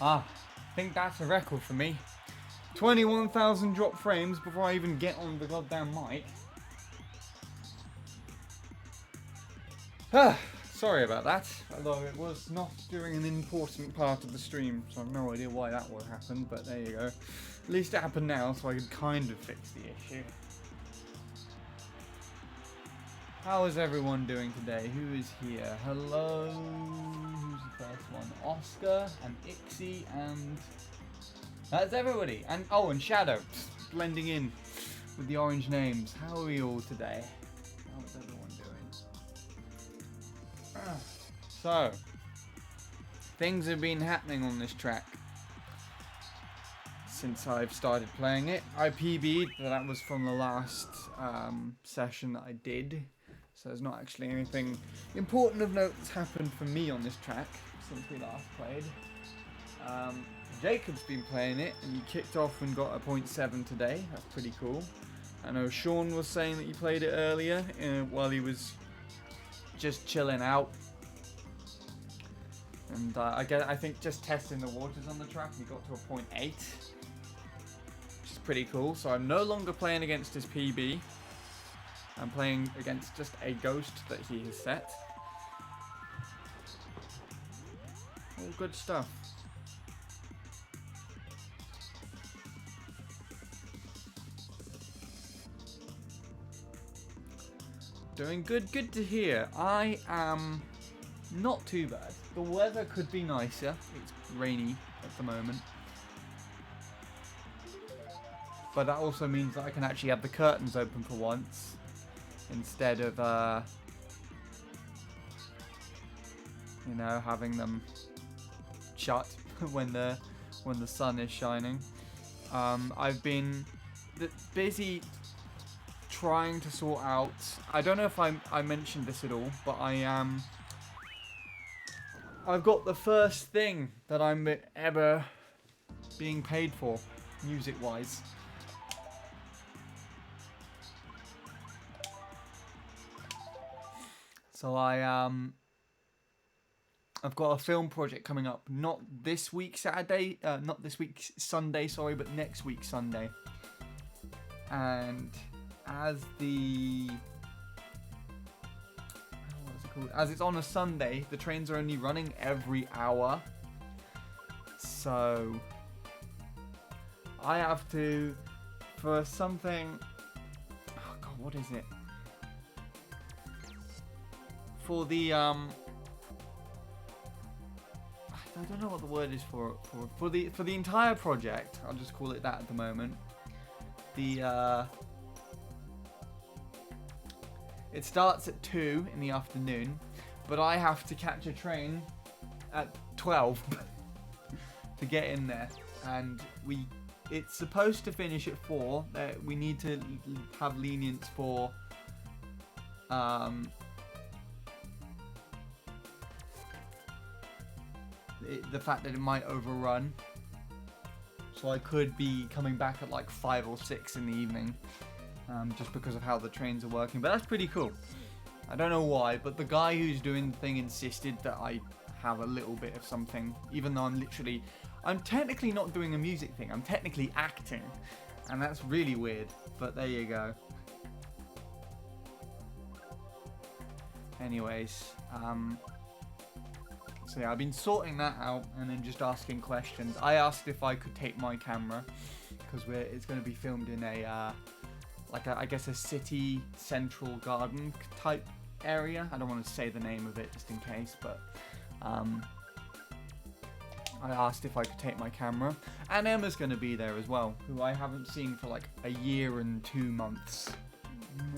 I think that's a record for me. 21,000 drop frames before I even get on the goddamn mic. Sorry about that, although it was not during an important part of the stream, so I have no idea why that would happen, but there you go. At least it happened now, so I could kind of fix the issue. How is everyone doing today? Who is here? Hello? Who's the first one? Oscar and Ixie and... That's everybody! And oh, and Shadow, just blending in with the orange names. How are we all today? How is everyone doing? So, things have been happening on this track since I've started playing it. I PB'd, but that was from the last session that I did. So there's not actually anything important of note that's happened for me on this track since we last played. Jacob's been playing it, and he kicked off and got a 0.7 today. That's pretty cool. I know Sean was saying that he played it earlier while he was just chilling out. And I think just testing the waters on the track, he got to a 0.8. Which is pretty cool. So I'm no longer playing against his PB. I'm playing against just a ghost that he has set. All good stuff. Doing good, good to hear. I am not too bad. The weather could be nicer. It's rainy at the moment. But that also means that I can actually have the curtains open for once, instead of, you know, having them shut when the sun is shining. I've been busy trying to sort out. I don't know if I mentioned this at all, but I've got the first thing that I'm ever being paid for, music-wise. So I've got a film project coming up, not this week Saturday, not this week Sunday, sorry, but next week Sunday. And as it's on a Sunday, the trains are only running every hour. So I have to, for something, oh god, what is it? For the I don't know what the word is for the entire project. I'll just call it that at the moment. It starts at 2 in the afternoon, but I have to catch a train at 12 to get in there, and it's supposed to finish at 4. We need to have lenience for the fact that it might overrun, so I could be coming back at like 5 or 6 in the evening, just because of how the trains are working. But that's pretty cool. I don't know why, but the guy who's doing the thing insisted that I have a little bit of something, even though I'm technically not doing a music thing, I'm technically acting, and that's really weird, but there you go. Anyways, so yeah, I've been sorting that out and then just asking questions. I asked if I could take my camera, because it's going to be filmed in I guess a city central garden type area. I don't want to say the name of it just in case, but I asked if I could take my camera. And Emma's going to be there as well, who I haven't seen for like a year and 2 months.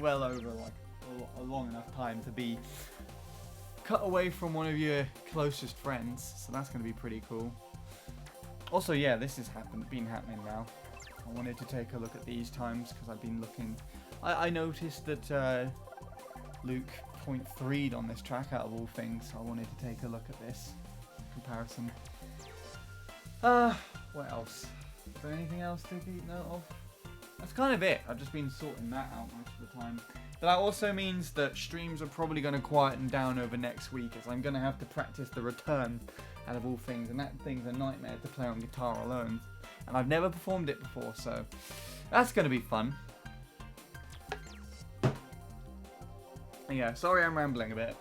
Well over like a long enough time to be cut away from one of your closest friends, so that's going to be pretty cool. Also, yeah, this has been happening now. I wanted to take a look at these times because I've been looking. I noticed that Luke 0.3'd on this track out of all things, so I wanted to take a look at this comparison. What else? Is there anything else to keep note of? That's kind of it. I've just been sorting that out most of the time. But that also means that streams are probably going to quieten down over next week, as I'm going to have to practice the return out of all things, and that thing's a nightmare to play on guitar alone. And I've never performed it before, so that's going to be fun. Yeah, sorry I'm rambling a bit.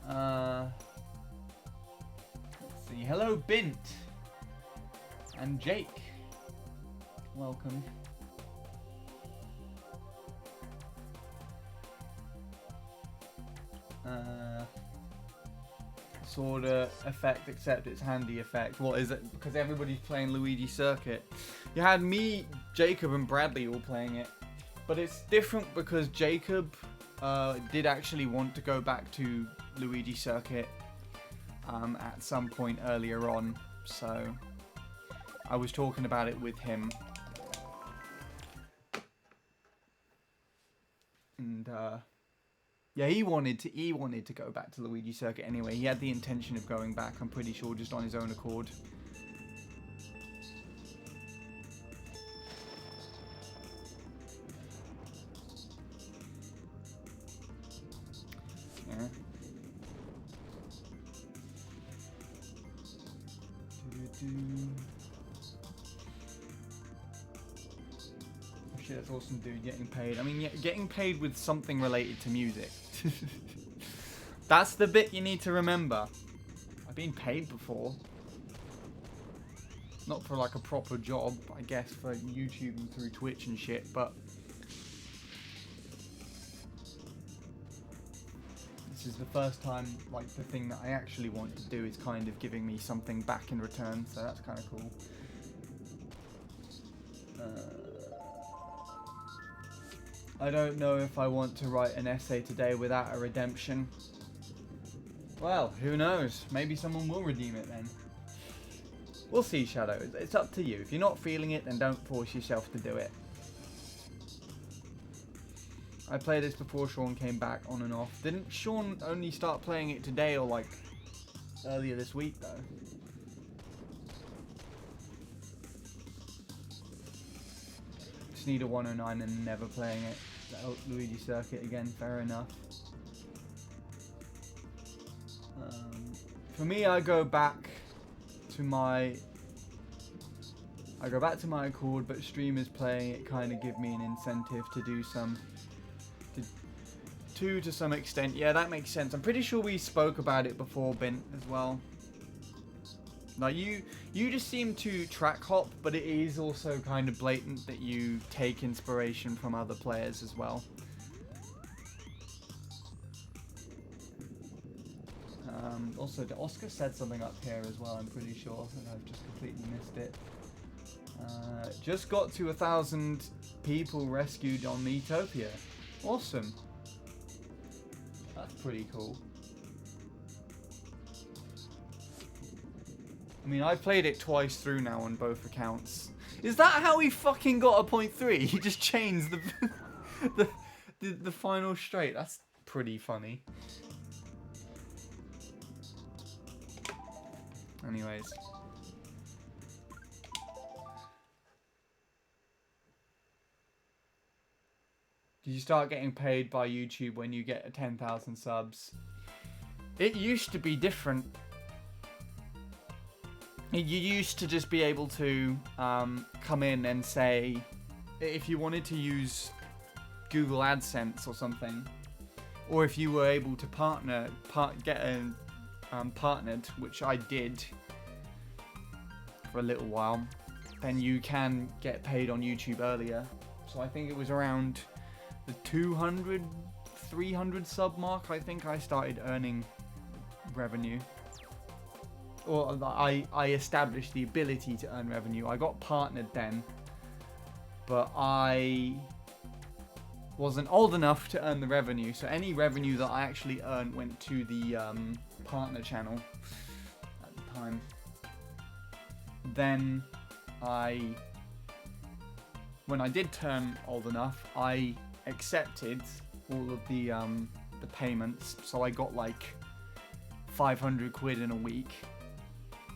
Let's see. Hello, Bint. And Jake. Welcome. Sorta effect, except it's handy effect. What is it? Because everybody's playing Luigi Circuit. You had me, Jacob, and Bradley all playing it. But it's different because Jacob did actually want to go back to Luigi Circuit at some point earlier on. So I was talking about it with him. And yeah, he wanted to go back to Luigi Circuit anyway. He had the intention of going back, I'm pretty sure, just on his own accord. Yeah. Oh shit, that's awesome, dude, getting paid. I mean, yeah, getting paid with something related to music. That's the bit you need to remember. I've been paid before. Not for like a proper job, I guess, for YouTube and through Twitch and shit, but this is the first time, like, the thing that I actually want to do is kind of giving me something back in return, so that's kind of cool. I don't know if I want to write an essay today without a redemption. Well, who knows? Maybe someone will redeem it then. We'll see, Shadow. It's up to you. If you're not feeling it, then don't force yourself to do it. I played this before Sean came back on and off. Didn't Sean only start playing it today or like earlier this week though? Just need a 109 and never playing it. Luigi Circuit again, fair enough. For me, I go back to my accord, but streamers playing it kind of give me an incentive to do some, to some extent. Yeah, that makes sense. I'm pretty sure we spoke about it before, Bint, as well. Like you just seem to track hop, but it is also kind of blatant that you take inspiration from other players as well. Also, Oscar said something up here as well, I'm pretty sure, and I've just completely missed it. Just got to 1,000 people rescued on Metopia. Awesome. That's pretty cool. I mean, I've played it twice through now on both accounts. Is that how he fucking got a 0.3? He just changed the final straight. That's pretty funny. Anyways. Did you start getting paid by YouTube when you get 10,000 subs? It used to be different. You used to just be able to come in and say, if you wanted to use Google AdSense or something, or if you were able to partnered, which I did for a little while, then you can get paid on YouTube earlier. So I think it was around the 200, 300 sub mark, I think I started earning revenue. Or I established the ability to earn revenue. I got partnered then, but I wasn't old enough to earn the revenue. So any revenue that I actually earned went to the partner channel at the time. Then when I did turn old enough, I accepted all of the payments. So I got like 500 quid in a week,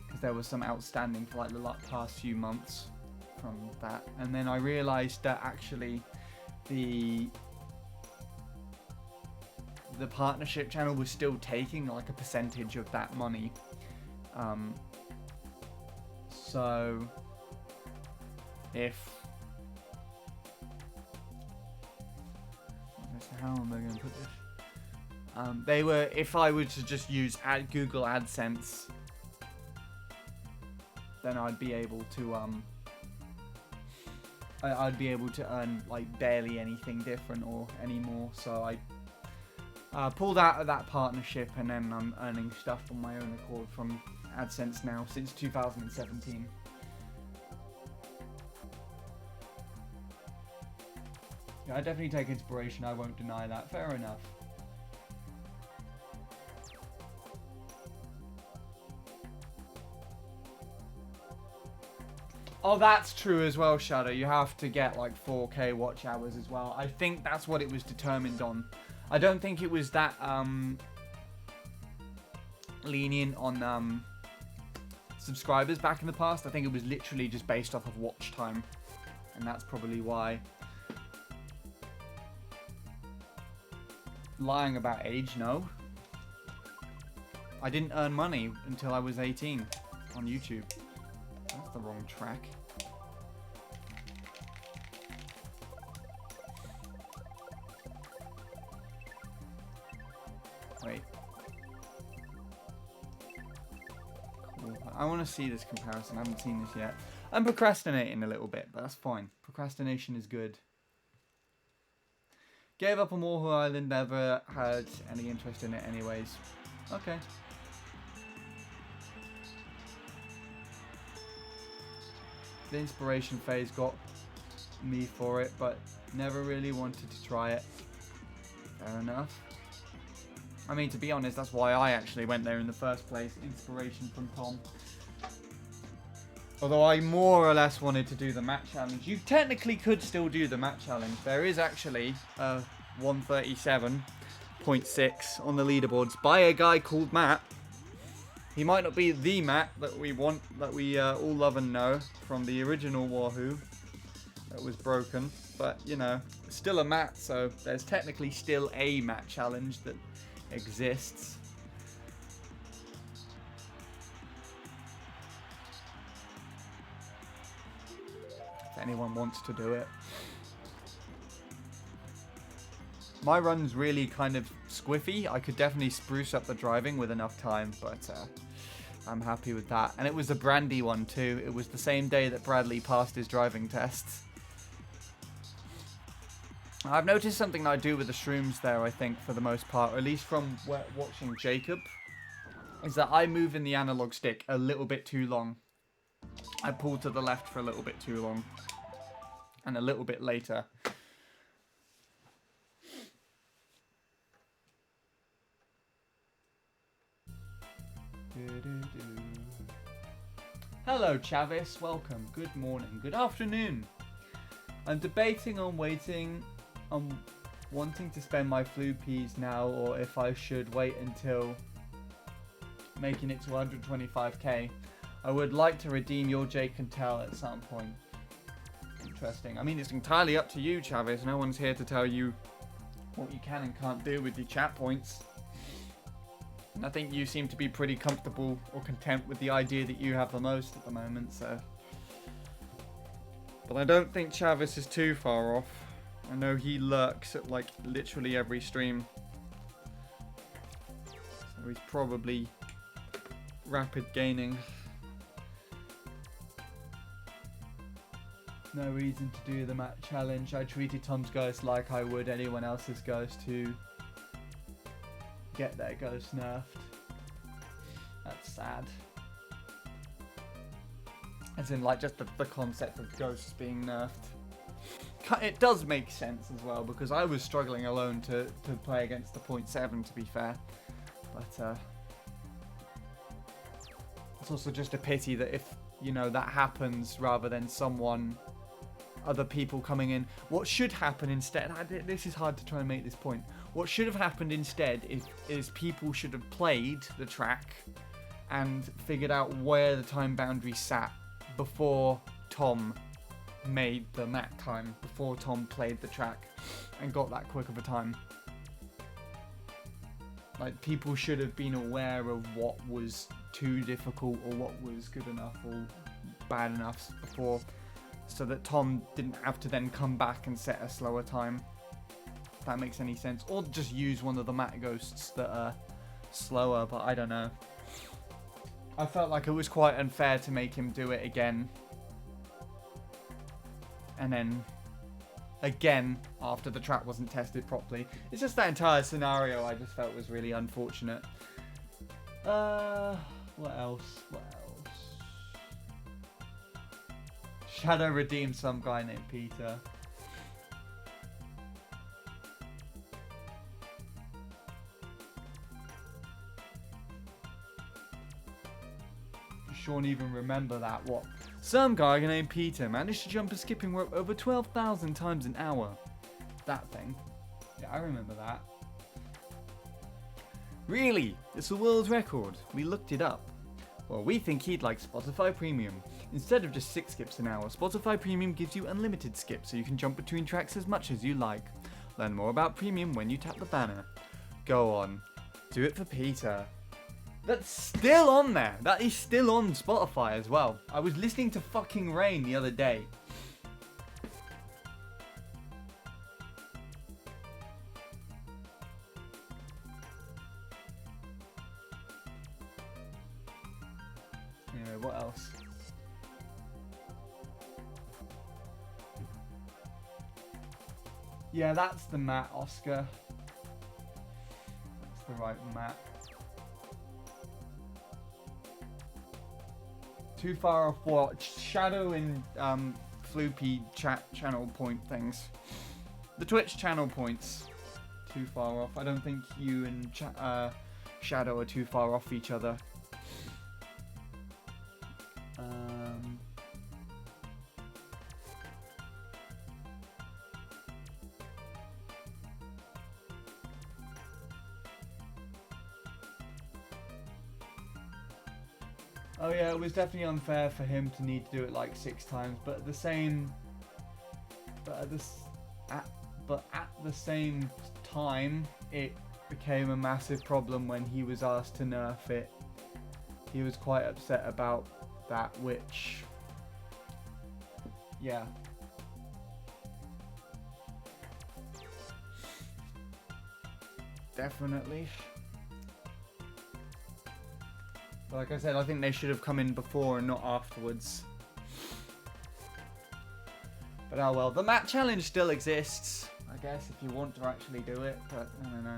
because there was some outstanding for like the past few months from that. And then I realized that actually the the partnership channel was still taking like a percentage of that money. So if how am I going to put this? They were, if I were to just use Google AdSense, then I'd be able to I'd be able to earn like barely anything different or any more. So I pulled out of that partnership, and then I'm earning stuff on my own accord from AdSense now since 2017. Yeah, I definitely take inspiration, I won't deny that. Fair enough. Oh, that's true as well, Shadow. You have to get like 4K watch hours as well. I think that's what it was determined on. I don't think it was that lenient on subscribers back in the past. I think it was literally just based off of watch time. And that's probably why. Lying about age, no. I didn't earn money until I was 18 on YouTube. That's the wrong track. Wait. Cool. I want to see this comparison. I haven't seen this yet. I'm procrastinating a little bit, but that's fine. Procrastination is good. Gave up on Warhol Island, never had any interest in it anyways. Okay. The inspiration phase got me for it, but never really wanted to try it. Fair enough. I mean, to be honest, that's why I actually went there in the first place. Inspiration from Tom. Although I more or less wanted to do the map challenge. You technically could still do the map challenge. There is actually 137.6 on the leaderboards by a guy called Matt. He might not be the Matt that we want, that we all love and know from the original Wahoo that was broken. But, you know, still a Matt, so there's technically still a map challenge that exists. If anyone wants to do it. My run's really kind of squiffy. I could definitely spruce up the driving with enough time, but I'm happy with that. And it was a Brandy one too. It was the same day that Bradley passed his driving tests. I've noticed something that I do with the shrooms there, I think, for the most part, or at least from watching Jacob, is that I move in the analog stick a little bit too long. I pull to the left for a little bit too long. And a little bit later. Hello, Chavis. Welcome. Good morning. Good afternoon. I'm debating on wanting to spend my flu peas now, or if I should wait until making it to 125k. I would like to redeem your Jake and Tell at some point. Interesting. I mean, it's entirely up to you, Chavis. No one's here to tell you what you can and can't do with your chat points. And I think you seem to be pretty comfortable or content with the idea that you have the most at the moment, so. But I don't think Chavis is too far off. I know he lurks at like literally every stream. So he's probably rapid gaining. No reason to do the map challenge. I treated Tom's ghost like I would anyone else's ghost to get their ghost nerfed. That's sad. As in, like, just the concept of ghosts being nerfed. It does make sense as well, because I was struggling alone to play against the 0.7, to be fair. But it's also just a pity that if, you know, that happens rather than other people coming in. What should happen instead, this is hard to try and make this point. What should have happened instead is people should have played the track and figured out where the time boundary sat before Tom made the map time, before Tom played the track and got that quick of a time. Like, people should have been aware of what was too difficult or what was good enough or bad enough before, so that Tom didn't have to then come back and set a slower time. If that makes any sense. Or just use one of the mat ghosts that are slower, but I don't know. I felt like it was quite unfair to make him do it again. And then again after the track wasn't tested properly. It's just that entire scenario I just felt was really unfortunate. What else? Shadow redeemed some guy named Peter. Does Sean even remember that? What? Some guy named Peter managed to jump a skipping rope over 12,000 times an hour. That thing. Yeah, I remember that. Really? It's a world record. We looked it up. Well, we think he'd like Spotify Premium. Instead of just 6 skips an hour, Spotify Premium gives you unlimited skips so you can jump between tracks as much as you like. Learn more about Premium when you tap the banner. Go on. Do it for Peter. That's still on there. That is still on Spotify as well. I was listening to fucking Rain the other day. Anyway, what else? Yeah, that's the mat, Oscar. That's the right mat. Too far off what? Shadow and Floopy channel point things. The Twitch channel points. Too far off. I don't think you and Shadow are too far off each other. Oh yeah, it was definitely unfair for him to need to do it like 6 times, but at the same time, it became a massive problem when he was asked to nerf it. He was quite upset about that, which, yeah. Definitely. But like I said, I think they should have come in before and not afterwards. But oh well, the mat challenge still exists, I guess, if you want to actually do it, but I don't know.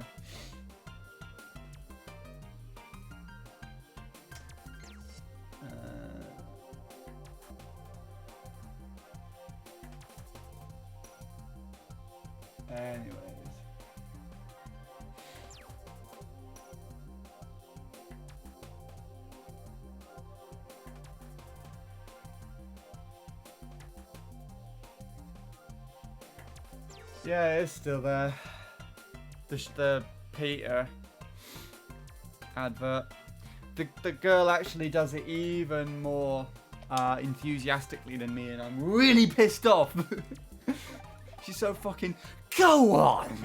Anyways. Yeah, it's still there. The Peter advert. The girl actually does it even more enthusiastically than me, and I'm really pissed off. She's so fucking, go on!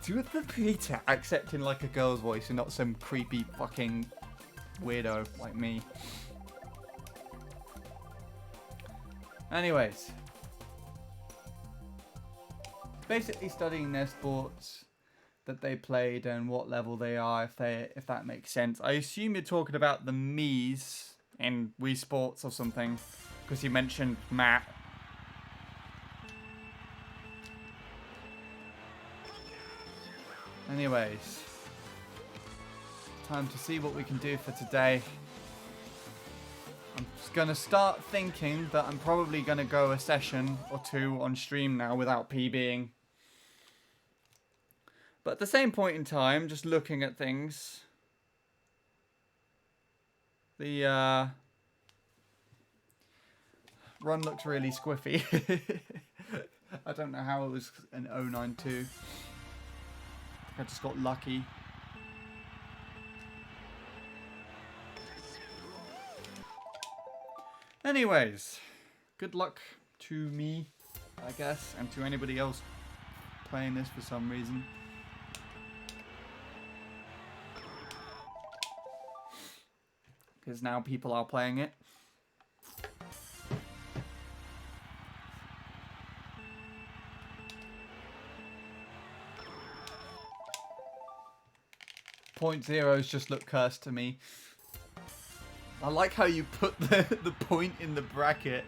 Do it for Peter. Accepting like a girl's voice and not some creepy fucking weirdo like me. Anyways. Basically studying their sports that they played and what level they are, if that makes sense. I assume you're talking about the Mii's in Wii Sports or something, because you mentioned Matt. Anyways, time to see what we can do for today. I'm just gonna start thinking that I'm probably gonna go a session or 2 on stream now without PBing. But at the same point in time, just looking at things, the run looks really squiffy. I don't know how it was an 092. I just got lucky. Anyways, good luck to me, I guess, and to anybody else playing this for some reason. because now people are playing it. Point zeros just look cursed to me. I like how you put the point in the bracket.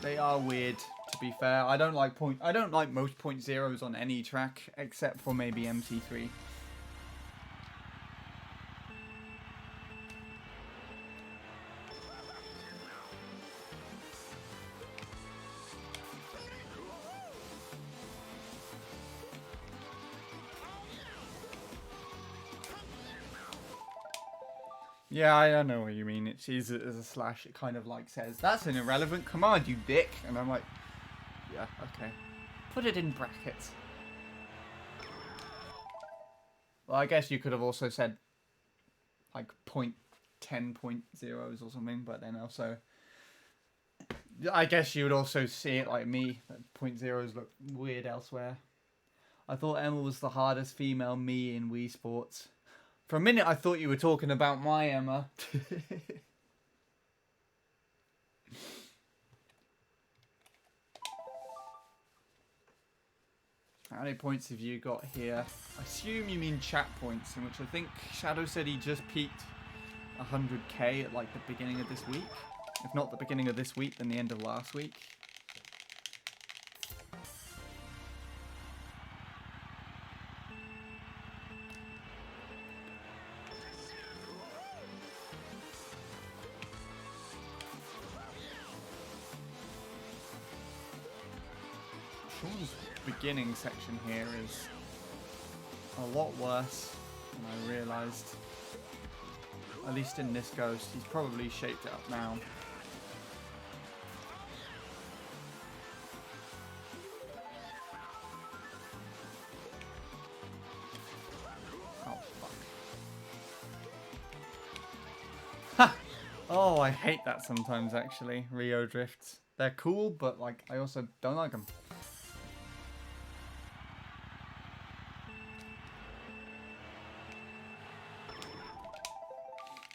They are weird, to be fair. I don't like most point zeros on any track except for maybe MC3. Yeah, I don't know what you mean. It sees it as a slash. It kind of like says, that's an irrelevant command, you dick. And I'm like, yeah, okay. Put it in brackets. Well, I guess you could have also said like 0.10 point zeros or something, but then also, I guess you would also see it like me, that point zeros look weird elsewhere. I thought Emma was the hardest female me in Wii Sports. For a minute, I thought you were talking about my Emma. How many points have you got here? I assume you mean chat points, in which I think Shadow said he just peaked 100k at like the beginning of this week. If not the beginning of this week, then the end of last week. Sean's beginning section here is a lot worse than I realised. At least in this ghost, he's probably shaped it up now. Oh, fuck. Ha! Oh, I hate that sometimes, actually. Rio drifts. They're cool, but like I also don't like them.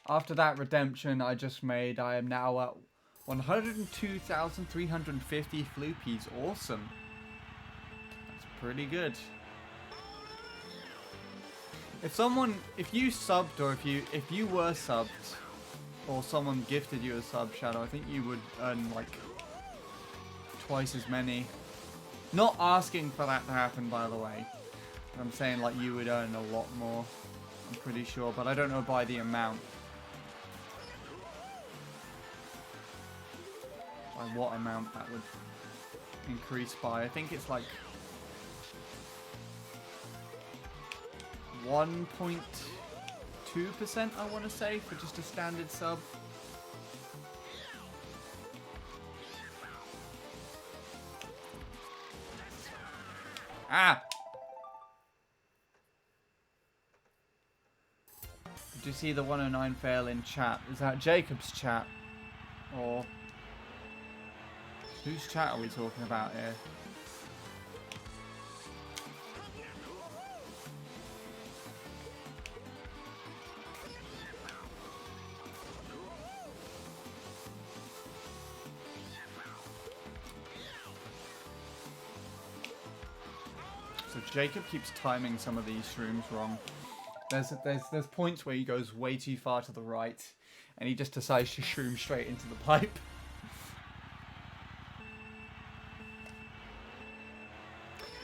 After that redemption I just made, I am now at 102,350 floopies. Awesome. That's pretty good. If you subbed, or if you were subbed, or someone gifted you a sub, Shadow, I think you would earn like twice as many. Not asking for that to happen, by the way. But I'm saying like you would earn a lot more. I'm pretty sure, but I don't know by the amount. By what amount that would increase by. I think it's like 1.2%, I want to say, for just a standard sub. Ah! Did you see the 109 fail in chat? Is that Jacob's chat? Or whose chat are we talking about here? So Jacob keeps timing some of these shrooms wrong. There's points where he goes way too far to the right, and he just decides to shroom straight into the pipe.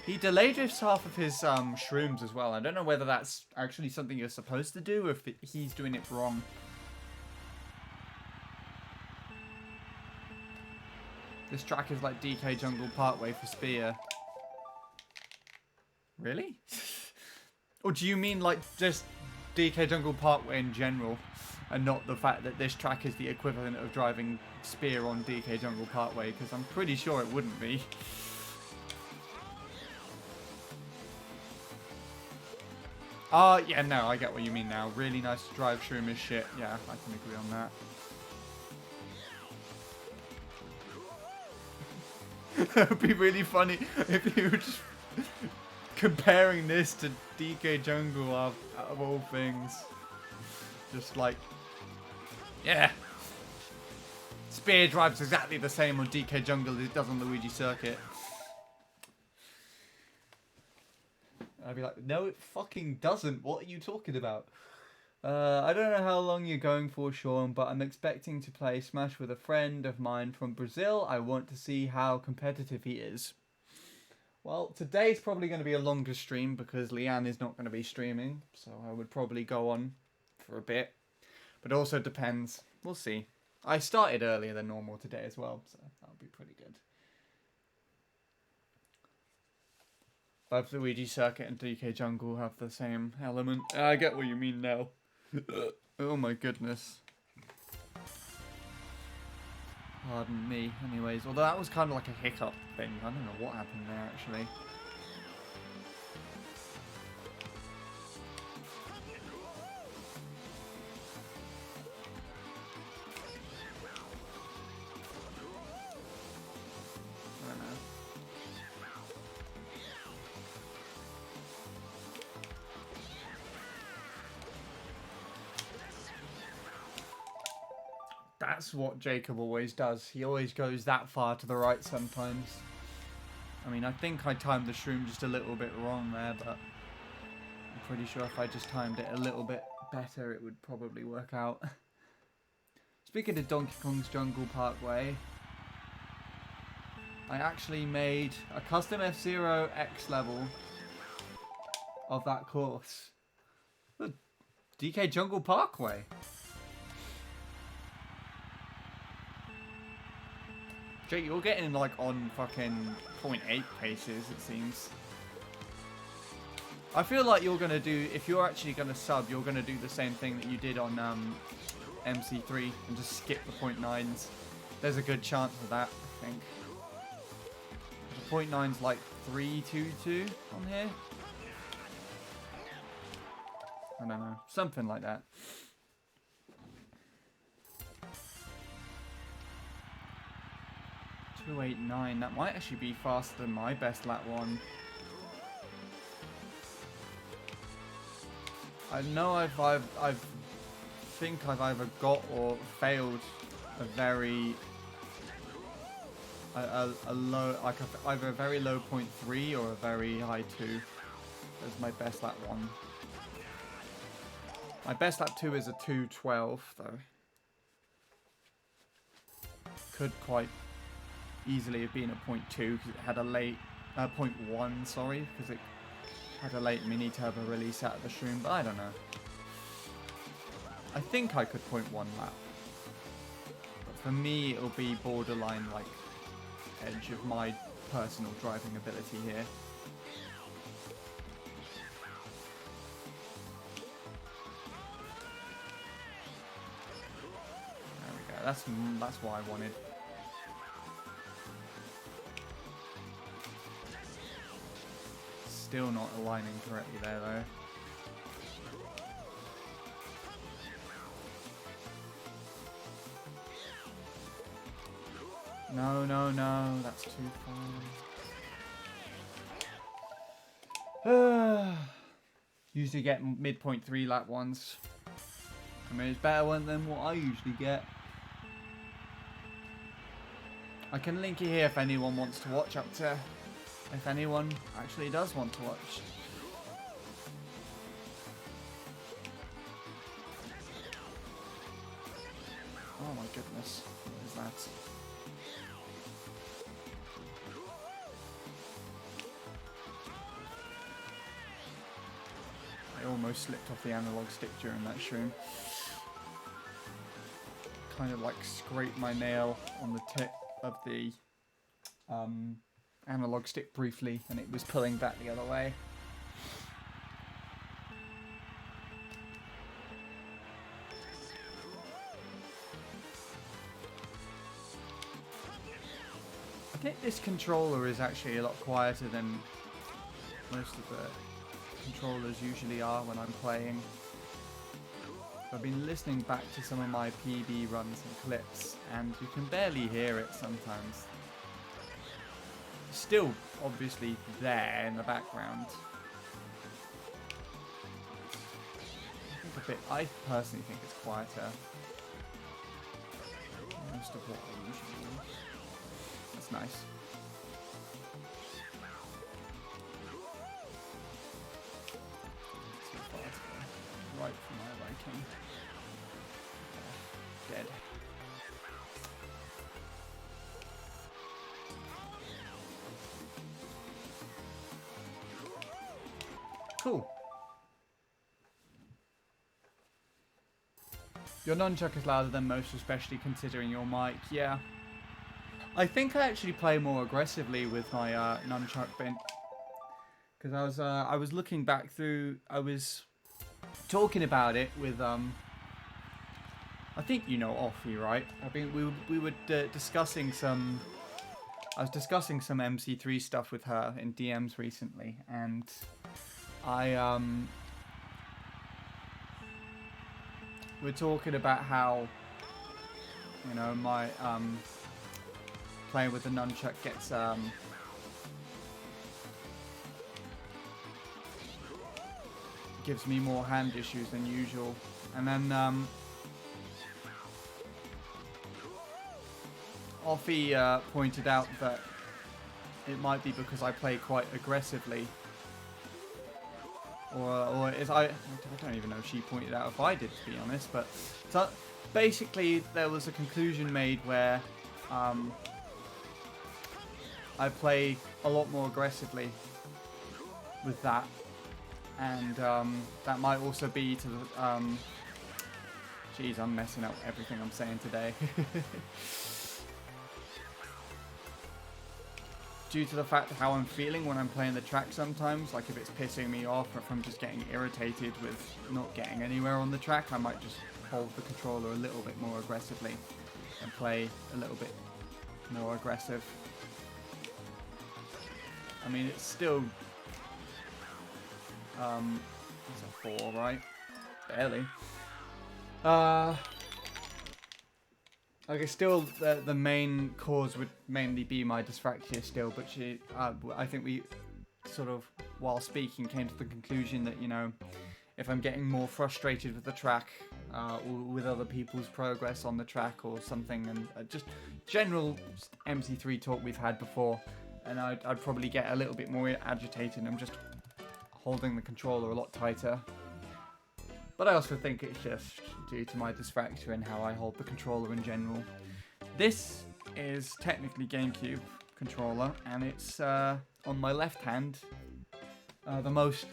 He delay drifts half of his shrooms as well. I don't know whether that's actually something you're supposed to do, or if he's doing it wrong. This track is like DK Jungle Partway for Spear. Really? Or do you mean like just DK Jungle Parkway in general, and not the fact that this track is the equivalent of driving Spear on DK Jungle Parkway? Because I'm pretty sure it wouldn't be. Yeah, no, I get what you mean now. Really nice to drive shroom as shit. Yeah, I can agree on that. It would be really funny if you were just comparing this to DK Jungle out of all things. Just like, yeah. Spear drives exactly the same on DK Jungle as it does on Luigi Circuit. I'd be like, no, it fucking doesn't. What are you talking about? I don't know how long you're going for, Sean, but I'm expecting to play Smash with a friend of mine from Brazil. I want to see how competitive he is. Well, today's probably going to be a longer stream because Leanne is not going to be streaming, so I would probably go on for a bit. But it also depends. We'll see. I started earlier than normal today as well, so that'll be pretty good. Both Luigi Circuit and DK Jungle have the same element. I get what you mean now. Oh my goodness. Pardon me. Anyways, although that was kind of like a hiccup thing. I don't know what happened there actually. I don't know. That's what Jacob always does. He always goes that far to the right sometimes. I mean, I think I timed the shroom just a little bit wrong there, but I'm pretty sure if I just timed it a little bit better, it would probably work out. Speaking of Donkey Kong's Jungle Parkway, I actually made a custom F-Zero X level of that course. The DK Jungle Parkway. Jake, you're getting like on fucking 0.8 paces, it seems. I feel like you're gonna do, if you're actually gonna sub, you're gonna do the same thing that you did on MC3 and just skip the 0.9s. There's a good chance of that, I think. The 0.9's like 322 on here. I don't know, something like that. 289. That might actually be faster than my best lap one. I know I think I've either got or failed a very a low, like either a very low 0.3 or a very high 2 as my best lap one. My best lap 2 is a 212 though. Could quite easily have been a 0.2 because it had a late 0.1, sorry, because it had a late mini turbo release out of the shroom, but I don't know. I think I could 0.1 lap, but for me it'll be borderline like edge of my personal driving ability here. There we go. That's what I wanted. Still not aligning correctly there though. No, that's too far. Usually get mid-0.3 lap ones. I mean, it's better one than what I usually get. I can link it here if anyone wants to watch up to. If anyone actually does want to watch. Oh my goodness, what is that? I almost slipped off the analog stick during that shroom. Kind of like scraped my nail on the tip of the analog stick briefly, and it was pulling back the other way. I think this controller is actually a lot quieter than most of the controllers usually are when I'm playing. I've been listening back to some of my PB runs and clips, and you can barely hear it sometimes. Still obviously there in the background. I think I personally think it's quieter. Most of what I usually do. That's nice. Too far to go. Right for my liking. Dead. Cool. Your nunchuck is louder than most, especially considering your mic. Yeah. I think I actually play more aggressively with my nunchuck bent. Because I was looking back through, I was talking about it with I think you know Offie, right? I think we were discussing some. I was discussing some MC3 stuff with her in DMs recently, and we're talking about how, you know, my playing with the nunchuck gets gives me more hand issues than usual, and then Offie pointed out that it might be because I play quite aggressively. Or is I don't even know if she pointed out if I did, to be honest, but so basically there was a conclusion made where I play a lot more aggressively with that, and that might also be to the geez, I'm messing up everything I'm saying today. Due to the fact of how I'm feeling when I'm playing the track sometimes, like if it's pissing me off or if I'm just getting irritated with not getting anywhere on the track, I might just hold the controller a little bit more aggressively and play a little bit more aggressive. I mean, it's still it's a 4, right? Barely. Okay, still the main cause would mainly be my dyspraxia still, but I think we sort of, while speaking, came to the conclusion that, you know, if I'm getting more frustrated with the track, or with other people's progress on the track or something, and just general MC3 talk we've had before, and I'd probably get a little bit more agitated, and I'm just holding the controller a lot tighter. But I also think it's just due to my dyspraxia and how I hold the controller in general. This is technically GameCube controller, and it's on my left hand,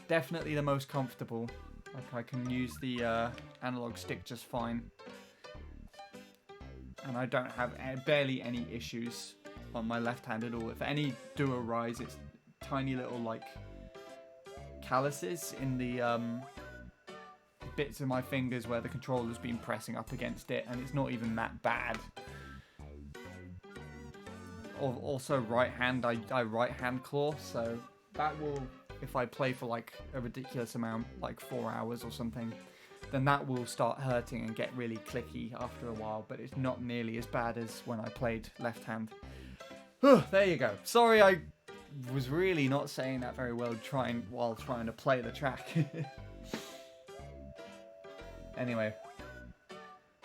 definitely the most comfortable. Like, I can use the analog stick just fine, and I don't have barely any issues on my left hand at all. If any do arise, it's tiny little like calluses in the bits of my fingers where the controller's been pressing up against it, and it's not even that bad. Also, right hand, I right hand claw, so that will, if I play for like a ridiculous amount, like 4 hours or something, then that will start hurting and get really clicky after a while, but it's not nearly as bad as when I played left hand. There you go. Sorry, I was really not saying that very well while trying to play the track. Anyway,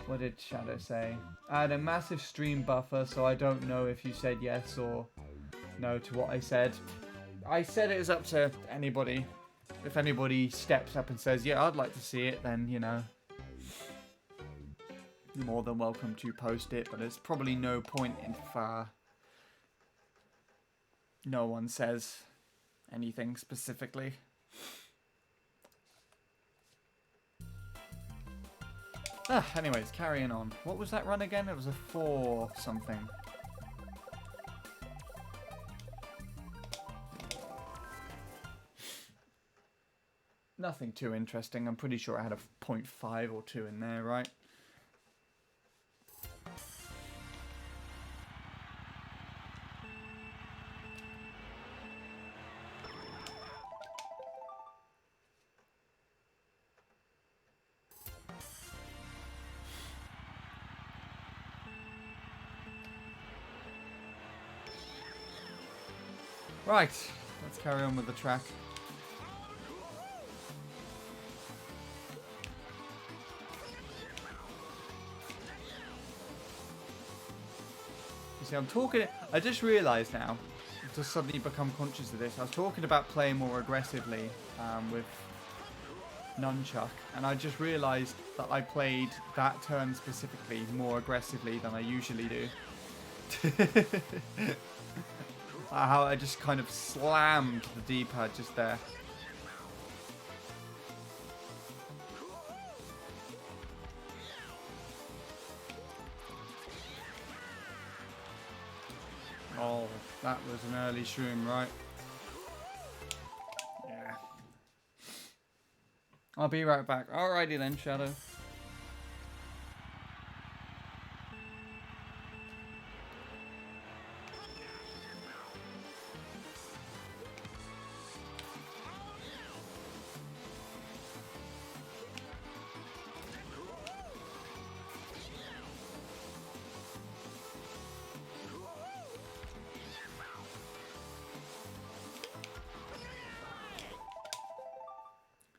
what did Shadow say? I had a massive stream buffer, so I don't know if you said yes or no to what I said. I said it was up to anybody. If anybody steps up and says, yeah, I'd like to see it, then, you know, you're more than welcome to post it, but there's probably no point if no one says anything specifically. Anyways, carrying on. What was that run again? It was a 4 something. Nothing too interesting. I'm pretty sure I had a 0.5 or 2 in there, right? Right, let's carry on with the track. See, I'm talking. I just realised now. I've just suddenly become conscious of this. I was talking about playing more aggressively with Nunchuck, and I just realised that I played that turn specifically more aggressively than I usually do. How I just kind of slammed the D-pad just there. Oh, that was an early shroom, right? Yeah. I'll be right back. Alrighty then, Shadow.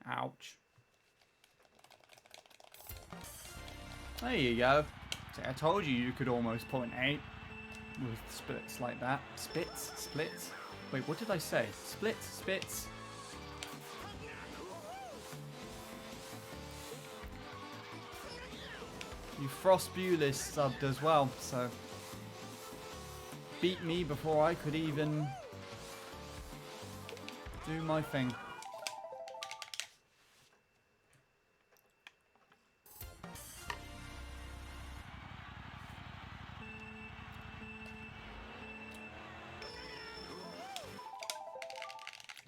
Ouch. There you go. See, I told you you could almost point 8 with splits like that. Spits? Splits? Wait, what did I say? Splits? Spits? You Frost Bulis subbed as well, so beat me before I could even do my thing.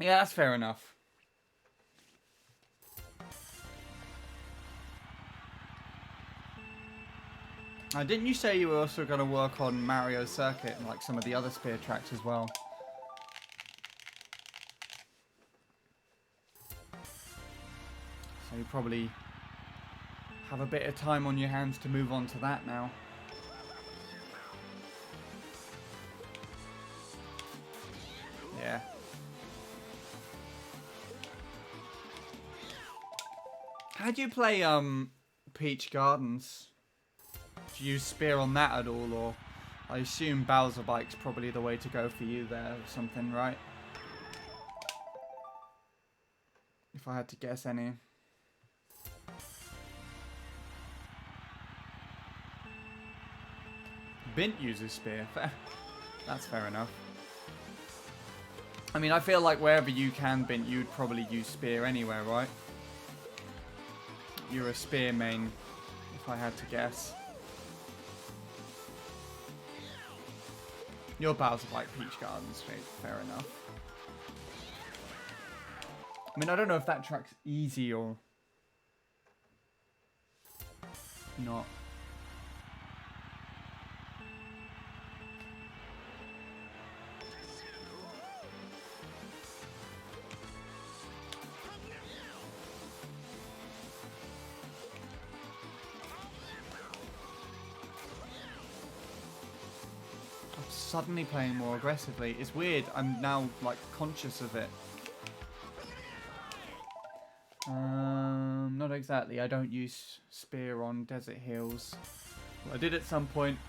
Yeah, that's fair enough. Didn't you say you were also going to work on Mario Circuit and like some of the other spear tracks as well? So you probably have a bit of time on your hands to move on to that now. Yeah. How do you play Peach Gardens? Do you use spear on that at all, or I assume Bowser Bike's probably the way to go for you there or something, right? If I had to guess any. Bint uses spear. That's fair enough. I mean, I feel like wherever you can Bint, you'd probably use spear anywhere, right? You're a spear main, if I had to guess. Your Bowser Bike Peach Gardens, fair enough. I mean, I don't know if that track's easy or not. Suddenly playing more aggressively. It's weird. I'm now like conscious of it. Not exactly. I don't use spear on desert hills. Well, I did at some point.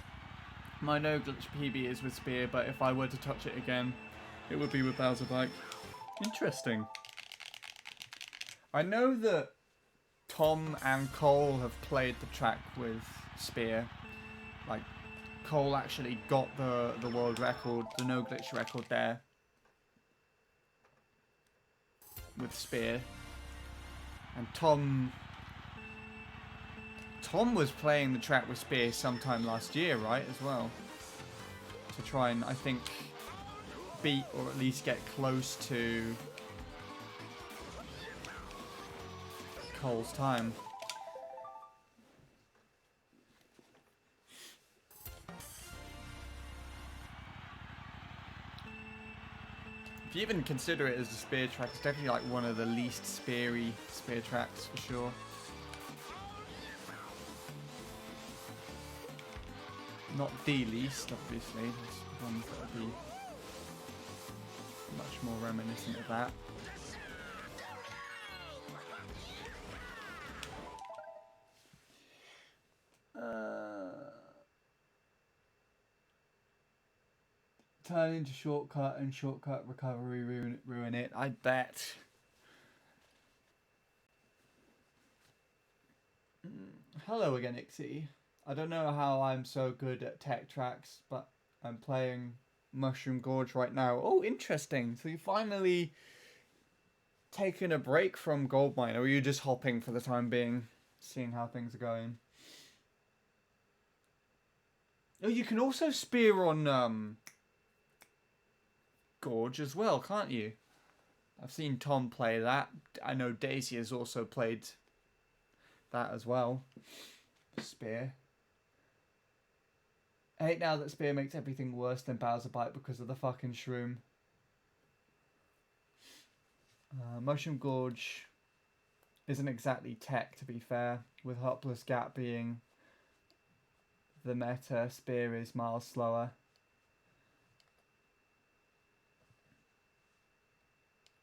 My no glitch PB is with spear, but if I were to touch it again, it would be with Bowser Bike. Interesting. I know that Tom and Cole have played the track with spear. Like, Cole actually got the world record, the no glitch record there with spear, and Tom was playing the track with spear sometime last year, right, as well, to try and I think beat or at least get close to Cole's time. If you even consider it as a spear track, it's definitely like one of the least speary spear tracks for sure. Not the least, obviously. There's ones that would be much more reminiscent of that. turn into shortcut and shortcut recovery ruin it. I bet. Hello again, Ixie. I don't know how I'm so good at tech tracks, but I'm playing Mushroom Gorge right now. Oh, interesting. So you finally taken a break from Goldmine, or are you just hopping for the time being, seeing how things are going? Oh, you can also spear on Gorge as well, can't you? I've seen Tom play that. I know Daisy has also played that as well. Spear. I hate now that Spear makes everything worse than Bowser Bite because of the fucking shroom. Mushroom Gorge isn't exactly tech, to be fair, with Hopless Gap being the meta. Spear is miles slower.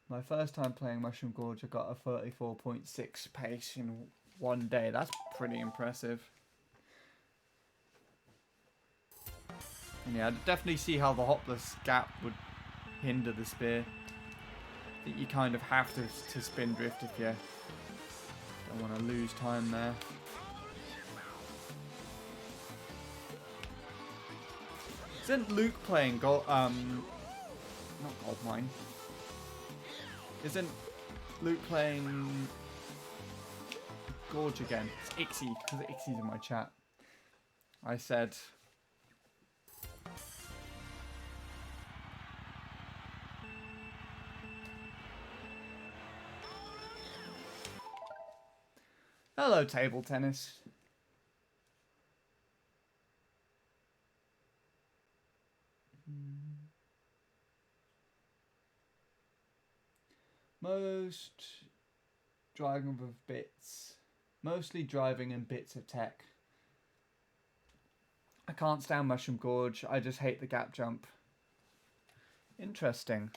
My first time playing Mushroom Gorge, I got a 34.6 pace in one day. That's pretty impressive. And yeah, I definitely see how the Hopless Gap would hinder the Spear. I think you kind of have to spin drift if you don't want to lose time there. Isn't Luke playing not Goldmine? Isn't Luke playing Gorge again? It's Ixie, because Ixie's in my chat. I said... Hello, table tennis. Most driving with bits. Mostly driving and bits of tech. I can't stand Mushroom Gorge. I just hate the gap jump. Interesting.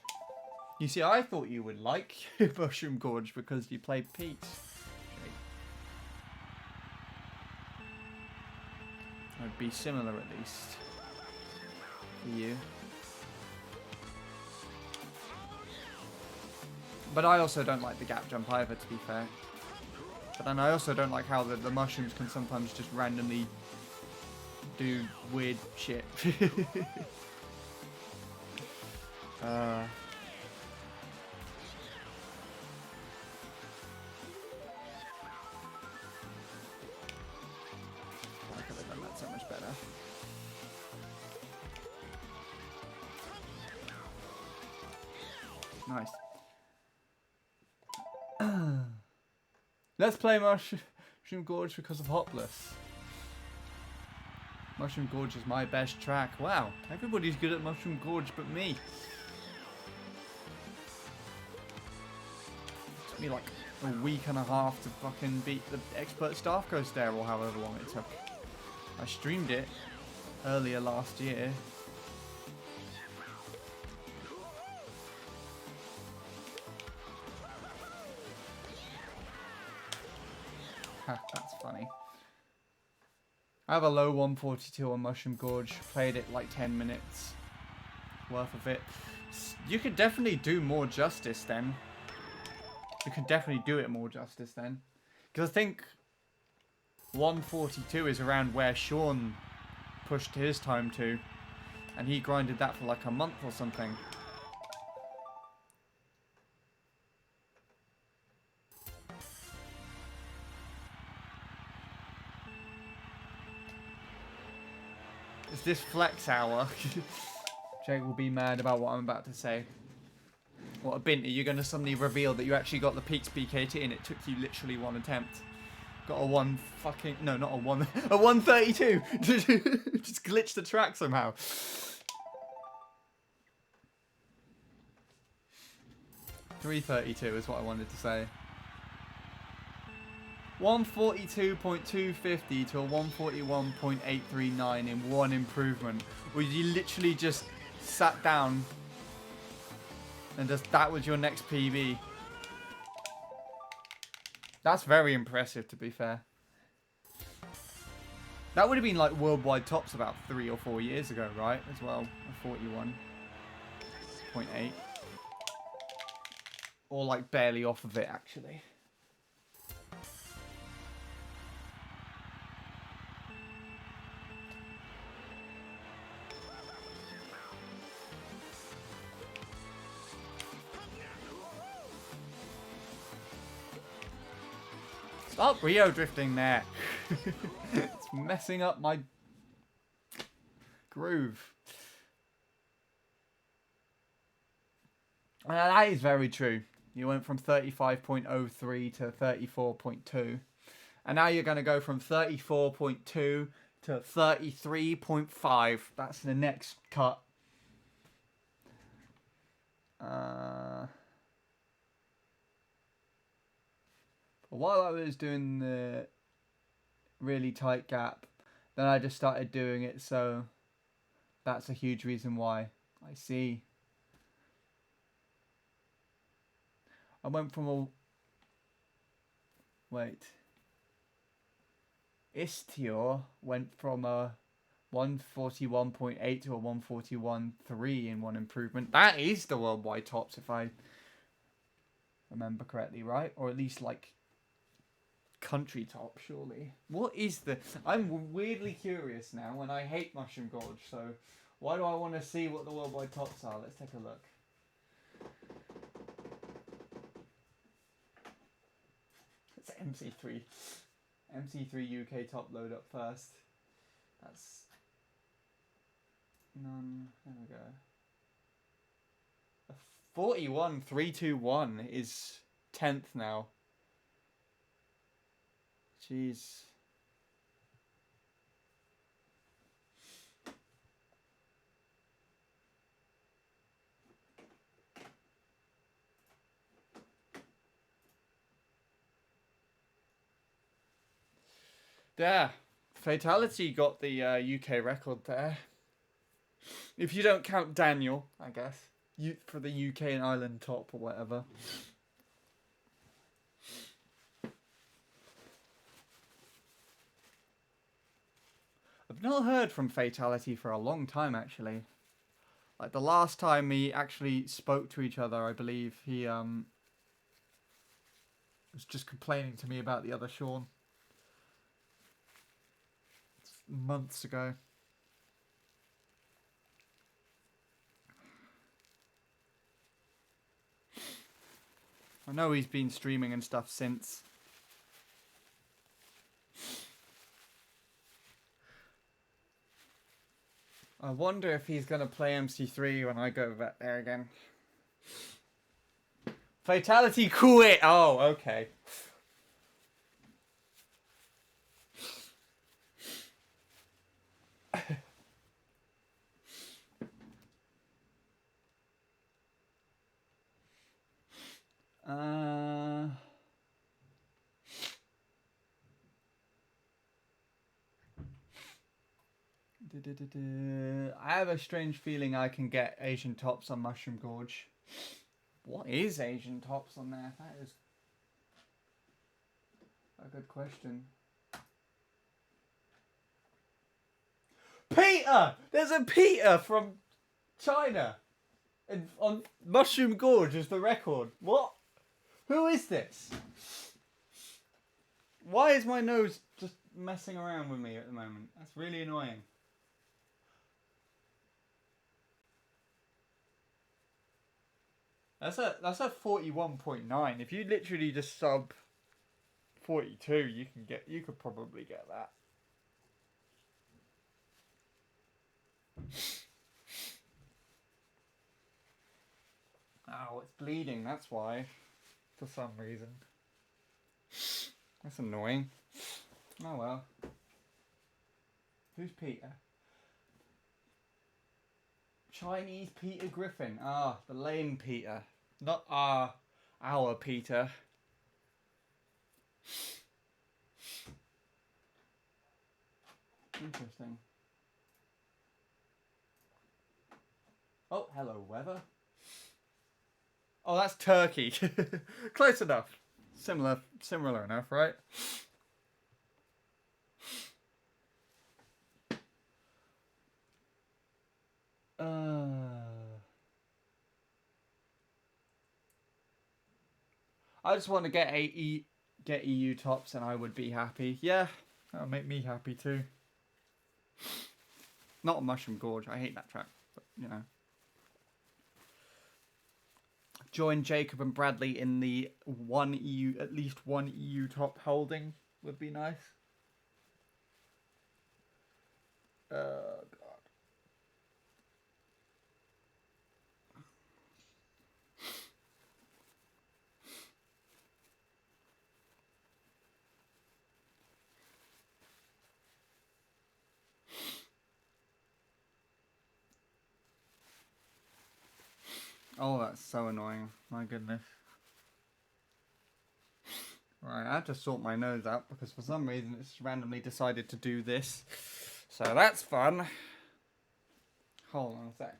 You see, I thought you would like Mushroom Gorge because you played Pete. It'd be similar at least for you. But I also don't like the gap jump either, to be fair. But then I also don't like how the mushrooms can sometimes just randomly do weird shit. I could have done that so much better. Nice. Let's play Mushroom Gorge because of Hopless. Mushroom Gorge is my best track. Wow, everybody's good at Mushroom Gorge but me. It took me like a week and a half to fucking beat the Expert Staff Coast there, or however long it took. I streamed it earlier last year. That's funny. I have a low 142 on Mushroom Gorge. Played it like 10 minutes worth of it. You could definitely do more justice then. You could definitely do it more justice then. Because I think 142 is around where Sean pushed his time to. And he grinded that for like a month or something. Is this flex hour? Jake will be mad about what I'm about to say. What a bint, are you going to suddenly reveal that you actually got the Peaks BKT and it took you literally one attempt? Got a one fucking... No, not a one... A 132! Just glitched the track somehow. .332 is what I wanted to say. 142.250 to a 141.839 in one improvement. Where you literally just sat down and just that was your next PB. That's very impressive, to be fair. That would have been like worldwide tops about 3 or 4 years ago, right? As well, a 41. 35.8. Or like barely off of it, actually. Stop Rio drifting there. It's messing up my groove. That is very true. You went from 35.03 to 34.2. And now you're going to go from 34.2 to 33.5. That's the next cut. While I was doing the really tight gap, then I just started doing it, so that's a huge reason why. I see. I went from a... Wait. Istior went from a 141.8 to a 141.3 in one improvement. That is the worldwide tops, if I remember correctly, right? Or at least, like, country top, surely. What is the... I'm weirdly curious now, and I hate Mushroom Gorge, so why do I want to see what the worldwide tops are? Let's take a look. It's MC3. MC3 UK top load up first. That's... None. There we go. A 41.321 is 10th now. Jeez. There. Fatality got the UK record there. If you don't count Daniel, I guess. For the UK and Ireland top or whatever. I've not heard from Fatality for a long time, actually. Like, the last time we actually spoke to each other, I believe, he was just complaining to me about the other Sean. Months ago. I know he's been streaming and stuff since. I wonder if he's going to play MC3 when I go back there again. Fatality quit! Oh, okay. I have a strange feeling I can get Asian tops on Mushroom Gorge. What is Asian tops on there? That is a good question. Peter! There's a Peter from China. And on Mushroom Gorge is the record. What? Who is this? Why is my nose just messing around with me at the moment? That's really annoying. That's a 41.9. If you literally just sub 42, you could probably get that. Oh, it's bleeding, that's why. For some reason. That's annoying. Oh well. Who's Peter? Chinese Peter Griffin. Ah, the lame Peter. Not our Peter. Interesting. Oh, hello, weather. Oh, that's Turkey. Close enough. Similar enough, right? I just want to get EU tops and I would be happy. Yeah, that'll make me happy too. Not Mushroom Gorge, I hate that track, but you know. Join Jacob and Bradley in the at least one EU top holding would be nice. God. Oh, that's so annoying. My goodness. Right, I have to sort my nose out because for some reason it's randomly decided to do this. So that's fun. Hold on a sec.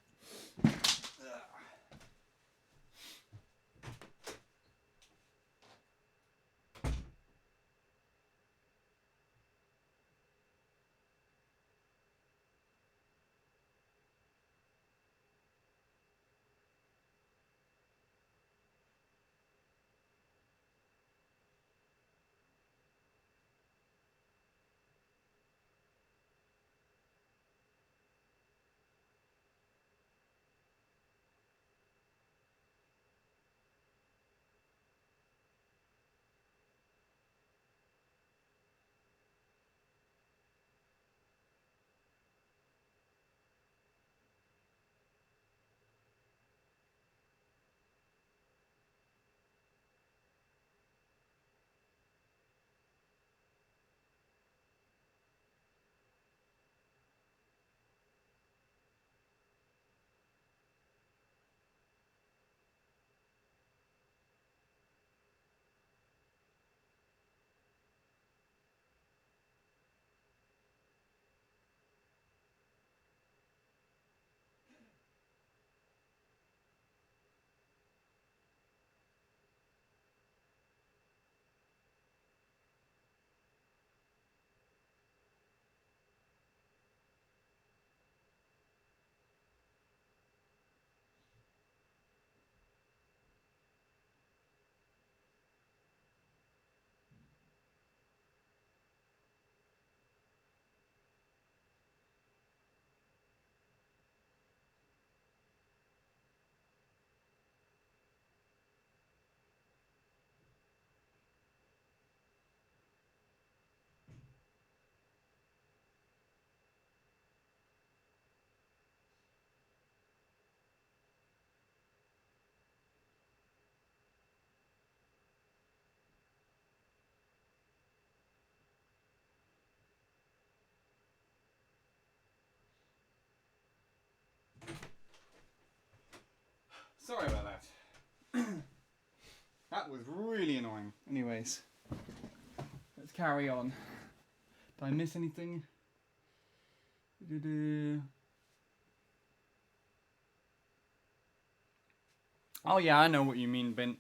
Sorry about that. That was really annoying. Anyways, let's carry on. Did I miss anything? Oh yeah, I know what you mean, Bint.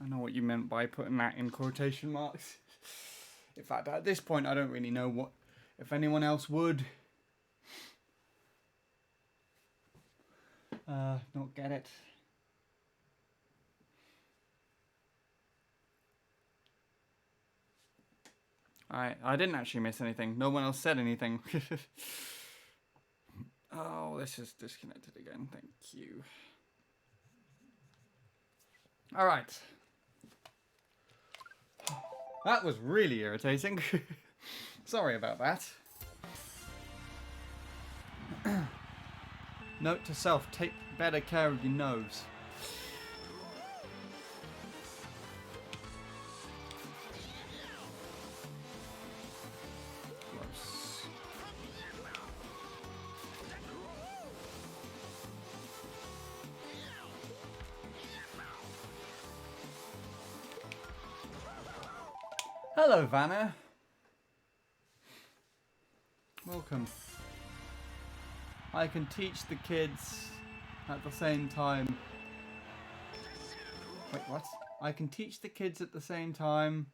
I know what you meant by putting that in quotation marks. In fact, at this point, I don't really know if anyone else would. Not get it. Alright, I didn't actually miss anything. No one else said anything. Oh, this is disconnected again. Thank you. Alright. That was really irritating. Sorry about that. Note to self, take better care of your nose. Gross. Hello, Vanna. Welcome. I can teach the kids at the same time. Wait, what? I can teach the kids at the same time.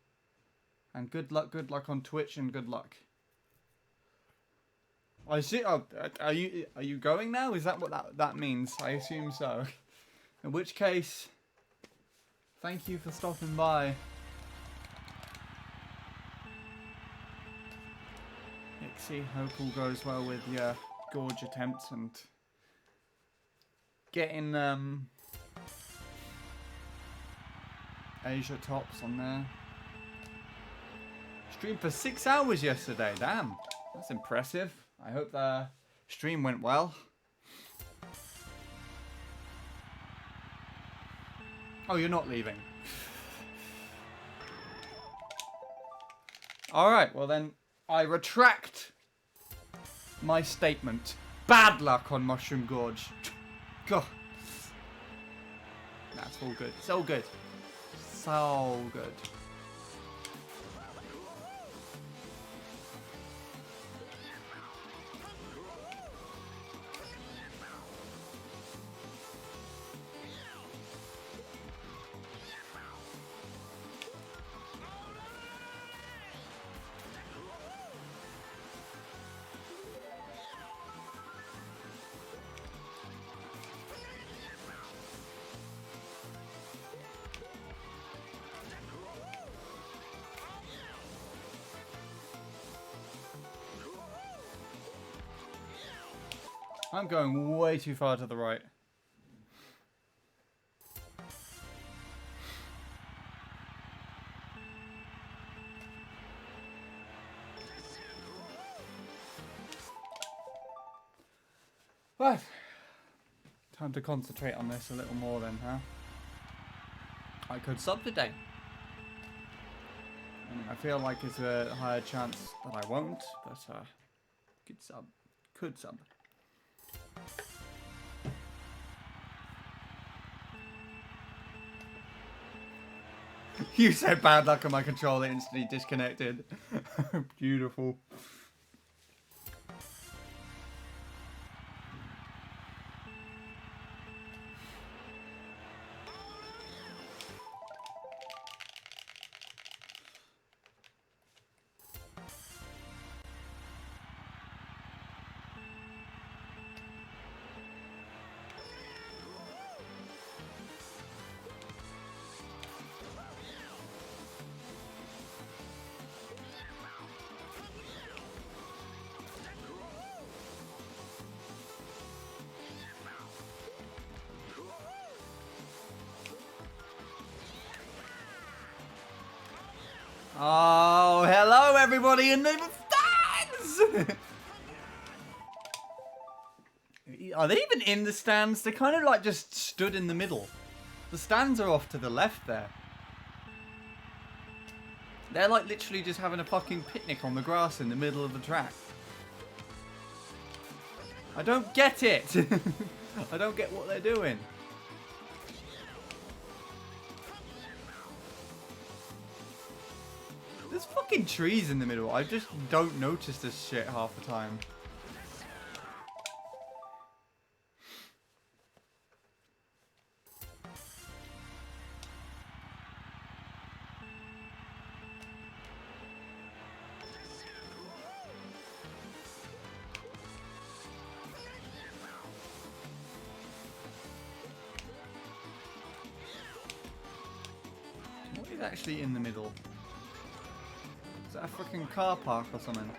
And good luck on Twitch and good luck. I see. Oh, are you going now? Is that what that means? I assume so. In which case, Thank you for stopping by. Ixie, hope all goes well with your gorge attempts and getting Asia tops on there. Streamed for 6 hours yesterday. Damn, that's impressive. I hope the stream went well. Oh, you're not leaving. Alright, well then, I retract my statement. Bad luck on Mushroom Gorge. God. That's all good. So good. So good. I'm going way too far to the right. Right. Time to concentrate on this a little more then, huh? I could sub today. I mean, I feel like it's a higher chance that I won't, but could sub. Could sub. You said bad luck on my controller, instantly disconnected. Beautiful. Oh, hello everybody in the stands! Are they even in the stands? They kind of like just stood in the middle. The stands are off to the left there. They're like literally just having a fucking picnic on the grass in the middle of the track. I don't get it. I don't get what they're doing. There's fucking trees in the middle. I just don't notice this shit half the time. What is actually in the middle? Is that a freaking car park or something?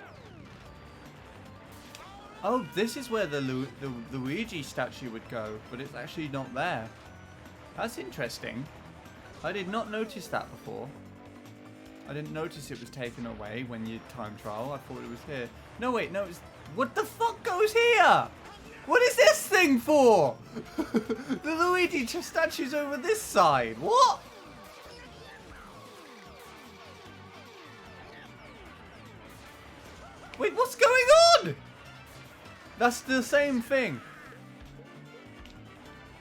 Oh, this is where the Luigi statue would go, but it's actually not there. That's interesting. I did not notice that before. I didn't notice it was taken away when you time trial. I thought it was here. No, wait, no, it's... What the fuck goes here? What is this thing for? The Luigi statue's over this side. What? Wait, what's going on? That's the same thing.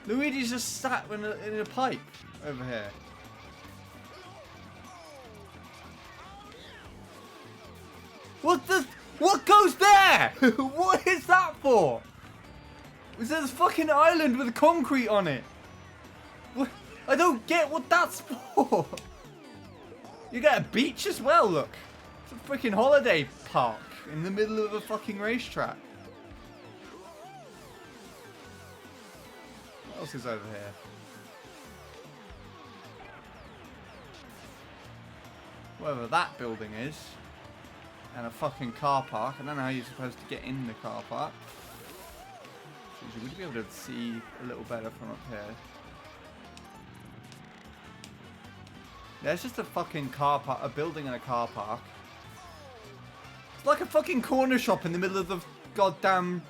Luigi's just sat in a pipe over here. What goes there? What is that for? Is there this fucking island with concrete on it? What? I don't get what that's for. You get a beach as well, look. It's a freaking holiday park in the middle of a fucking racetrack. What else is over here? whatever that building is. And a fucking car park. I don't know how you're supposed to get in the car park. So would you be able to see a little better from up here? There's just a fucking car park, a building and a car park. It's like a fucking corner shop in the middle of the goddamn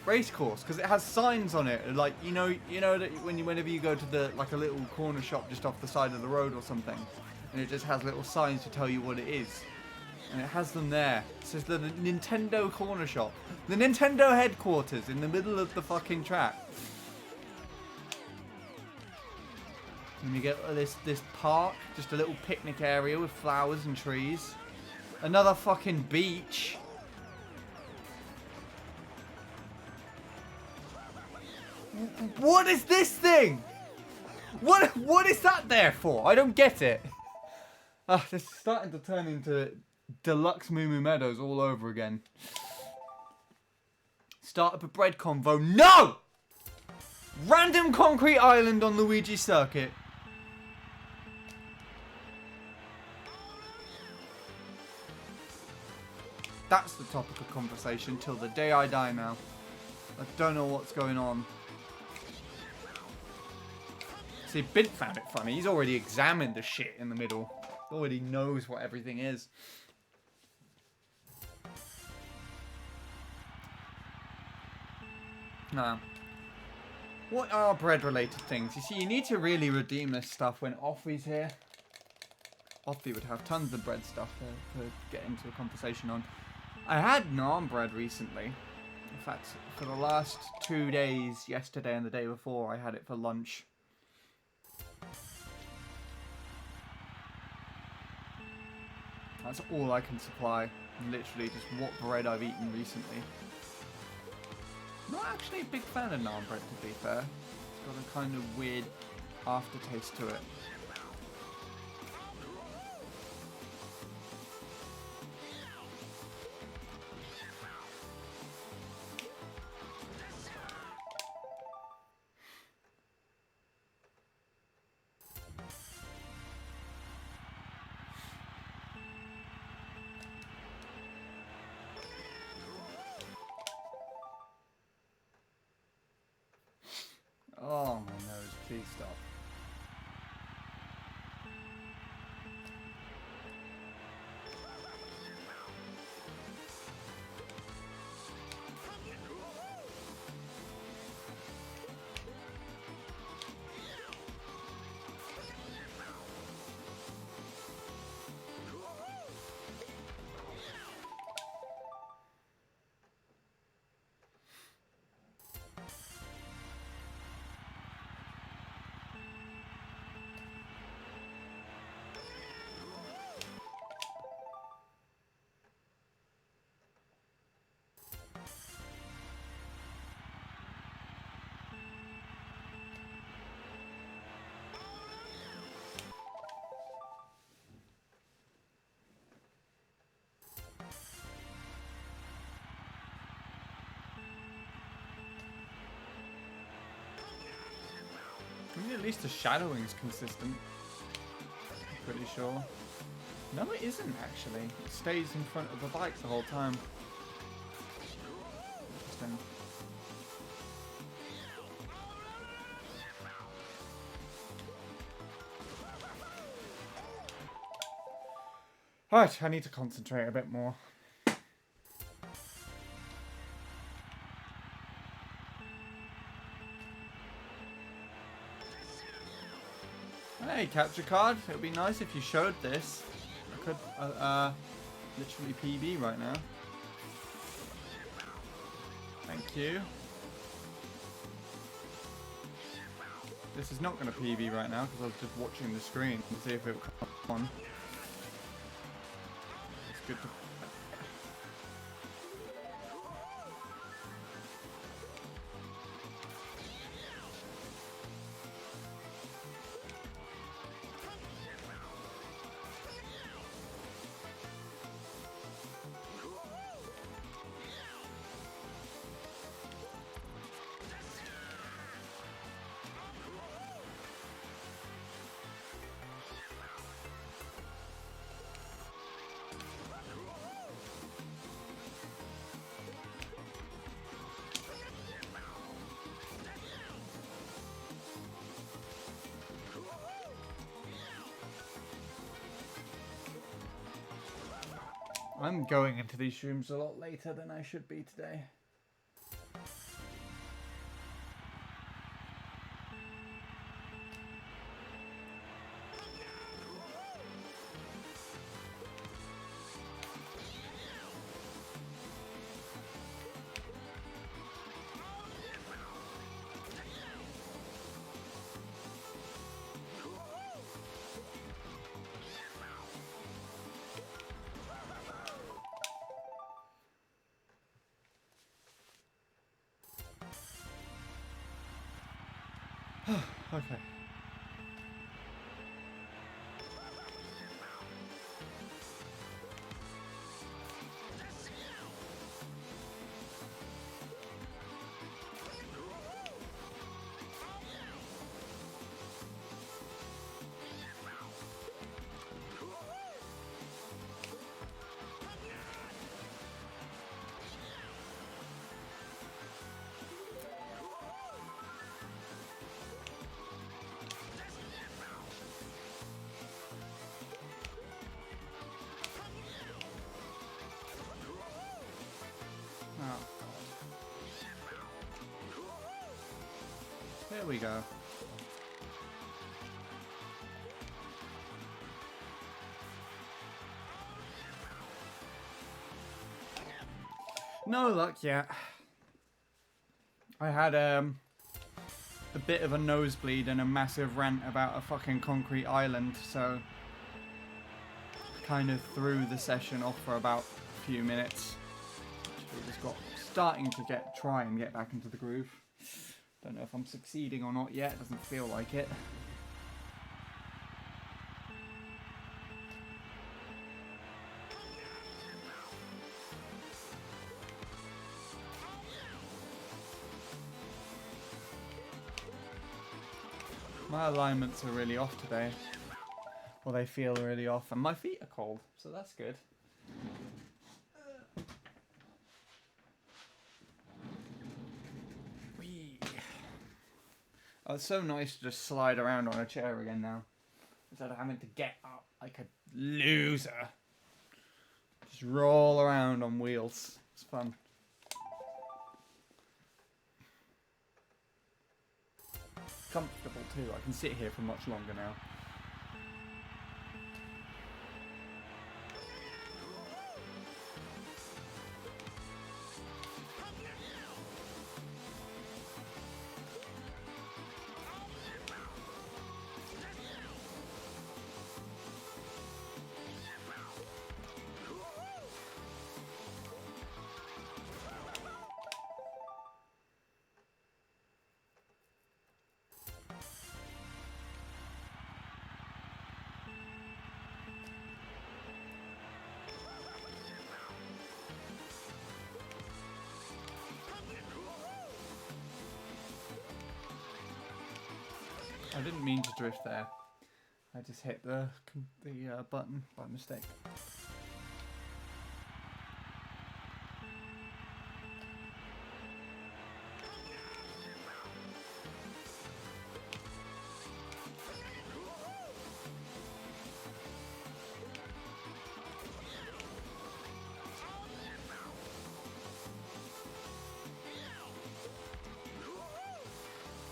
race course, because it has signs on it, like you know that whenever you go to the like a little corner shop just off the side of the road or something, and it just has little signs to tell you what it is, and it has them there. It says the Nintendo corner shop, the Nintendo headquarters in the middle of the fucking track. And you get this park, just a little picnic area with flowers and trees, another fucking beach. What is this thing? What is that there for? I don't get it. This is starting to turn into Deluxe Moo Moo Meadows all over again. Start up a bread convo. No! Random concrete island on Luigi Circuit. That's the topic of conversation till the day I die now. I don't know what's going on. See, Bint found it funny. He's already examined the shit in the middle. He already knows what everything is. Now, what are bread-related things? You see, you need to really redeem this stuff when Offie's here. Offie would have tons of bread stuff to get into a conversation on. I had naan bread recently. In fact, for the last 2 days, yesterday and the day before, I had it for lunch. That's all I can supply. Literally just what bread I've eaten recently. Not actually a big fan of naan bread, to be fair. It's got a kind of weird aftertaste to it. Oh my nose, please stop. I mean, at least the shadowing is consistent. I'm pretty sure. No, it isn't actually. It stays in front of the bike the whole time. Interesting. Alright, I need to concentrate a bit more. Hey, capture card. It would be nice if you showed this. I could literally PB right now. Thank you. This is not going to PB right now because I was just watching the screen to see if it would come on. It's good to... I'm going into these rooms a lot later than I should be today. Okay. Oh, there we go. No luck yet. I had a bit of a nosebleed and a massive rant about a fucking concrete island, so kind of threw the session off for about a few minutes. We just got starting to try and get back into the groove. Don't know if I'm succeeding or not yet. Doesn't feel like it. My alignments are really off today. Well, they feel really off, and my feet are cold, so that's good. Oh, it's so nice to just slide around on a chair again now, instead of having to get up like a loser. Just roll around on wheels. It's fun. Comfortable too. I can sit here for much longer now. I didn't mean to drift there. I just hit the button by mistake.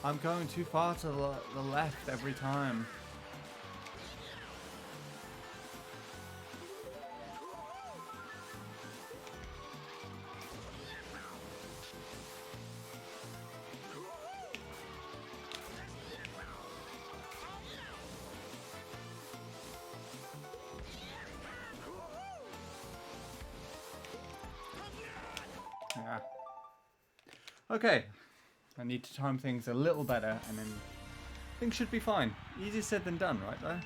I'm going too far to the left every time. Yeah. Okay. I need to time things a little better, and then things should be fine. Easier said than done, right though?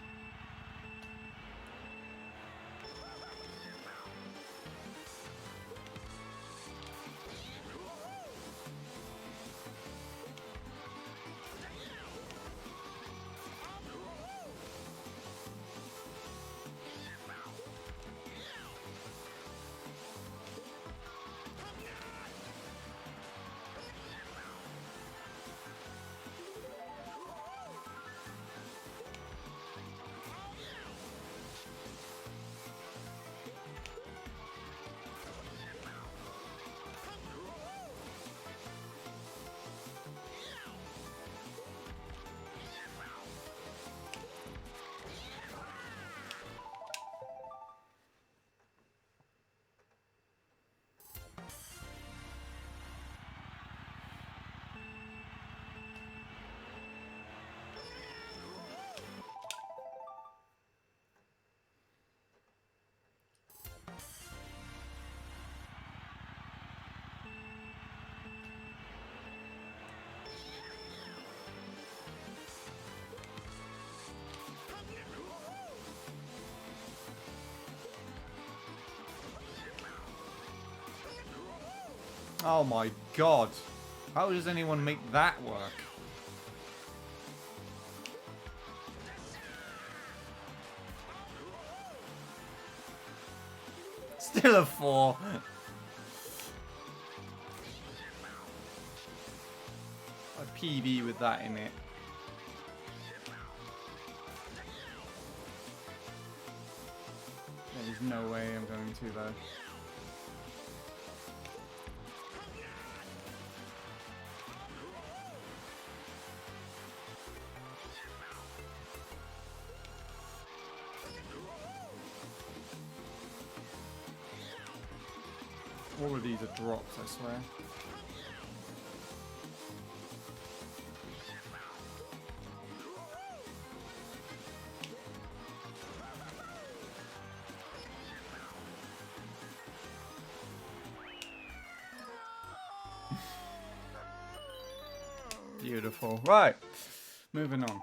Oh my god. How does anyone make that work? Still a 4. A PB with that in it. There's no way I'm going to though. All of these are drops, I swear. Beautiful. Right. Moving on.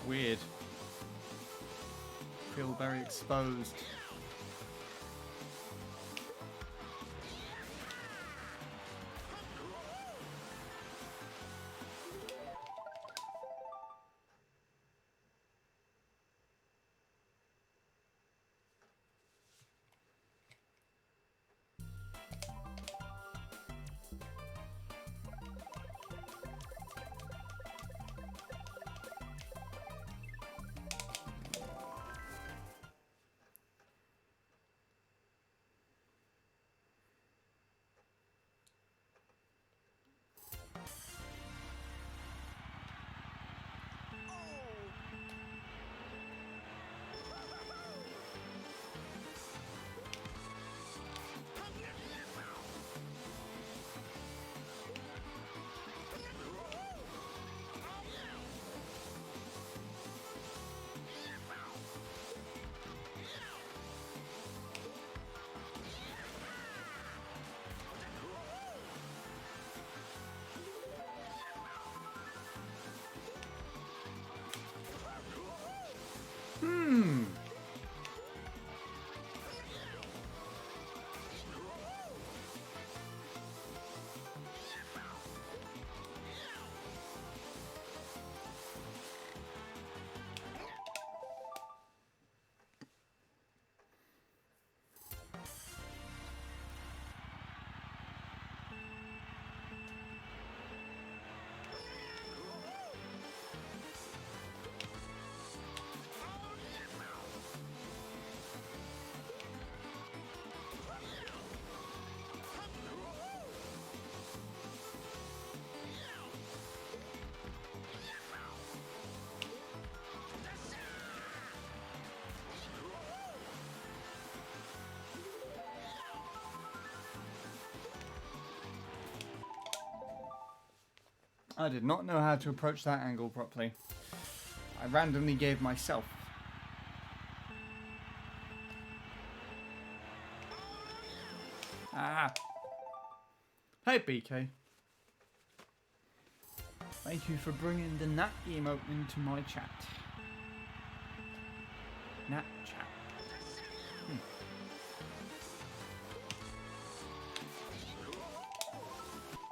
Weird. Feel very exposed. I did not know how to approach that angle properly. I randomly gave myself. Ah. Hey, BK. Thank you for bringing the Nat emote into my chat. Nat chat.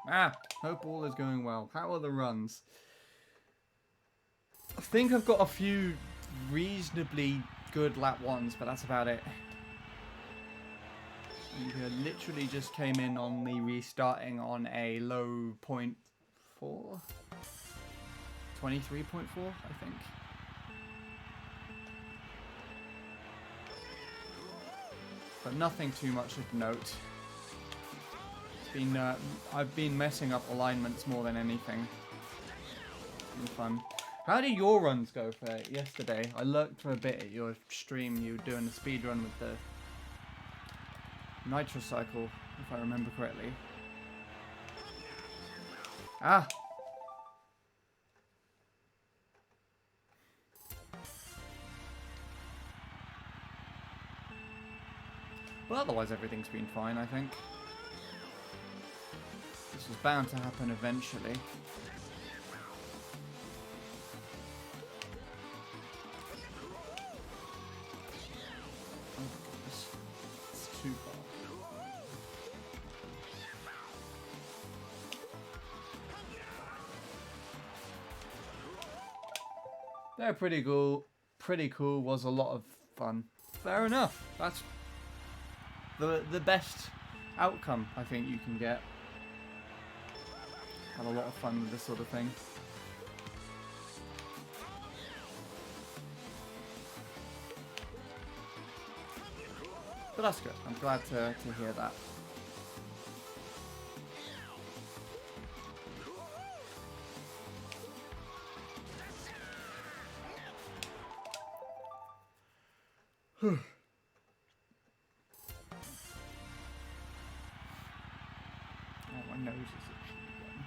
Ah, hope all is going well. How are the runs? I think I've got a few reasonably good lap ones, but that's about it. And literally just came in on me restarting on a low 0.4? 23.4, I think. But nothing too much of note. I've been messing up alignments more than anything. been fun. How did your runs go for yesterday? I lurked for a bit at your stream. You were doing a speed run with the nitro cycle, if I remember correctly. Ah! Well, otherwise everything's been fine, I think. This was bound to happen eventually. Oh goodness. It's too far. They're pretty cool. Pretty cool. Was a lot of fun. Fair enough. That's the best outcome I think you can get. Have a lot of fun with this sort of thing. But that's good. I'm glad to hear that. Oh, my nose is itchy again.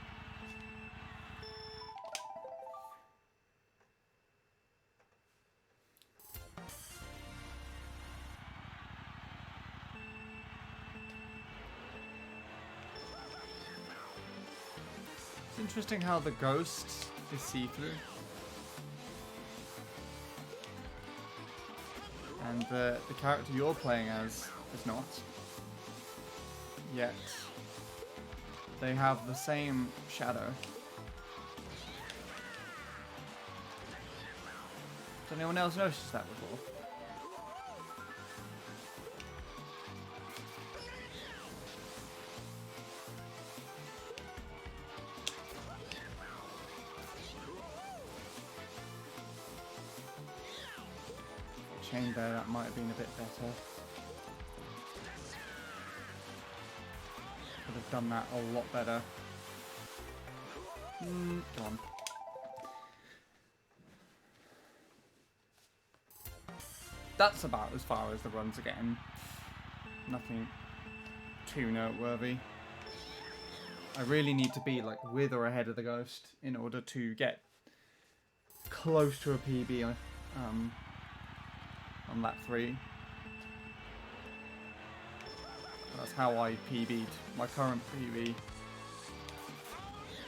It's interesting how the ghost is see-through. And the character you're playing as is not. Yet they have the same shadow. Has anyone else noticed that before? Chain there, that might have been a bit better. Could have done that a lot better. Come on. That's about as far as the runs are getting. Nothing too noteworthy. I really need to be like with or ahead of the ghost in order to get close to a PB on lap 3. That's how I PB'd. My current PB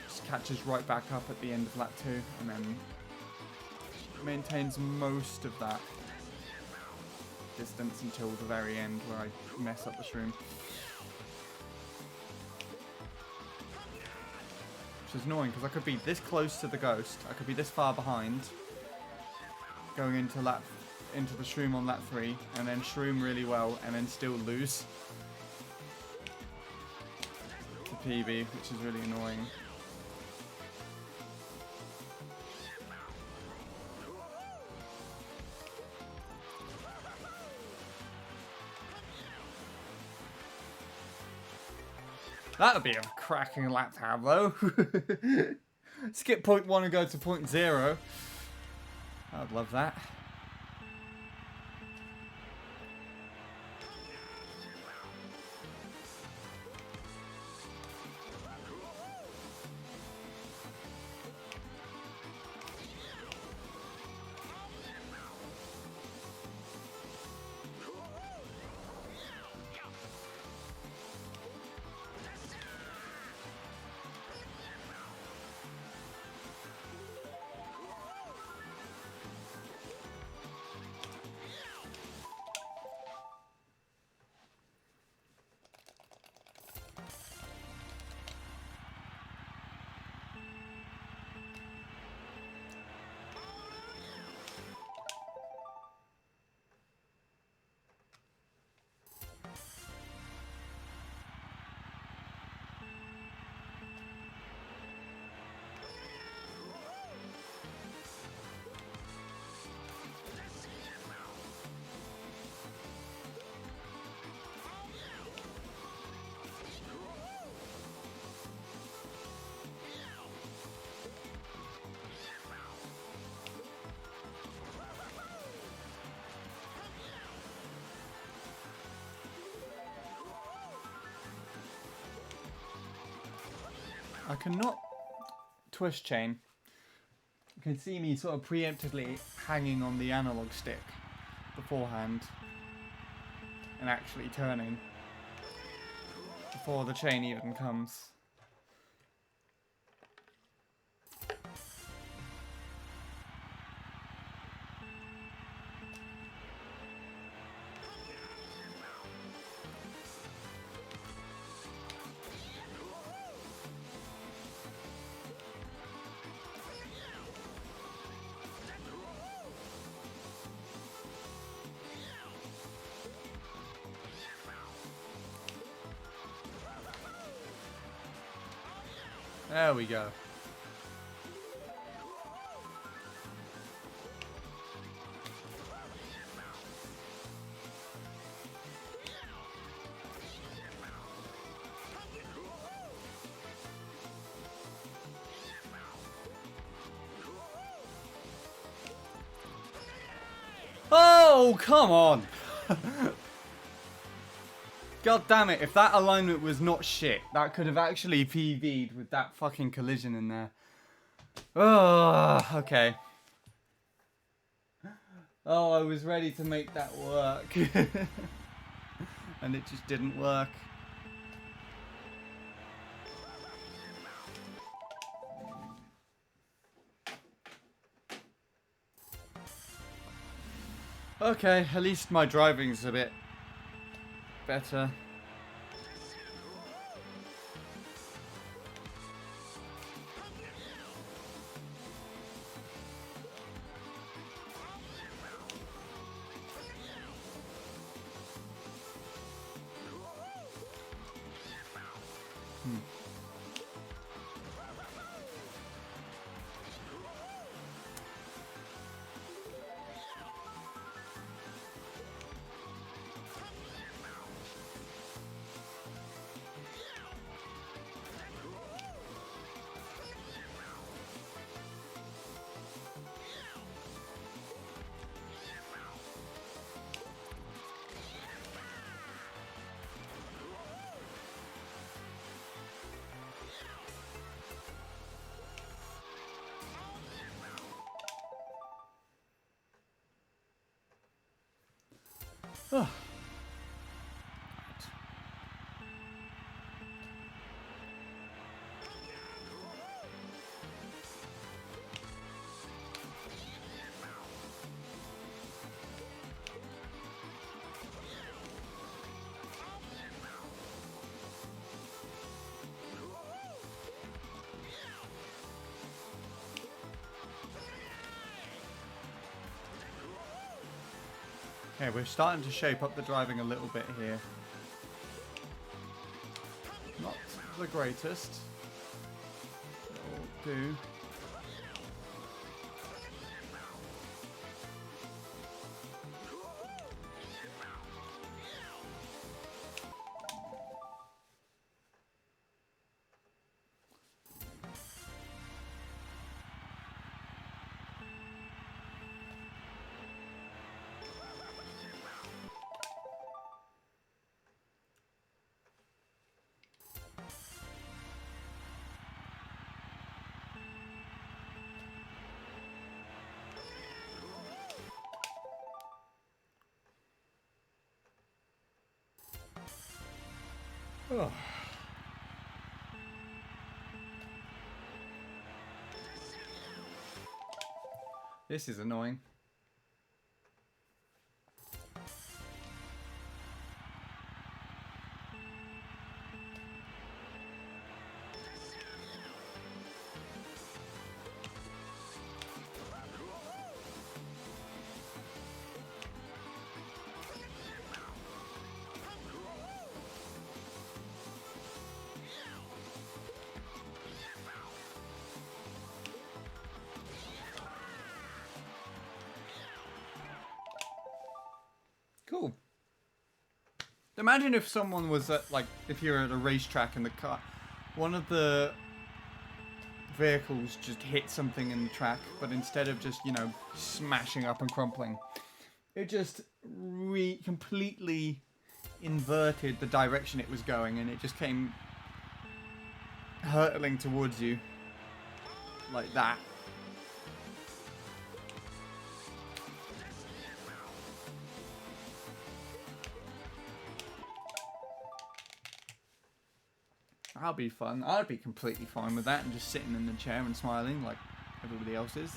just catches right back up at the end of lap 2 and then maintains most of that distance until the very end where I mess up the shroom. Which is annoying because I could be this close to the ghost, I could be this far behind, going into the shroom on lap 3, and then shroom really well, and then still lose the PB, which is really annoying. That would be a cracking lap to have, though. Skip point 1 and go to point 0. I would love that. I cannot twist chain. You can see me sort of preemptively hanging on the analog stick beforehand and actually turning before the chain even comes. There we go. Oh, come on! God damn it, if that alignment was not shit, that could have actually PV'd with that fucking collision in there. Oh, okay. Oh, I was ready to make that work. And it just didn't work. Okay, at least my driving's a bit better. Oh. Okay, we're starting to shape up the driving a little bit here. Not the greatest. It'll do. Oh. This is annoying. Cool. Imagine if someone was at, like, if you're at a racetrack and the car, one of the vehicles just hit something in the track, but instead of just, you know, smashing up and crumpling, it just completely inverted the direction it was going, and it just came hurtling towards you like that. That'll be fun. I'd be completely fine with that and just sitting in the chair and smiling like everybody else is.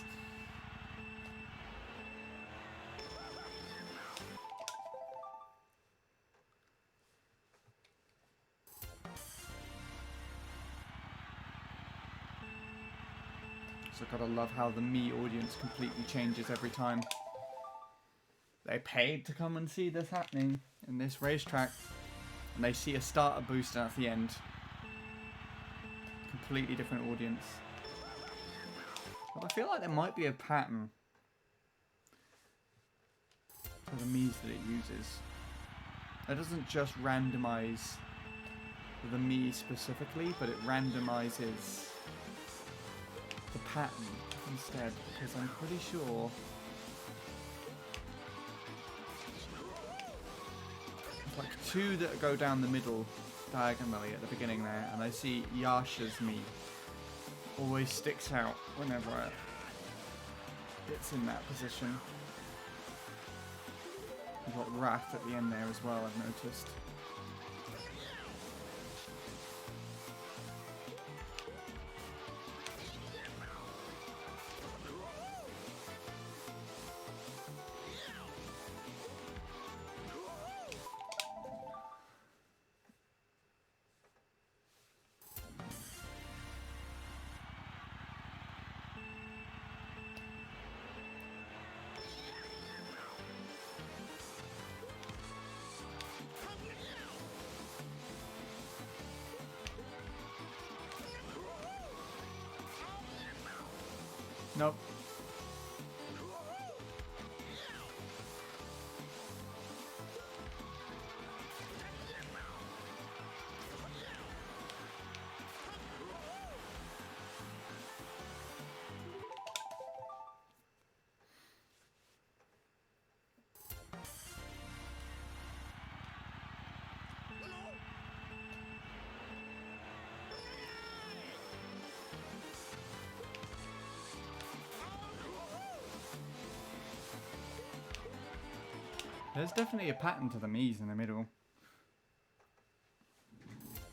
So I gotta love how the me audience completely changes every time. They paid to come and see this happening in this racetrack, and they see a starter booster at the end. Completely different audience. But I feel like there might be a pattern to the Miis that it uses. It doesn't just randomize the Mii specifically, but it randomizes the pattern instead, because I'm pretty sure there's like two that go down the middle diagonally at the beginning there, and I see Yasha's Mii always sticks out whenever it's in that position. You've got Wrath at the end there as well, I've noticed. Nope. There's definitely a pattern to the Miis in the middle.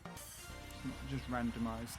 It's not just randomized.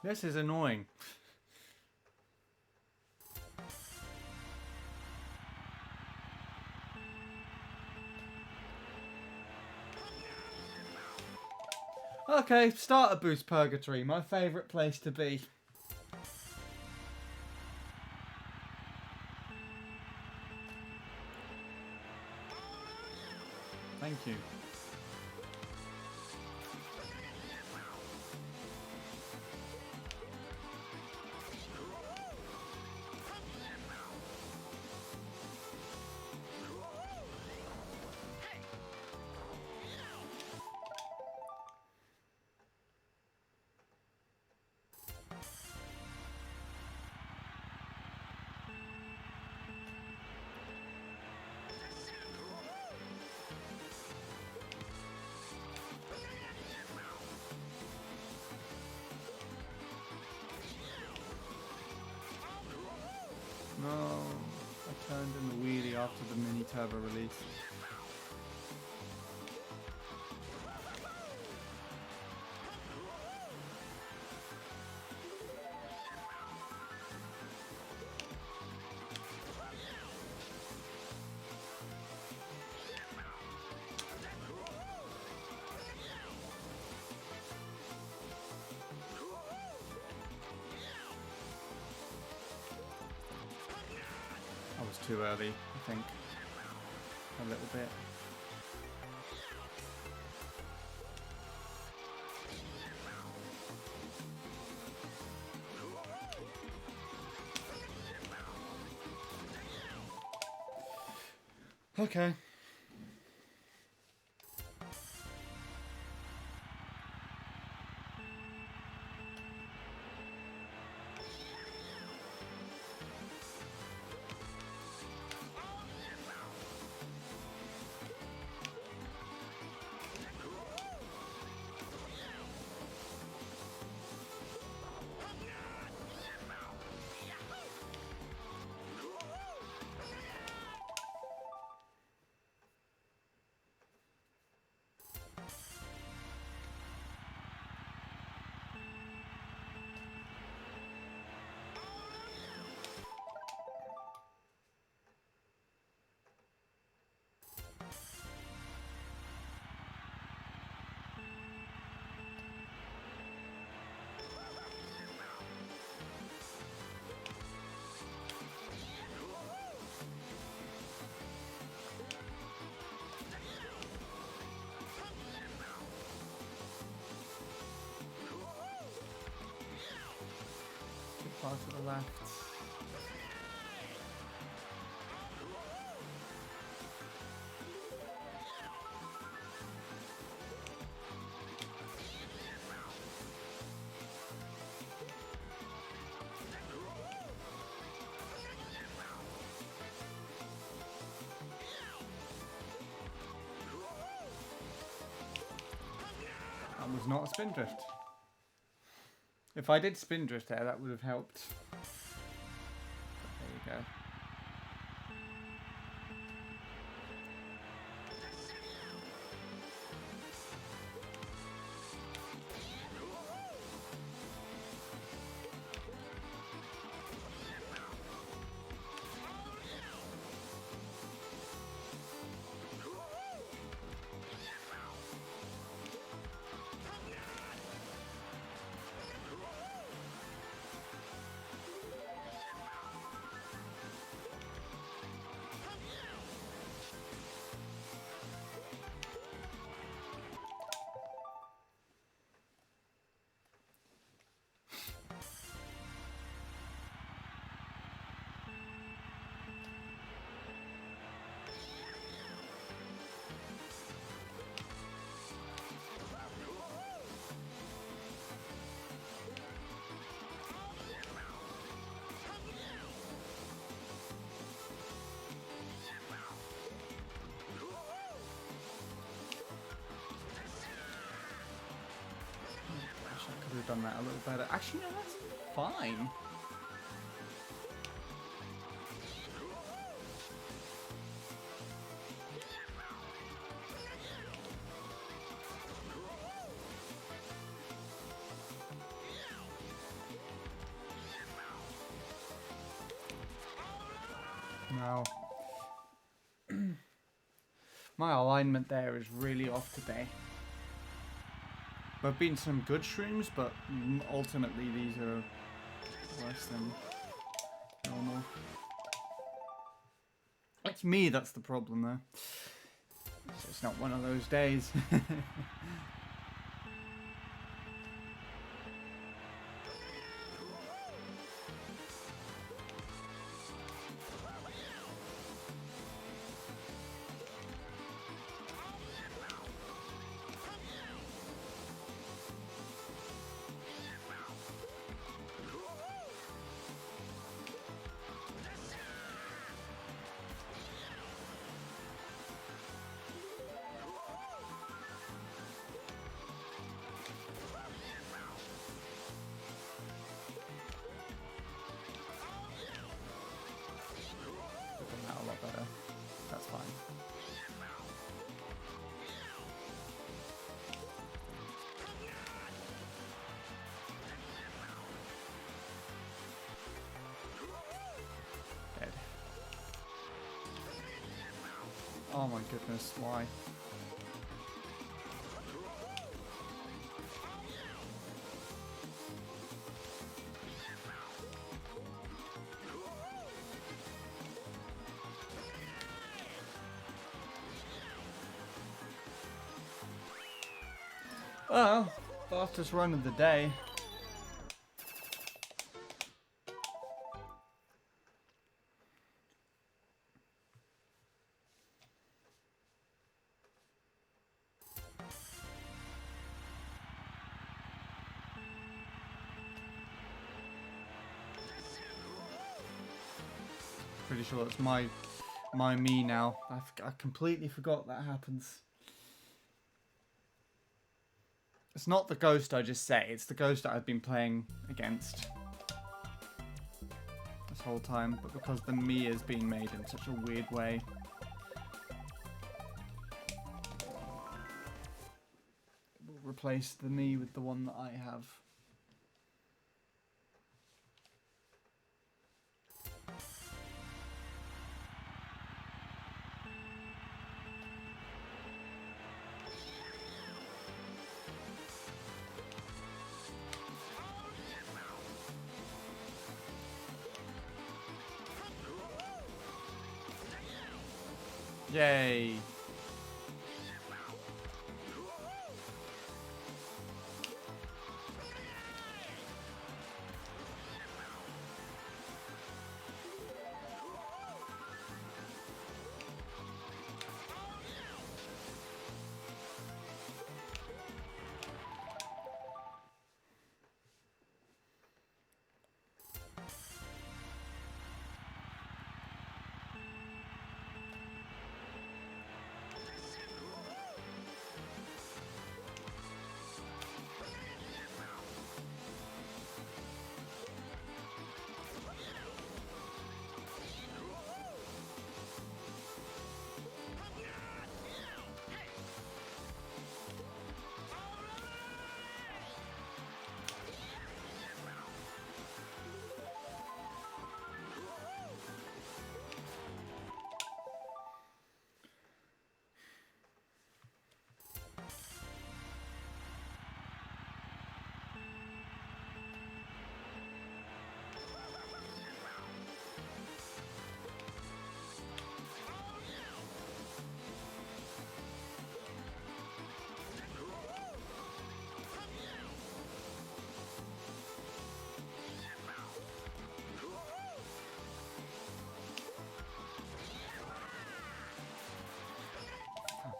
This is annoying. Okay, starter boost purgatory, my favourite place to be. Thank you. after the mini turbo release. I was too early, I think. A little bit. Okay. Far to the left. That was not a spin drift. If I did spin drift there, that would have helped. But there you go. Could have done that a little better. Actually, no, that's fine. No. My alignment there is really off today. There have been some good shrooms, but ultimately these are worse than normal. It's me that's the problem though. It's just not one of those days. Oh my goodness, why? Well, fastest run of the day. Pretty sure it's my me now. I completely forgot that happens. It's not the ghost I just say, it's the ghost that I've been playing against this whole time, but because the me is being made in such a weird way. We'll replace the me with the one that I have. Yay!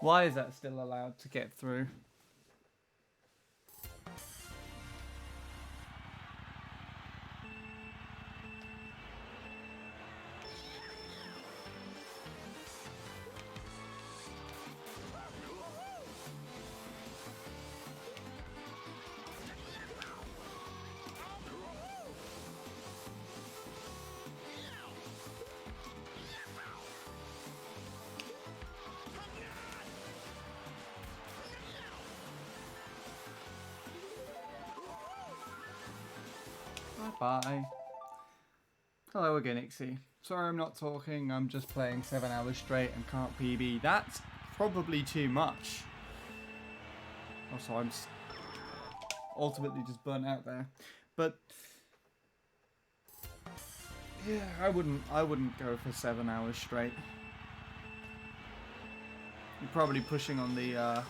Why is that still allowed to get through? Bye. Hello again, Ixie. Sorry I'm not talking, I'm just playing 7 hours straight and can't PB. That's probably too much. Also, I'm ultimately just burnt out there. But yeah, I wouldn't go for 7 hours straight. You're probably pushing on the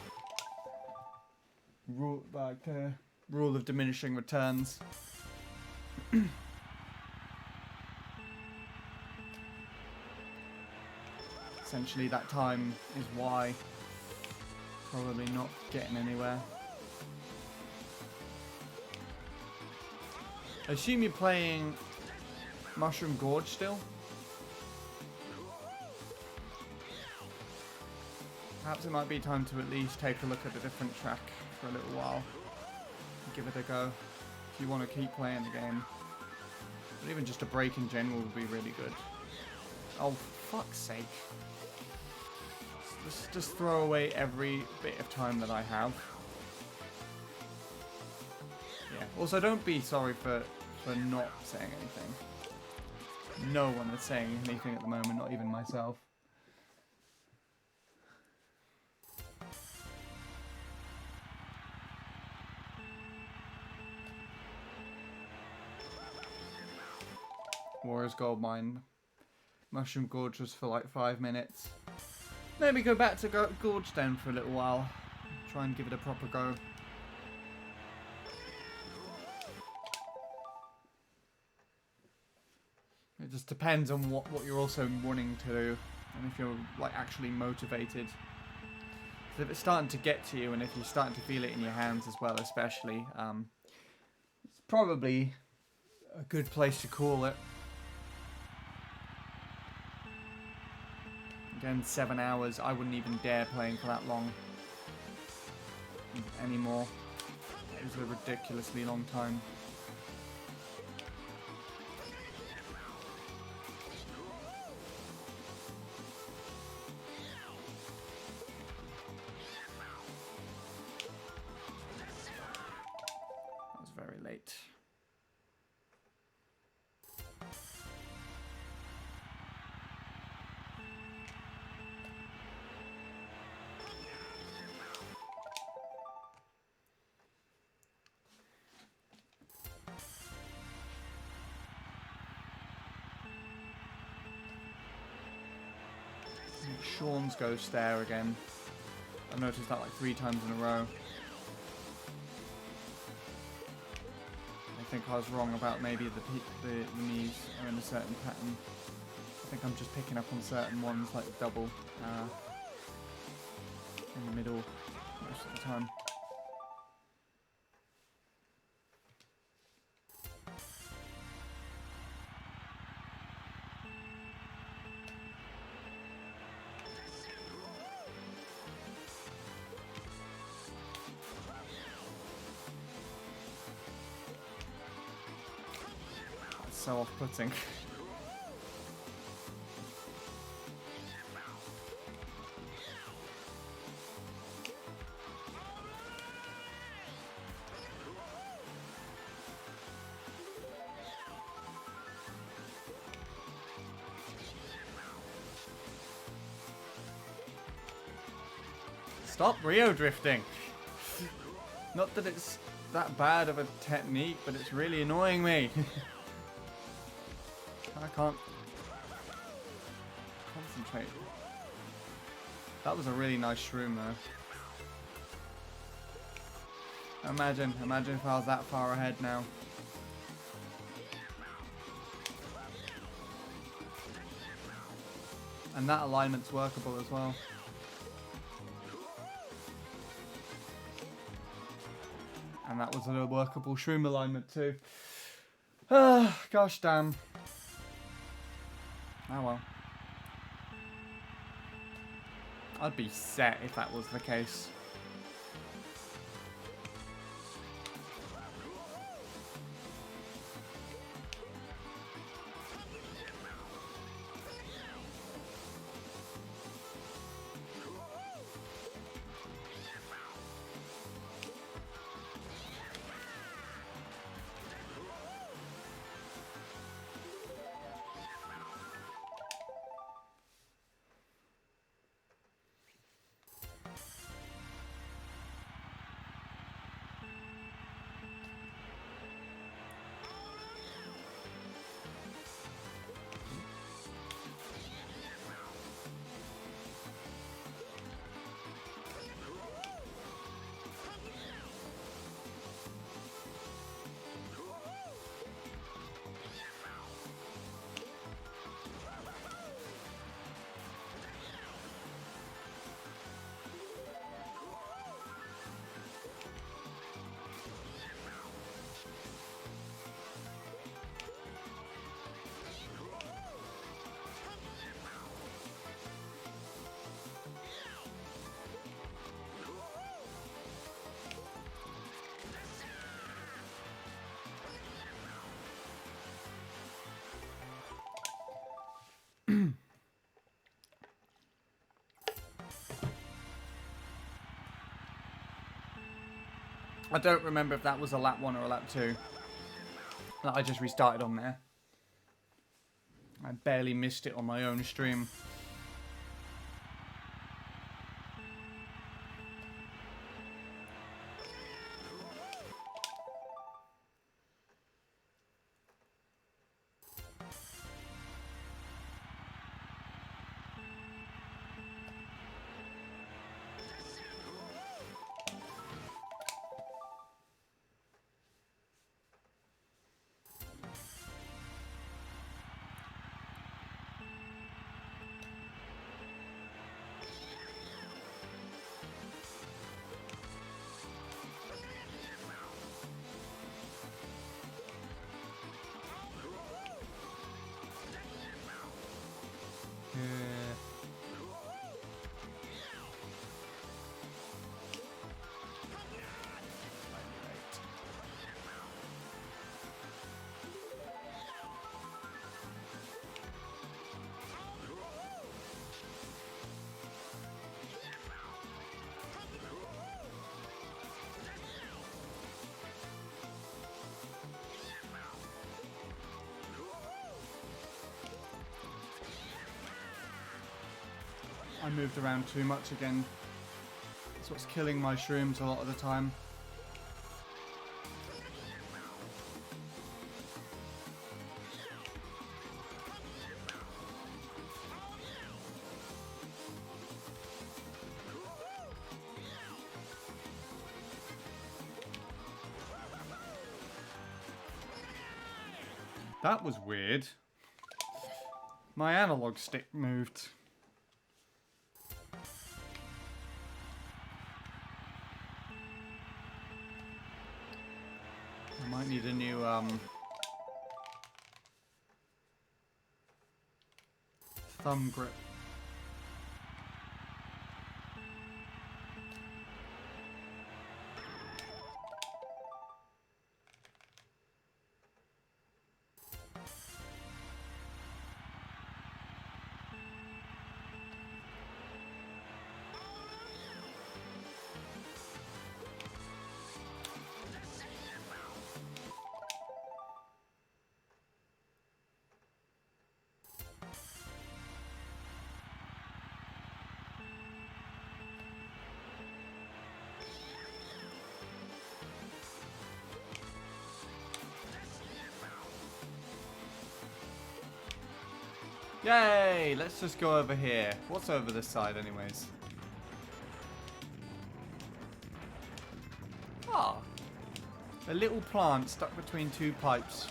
rule of diminishing returns. Essentially, that time is why probably not getting anywhere. I assume you're playing Mushroom Gorge still? Perhaps it might be time to at least take a look at a different track for a little while and give it a go if you want to keep playing the game. But even just a break in general would be really good. Oh, for fuck's sake. Just throw away every bit of time that I have. Yeah. Also, don't be sorry for not saying anything. No one is saying anything at the moment, not even myself. Warriors Gold Mine. Mushroom Gorge was for like 5 minutes. Maybe go back to Gorge Den for a little while. Try and give it a proper go. It just depends on what you're also wanting to do. And if you're like actually motivated. So if it's starting to get to you and if you're starting to feel it in your hands as well especially, it's probably a good place to call it. Again, 7 hours, I wouldn't even dare playing for that long anymore. It was a ridiculously long time. That was very late. Sean's ghost there again. I noticed that like 3 times in a row. I think I was wrong about maybe the knees are in a certain pattern. I think I'm just picking up on certain ones like the double in the middle most of the time. So off-putting. Stop Rio drifting. Not that it's that bad of a technique, but it's really annoying me. I can't concentrate. That was a really nice shroom though. Imagine if I was that far ahead now. And that alignment's workable as well. And that was a workable shroom alignment too. Ah, gosh damn. Oh well. I'd be set if that was the case. I don't remember if that was a lap 1 or a lap 2 that I just restarted on there. I barely missed it on my own stream. I moved around too much again. That's what's killing my shrooms a lot of the time. That was weird. My analog stick moved. I might need a new thumb grip. Yay! Let's just go over here. What's over this side anyways? Ah! A little plant stuck between two pipes.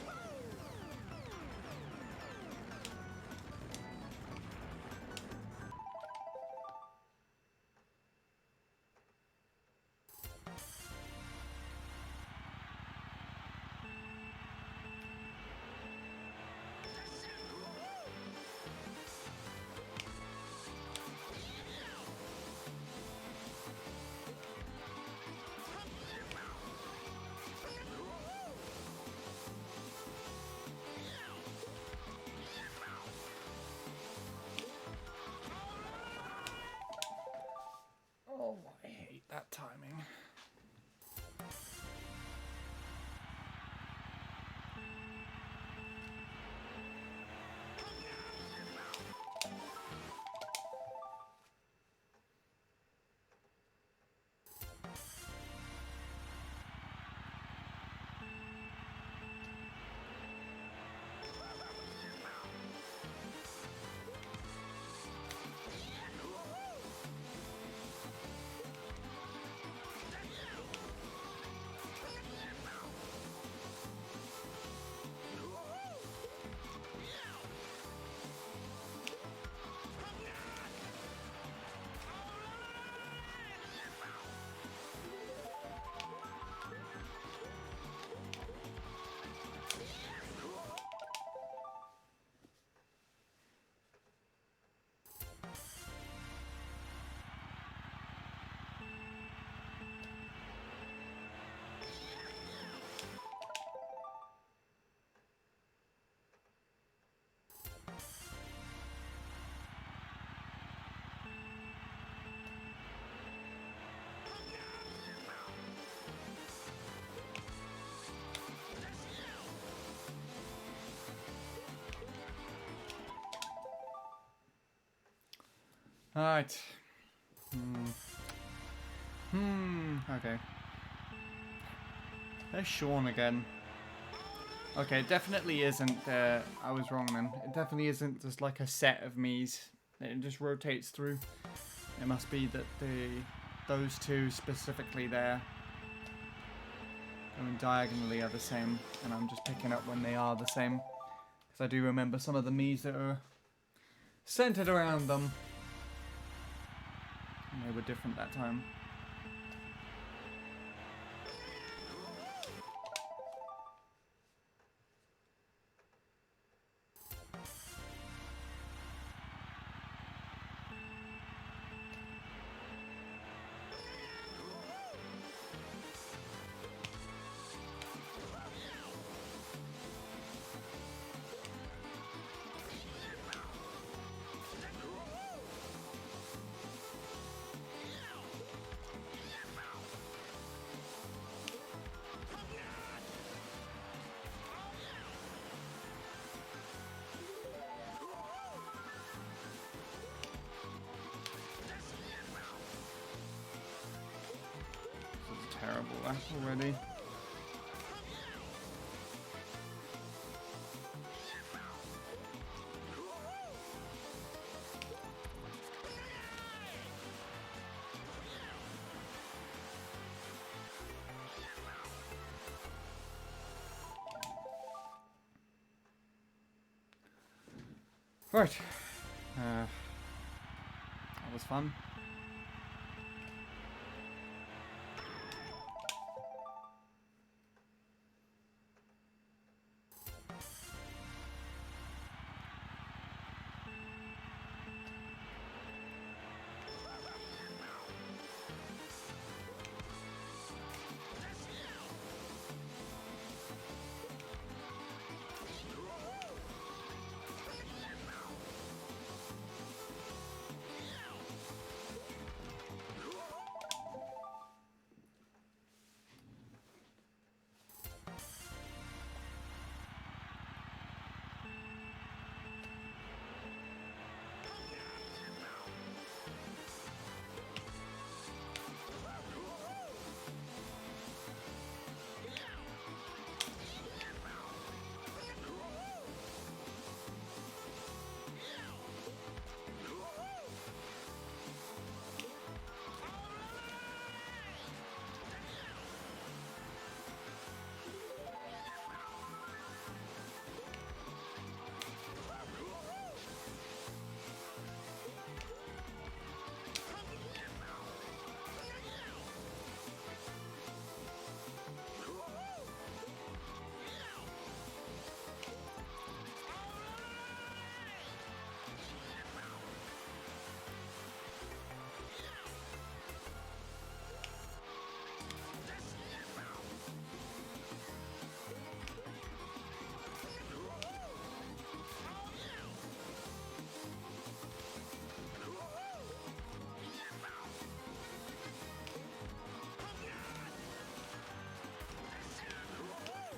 Oh, I hate that timing. Alright. Okay. There's Sean again. Okay, it definitely isn't, I was wrong then. It definitely isn't just like a set of Miis. It just rotates through. It must be that those two specifically there, going diagonally, are the same. And I'm just picking up when they are the same. Because I do remember some of the Miis that are centered around them. And they were different that time. back already. Right. That was fun.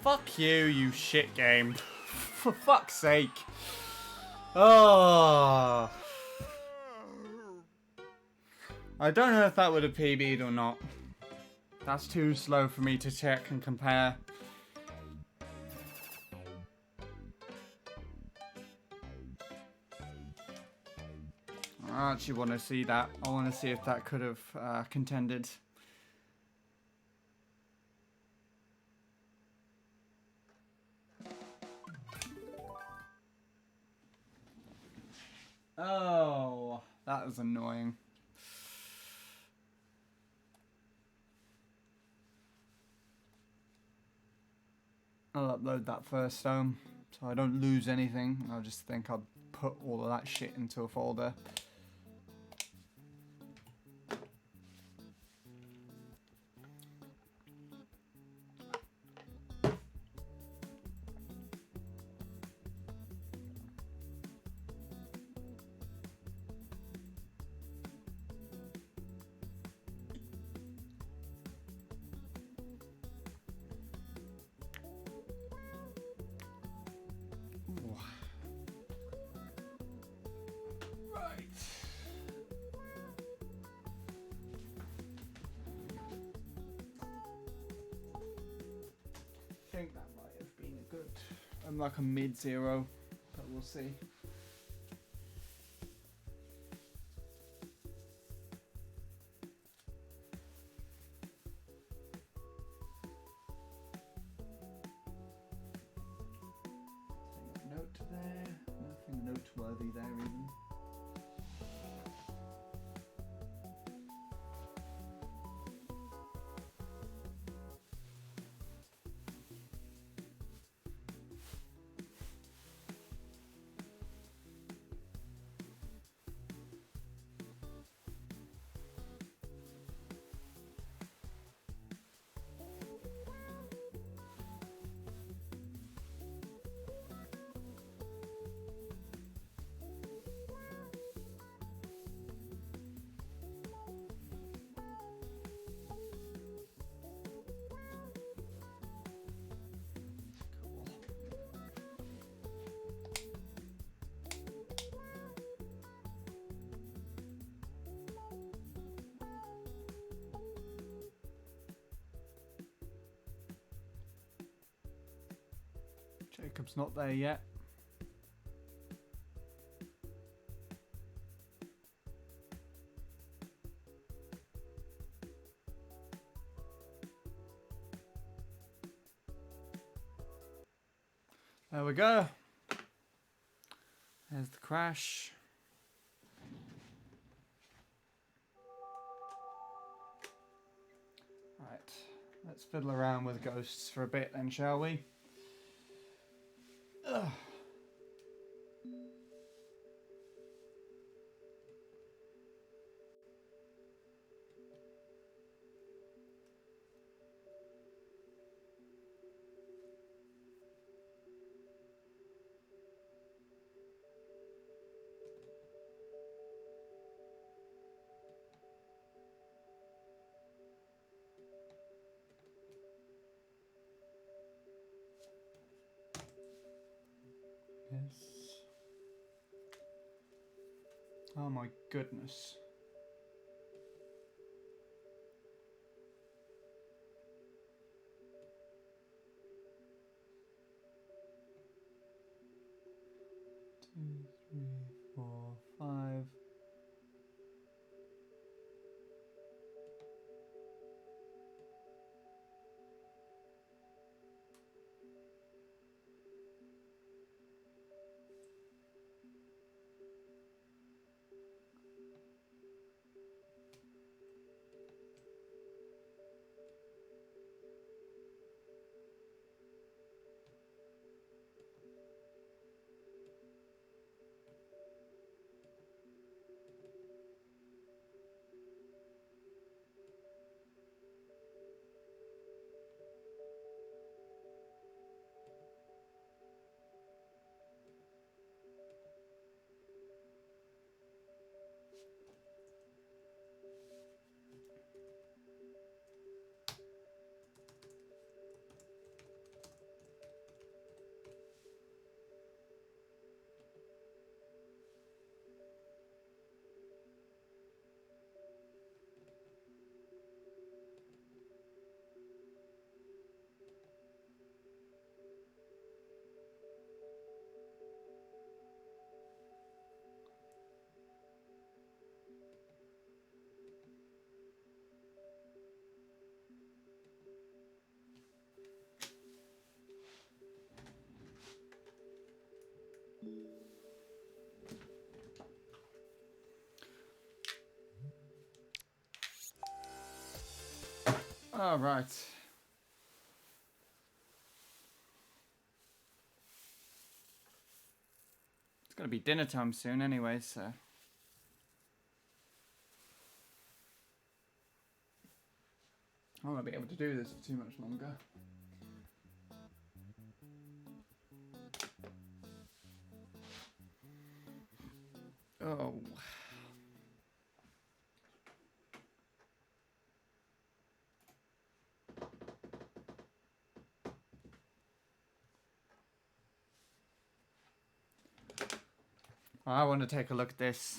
Fuck you, you shit game. For fuck's sake. Oh. I don't know if that would have PB'd or not. That's too slow for me to check and compare. I actually want to see that. I want to see if that could have contended. Oh, that was annoying. I'll upload that first so I don't lose anything. I just think I'll put all of that shit into a folder. I think that might have been a good, like a mid-zero, but we'll see. Note there, nothing noteworthy there even. Jacob's not there yet. There we go. There's the crash. Right, let's fiddle around with ghosts for a bit then, shall we? Ugh. Yes. Oh my goodness. Two, three, four, five. All right. It's gonna be dinner time soon anyway, so. I won't be able to do this for too much longer. Oh. I want to take a look at this.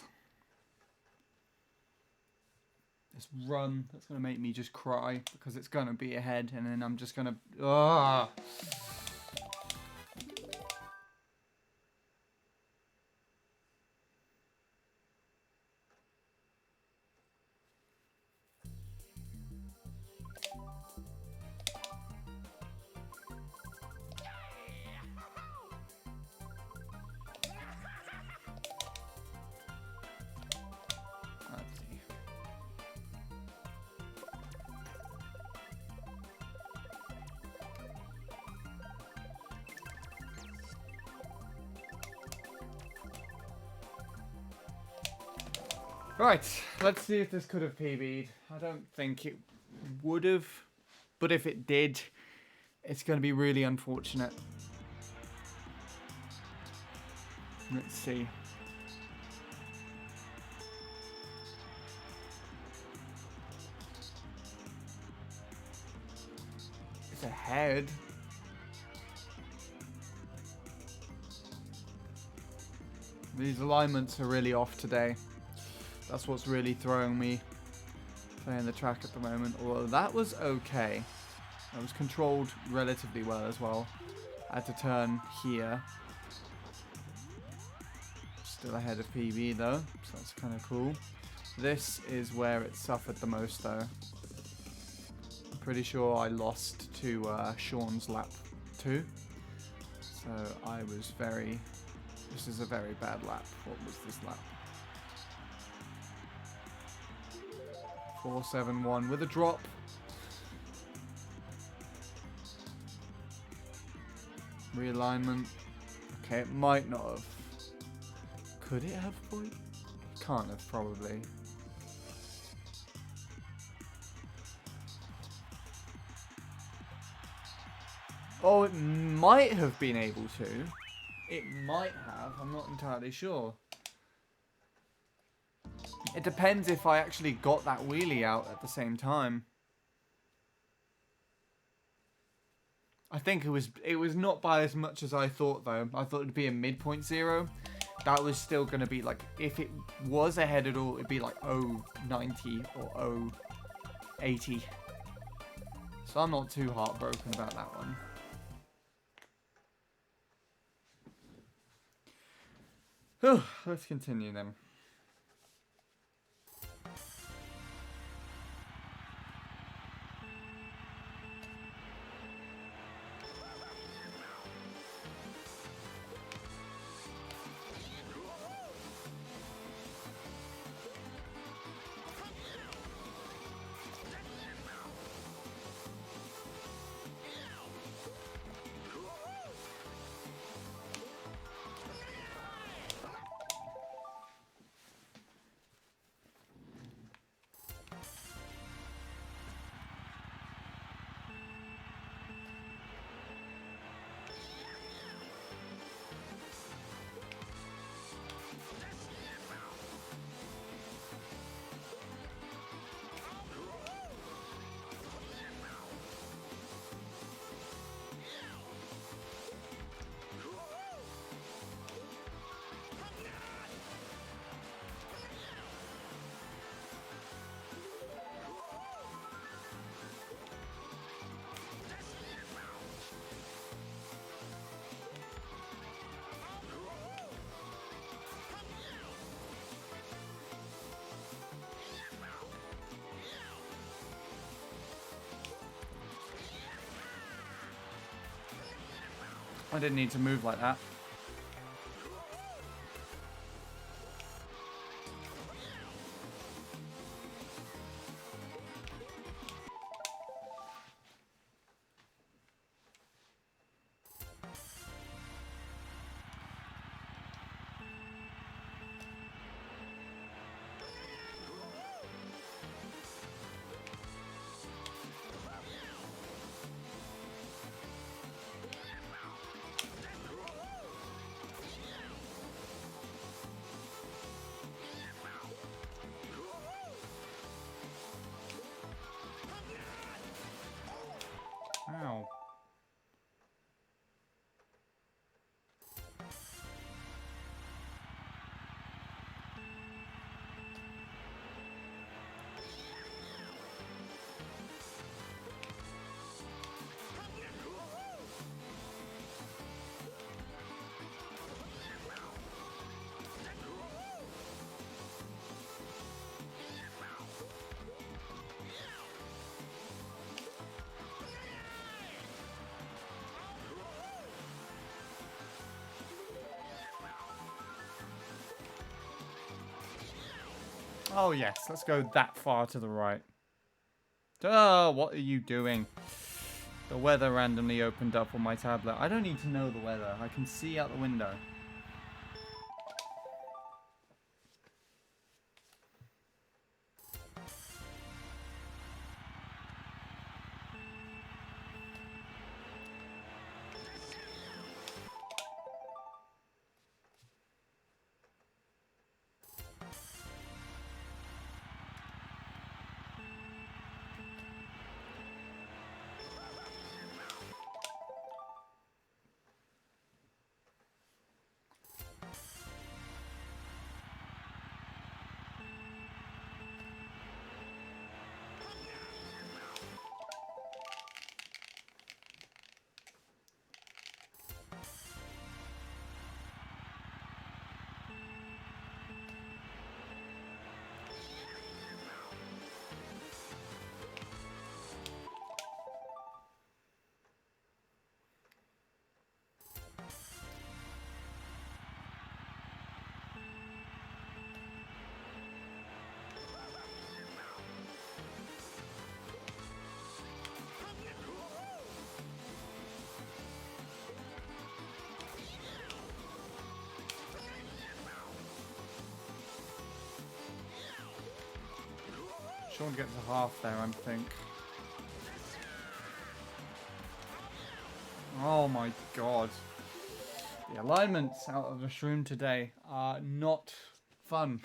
This run that's going to make me just cry because it's going to be ahead and then I'm just going to... Ugh. Right, let's see if this could have PB'd. I don't think it would have, but if it did, it's going to be really unfortunate. Let's see. It's ahead. These alignments are really off today. That's what's really throwing me playing the track at the moment. Although that was okay. That was controlled relatively well as well. I had to turn here. Still ahead of PB though, so that's kind of cool. This is where it suffered the most though. I'm pretty sure I lost to Sean's lap 2. So I was very... This is a very bad lap. What was this lap? 471 with a drop. Realignment. Okay, it might not have. Could it have, boy? Can't have, probably. Oh, it might have been able to. It might have. I'm not entirely sure. It depends if I actually got that wheelie out at the same time. I think it was not by as much as I thought though. I thought it'd be a midpoint 0. That was still going to be like, if it was ahead at all, it'd be like 0.90 or 0.80. So I'm not too heartbroken about that one. Let's continue then. I didn't need to move like that. Ow. Oh yes, let's go that far to the right. Oh, what are you doing? The weather randomly opened up on my tablet. I don't need to know the weather. I can see out the window. Sean gets a half there, I think. Oh my god. The alignments out of the shroom today are not fun.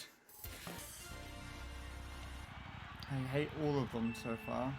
I hate all of them so far.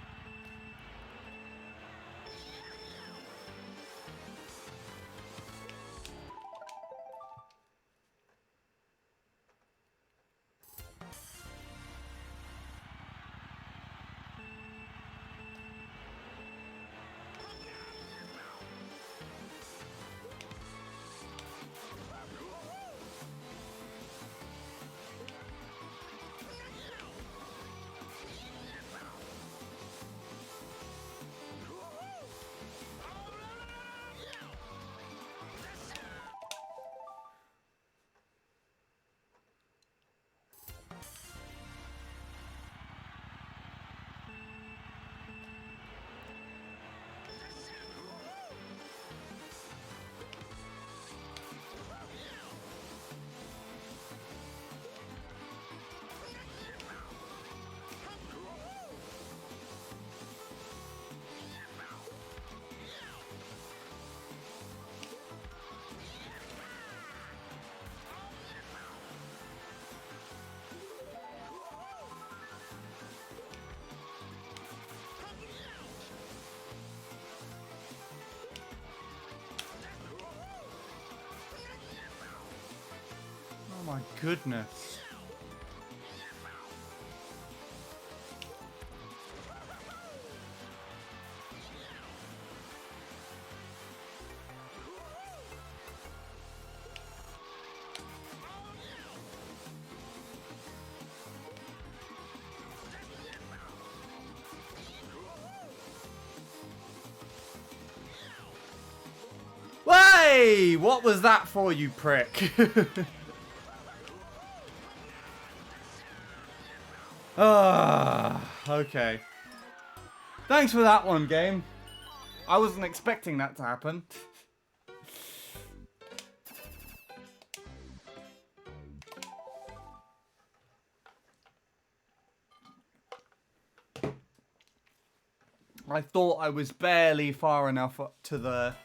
Oh my goodness. Hey! What was that for, you prick? Okay. Thanks for that one, game. I wasn't expecting that to happen. I thought I was barely far enough up to the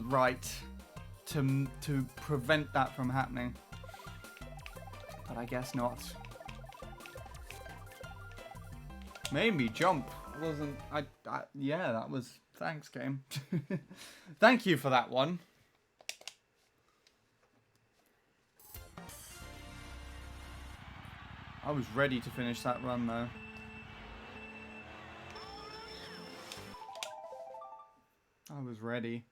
right to prevent that from happening. But I guess not. Made me jump. Wasn't yeah, that was, thanks game. Thank you for that one. I was ready to finish that run though. I was ready.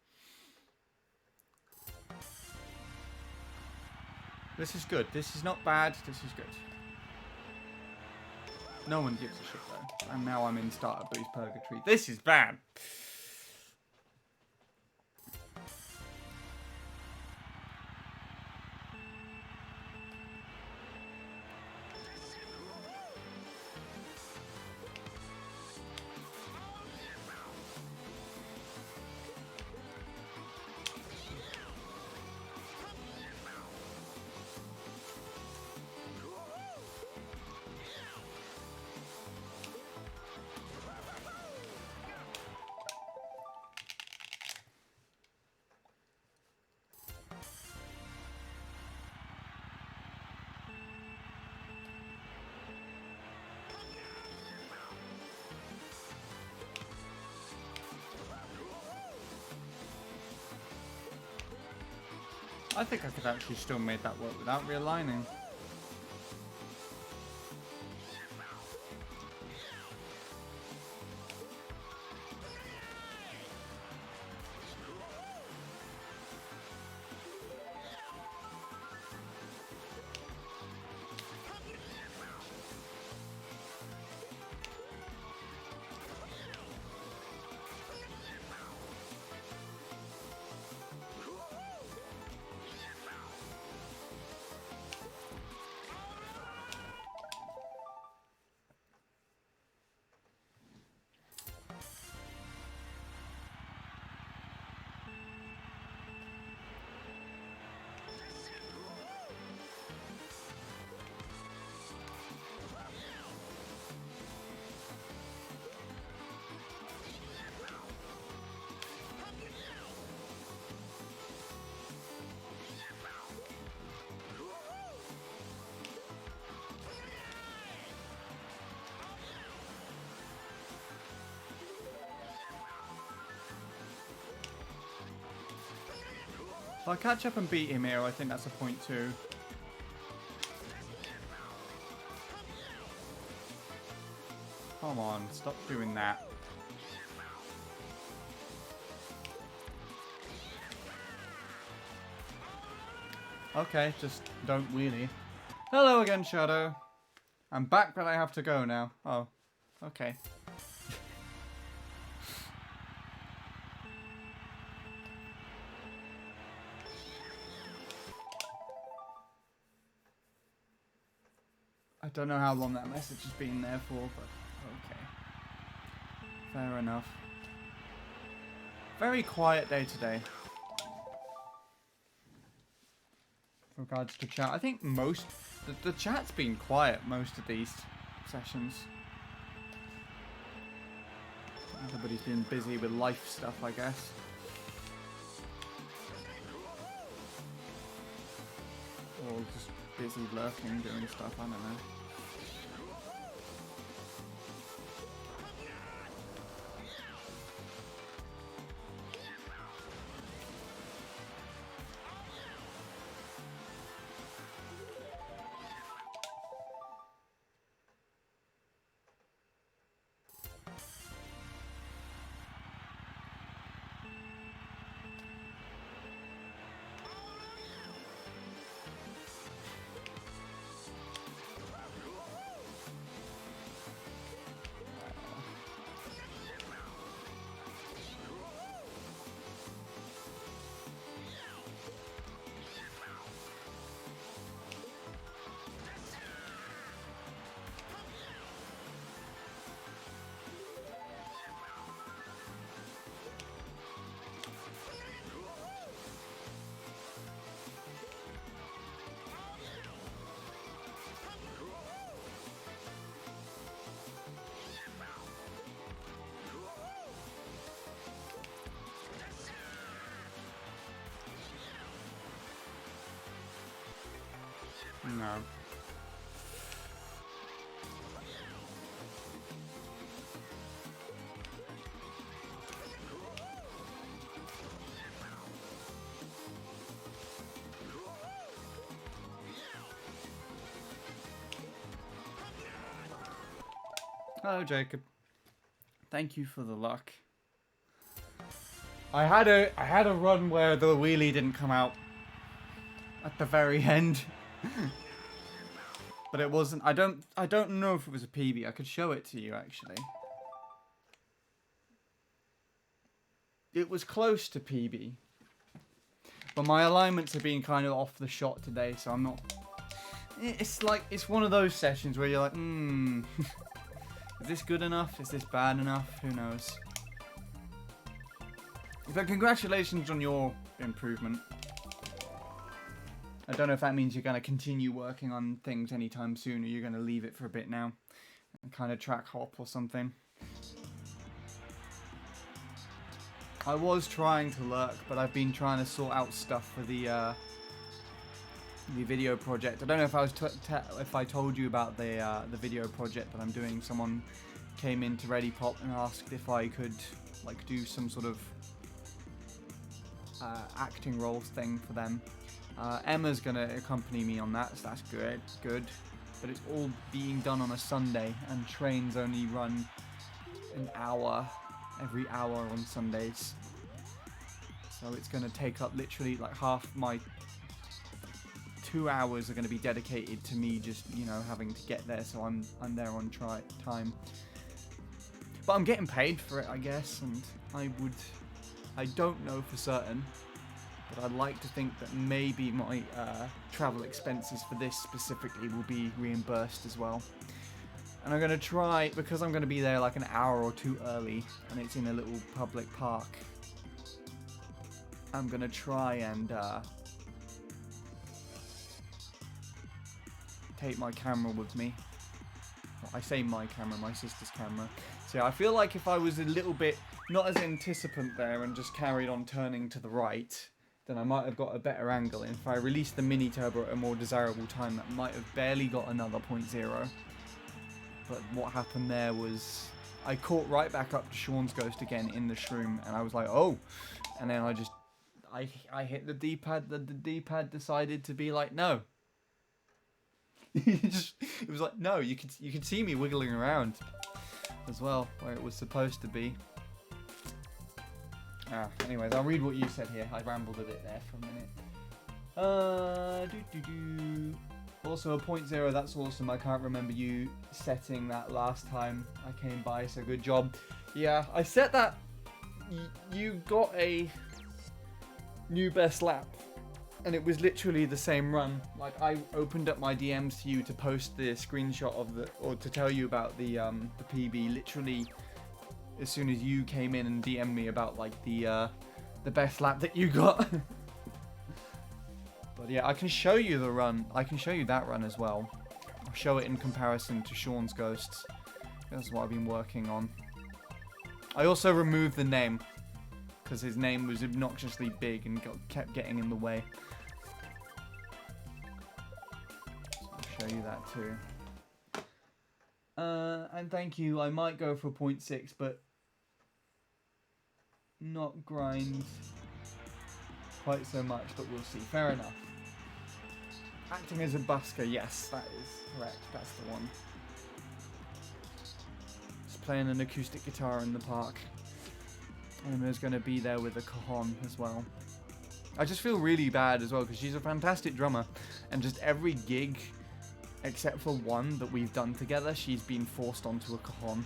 This is good. This is not bad. This is good. No one gives a shit though. And now I'm in starter boost purgatory. This is bad. I think I could actually still make that work without realigning. If I catch up and beat him here, I think that's a point too. Come on, stop doing that. Okay, just don't wheelie. Hello again, Shadow. I'm back, but I have to go now. Oh, okay. I don't know how long that message has been there for, but okay. Fair enough. Very quiet day today. With regards to chat, I think the chat's been quiet most of these sessions. Everybody's been busy with life stuff, I guess. Or just busy lurking, doing stuff, I don't know. No. Hello, Jacob. Thank you for the luck. I had a run where the wheelie didn't come out at the very end. But it wasn't. I don't know if it was a PB. I could show it to you actually. It was close to PB. But my alignments have been kind of off the shot today, so I'm not. It's like it's one of those sessions where you're like, is this good enough? Is this bad enough? Who knows? But congratulations on your improvement. I don't know if that means you're going to continue working on things anytime soon, or you're going to leave it for a bit now and kind of track hop or something. I was trying to lurk, but I've been trying to sort out stuff for the video project. I don't know if I was if I told you about the video project that I'm doing. Someone came into ReadyPop and asked if I could like do some sort of acting roles thing for them. Emma's gonna accompany me on that, so that's good. But it's all being done on a Sunday, and trains only run an hour every hour on Sundays. So it's gonna take up literally like half my 2 hours are gonna be dedicated to me just, you know, having to get there, so I'm there on time. But I'm getting paid for it, I guess, and I don't know for certain. But I'd like to think that maybe my travel expenses for this specifically will be reimbursed as well. And I'm going to try, because I'm going to be there like an hour or two early, and it's in a little public park, I'm going to try and take my camera with me. Well, I say my camera, my sister's camera. So yeah, I feel like if I was a little bit, not as anticipant there and just carried on turning to the right, then I might have got a better angle. And if I released the mini turbo at a more desirable time, that might have barely got another 0.0. But what happened there was I caught right back up to Sean's ghost again in the shroom, and I was like, oh, and then I hit the D-pad. The D-pad decided to be like, no. It was like, no. You could see me wiggling around as well where it was supposed to be. Anyways, I'll read what you said here. I rambled a bit there for a minute. Also a 0.0, that's awesome. I can't remember you setting that last time I came by, so good job. Yeah, I set that. You got a new best lap, and it was literally the same run. Like, I opened up my DMs to you to post the screenshot of or to tell you about the PB literally as soon as you came in and DM'd me about like the best lap that you got. But yeah, I can show you the run. I can show you that run as well. I'll show it in comparison to Sean's Ghosts. That's what I've been working on. I also removed the name because his name was obnoxiously big and kept getting in the way. So I'll show you that too. And thank you. I might go for 0.6, but not grind quite so much, but we'll see. Fair enough. Acting as a busker, yes, that is correct. That's the one. Just playing an acoustic guitar in the park. And there's going to be there with a cajon as well. I just feel really bad as well because she's a fantastic drummer, and just every gig except for one that we've done together, she's been forced onto a cajon.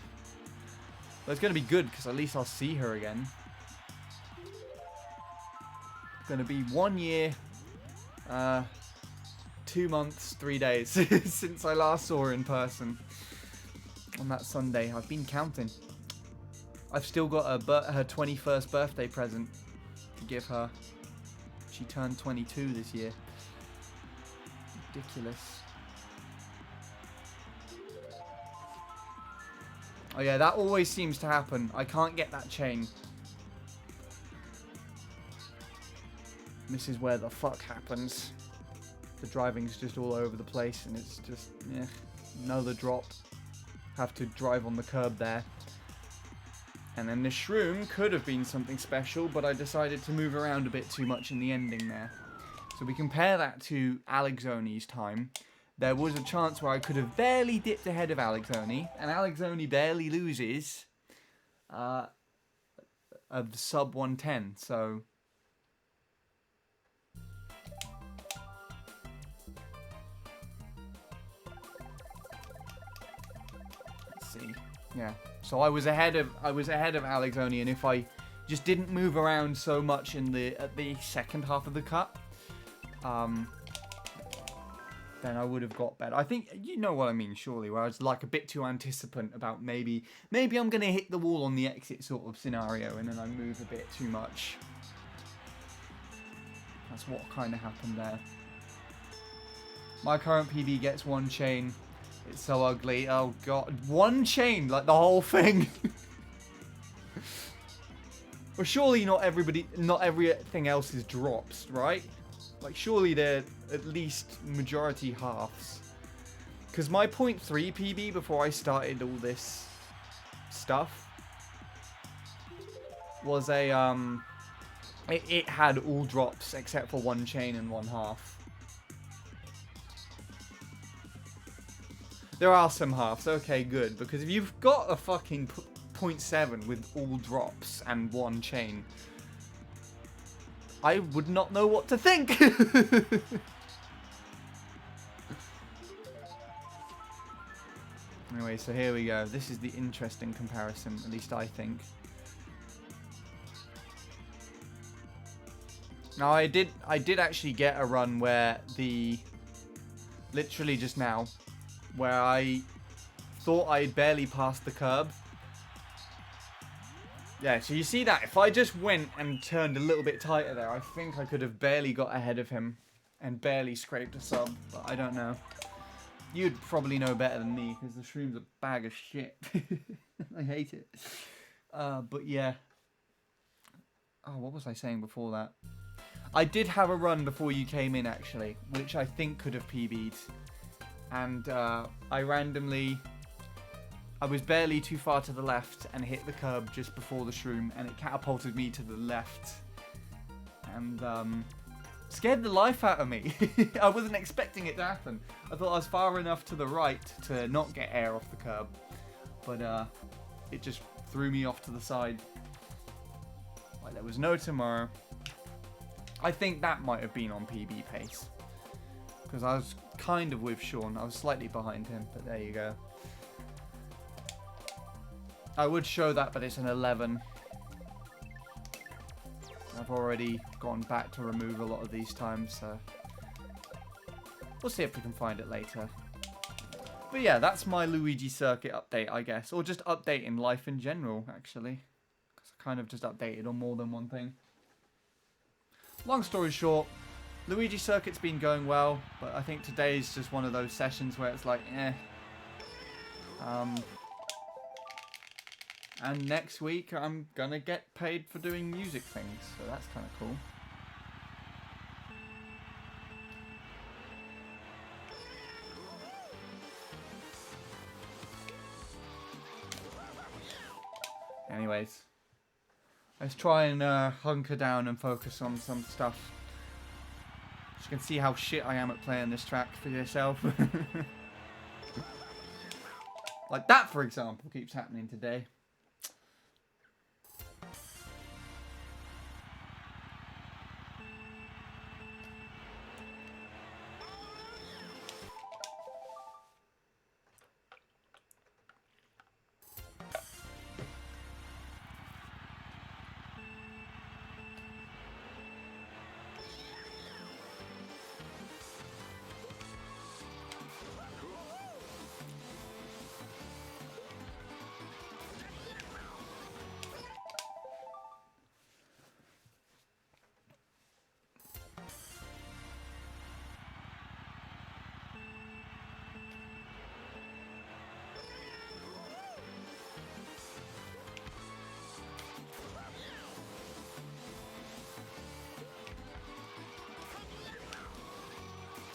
But it's going to be good because at least I'll see her again. It's going to be 1 year, 2 months, 3 days since I last saw her in person on that Sunday. I've been counting. I've still got her 21st birthday present to give her. She turned 22 this year. Ridiculous. Oh yeah, that always seems to happen. I can't get that chain. This is where the fuck happens. The driving's just all over the place and it's just, yeah, another drop. Have to drive on the curb there. And then the shroom could have been something special, but I decided to move around a bit too much in the ending there. So we compare that to Alexoni's time. There was a chance where I could have barely dipped ahead of Alexoni, and Alexoni barely loses of sub 110, so... Let's see. Yeah. So I was ahead of Alexoni, and if I just didn't move around so much at the second half of the cut, then I would have got better. I think you know what I mean, surely, where I was like a bit too anticipant about maybe I'm gonna hit the wall on the exit sort of scenario, and then I move a bit too much. That's what kind of happened there. My current PB gets one chain. It's so ugly. Oh god, one chain, like the whole thing. Well, surely not everything else is drops, right? Like, surely they're at least majority halves. Because my 0.3 PB before I started all this stuff was a, it had all drops except for one chain and one half. There are some halves, okay, good. Because if you've got a fucking 0.7 with all drops and one chain, I would not know what to think. Anyway, so here we go. This is the interesting comparison, at least I think. Now, I did actually get a run where literally just now, where I thought I'd barely passed the curb. Yeah, so you see that? If I just went and turned a little bit tighter there, I think I could have barely got ahead of him and barely scraped a sub, but I don't know. You'd probably know better than me, because the shroom's a bag of shit. I hate it. But yeah. Oh, what was I saying before that? I did have a run before you came in, actually, which I think could have PB'd. And I was barely too far to the left and hit the curb just before the shroom, and it catapulted me to the left and scared the life out of me. I wasn't expecting it to happen. I thought I was far enough to the right to not get air off the curb, but it just threw me off to the side. Like there was no tomorrow. I think that might have been on PB pace, because I was kind of with Sean. I was slightly behind him, but there you go. I would show that, but it's an 11. I've already gone back to remove a lot of these times, so we'll see if we can find it later. But yeah, that's my Luigi Circuit update, I guess. Or just update in life in general, actually. Because I kind of just updated on more than one thing. Long story short, Luigi Circuit's been going well, but I think today's just one of those sessions where it's like, eh. And next week, I'm gonna get paid for doing music things, so that's kind of cool. Anyways, let's try and hunker down and focus on some stuff. So you can see how shit I am at playing this track for yourself. Like that, for example, keeps happening today.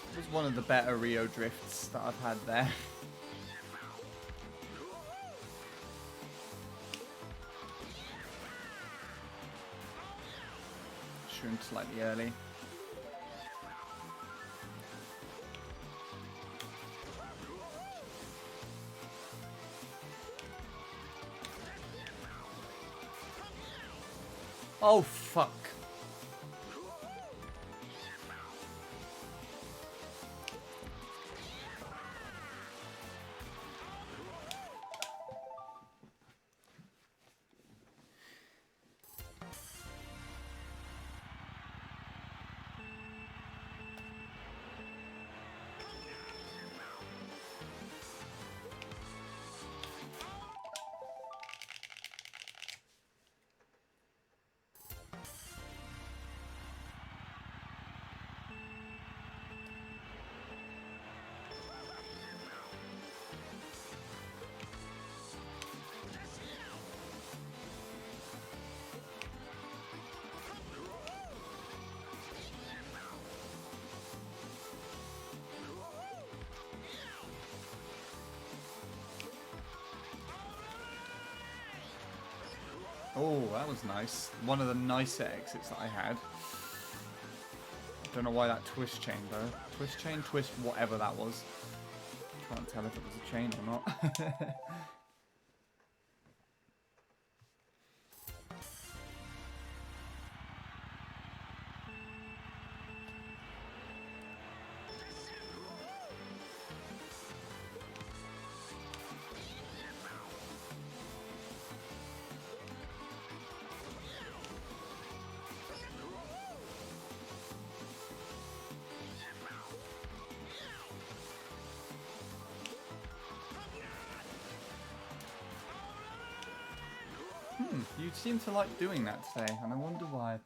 It was one of the better Rio drifts that I've had there. Shrimp slightly early. Oh fuck. Oh, that was nice. One of the nicer exits that I had. Don't know why that twist chain though. Twist chain, twist, whatever that was. Can't tell if it was a chain or not. You seem to like doing that today, and I wonder why.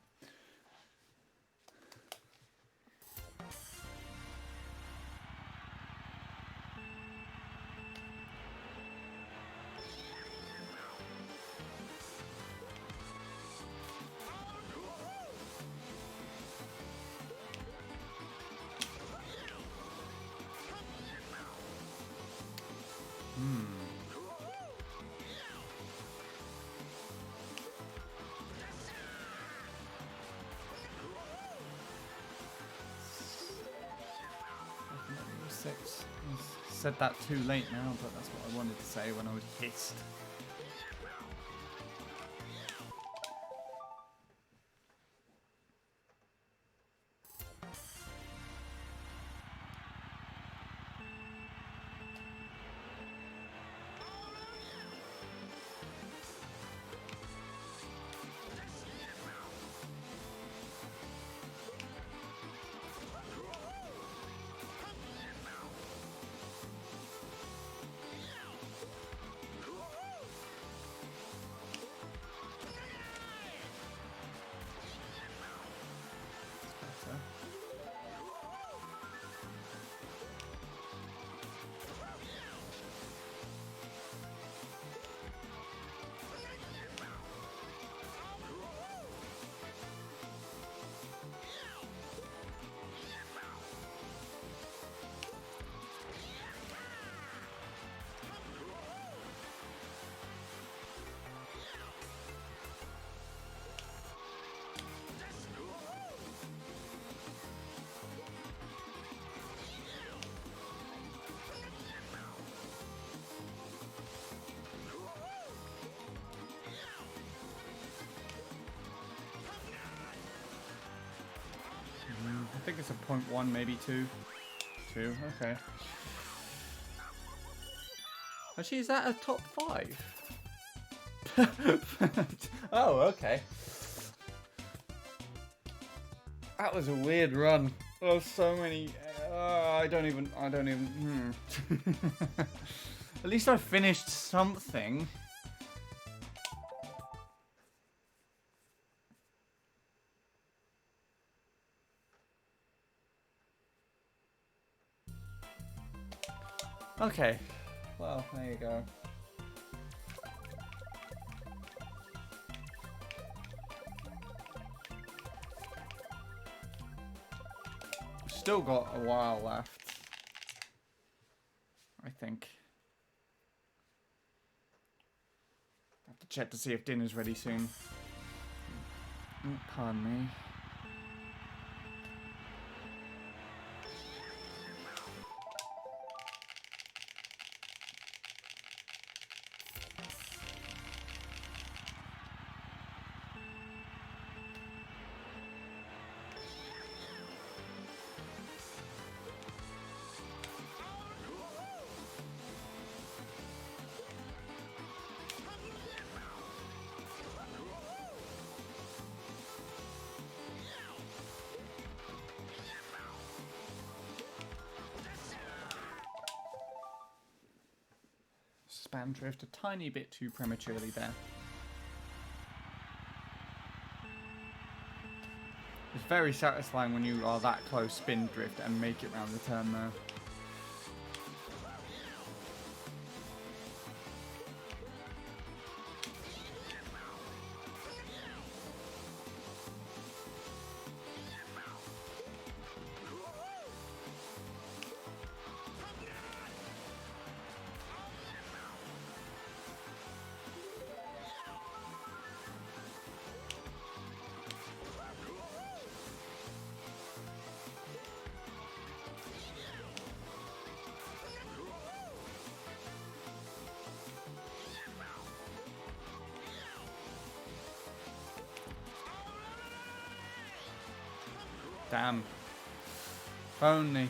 6. I said that too late now, but that's what I wanted to say when I was hissed. I think it's a 0.1, maybe 2. 2, okay. Actually, is that a top 5? Oh, okay. That was a weird run. Oh, so many. I don't even. At least I finished something. Okay, well, there you go. Still got a while left, I think. Have to check to see if dinner's ready soon. Oh, pardon me. Spam drift a tiny bit too prematurely there. It's very satisfying when you are that close spin drift and make it round the turn there. Damn. If only.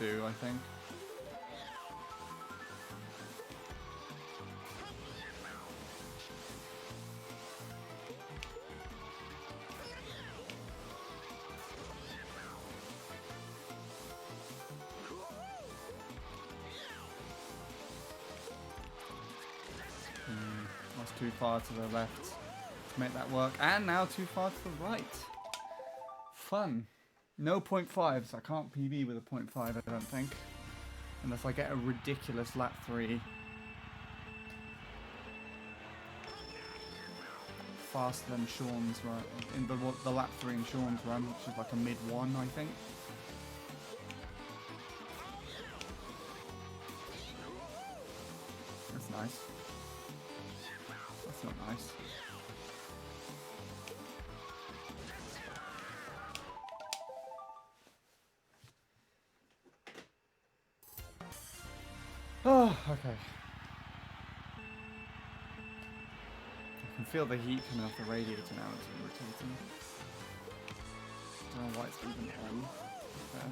do, I think. That's too far to the left to make that work. And now too far to the right. Fun. No 0.5s. I can't PB with a 0.5, I don't think. Unless I get a ridiculous lap 3. Faster than Sean's run. In the lap 3 in Sean's run, which is like a mid 1, I think. That's nice. That's not nice. Oh, okay. I can feel the heat coming off the radiator now, it's irritating. I don't know why it's even on. There.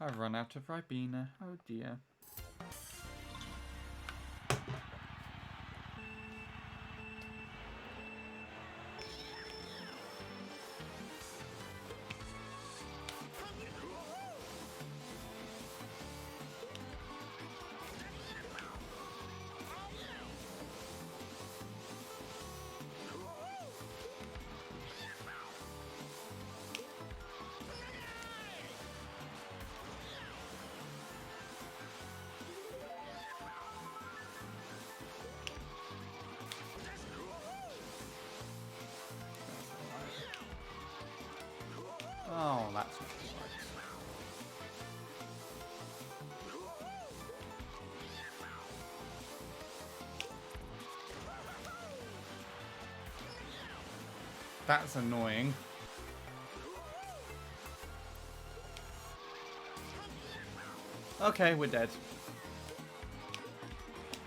I've run out of Ribena. Oh dear. Oh, that's not right. That's annoying. Okay, we're dead.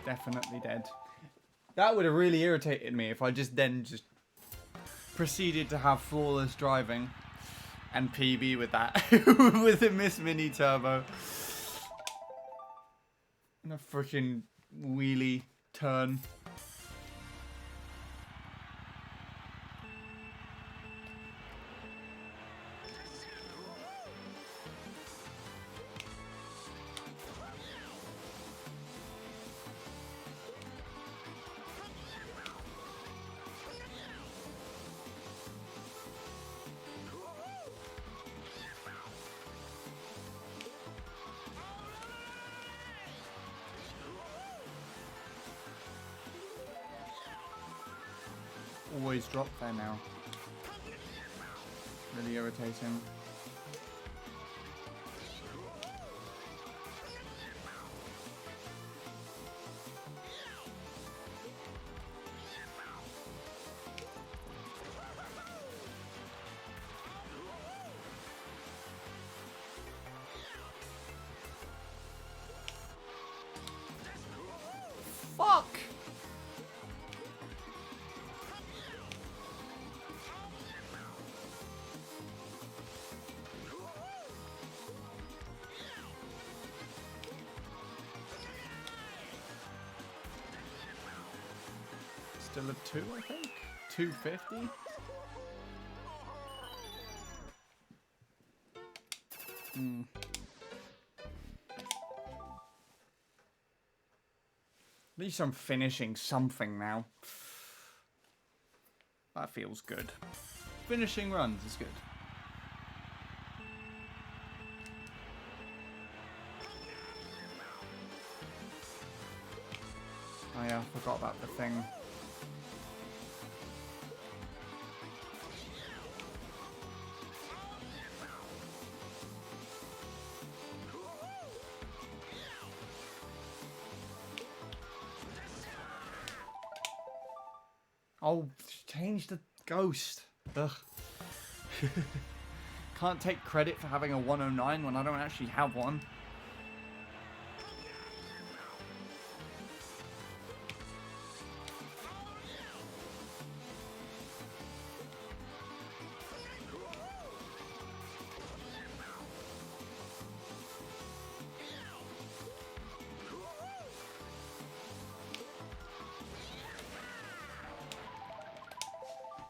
Definitely dead. That would have really irritated me if I just proceeded to have flawless driving and PB with that. With the Miss Mini Turbo. And a freaking wheelie turn. Always drop there now. Really irritating. fuck? Still a 2, I think? 250? At least I'm finishing something now. That feels good. Finishing runs is good. Oh yeah, I forgot about the thing. Oh, change the ghost. Ugh. Can't take credit for having a 109 when I don't actually have one.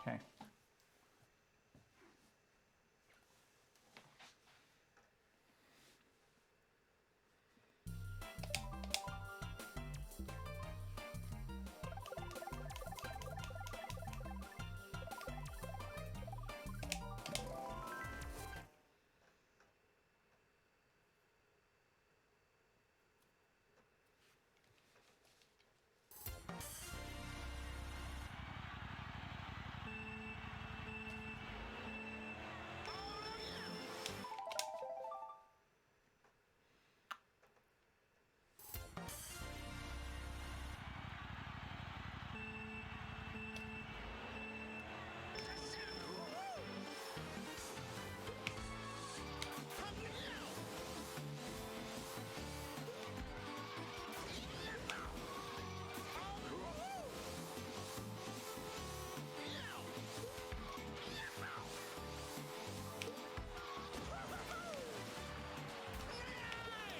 Okay.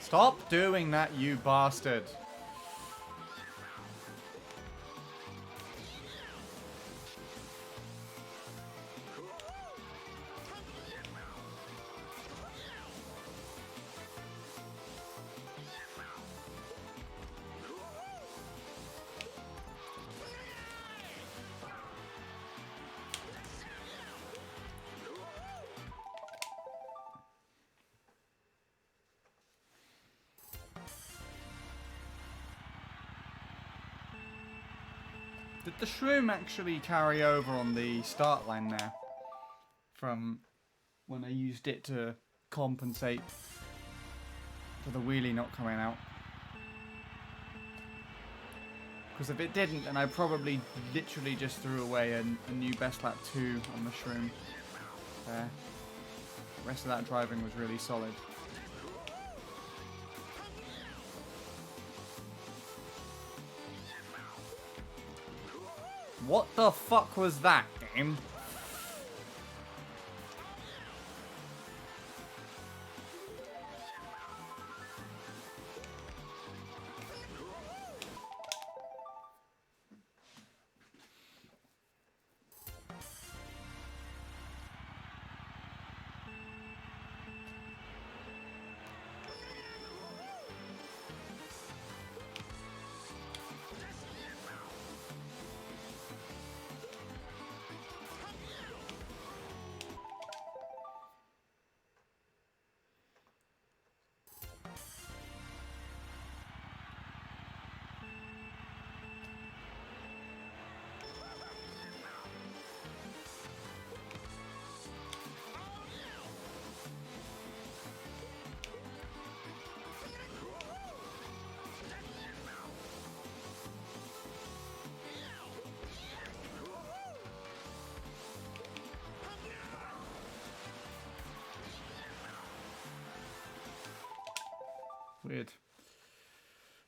Stop doing that, you bastard. Did the shroom actually carry over on the start line there? From when I used it to compensate for the wheelie not coming out? Because if it didn't, then I probably literally just threw away a new best lap 2 on the shroom. There. The rest of that driving was really solid. What the fuck was that, game? Weird.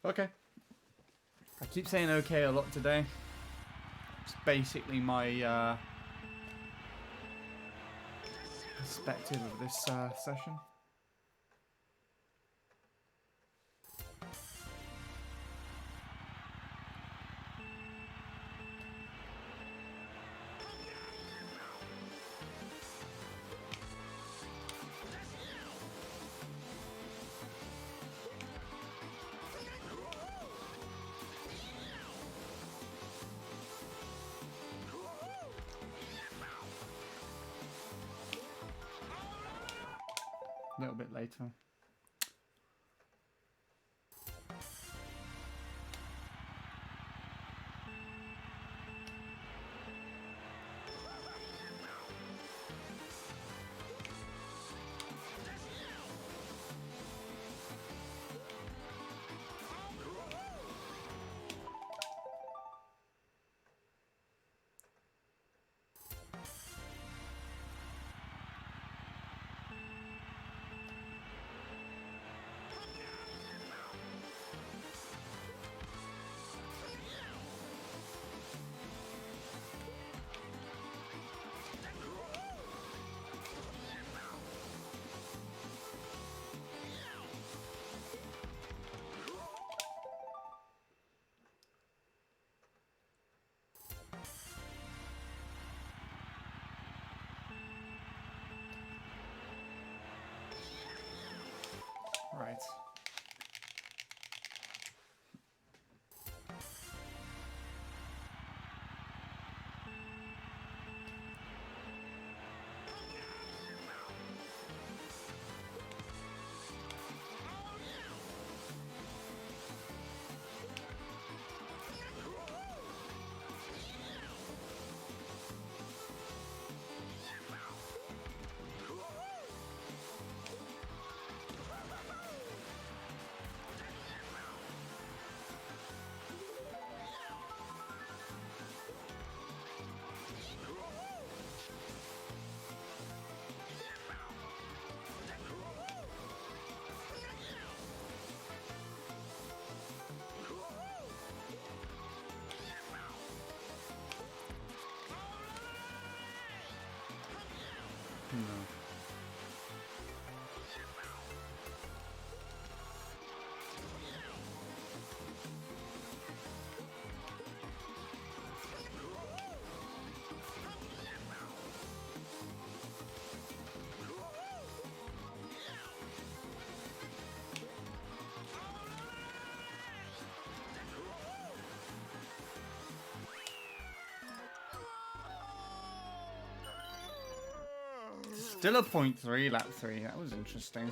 Okay. I Keep saying okay a lot today. It's basically my perspective of this session. A little bit later. Right. No. Still a 0.3 lap 3. That was interesting.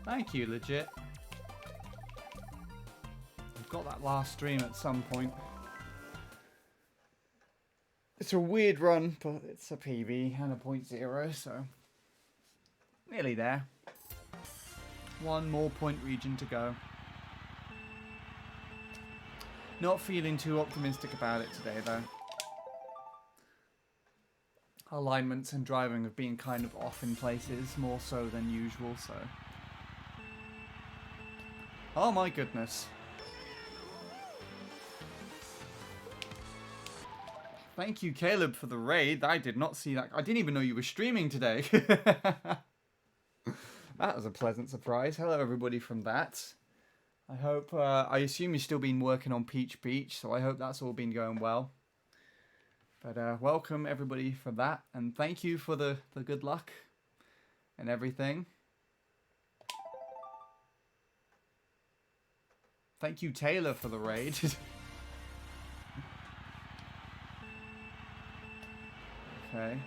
Thank you, legit. I've got that last stream at some point. It's a weird run, but it's a PB and a 0.0, so nearly there. One more point region to go. Not feeling too optimistic about it today, though. Alignments and driving have been kind of off in places, more so than usual, so... Oh my goodness. Thank you, Caleb, for the raid. I did not see that. I didn't even know you were streaming today. That was a pleasant surprise. Hello, everybody from that. I hope, I assume you've still been working on Peach Beach, so I hope that's all been going well. But welcome, everybody, for that. And thank you for the good luck and everything. Thank you, Taylor, for the raid. Okay.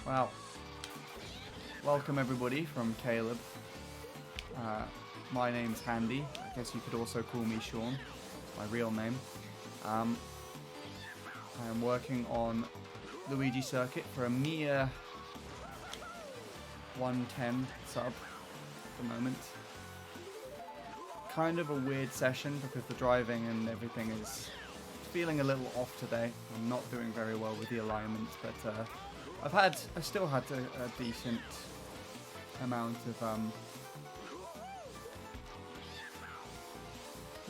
Wow. Welcome everybody from Caleb. My name's Handy. I guess you could also call me Sean, my real name. I am working on Luigi Circuit for a mere 110 sub at the moment. kind of a weird session because the driving and everything is feeling a little off today. I'm not doing very well with the alignments, but I still had a decent amount of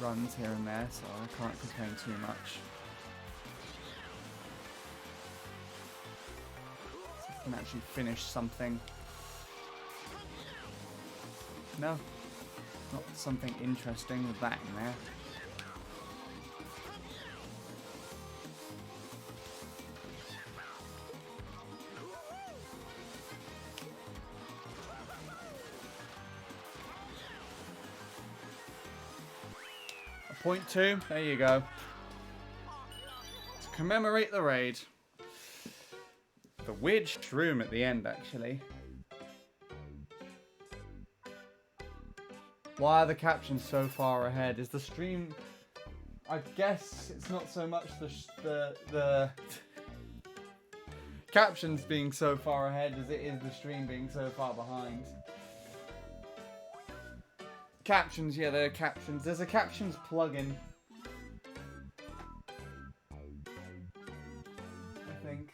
runs here and there, so I can't complain too much. So I can actually finish something. No, not something interesting with that in there. Point 2, there you go. To commemorate the raid. The weird shroom at the end, actually. Why are the captions so far ahead? Is the stream... I guess it's not so much the captions being so far ahead as it is the stream being so far behind. Captions, yeah, there are captions. There's a captions plugin. I think.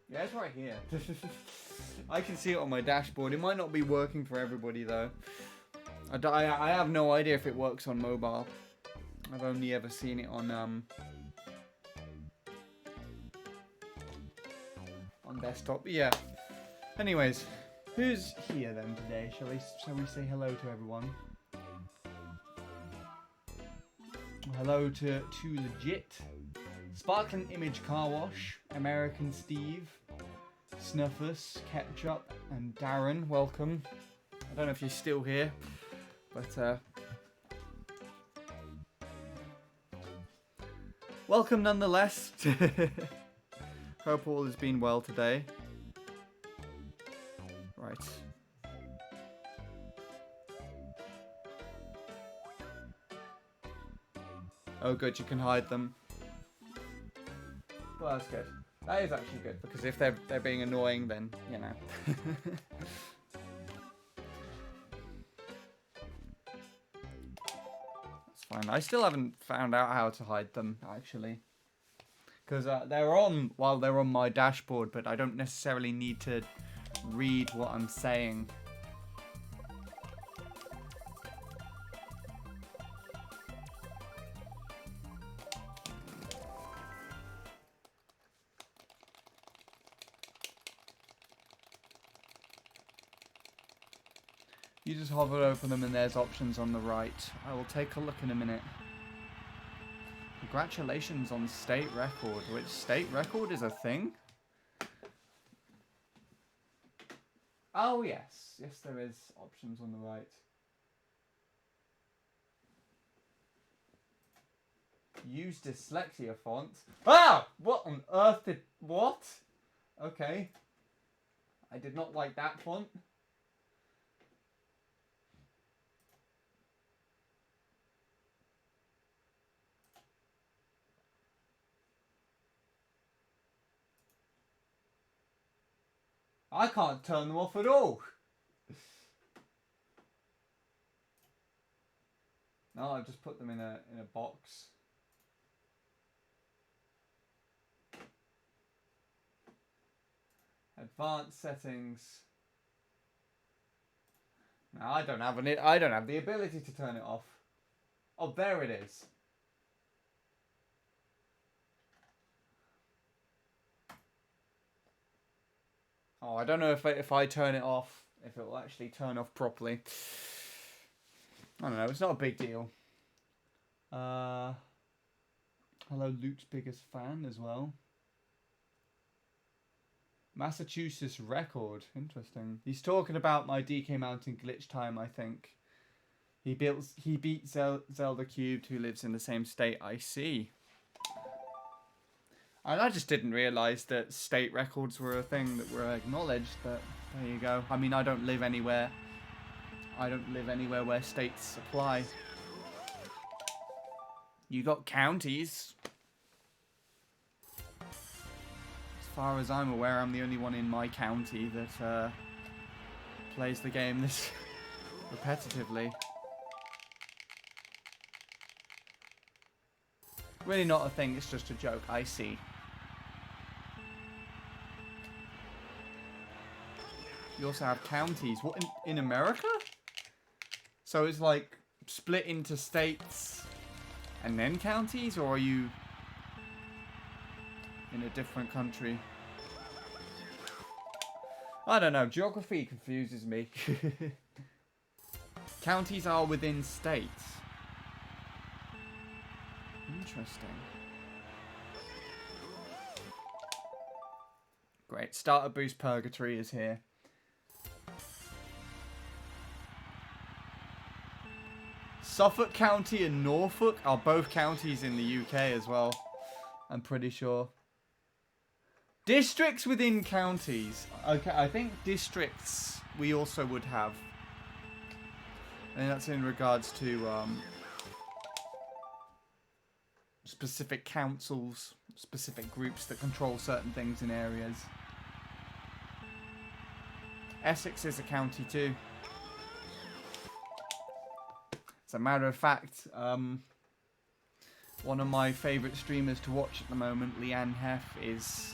Yeah, it's right here. I can see it on my dashboard. It might not be working for everybody though. I have no idea if it works on mobile. I've only ever seen it on desktop. But yeah. Anyways, who's here then today? Shall we say hello to everyone? Hello to Legit, Sparkling Image Car Wash, American Steve, Snuffus, Ketchup, and Darren. Welcome. I don't know if you're still here, but welcome nonetheless. Hope all has been well today. Right. Oh good, you can hide them. Well, that's good. That is actually good, because if they're being annoying, then, you know. That's fine. I still haven't found out how to hide them, actually. Because they're on while they're on my dashboard, but I don't necessarily need to read what I'm saying. You just hover over them and there's options on the right. I will take a look in a minute. Congratulations on state record. Which state record is a thing? Oh yes. Yes, there is options on the right. Use dyslexia font. Ah! What on earth did... What? Okay. I did not like that font. I can't turn them off at all. No, I've just put them in a box. Advanced settings. No, I don't have the ability to turn it off. Oh, there it is. Oh, I don't know if I turn it off, if it will actually turn off properly. I don't know, it's not a big deal. Hello, Luke's biggest fan as well. Massachusetts record, interesting. He's talking about my DK Mountain glitch time, I think. He beat Zelda Cubed, who lives in the same state. I see. And I just didn't realise that state records were a thing that were acknowledged, but there you go. I mean, I don't live anywhere where states apply. You got counties. As far as I'm aware, I'm the only one in my county that plays the game this repetitively. Really not a thing, it's just a joke, I see. You also have counties. What, in America? So it's like split into states and then counties? Or are you in a different country? I don't know. Geography confuses me. Counties are within states. Interesting. Great. Starter Boost Purgatory is here. Suffolk County and Norfolk are both counties in the UK as well. I'm pretty sure. Districts within counties. Okay, I think districts we also would have. And that's in regards to specific councils, specific groups that control certain things in areas. Essex is a county too. As a matter of fact, one of my favourite streamers to watch at the moment, Leanne Heff, is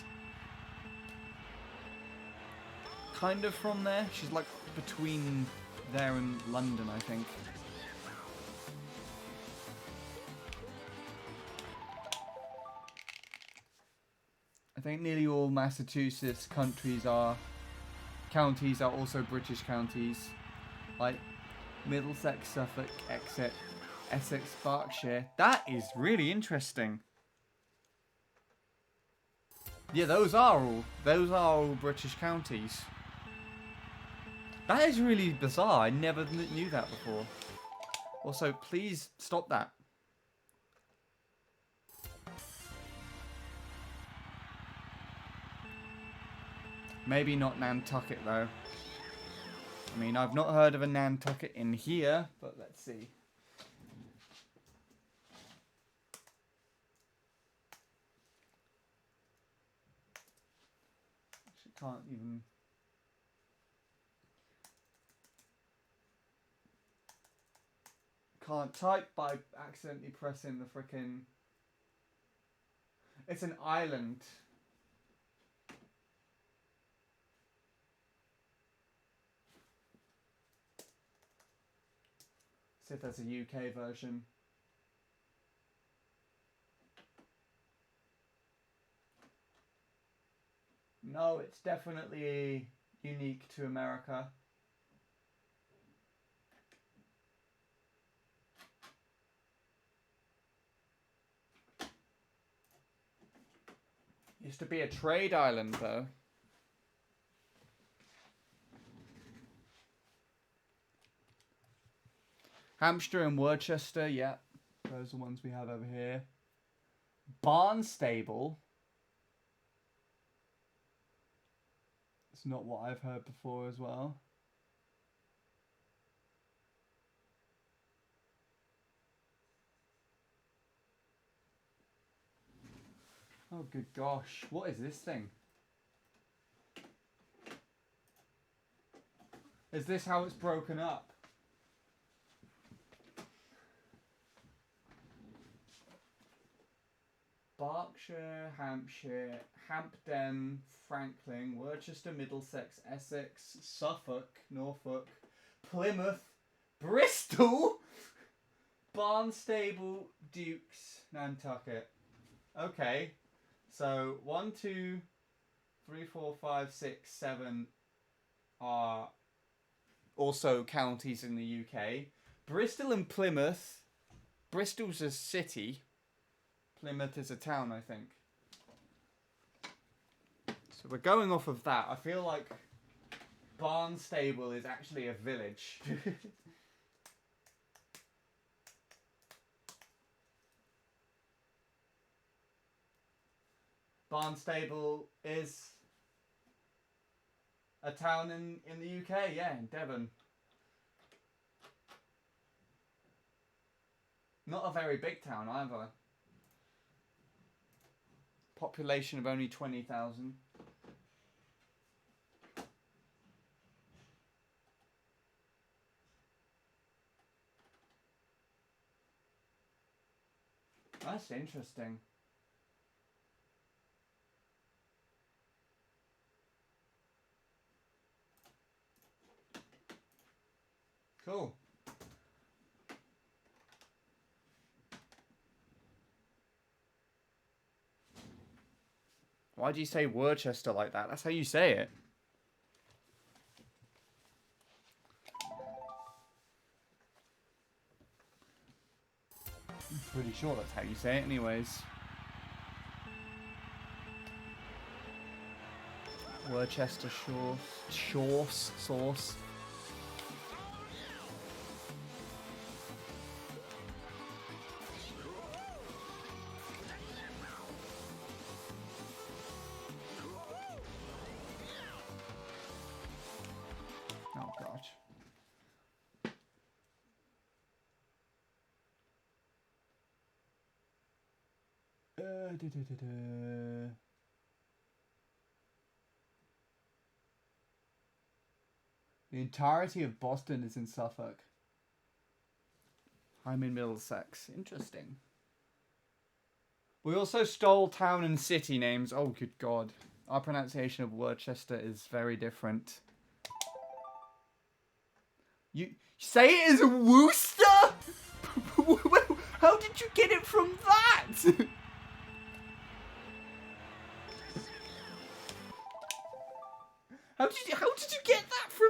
kind of from there. She's like between there and London, I think. I think nearly all Massachusetts counties are also British counties. Like Middlesex, Suffolk, Essex, Berkshire. That is really interesting. Yeah, those are all British counties. That is really bizarre. I never knew that before. Also, please stop that. Maybe not Nantucket though. I mean, I've not heard of a Nantucket in here, but let's see. Actually, can't even. Can't type by accidentally pressing the frickin'. It's an island. See if there's a UK version. No, it's definitely unique to America. Used to be a trade island though. Hampshire and Worcester, yeah. Those are the ones we have over here. Barnstable. It's not what I've heard before as well. Oh, good gosh. What is this thing? Is this how it's broken up? Berkshire, Hampshire, Hampden, Franklin, Worcester, Middlesex, Essex, Suffolk, Norfolk, Plymouth, Bristol, Barnstable, Dukes, Nantucket. Okay, so 1, 2, 3, 4, 5, 6, 7 are also counties in the UK. Bristol and Plymouth. Bristol's a city. Plymouth is a town, I think. So we're going off of that. I feel like Barnstable is actually a village. Barnstable is a town in the UK, yeah, in Devon. Not a very big town either. Population of only 20,000. That's interesting. Cool. Why do you say Worcester like that? That's how you say it. I'm pretty sure that's how you say it anyways. Worcester sauce. Oh gosh. The entirety of Boston is in Suffolk. I'm in Middlesex. Interesting. We also stole town and city names. Oh, good God. Our pronunciation of Worcester is very different. You say it as Worcester? How did you get it from that? How did you get that from?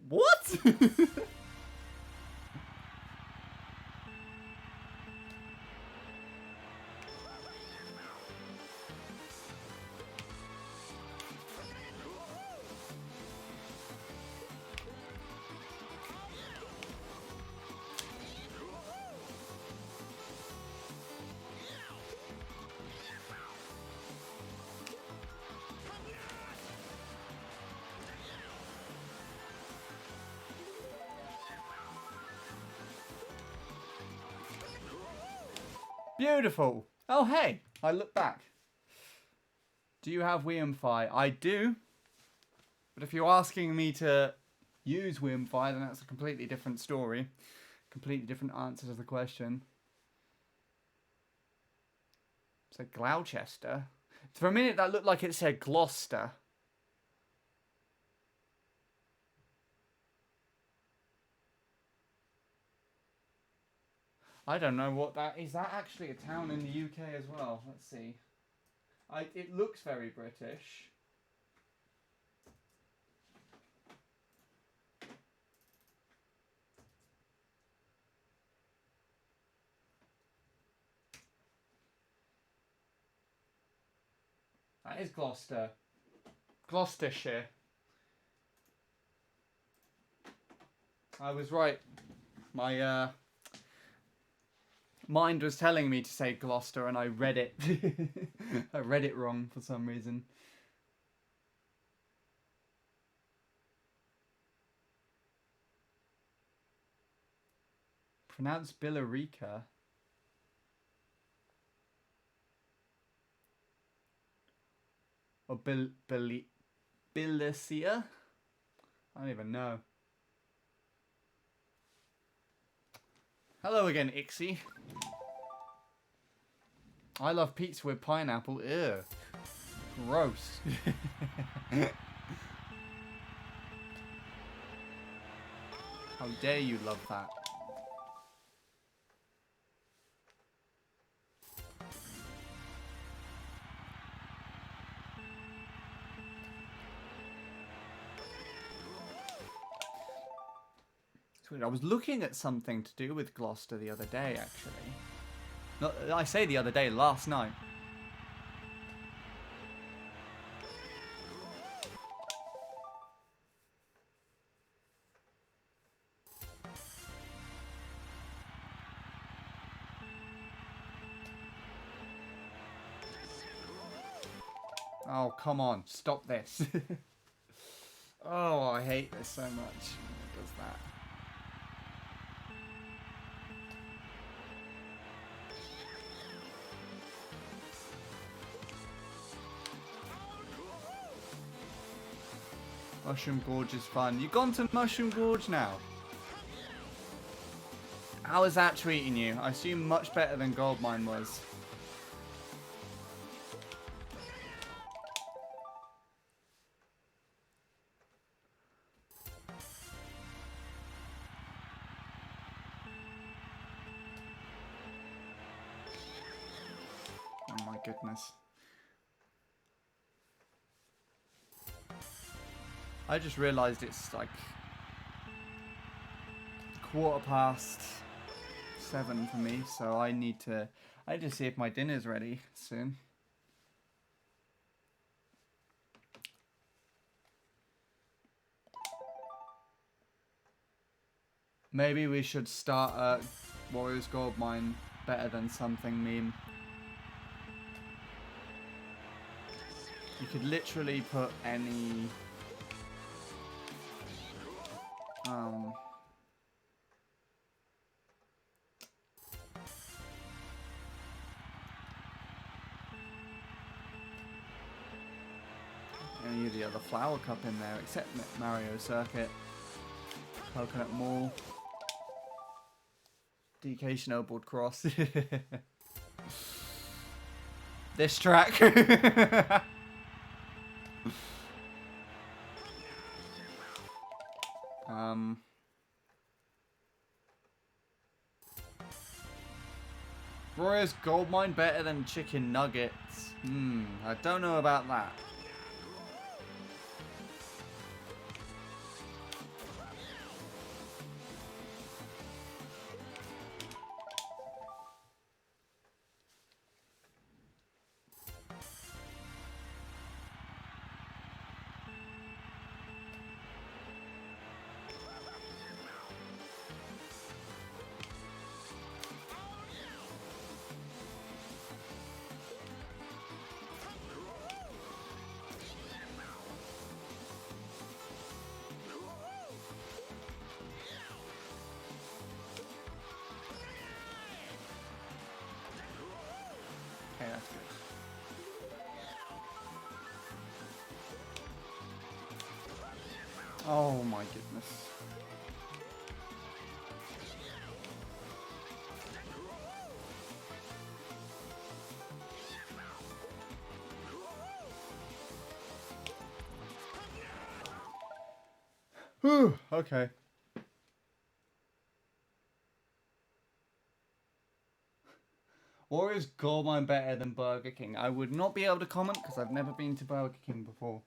What? Beautiful. Oh, hey. I look back. Do you have Wiimfi? I do. But if you're asking me to use Wiimfi, then that's a completely different story. Completely different answer to the question. It said Gloucester. For a minute, that looked like it said Gloucester. I don't know what that is. That actually a town in the UK as well? Let's see. It looks very British. That is Gloucester. Gloucestershire. I was right. My mind was telling me to say Gloucester and I read it. I read it wrong for some reason. Pronounced Billerica. Or Billisia? I don't even know. Hello again, Ixie. I love pizza with pineapple. Ew. Gross. How dare you love that? It's weird. I was looking at something to do with Gloucester the other day, actually. No, I say the other day, last night. Oh, come on. Stop this. Oh, I hate this so much. It does that. Mushroom Gorge is fun. You've gone to Mushroom Gorge now? How is that treating you? I assume much better than Goldmine was. Oh my goodness. I just realised it's like 7:15 for me, so I need to see if my dinner's ready soon. Maybe we should start a Warriors Goldmine better than something meme. You could literally put any any of the other flower cup in there, except Mario Circuit, Coconut Mall, DK Snowboard Cross. This track. Warriors Goldmine better than chicken nuggets? I don't know about that. Okay, that's good. Oh my goodness. Whew, okay. Warriors Goldmine better than Burger King? I would not be able to comment because I've never been to Burger King before.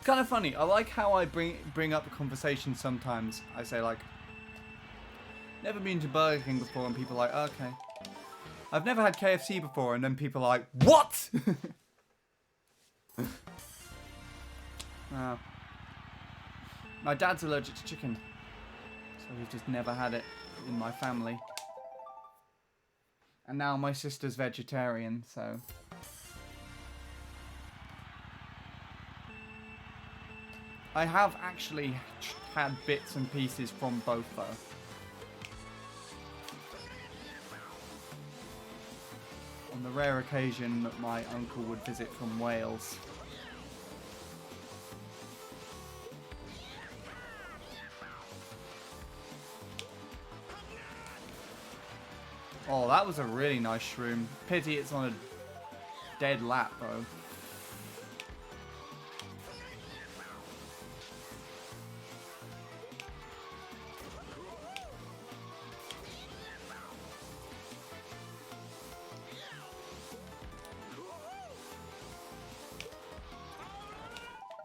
Kind of funny. I like how I bring up the conversation sometimes. I say like, never been to Burger King before, and people are like, okay. I've never had KFC before, and then people are like, what? My dad's allergic to chicken, so we've just never had it in my family. And now my sister's vegetarian, so... I have actually had bits and pieces from both, though. On the rare occasion that my uncle would visit from Wales. Oh, that was a really nice shroom. Pity it's on a dead lap, though.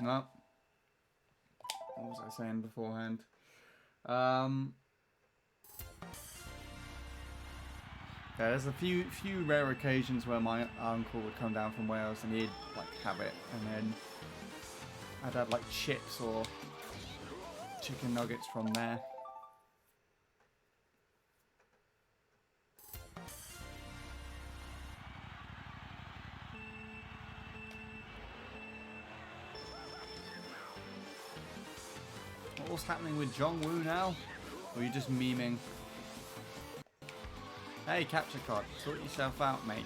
No. What was I saying beforehand? Yeah, there's a few rare occasions where my uncle would come down from Wales and he'd like have it, and then I'd have like chips or chicken nuggets from there. What's happening with Jongwoo now? Or are you just memeing? Hey, capture card, sort yourself out, mate.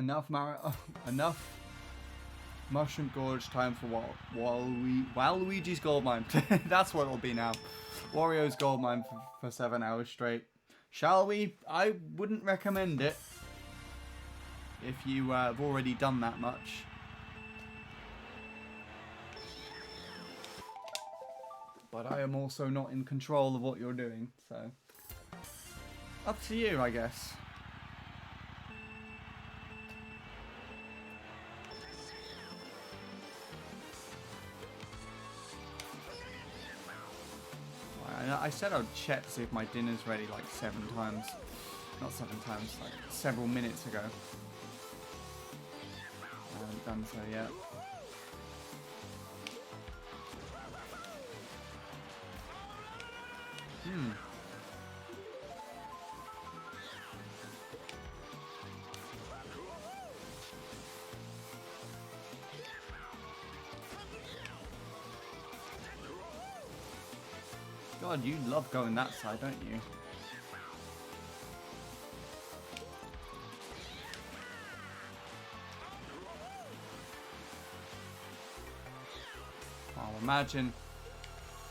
enough Mushroom Gorge time for Waluigi's Gold Mine. That's what it'll be now. Wario's Gold Mine for 7 hours straight. Shall we? I wouldn't recommend it if you have already done that much. But I am also not in control of what you're doing, so up to you, I guess. I said I'd check to see if my dinner's ready like 7 times. Not 7 times, like several minutes ago. I haven't done so yet. God, you love going that side, don't you? Oh, imagine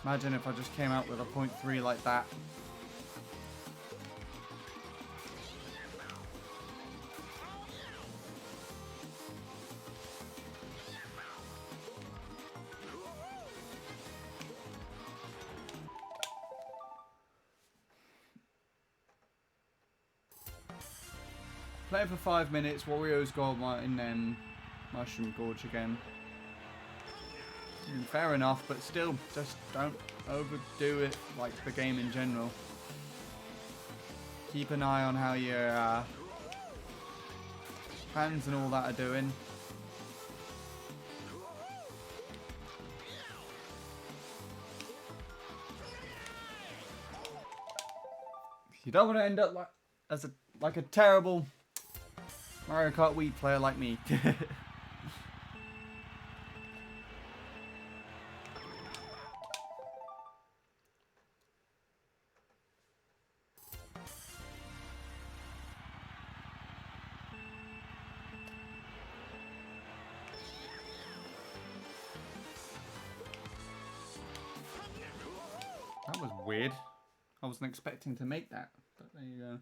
if I just came out with a 0.3 like that. Play for 5 minutes, Wario's Gold Mine, then Mushroom Gorge again. Fair enough, but still, just don't overdo it, like the game in general. Keep an eye on how your hands and all that are doing. You don't want to end up like a terrible Mario Kart Wii player like me. That was weird. I wasn't expecting to make that, but there you go.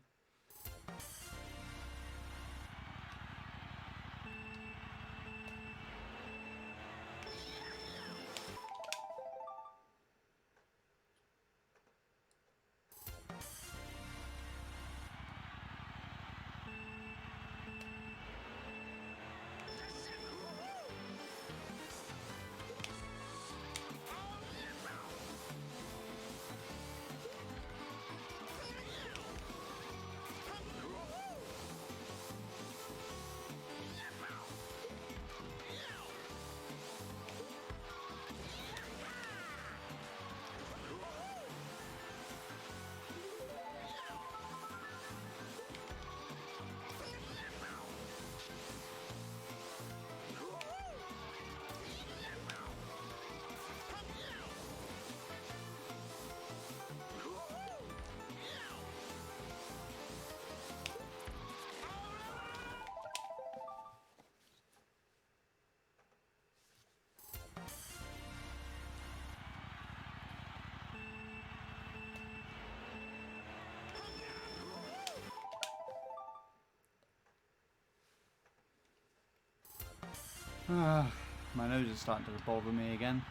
My nose is starting to bother me again.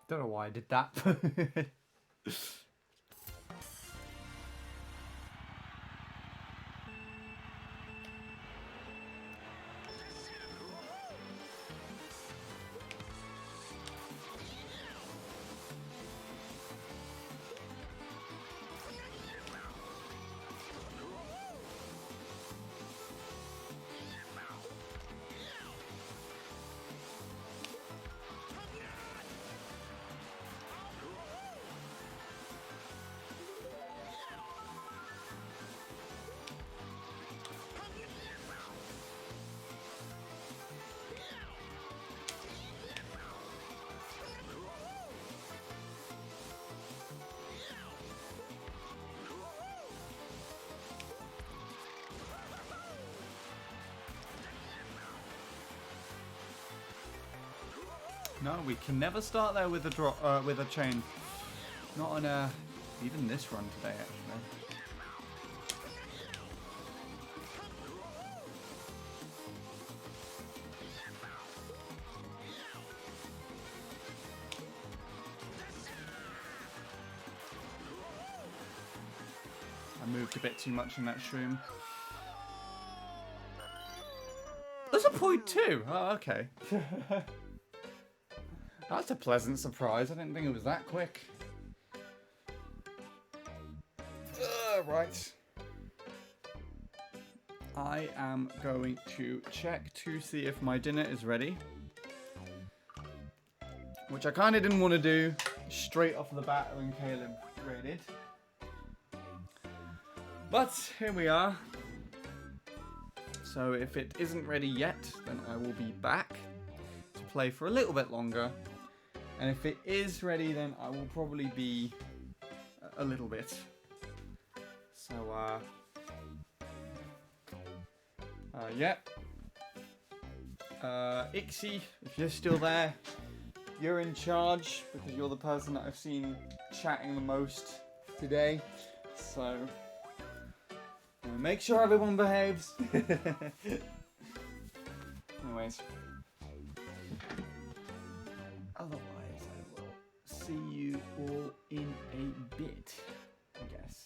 Don't know why I did that. No, we can never start there with a with a chain. Not on even this run today, actually. I moved a bit too much in that shroom. There's a point too. Oh, okay. That's a pleasant surprise. I didn't think it was that quick. Right. I am going to check to see if my dinner is ready. Which I kind of didn't want to do straight off the bat when Caleb raided. But here we are. So if it isn't ready yet, then I will be back to play for a little bit longer. And if it is ready, then I will probably be a little bit. So, yeah. Ixie, if you're still there, you're in charge because you're the person that I've seen chatting the most today. So, make sure everyone behaves. Anyways. Otherwise, I will see you all in a bit, I guess.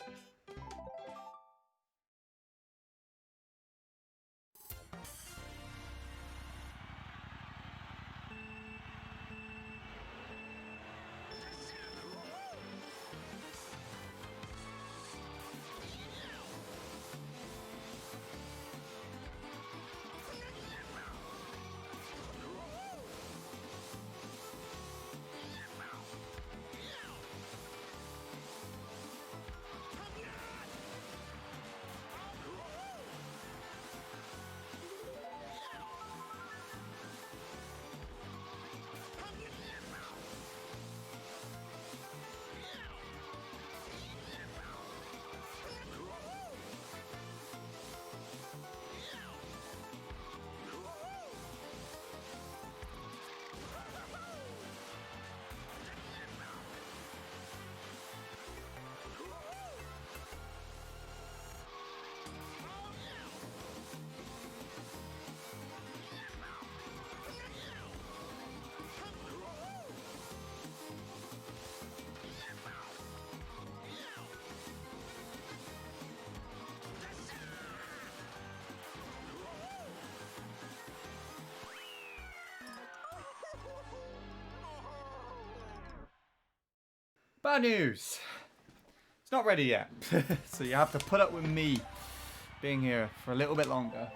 Bad news! It's not ready yet, so you have to put up with me being here for a little bit longer.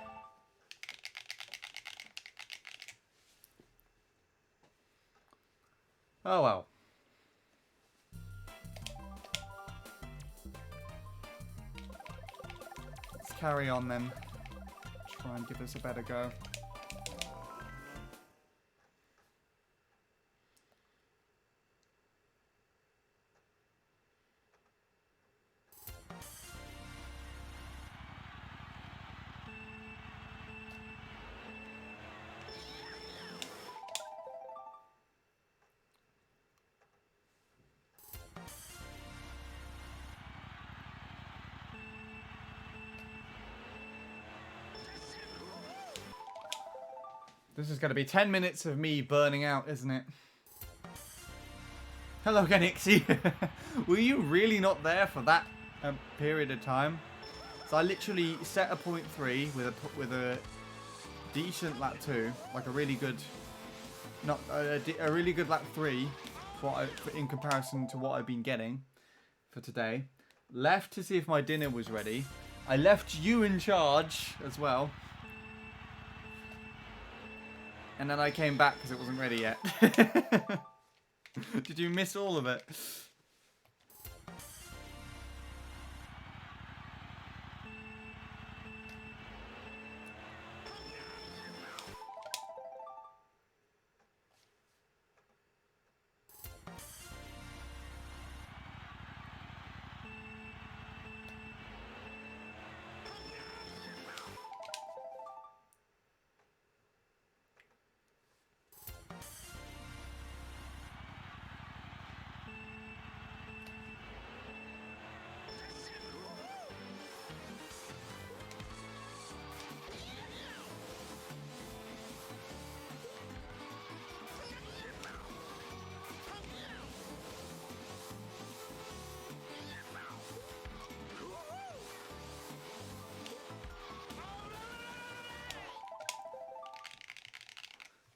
Oh well. Let's carry on then. Try and give us a better go. This is going to be 10 minutes of me burning out, isn't it? Hello again, Ixie. Were you really not there for that period of time? So I literally set a 0.3 with a decent lap 2, like a really good, not a really good lap 3, in comparison to what I've been getting for today. Left to see if my dinner was ready. I left you in charge as well. And then I came back because it wasn't ready yet. Did you miss all of it?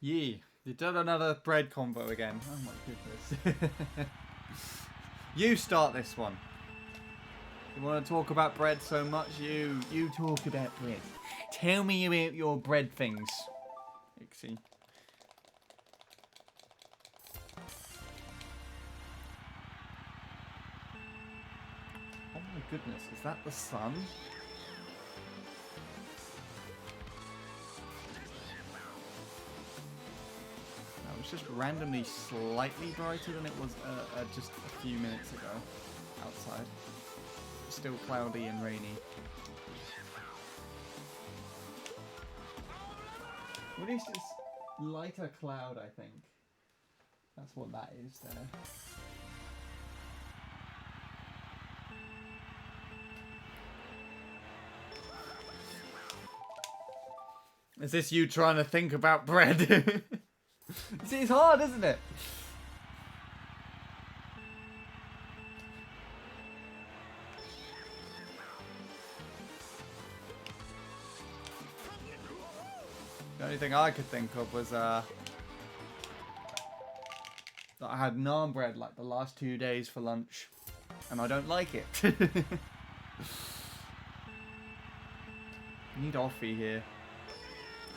Yee, you done another bread combo again. Oh my goodness. You start this one. You want to talk about bread so much? You talk about bread. Tell me about your bread things, Ixie. Oh my goodness, is that the sun? It's just randomly slightly brighter than it was just a few minutes ago outside. Still cloudy and rainy. At least it's lighter cloud, I think. That's what that is there. Is this you trying to think about bread? See, it's hard, isn't it? The only thing I could think of was that I had naan bread like the last 2 days for lunch, and I don't like it. Need Offie here.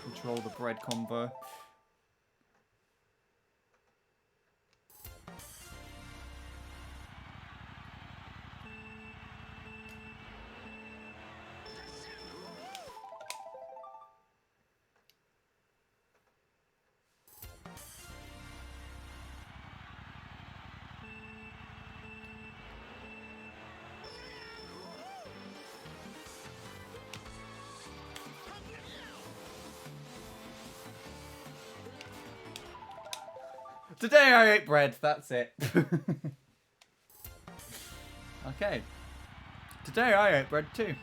Control the bread combo. Today I ate bread, that's it. Okay. Today I ate bread too.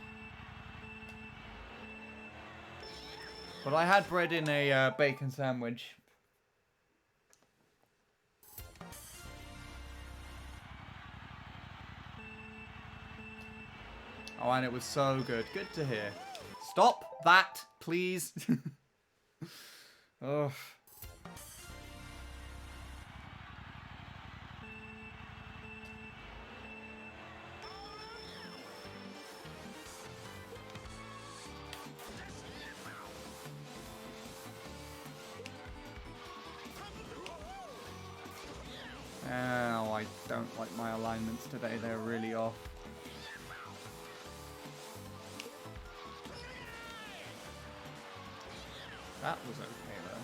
But I had bread in a bacon sandwich. Oh, and it was so good. Good to hear. Stop that, please. Oh. Oh, I don't like my alignments today. They're really off. That was okay, though.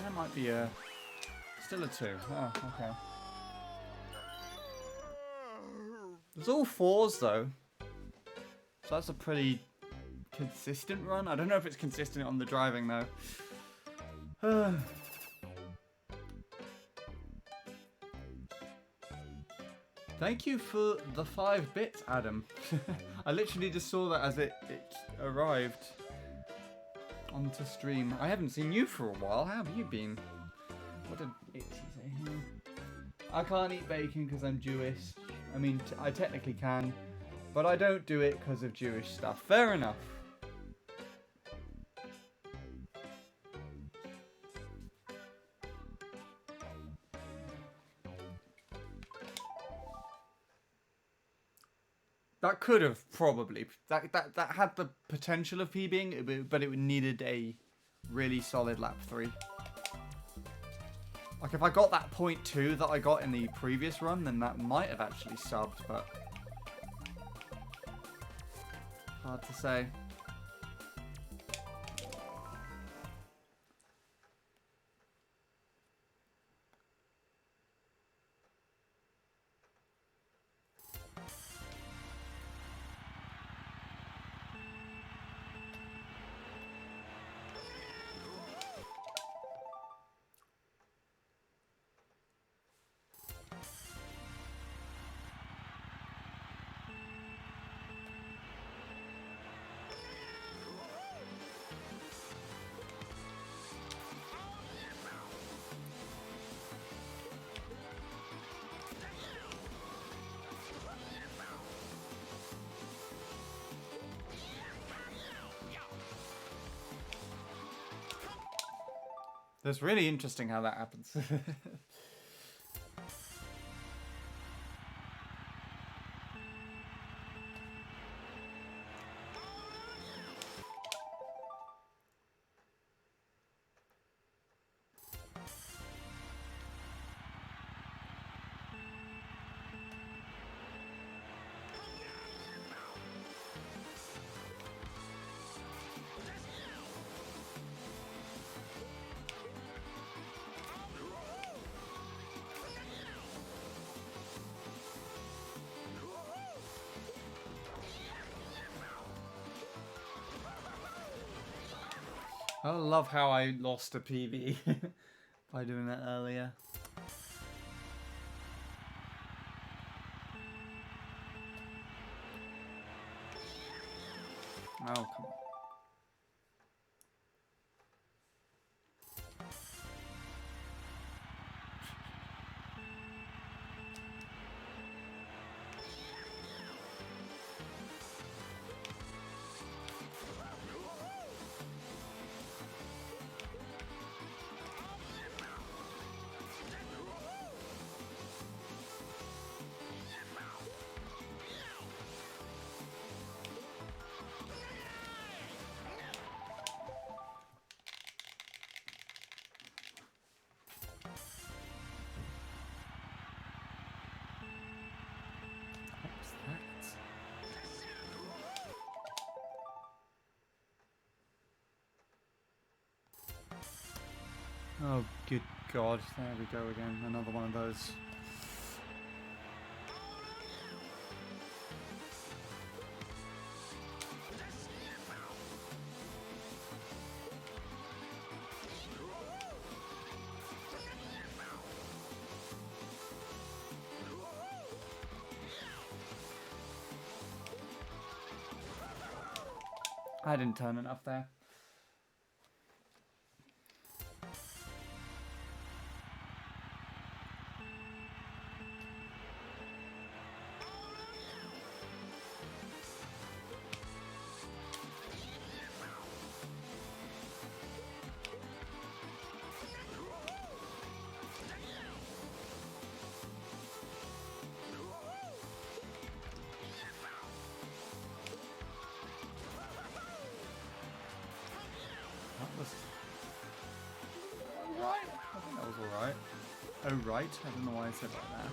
That might be still a 2. Oh, okay. It's all 4s though, so that's a pretty consistent run. I don't know if it's consistent on the driving though. Thank you for the 5 bits, Adam. I literally just saw that as it arrived onto stream. I haven't seen you for a while. How have you been? What did Itsy say here? I can't eat bacon because I'm Jewish. I mean, I technically can, but I don't do it because of Jewish stuff. Fair enough. That could have probably that had the potential of PBing, but it needed a really solid lap 3. Like if I got that 0.2 that I got in the previous run, then that might have actually subbed, but hard to say. That's really interesting how that happens. I love how I lost a PB by doing that earlier. Oh, come on. What's that? Oh, good God. There we go again. Another one of those. I didn't turn enough there. That was alright. I think that was alright. Oh, right. I don't know why I said like that.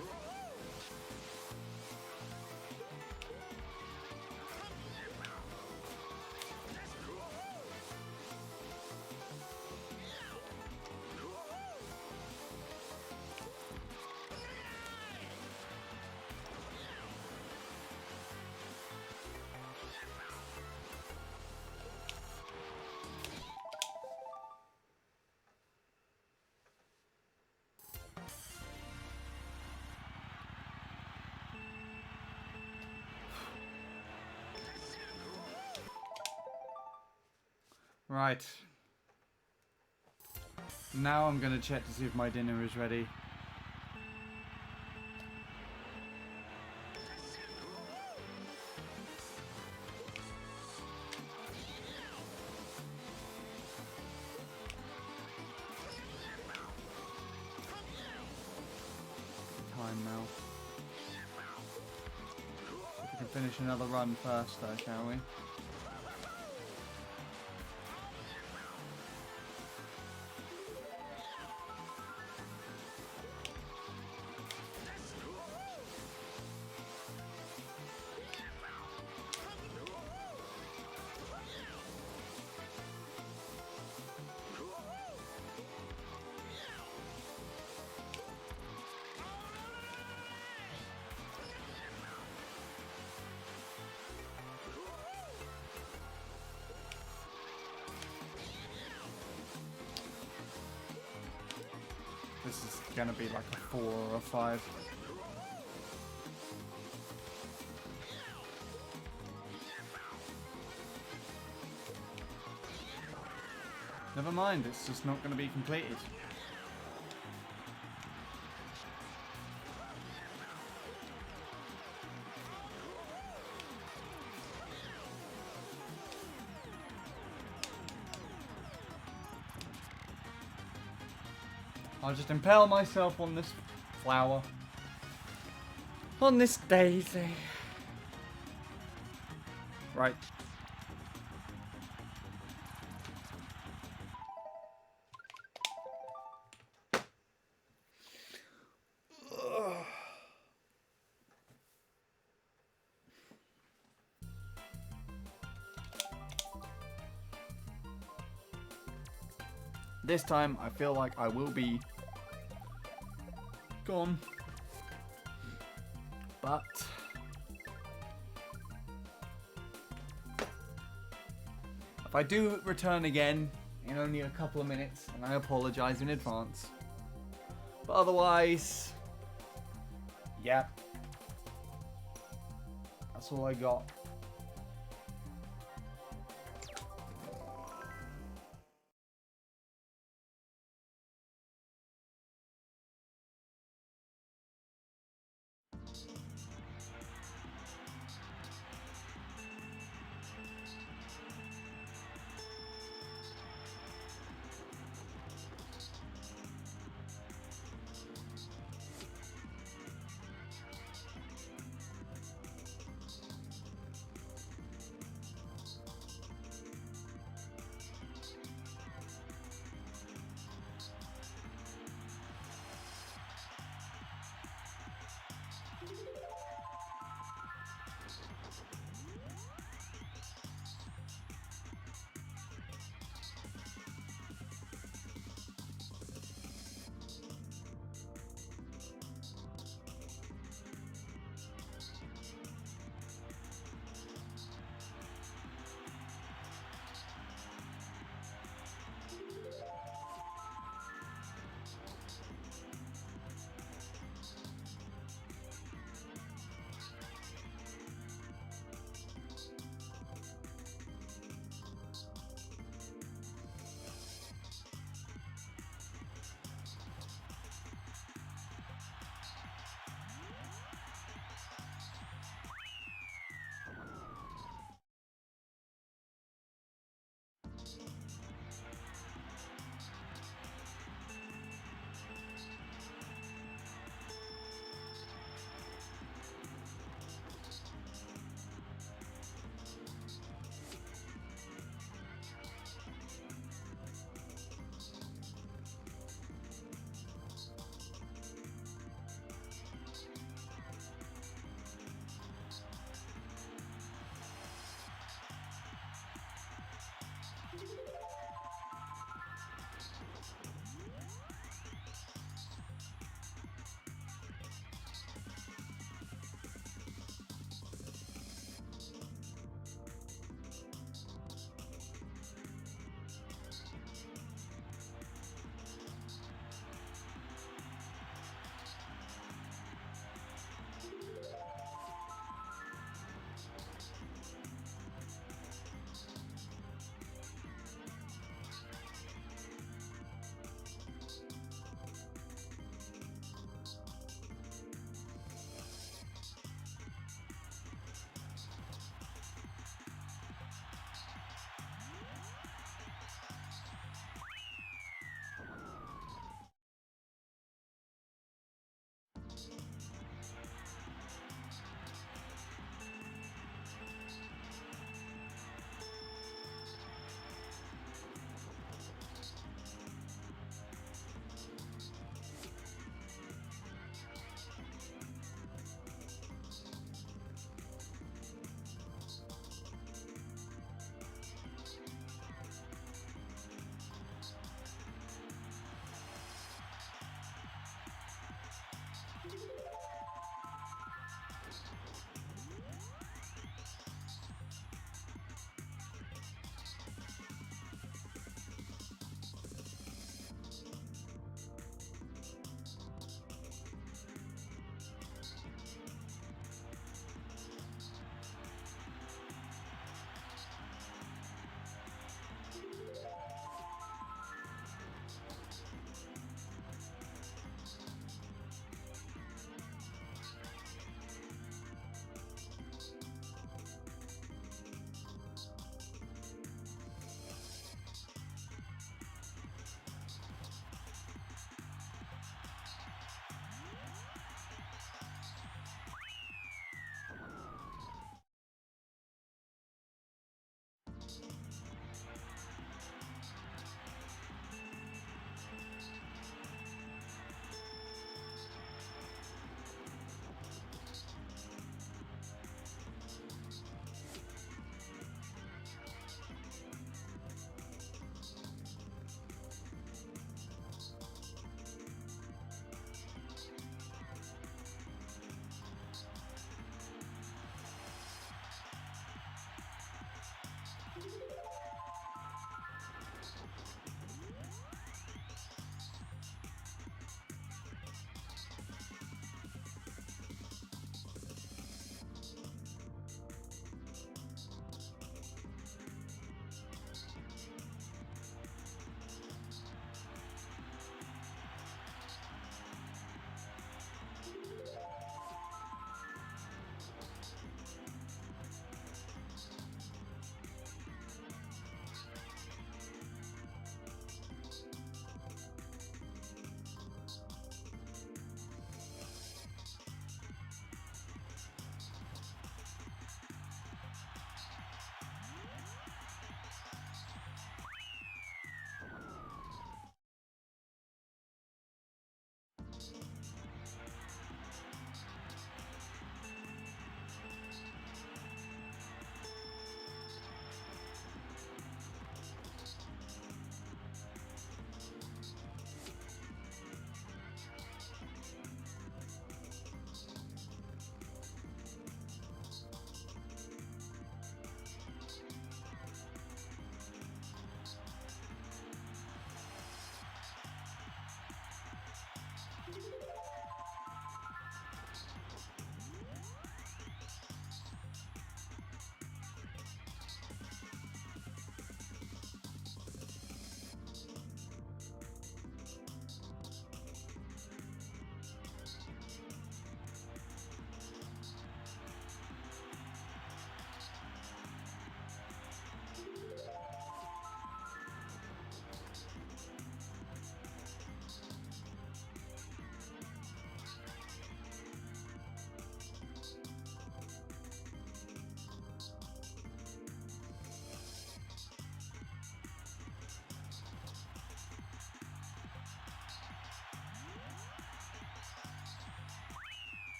Right. Now I'm going to check to see if my dinner is ready. Time now. We can finish another run first though, shall we? This is gonna be like a 4 or a 5. Never mind, it's just not gonna be completed. I'll just impale myself on this flower. On this daisy. Right. This time, I feel like I will be gone. But if I do return again in only a couple of minutes, and I apologize in advance. But otherwise, yeah, that's all I got.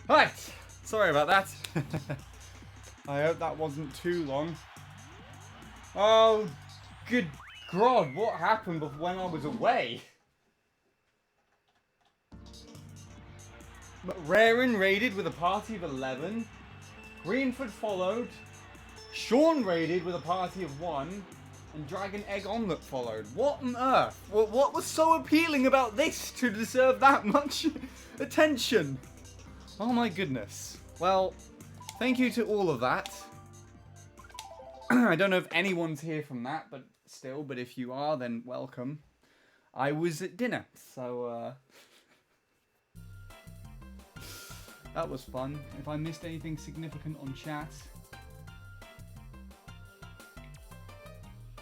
Right, sorry about that. I hope that wasn't too long. Oh, good God, what happened when I was away? Raren raided with a party of 11. Greenford followed. Sean raided with a party of 1. And Dragon Egg Omelette followed. What on earth? What was so appealing about this to deserve that much attention? Oh my goodness. Well, thank you to all of that. I don't know if anyone's here from that, but if you are, then welcome. I was at dinner, so that was fun. If I missed anything significant on chat,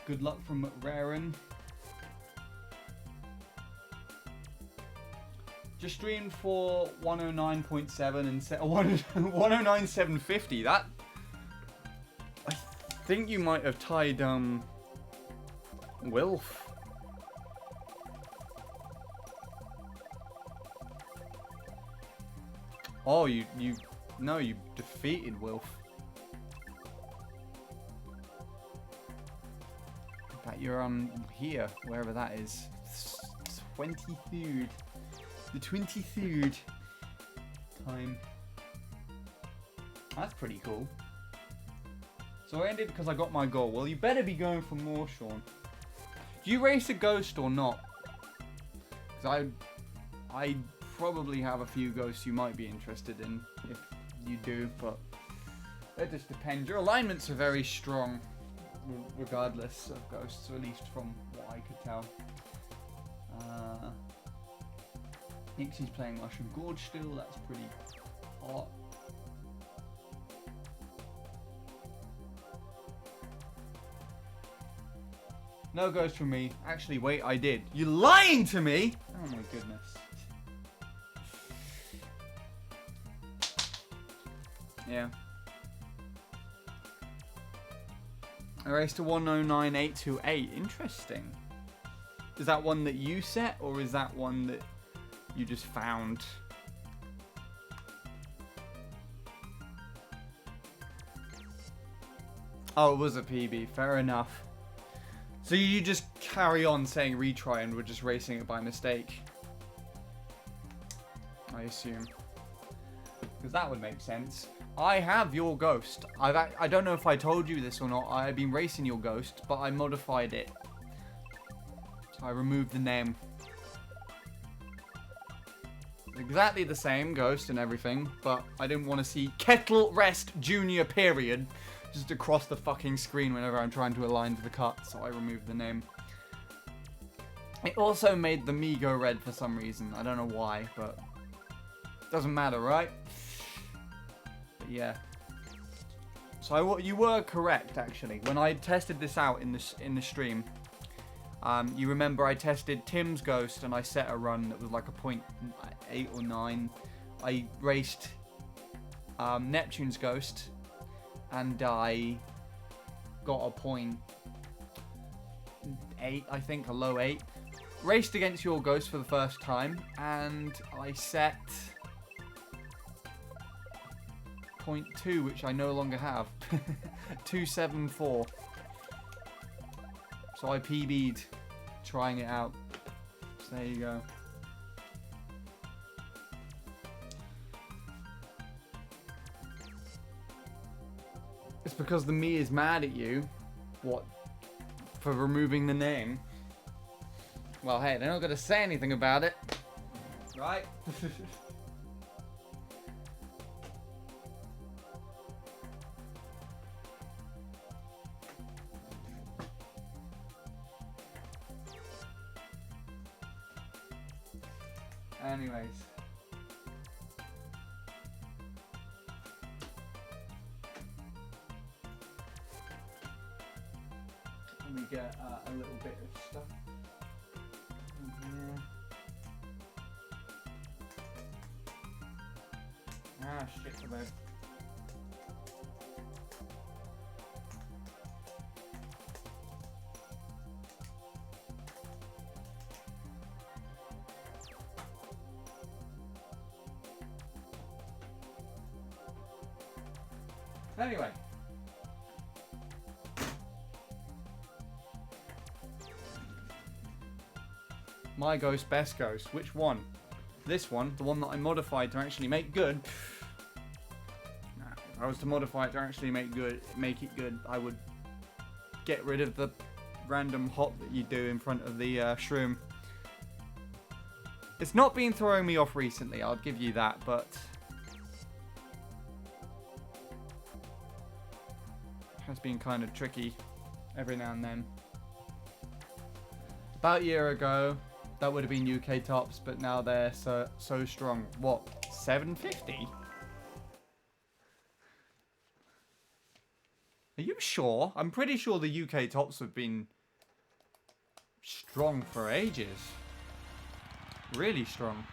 good luck from Raren. Just streamed for 109.7 and 109.750. That, I think you might have tied Wilf. Oh, you defeated Wilf. In fact, you're on here, wherever that is. 23rd. The 23rd time. That's pretty cool. So I ended because I got my goal. Well, you better be going for more, Sean. Do you race a ghost or not? Because I probably have a few ghosts you might be interested in if you do, but it just depends. Your alignments are very strong, regardless of ghosts, or at least from what I could tell. Nixie's playing Mushroom Gorge still, that's pretty hot. No ghost from me. Actually, wait, I did. You're lying to me! Oh my goodness. Yeah. I raced to 109.828. Interesting. Is that one that you set, or is that one that you just found? Oh, it was a PB. Fair enough. So you just carry on saying retry and we're just racing it by mistake? I assume. Because that would make sense. I have your ghost. I don't know if I told you this or not. I've been racing your ghost, but I modified it. So I removed the name. Exactly the same ghost and everything, but I didn't want to see Kettle Rest Junior period just across the fucking screen whenever I'm trying to align to the cut, so I removed the name. It also made the me go red for some reason. I don't know why, but doesn't matter, right? But yeah. So you were correct, actually. When I tested this out in the stream, you remember I tested Tim's ghost and I set a run that was like a 0.8 or 9. I raced Neptune's ghost and I got a 0.8, I think, a low 8. Raced against your ghost for the first time and I set 0.2, which I no longer have. 274. So I PB'd trying it out. So there you go. It's because the me is mad at you. What? For removing the name? Well, hey, they're not going to say anything about it. Right? Anyways. Let me get a little bit of stuff in here. Ah, shit about. Anyway. My ghost, best ghost. Which one? This one, the one that I modified to actually make good. Nah, if I was to modify it to actually make it good, I would get rid of the random hop that you do in front of the shroom. It's not been throwing me off recently, I'll give you that, but it has been kind of tricky every now and then. About a year ago, that would have been UK tops, but now they're so strong. What, 750? Are you sure? I'm pretty sure the UK tops have been strong for ages. Really strong.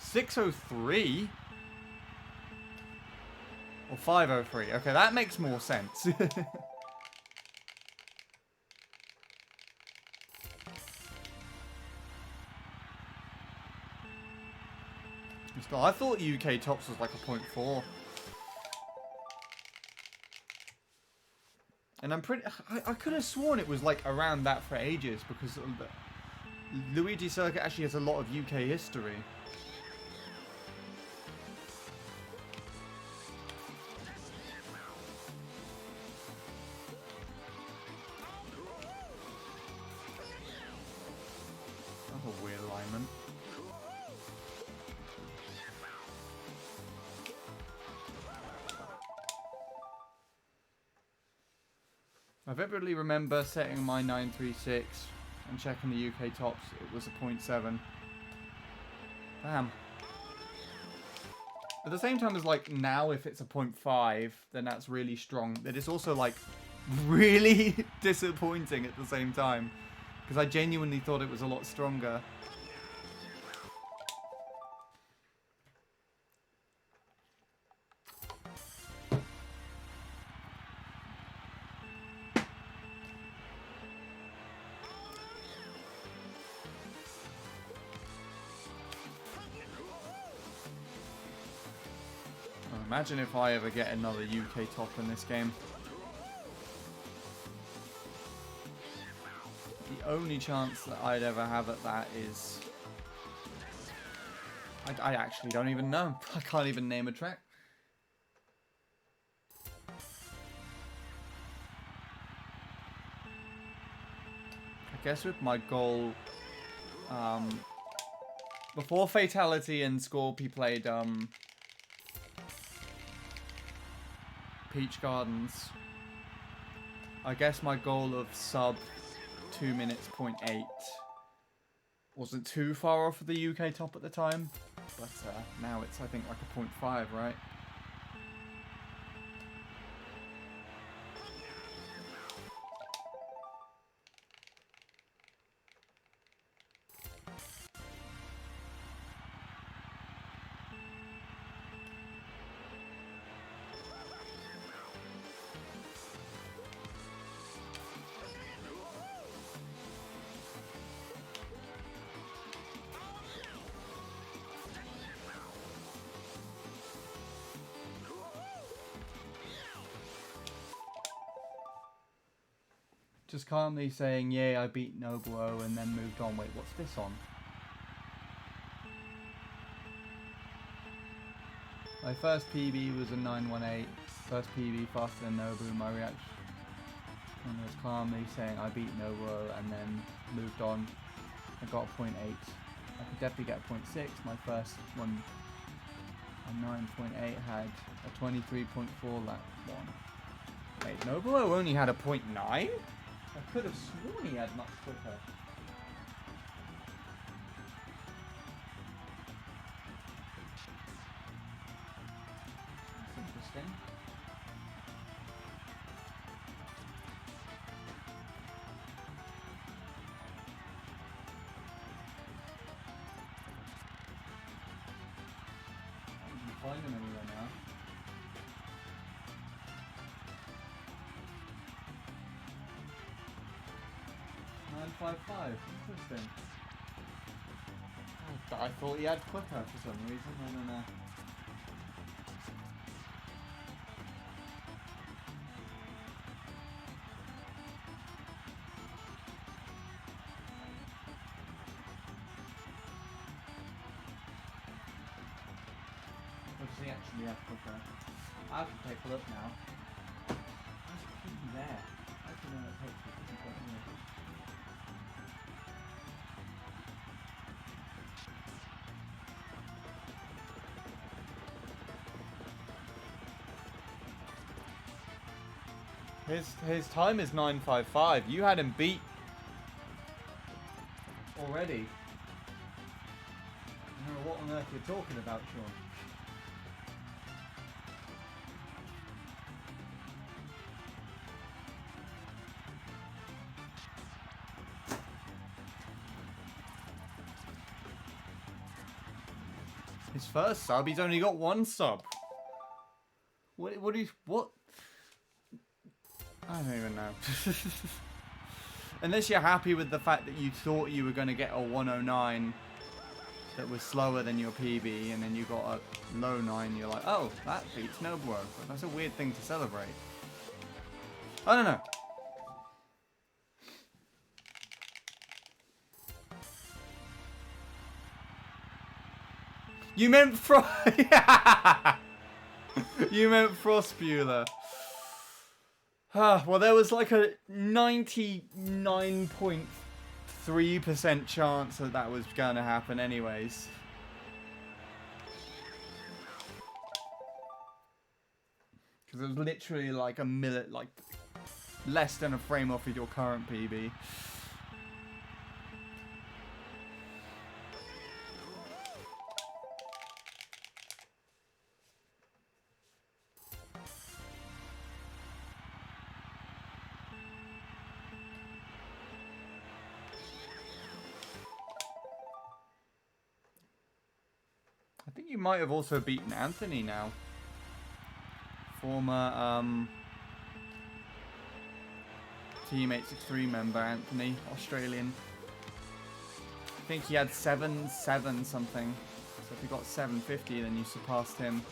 $603? Or 503. Okay, that makes more sense. I thought UK tops was like a 0.4. And I'm pretty... I could have sworn it was like around that for ages because Luigi Circuit actually has a lot of UK history. That's a weird alignment. I vividly remember setting my 936 and checking the UK tops. It was a 0.7. Damn. At the same time as like now, if it's a 0.5, then that's really strong. But it's also like really disappointing at the same time because I genuinely thought it was a lot stronger. Imagine if I ever get another UK top in this game. The only chance that I'd ever have at that is... I actually don't even know. I can't even name a track. I guess with my goal... before Fatality and Scorpy played... Peach Gardens. I guess my goal of sub 2 minutes 0.8 wasn't too far off of the UK top at the time, but now it's I think like a 0.5, right? Just calmly saying, yeah, I beat Nobuo and then moved on. Wait, what's this on? My first PB was a 918. First PB faster than Nobu. My reaction was calmly saying, I beat Nobuo and then moved on. I got a 0.8. I could definitely get a 0.6. My first one, a 9.8, had a 23.4 lap one. Wait, Nobuo only had a 0.9? I could have sworn he had much quicker. That's interesting. I can't find him anywhere now. 955. Interesting. I thought he had quicker for some reason. I don't know. Or does he actually have quicker? I have to take a look now. Where's the key there? I don't know what takes it. Isn't quite near. His time is 955. You had him beat already. I don't know what on earth you're talking about, Sean. His first sub, he's only got one sub. What? I don't even know. Unless you're happy with the fact that you thought you were going to get a 109 that was slower than your PB, and then you got a low 9, you're like, oh, that beats Nobuo. But that's a weird thing to celebrate. I don't know. You meant You meant Frostbueller. Well, there was like a 99.3% chance that that was going to happen anyways. Because it was literally like a minute, like less than a frame off of your current PB. I think you might have also beaten Anthony now. Former Team 863 member Anthony, Australian. I think he had 7-7 something. So if you got 750, then you surpassed him.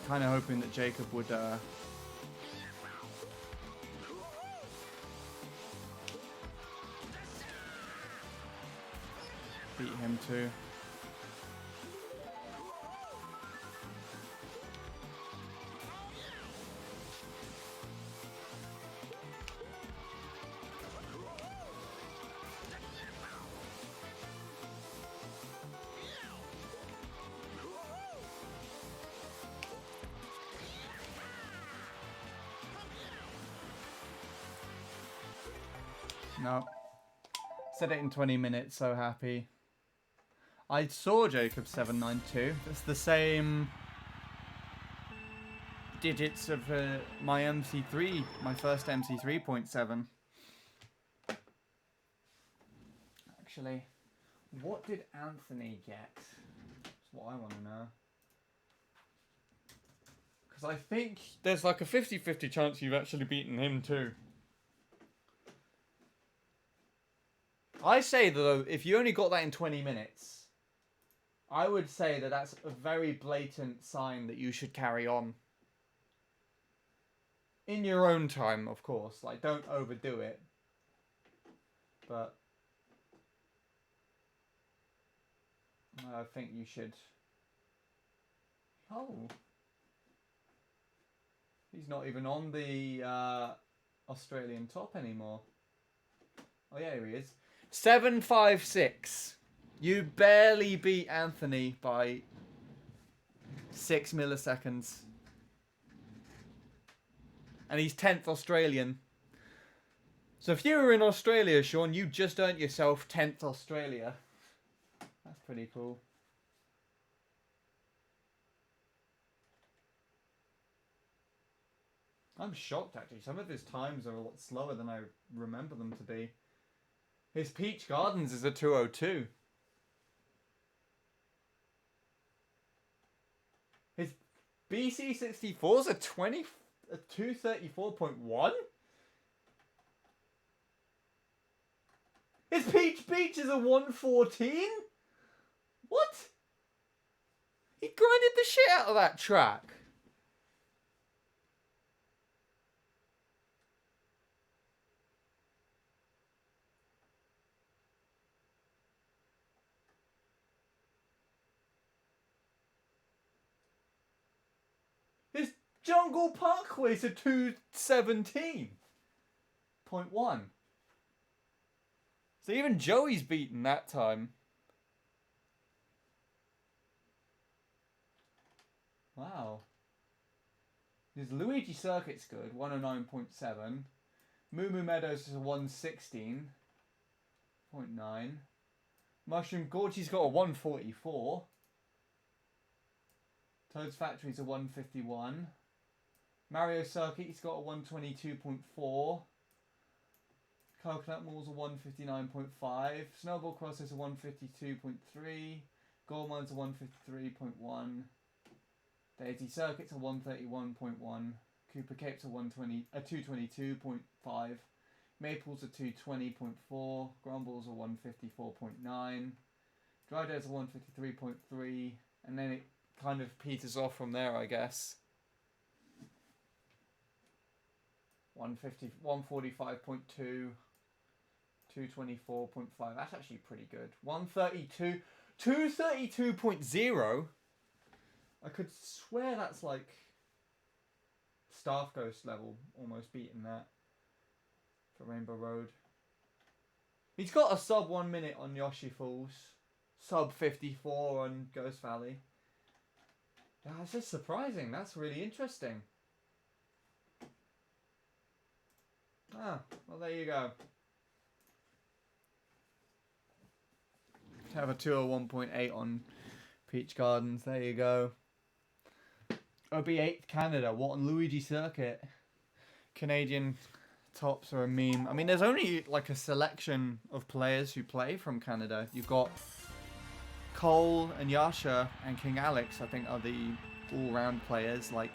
Kind of hoping that Jacob would beat him too. No. Said it in 20 minutes, so happy. I saw Jacob 792. It's the same digits of my MC3, my first MC3.7. Actually, what did Anthony get? That's what I want to know. Because I think there's like a 50-50 chance you've actually beaten him too. I say though, if you only got that in 20 minutes, I would say that that's a very blatant sign that you should carry on. In your own time, of course. Like, don't overdo it. But I think you should. Oh. He's not even on the Australian top anymore. Oh yeah, here he is. 756. You barely beat Anthony by 6 milliseconds. And he's 10th Australian. So if you were in Australia, Sean, you just earned yourself 10th Australia. That's pretty cool. I'm shocked actually. Some of his times are a lot slower than I remember them to be. His Peach Gardens is a 202. His BC64 is a 234.1? His Peach Beach is a 114? What? He grinded the shit out of that track. His Jungle Parkway's a 217.1. So even Joey's beaten that time. Wow. His Luigi Circuit's good, 109.7. Moo Moo Meadows is a 116.9. Mushroom Gorge's got a 144. Toad's Factory's a 151. Mario Circuit's got a 122.4. Coconut Mall's a 159.5. Snowball Cross is a 152.3. Goldmine's a 153.1. Daisy Circuit's a 131.1. Cooper Cape's a 222.5. Maple's a 220.4. Grumble's a 154.9. Dry Dead's a 153.3. And then it kind of peters off from there, I guess. 145.2. 224.5. That's actually pretty good. 132. 232.0. I could swear that's like Staff Ghost level, almost beating that for Rainbow Road. He's got a sub 1 minute on Yoshi Falls, sub 54 on Ghost Valley. That's just surprising. That's really interesting. Ah, well there you go. Have a 201.8 on Peach Gardens. There you go. OB8 Canada. What on Luigi Circuit? Canadian tops are a meme. I mean, there's only like a selection of players who play from Canada. You've got Cole and Yasha and King Alex, I think, are the all-round players. Like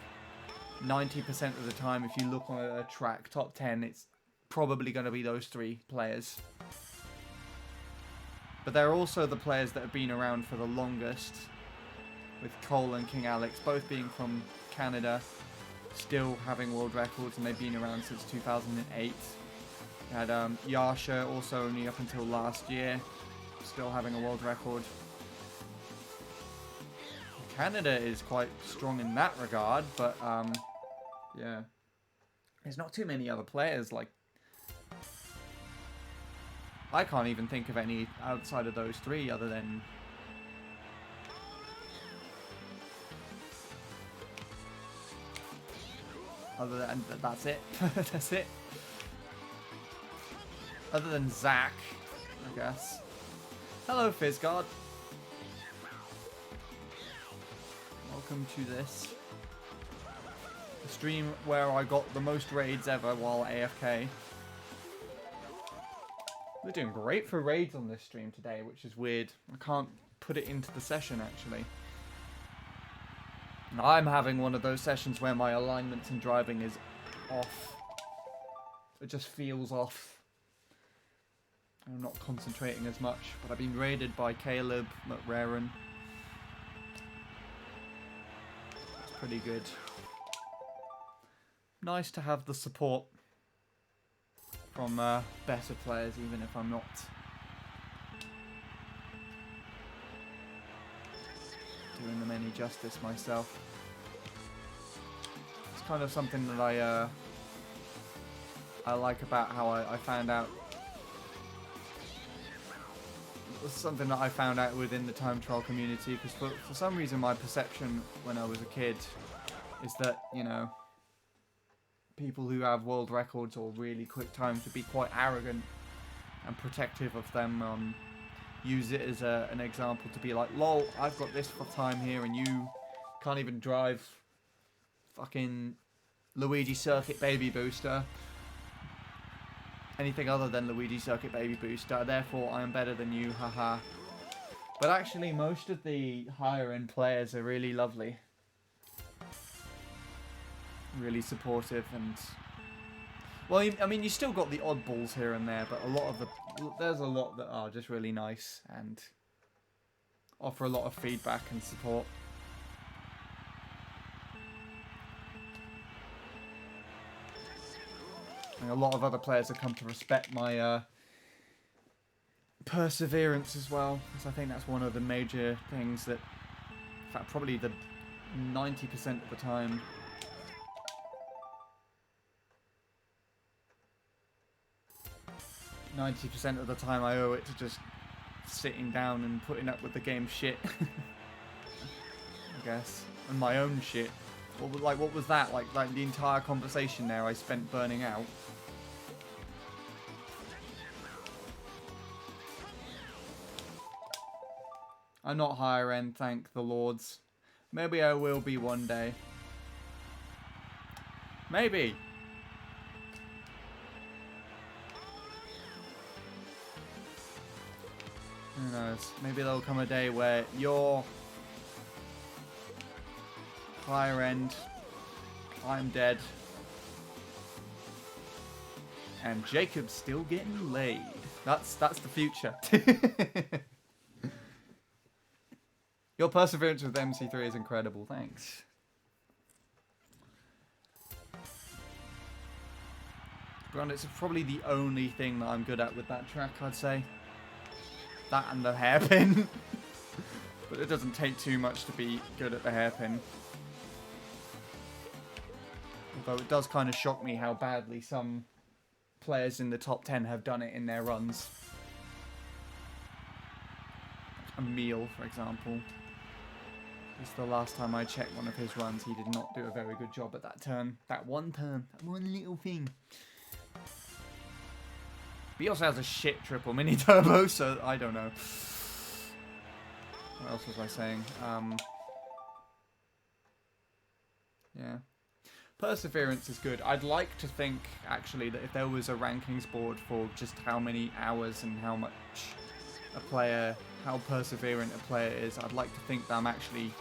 90% of the time, if you look on a track, top 10, it's probably going to be those three players. But they're also the players that have been around for the longest, with Cole and King Alex both being from Canada, still having world records, and they've been around since 2008. You had Yasha also only up until last year, still having a world record. Canada is quite strong in that regard, but yeah, there's not too many other players. Like, I can't even think of any outside of those three other than that's it. That's it. Other than Zach, I guess. Hello, Fizzguard. Welcome to this. The stream where I got the most raids ever while AFK. We're doing great for raids on this stream today, which is weird. I can't put it into the session, actually. I'm having one of those sessions where my alignments and driving is off. It just feels off. I'm not concentrating as much, but I've been raided by Caleb, McRaren. It's pretty good. Nice to have the support from better players, even if I'm not doing them any justice myself. It's kind of something that I like about how I found out. It was something that I found out within the time trial community, because for some reason my perception when I was a kid is that, you know, people who have world records or really quick time to be quite arrogant and protective of them, use it as an example to be like, lol, I've got this for time here and you can't even drive fucking Luigi Circuit Baby Booster. Anything other than Luigi Circuit Baby Booster, therefore I am better than you, haha. But actually most of the higher end players are really lovely. Really supportive, and Well, I mean, you still got the oddballs here and there, but there's a lot that are just really nice and offer a lot of feedback and support. And a lot of other players have come to respect my perseverance as well, because I think that's one of the major things that, in fact, probably the 90% of the time, 90% of the time I owe it to just sitting down and putting up with the game shit. I guess. And my own shit. What was that? Like the entire conversation there I spent burning out. I'm not higher end, thank the lords. Maybe I will be one day. Maybe. Who knows? Maybe there'll come a day where you're higher end, I'm dead, and Jacob's still getting laid. That's the future. Your perseverance with MC3 is incredible. Thanks. But it's probably the only thing that I'm good at with that track, I'd say. That and the hairpin. But it doesn't take too much to be good at the hairpin. Although it does kind of shock me how badly some players in the top 10 have done it in their runs. Emil, for example. This is the last time I checked one of his runs. He did not do a very good job at that turn. That one turn. That one little thing. But he also has a shit triple mini turbo, so I don't know. What else was I saying? Yeah. Perseverance is good. I'd like to think, actually, that if there was a rankings board for just how many hours and how much a player, how perseverant a player is, I'd like to think that I'm actually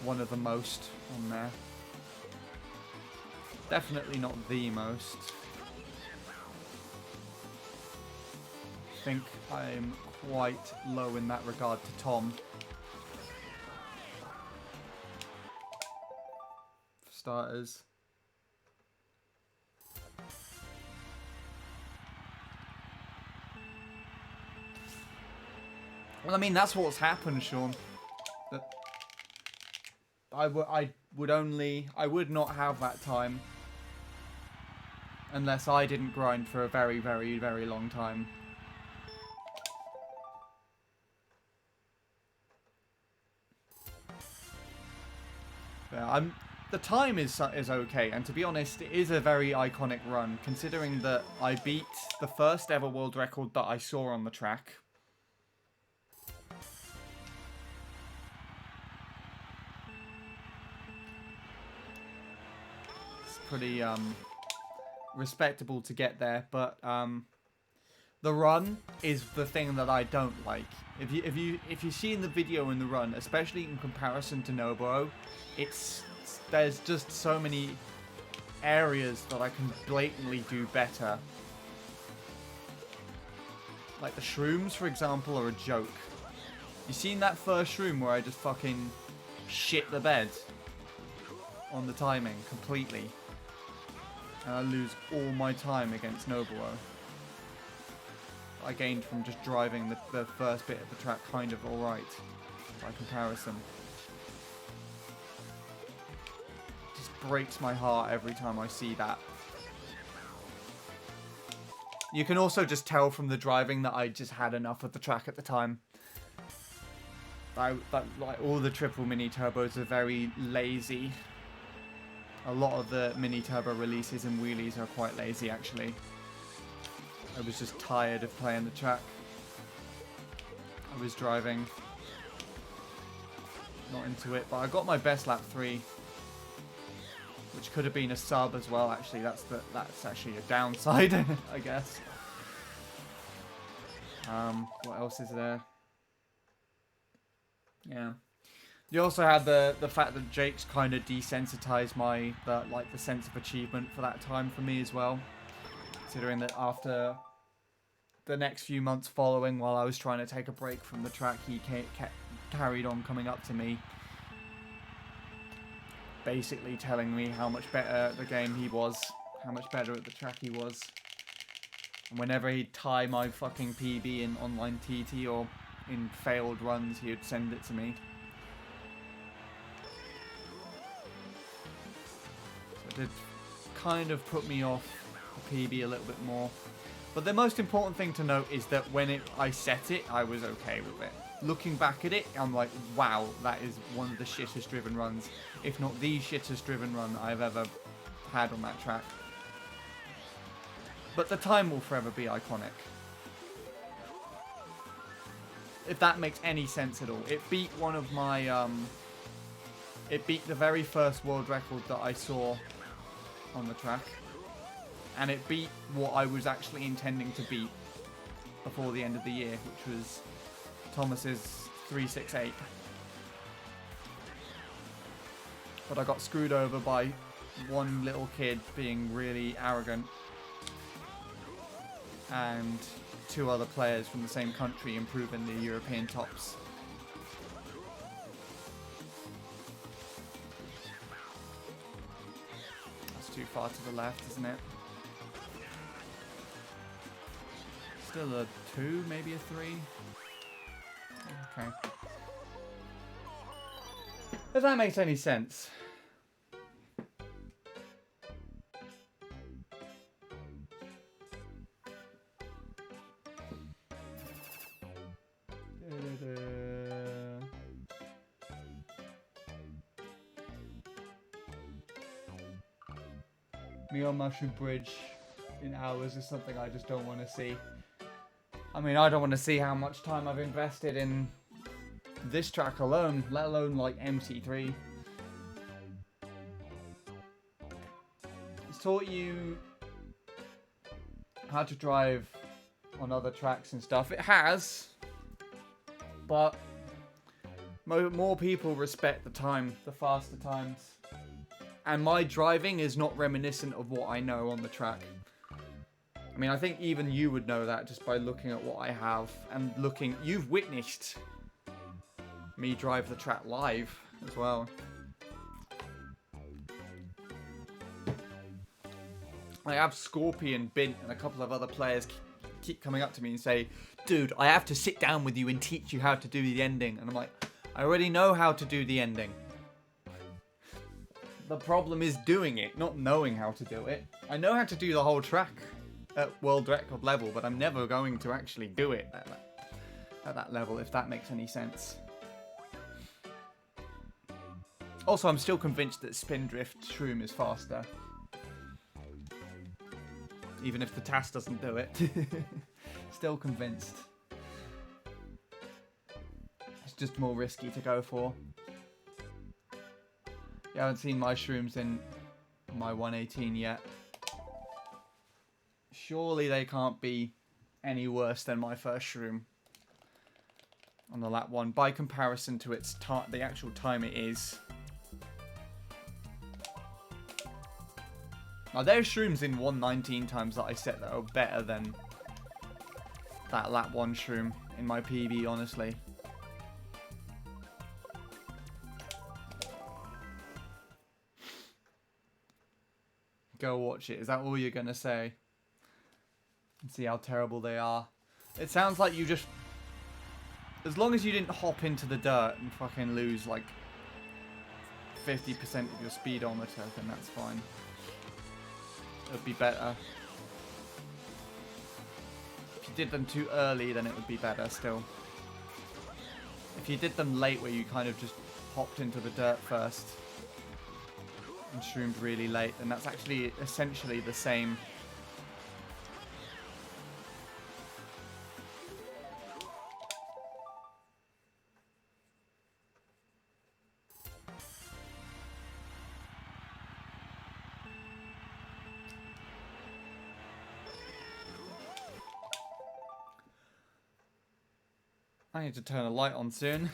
one of the most on there. Definitely not the most. I think I'm quite low in that regard to Tom. For starters. Well, I mean, that's what's happened, Sean. That I would not have that time unless I didn't grind for a very, very, very long time. Yeah, the time is okay, and to be honest, it is a very iconic run, considering that I beat the first ever world record that I saw on the track. It's pretty respectable to get there, but the run is the thing that I don't like. If you see in the video in the run, especially in comparison to Nobuo, there's just so many areas that I can blatantly do better. Like the shrooms, for example, are a joke. You seen that first shroom where I just fucking shit the bed on the timing completely, and I lose all my time against Nobuo. I gained from just driving the first bit of the track kind of alright, by comparison. It just breaks my heart every time I see that. You can also just tell from the driving that I just had enough of the track at the time. Like all the triple mini turbos are very lazy. A lot of the mini turbo releases and wheelies are quite lazy, actually. I was just tired of playing the track. I was driving. Not into it, but I got my best lap 3. Which could have been a sub as well, actually. That's actually a downside, I guess. What else is there? Yeah. You also had the fact that Jake's kind of desensitized the sense of achievement for that time for me as well. Considering that after the next few months following, while I was trying to take a break from the track, he carried on coming up to me, basically telling me how much better the game he was, how much better at the track he was. And whenever he'd tie my fucking PB in online TT or in failed runs, he would send it to me. So it did kind of put me off the PB a little bit more. But the most important thing to note is that when I set it, I was okay with it. Looking back at it, I'm like, wow, that is one of the shittest driven runs, if not the shittest driven run I've ever had on that track. But the time will forever be iconic. If that makes any sense at all. It beat one of my, it beat the very first world record that I saw on the track. And it beat what I was actually intending to beat before the end of the year, which was Thomas's 368. But I got screwed over by one little kid being really arrogant and two other players from the same country improving the European tops. That's too far to the left, isn't it? Still a 2, maybe a 3. Okay. If that makes any sense. Me on Mushroom Bridge in hours is something I just don't want to see. I mean, I don't want to see how much time I've invested in this track alone, let alone like MC3. It's taught you how to drive on other tracks and stuff. It has, but more people respect the time, the faster times. And my driving is not reminiscent of what I know on the track. I mean, I think even you would know that just by looking at what I have and looking. You've witnessed me drive the track live as well. I have Scorpion, Bint, and a couple of other players keep coming up to me and say, dude, I have to sit down with you and teach you how to do the ending. And I'm like, I already know how to do the ending. The problem is doing it, not knowing how to do it. I know how to do the whole track at world record level, but I'm never going to actually do it at that level, if that makes any sense. Also, I'm still convinced that Spindrift Shroom is faster. Even if the TAS doesn't do it. Still convinced. It's just more risky to go for. You haven't seen my shrooms in my 118 yet. Surely they can't be any worse than my first shroom on the lap 1 by comparison to its the actual time it is. Now there's shrooms in 119 times that I set that are better than that lap 1 shroom in my PB, honestly. Go watch it. Is that all you're gonna say? And see how terrible they are. It sounds like you just... As long as you didn't hop into the dirt and fucking lose like 50% of your speedometer, then that's fine. It would be better. If you did them too early, then it would be better still. If you did them late where you kind of just hopped into the dirt first and shroomed really late, then that's actually essentially the same. I need to turn a light on soon.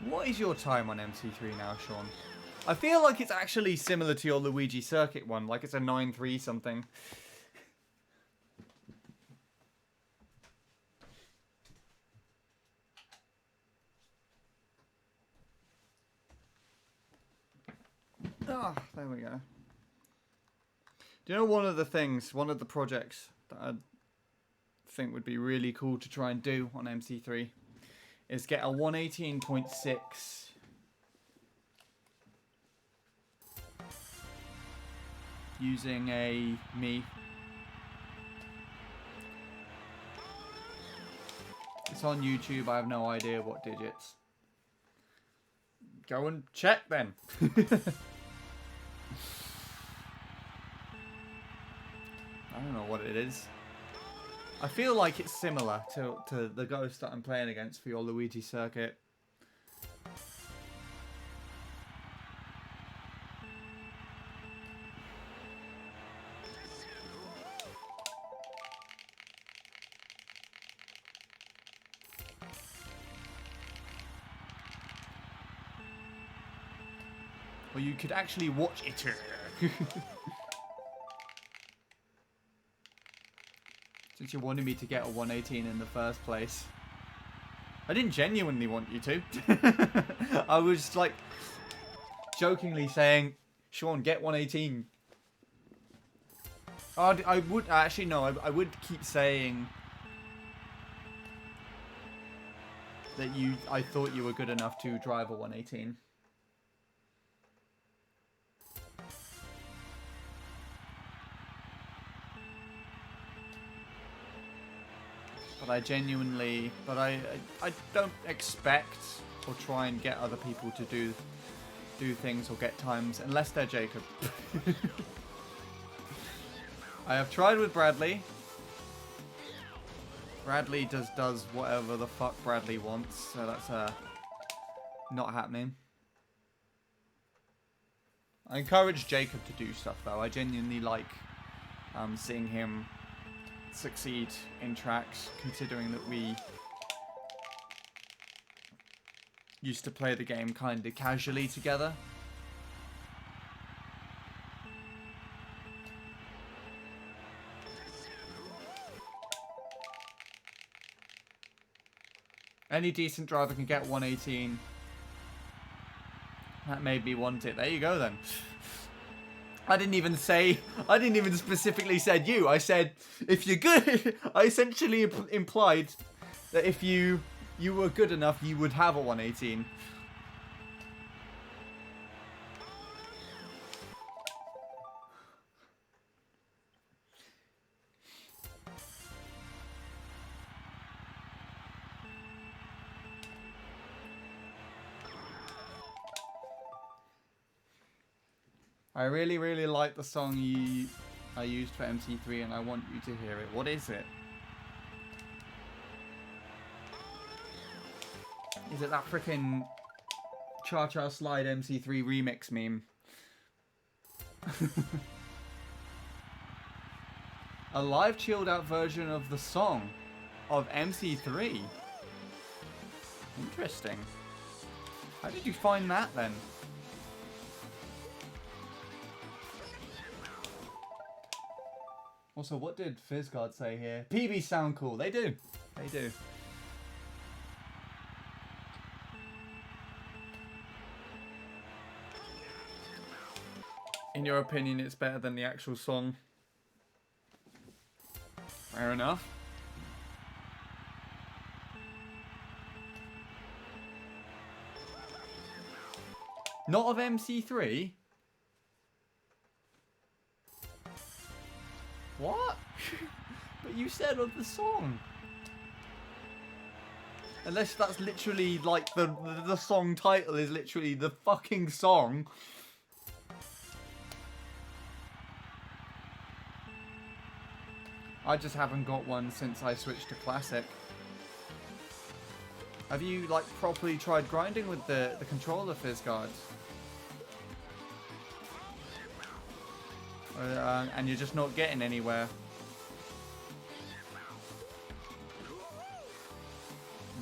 What is your time on MC3 now, Sean? I feel like it's actually similar to your Luigi Circuit one, like it's a 9.3 something. Ah, there we go. Do you know one of the projects that I think would be really cool to try and do on MC3 is get a 118.6 using a Mi. It's on YouTube. I have no idea what digits. Go and check then. I don't know what it is. I feel like it's similar to the ghost that I'm playing against for your Luigi Circuit. Or you could actually watch it. Since you wanted me to get a 118 in the first place. I didn't genuinely want you to. I was like jokingly saying, Sean, get 118. I would actually no, I would keep saying that I thought you were good enough to drive a 118. But I genuinely, I don't expect or try and get other people to do things or get times unless they're Jacob. I have tried with Bradley. Bradley just does whatever the fuck Bradley wants, so that's not happening. I encourage Jacob to do stuff though. I genuinely like seeing him succeed in tracks, considering that we used to play the game kind of casually together. Any decent driver can get 118. That made me want it. There you go then. I didn't even specifically said you. I said, if you're good, I essentially implied that if you were good enough, you would have a 118. I really, really like the song I used for MC3 and I want you to hear it. What is it? Is it that frickin' Cha-Cha Slide MC3 remix meme? A live chilled out version of the song of MC3. Interesting. How did you find that then? Also, what did FizzGuard say here? PBs sound cool. They do. They do. In your opinion, it's better than the actual song. Fair enough. Not of MC3? What? But you said of the song. Unless that's literally like the song title is literally the fucking song. I just haven't got one since I switched to classic. Have you like properly tried grinding with the controller, FizzGuard? And you're just not getting anywhere.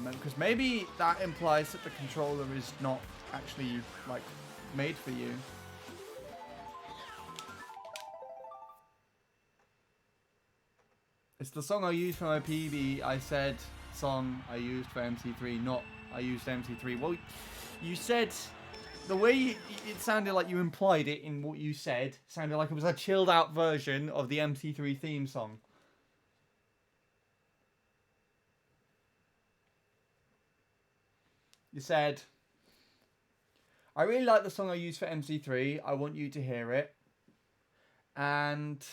meant, because maybe that implies that the controller is not actually, like, made for you. It's the song I used for my PB. I said song I used for MC3, not I used MC3. Well, you said... The way it sounded like you implied it in what you said sounded like it was a chilled out version of the MC3 theme song. You said, I really like the song I used for MC3. I want you to hear it. And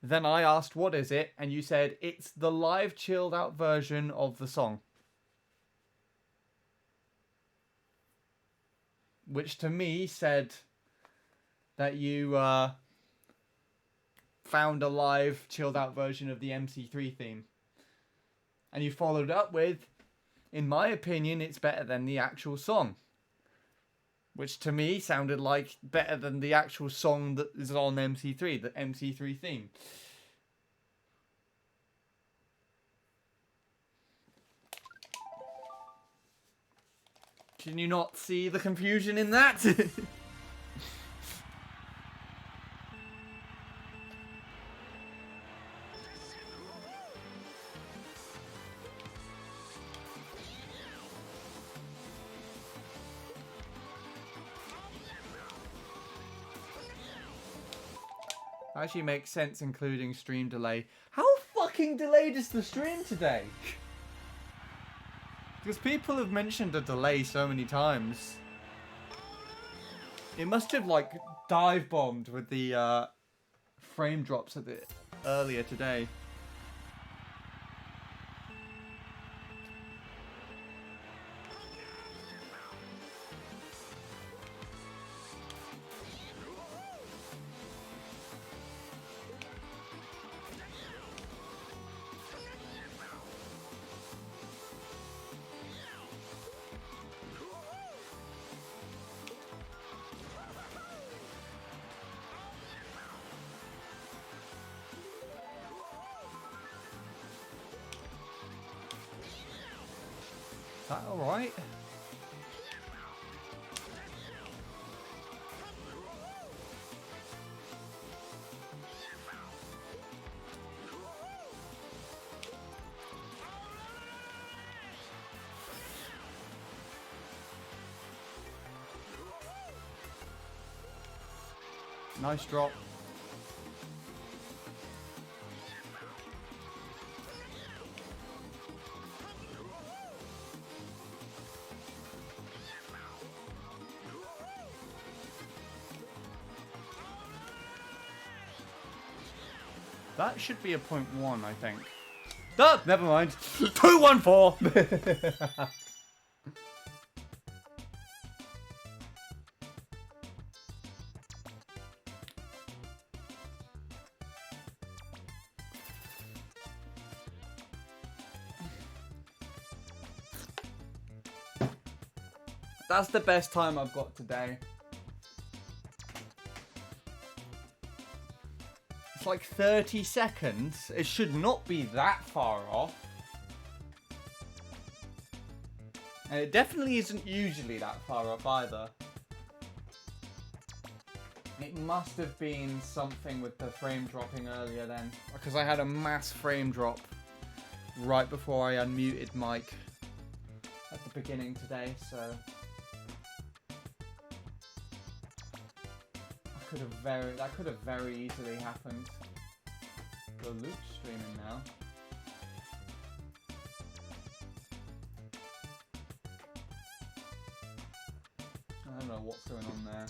then I asked, what is it? And you said, it's the live chilled out version of the song. Which to me said that you found a live chilled out version of the MC3 theme. And you followed up with, in my opinion, it's better than the actual song. Which to me sounded like better than the actual song that is on MC3, the MC3 theme. Can you not see the confusion in that? Actually makes sense, including stream delay. How fucking delayed is the stream today? Because people have mentioned a delay so many times. It must have, like, dive bombed with the frame drops at the earlier today. Is that alright? Nice drop. That should be a 0.1, I think. Oh, never mind. 214! That's the best time I've got today. It's like 30 seconds. It should not be that far off. And it definitely isn't usually that far off either. It must have been something with the frame dropping earlier then. Because I had a mass frame drop right before I unmuted Mike at the beginning today, so... that could have very easily happened. So Luke's streaming now. I don't know what's going on there.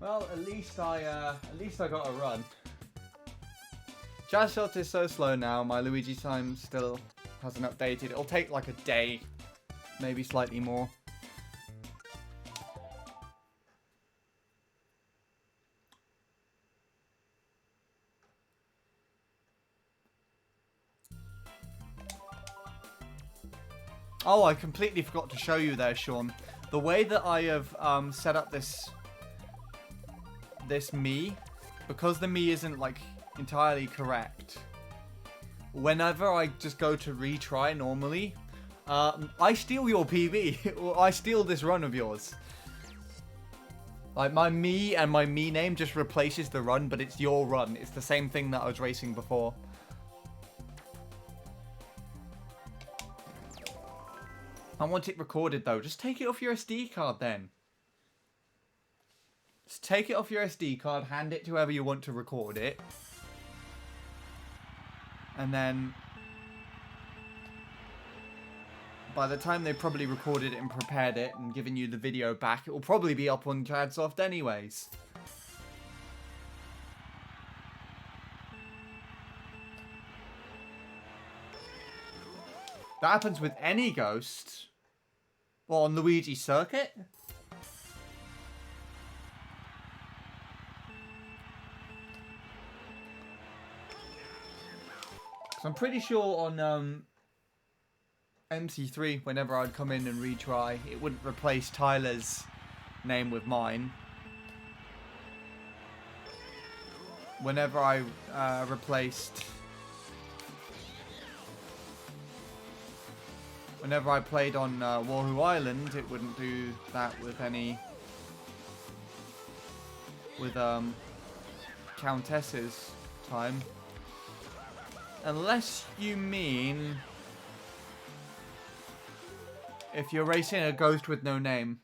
Well, at least I got a run. Jazz Shot is so slow now. My Luigi time still hasn't updated. It'll take like a day, maybe slightly more. Oh, I completely forgot to show you there, Sean. The way that I have set up this Mii because the me isn't like entirely correct, whenever I just go to retry normally, I steal your PB. Or I steal this run of yours. Like, my me and my me name just replaces the run, but it's your run. It's the same thing that I was racing before. I want it recorded, though. Just take it off your SD card, then. Just take it off your SD card, hand it to whoever you want to record it. And then, by the time they probably recorded it and prepared it and given you the video back, it will probably be up on CADsoft anyways. That happens with any ghost. Well, on Luigi Circuit? Because I'm pretty sure on MC3, whenever I'd come in and retry, it wouldn't replace Tyler's name with mine. Whenever I Whenever I played on Wahoo Island, it wouldn't do that with any... with Countess's time. Unless you mean... if you're racing a ghost with no name.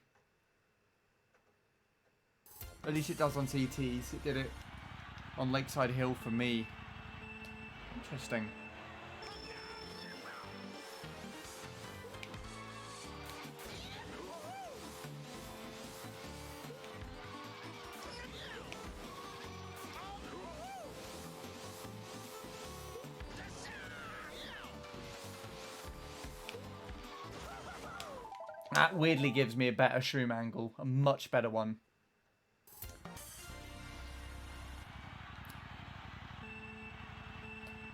At least it does on CTs. It did it on Lakeside Hill for me. Interesting. That weirdly gives me a better shroom angle. A much better one.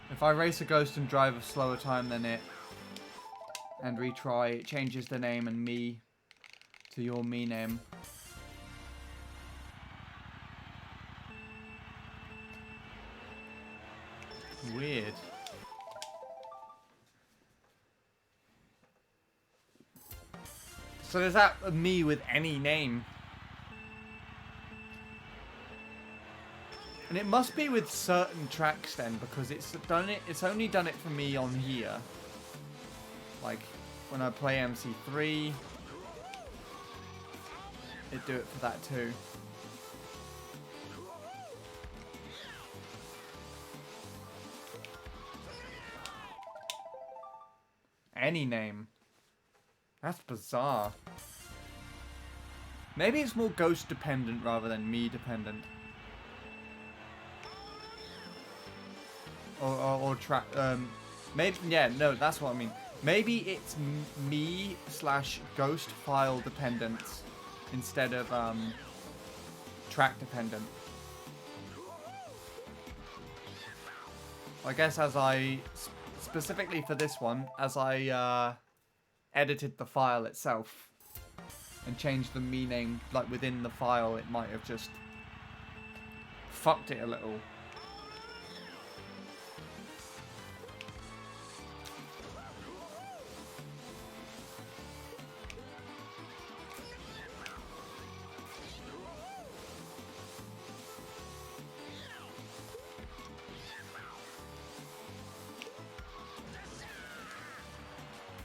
If I race a ghost and drive a slower time than it and retry, it changes the name and me to your me name. Weird. So is that a me with any name? And it must be with certain tracks then, because it's only done it for me on here. Like when I play MC3, it'd do it for that too. Any name. That's bizarre. Maybe it's more ghost dependent rather than me dependent. Or track. Maybe, yeah, no, that's what I mean. Maybe it's me / ghost file dependent instead of track dependent. I guess as I specifically for this one, as I edited the file itself and changed the me name like within the file, it might have just fucked it a little.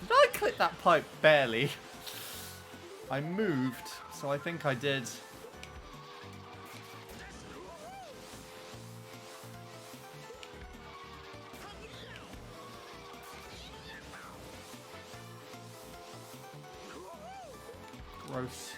Did I clip that pipe? Barely. I moved, so I think I did. Gross.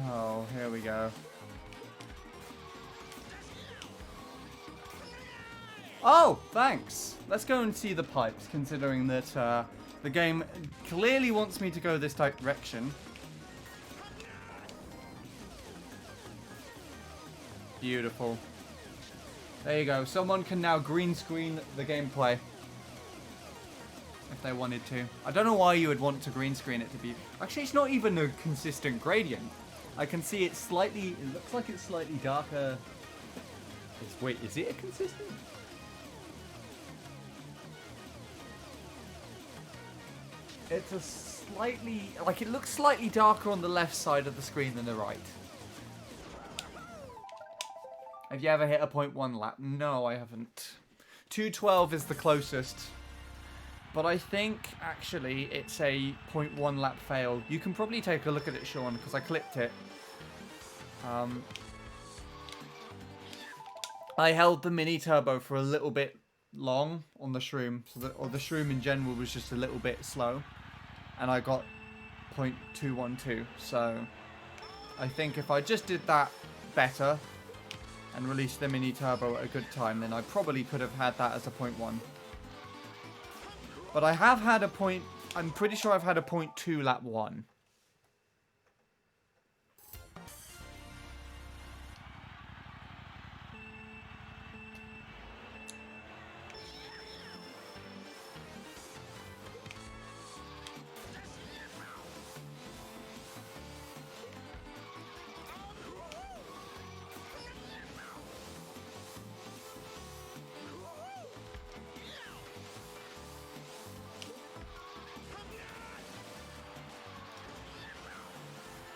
Oh, here we go. Oh, thanks. Let's go and see the pipes, considering that the game clearly wants me to go this direction. Beautiful. There you go. Someone can now green screen the gameplay. If they wanted to. I don't know why you would want to green screen it to be... Actually, it's not even a consistent gradient. I can see it's slightly... It looks like it's slightly darker. Wait, is it a consistent? It's a slightly... Like, it looks slightly darker on the left side of the screen than the right. Have you ever hit a 0.1 lap? No, I haven't. 212 is the closest. But I think, actually, it's a 0.1 lap fail. You can probably take a look at it, Sean, because I clipped it. I held the mini turbo for a little bit long on the shroom. Or the shroom in general was just a little bit slow. And I got 0.212. So, I think if I just did that better and released the mini turbo at a good time, then I probably could have had that as a 0.1. But I have had a point... I'm pretty sure I've had a 0.2 lap 1.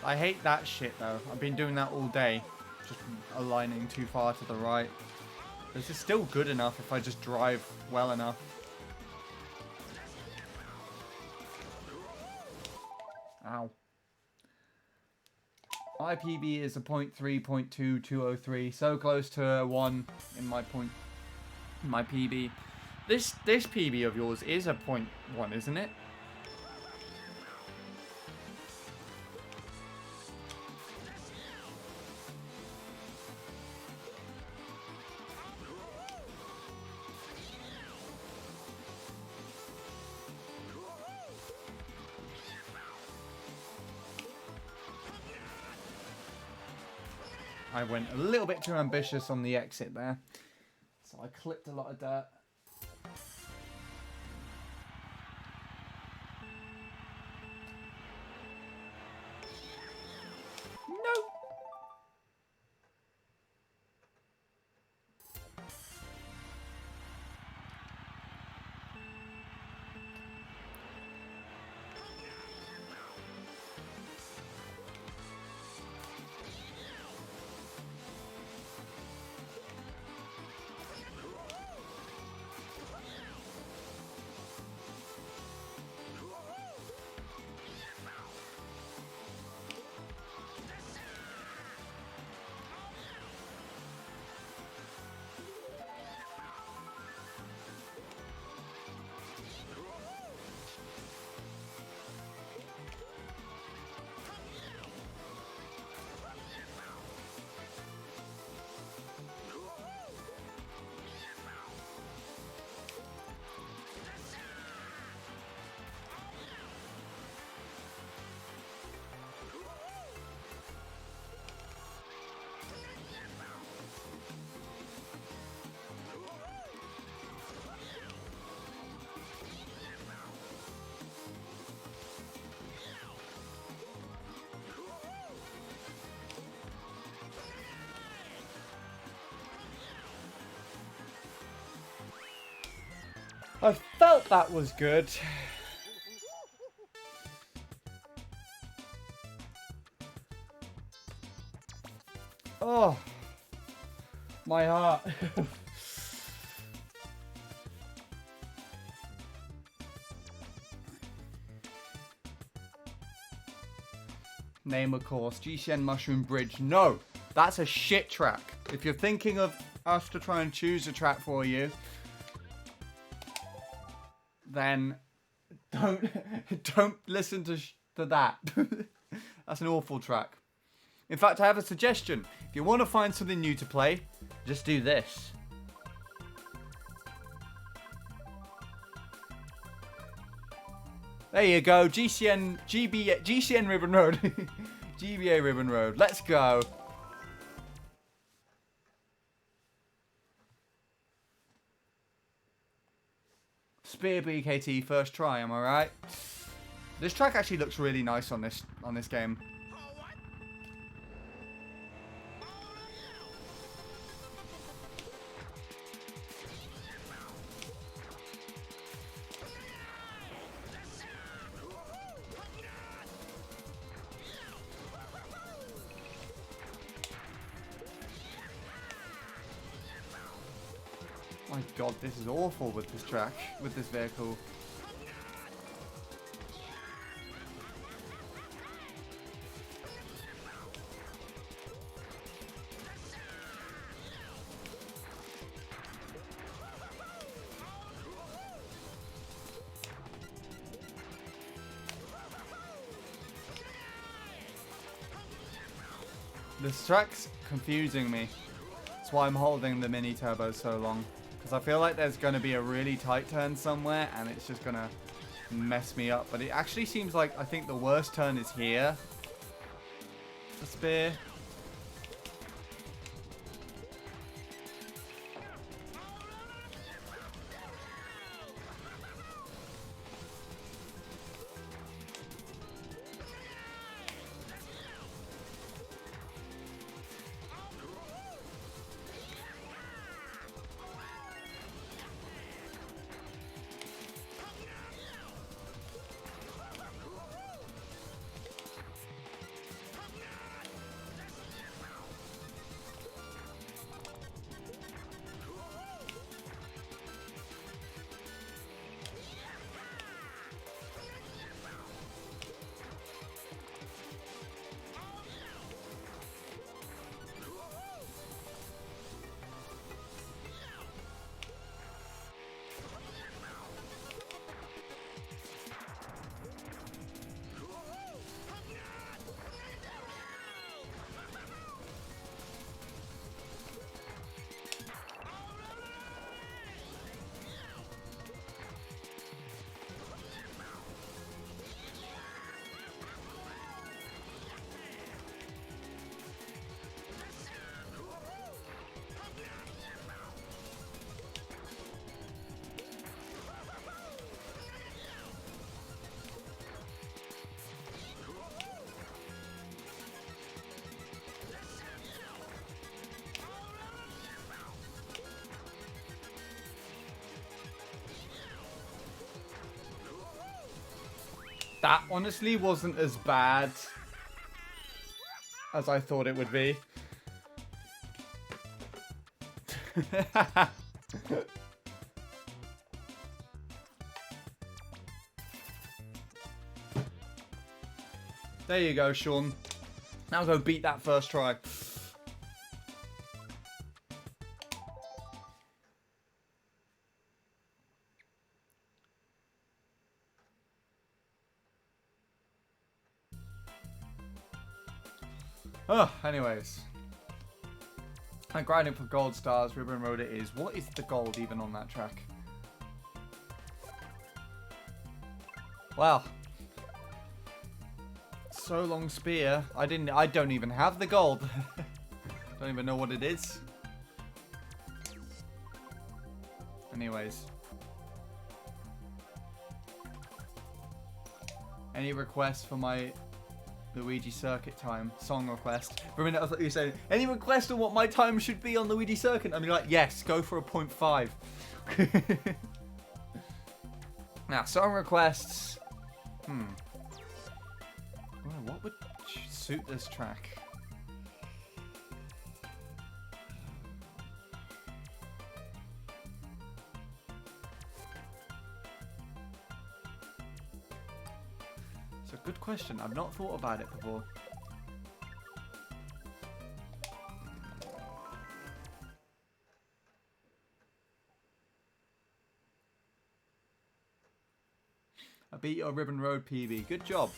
I hate that shit though. I've been doing that all day. Just aligning too far to the right. This is still good enough if I just drive well enough. Ow. My PB is a 0.3, 0.2, 203. So close to a 1 in my PB. This PB of yours is a 0.1, isn't it? I went a little bit too ambitious on the exit there. So I clipped a lot of dirt. No! I felt that was good. Oh, my heart. Name of course, GCN Mushroom Bridge. No, that's a shit track. If you're thinking of us to try and choose a track for you, then don't listen to that. That's an awful track. In fact, I have a suggestion. If you want to find something new to play, just do this. There you go, GCN Ribbon Road. GBA Ribbon Road. Let's go. Spear BKT first try, am I right? This track actually looks really nice on this game. My god, this is awful with this track, with this vehicle. This track's confusing me. That's why I'm holding the mini turbo so long. Because I feel like there's going to be a really tight turn somewhere and it's just going to mess me up. But it actually seems like I think the worst turn is here. The spear. That honestly wasn't as bad as I thought it would be. There you go, Sean. Now go beat that first try. Oh, anyways. I'm grinding for gold stars. Ribbon Road it is. What is the gold even on that track? Wow. So long spear. I don't even have the gold. Don't even know what it is. Anyways. Any requests for my Luigi Circuit time song request? For a minute I thought you were saying, any request on what my time should be on Luigi Circuit? I mean, like, yes, go for a 0.5. Now, song requests. What would suit this track? It's a good question. I've not thought about it before. I beat your Ribbon Road PB. Good job.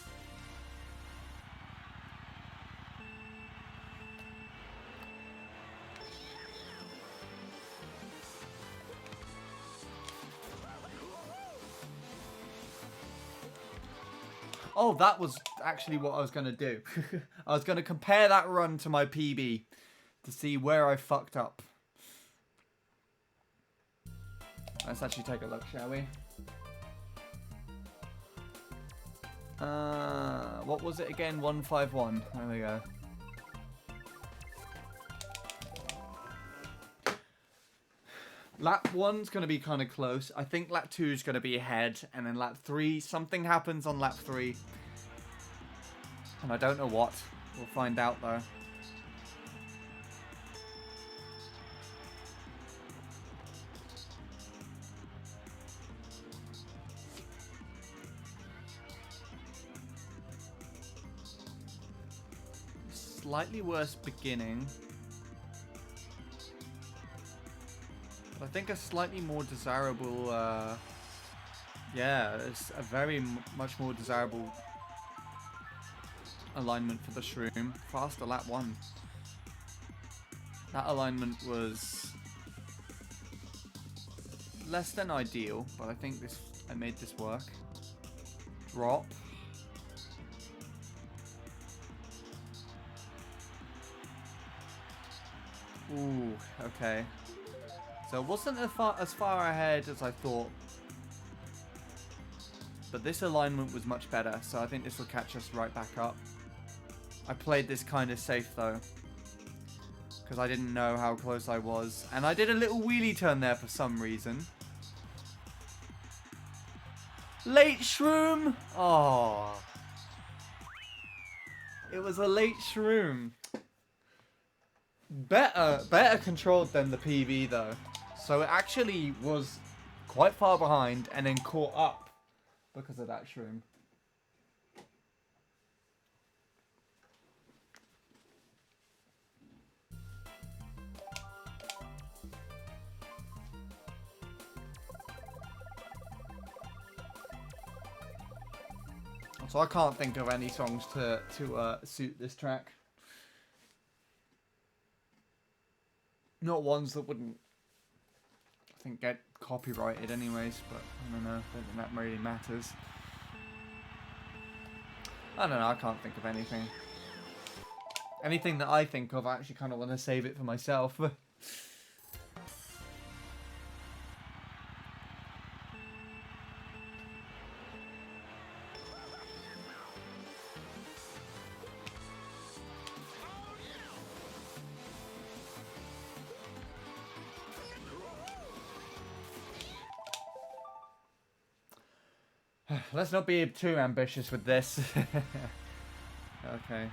Oh, that was actually what I was going to do. I was going to compare that run to my PB to see where I fucked up. Let's actually take a look, shall we? What was it again? 151. There we go. Lap 1's going to be kind of close. I think lap 2 is going to be ahead. And then lap 3, something happens on lap 3. And I don't know what. We'll find out though. Slightly worse beginning. But I think a slightly more desirable, yeah, it's a very much more desirable alignment for the shroom. Faster lap 1. That alignment was less than ideal, but I think I made this work. Drop. Ooh, okay. So it wasn't as far ahead as I thought. But this alignment was much better, so I think this will catch us right back up. I played this kind of safe though, because I didn't know how close I was. And I did a little wheelie turn there for some reason. Late shroom! Oh. It was a late shroom. Better controlled than the PB though. So it actually was quite far behind and then caught up because of that shroom. So I can't think of any songs to suit this track. Not ones that wouldn't, I think, get copyrighted anyways, but I don't know, I don't think that really matters. I don't know, I can't think of anything. Anything that I think of, I actually kind of want to save it for myself. Let's not be too ambitious with this. Okay.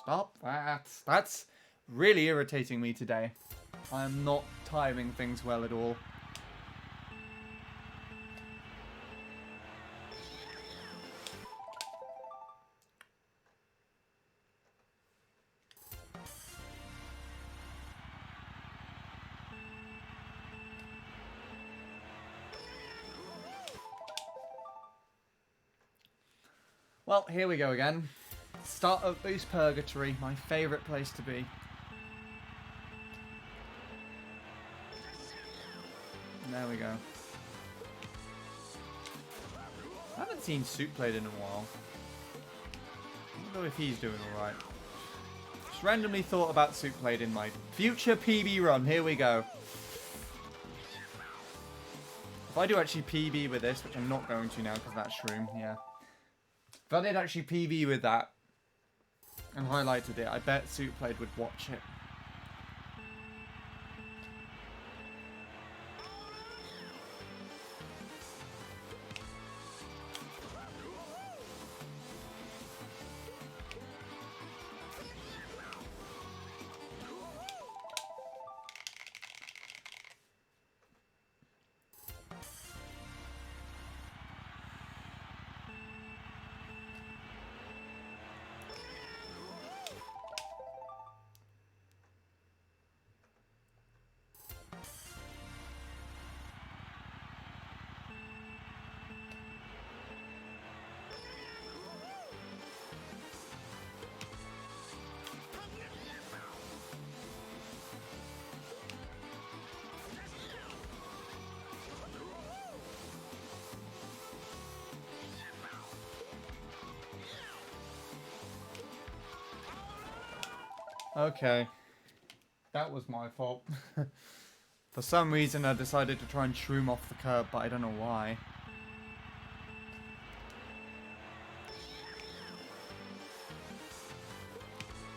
Stop that. That's really irritating me today. I am not timing things well at all. Well, here we go again. Start of Boost Purgatory, my favourite place to be. There we go. I haven't seen Soup played in a while. I don't know if he's doing alright. Just randomly thought about Soup played in my future PB run. Here we go. If I do actually PB with this, which I'm not going to now because of that shroom, yeah. If I did actually PB with that and highlighted it, I bet Soup played would watch it. Okay. That was my fault. For some reason I decided to try and shroom off the curb, but I don't know why.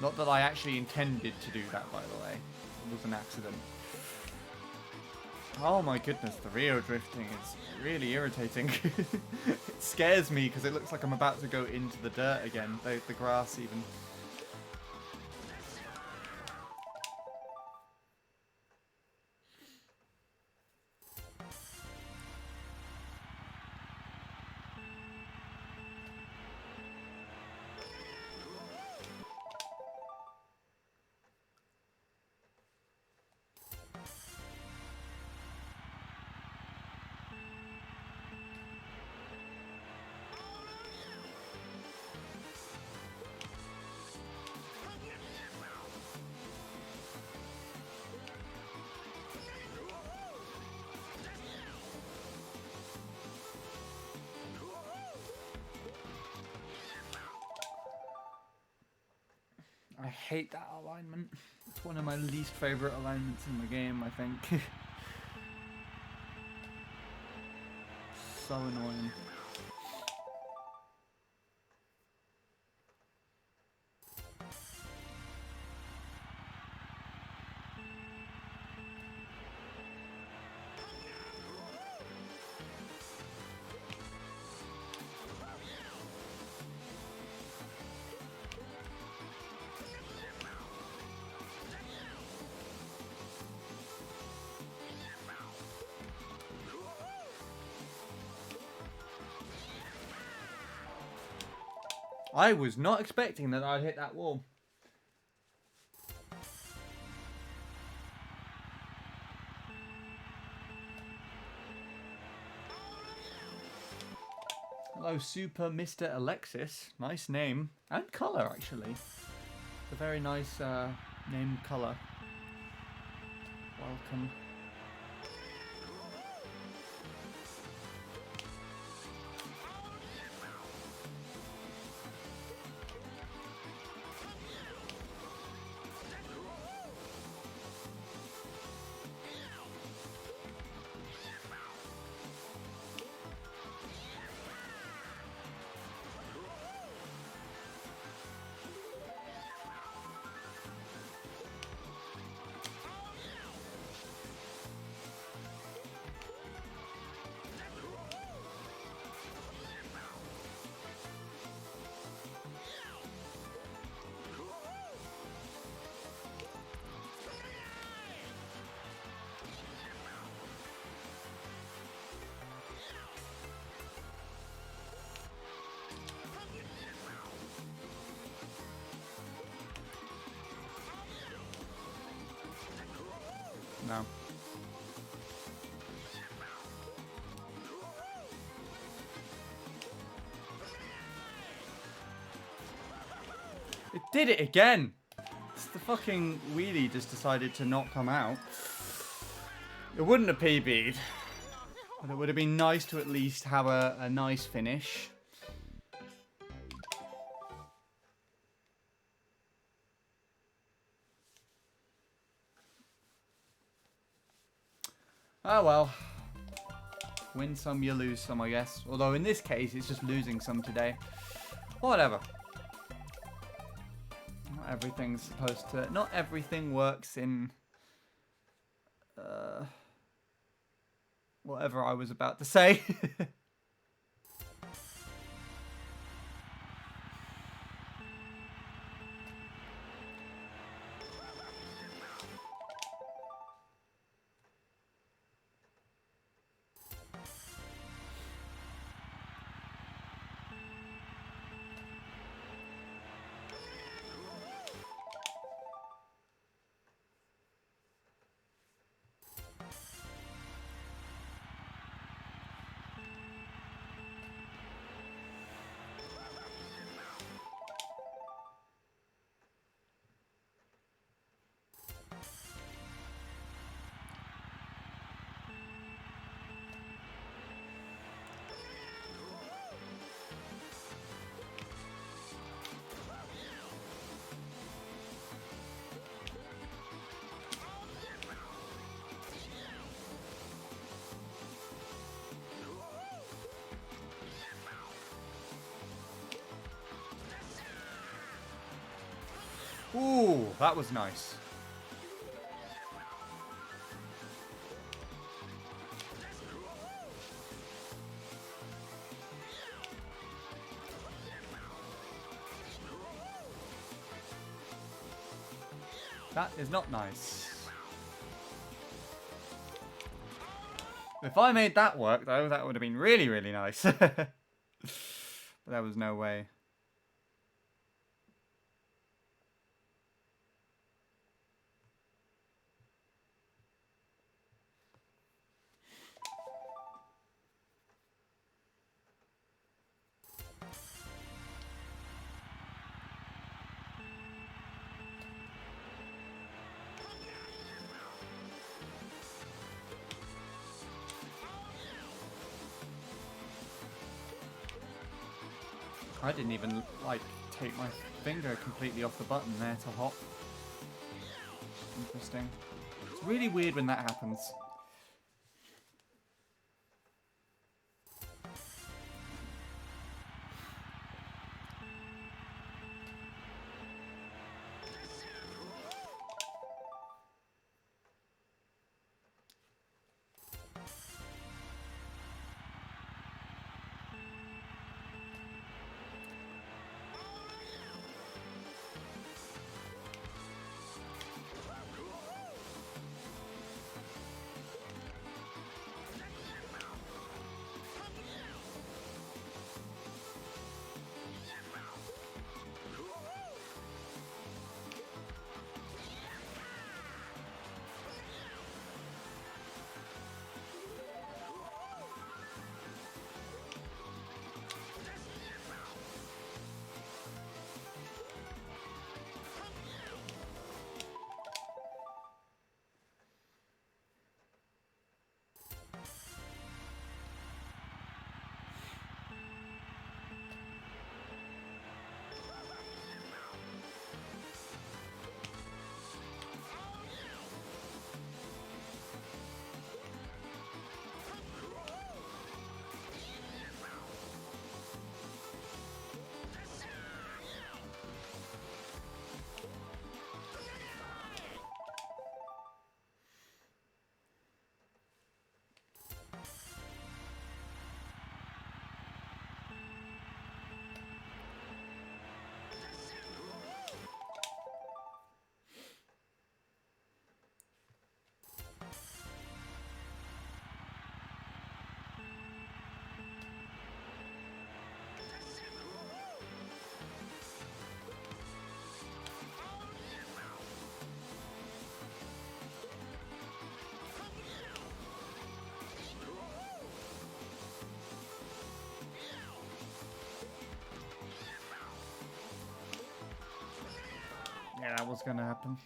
Not that I actually intended to do that, by the way. It was an accident. Oh my goodness, the Rio drifting is really irritating. It scares me because it looks like I'm about to go into the dirt again. The grass even. I hate that alignment. It's one of my least favourite alignments in the game, I think. So annoying. I was not expecting that I'd hit that wall. Hello, Super Mr. Alexis. Nice name. And colour, actually. It's a very nice name colour. Welcome. No. It did it again! The fucking wheelie just decided to not come out. It wouldn't have PB'd. But it would have been nice to at least have a nice finish. Oh well. Win some, you lose some, I guess. Although in this case, it's just losing some today. Whatever. Not everything's supposed to... Not everything works in... whatever I was about to say. Ooh, that was nice. That is not nice. If I made that work, though, that would have been really, really nice. But there was no way. I didn't even, like, take my finger completely off the button there to hop. Interesting. It's really weird when that happens. Yeah, that was gonna happen.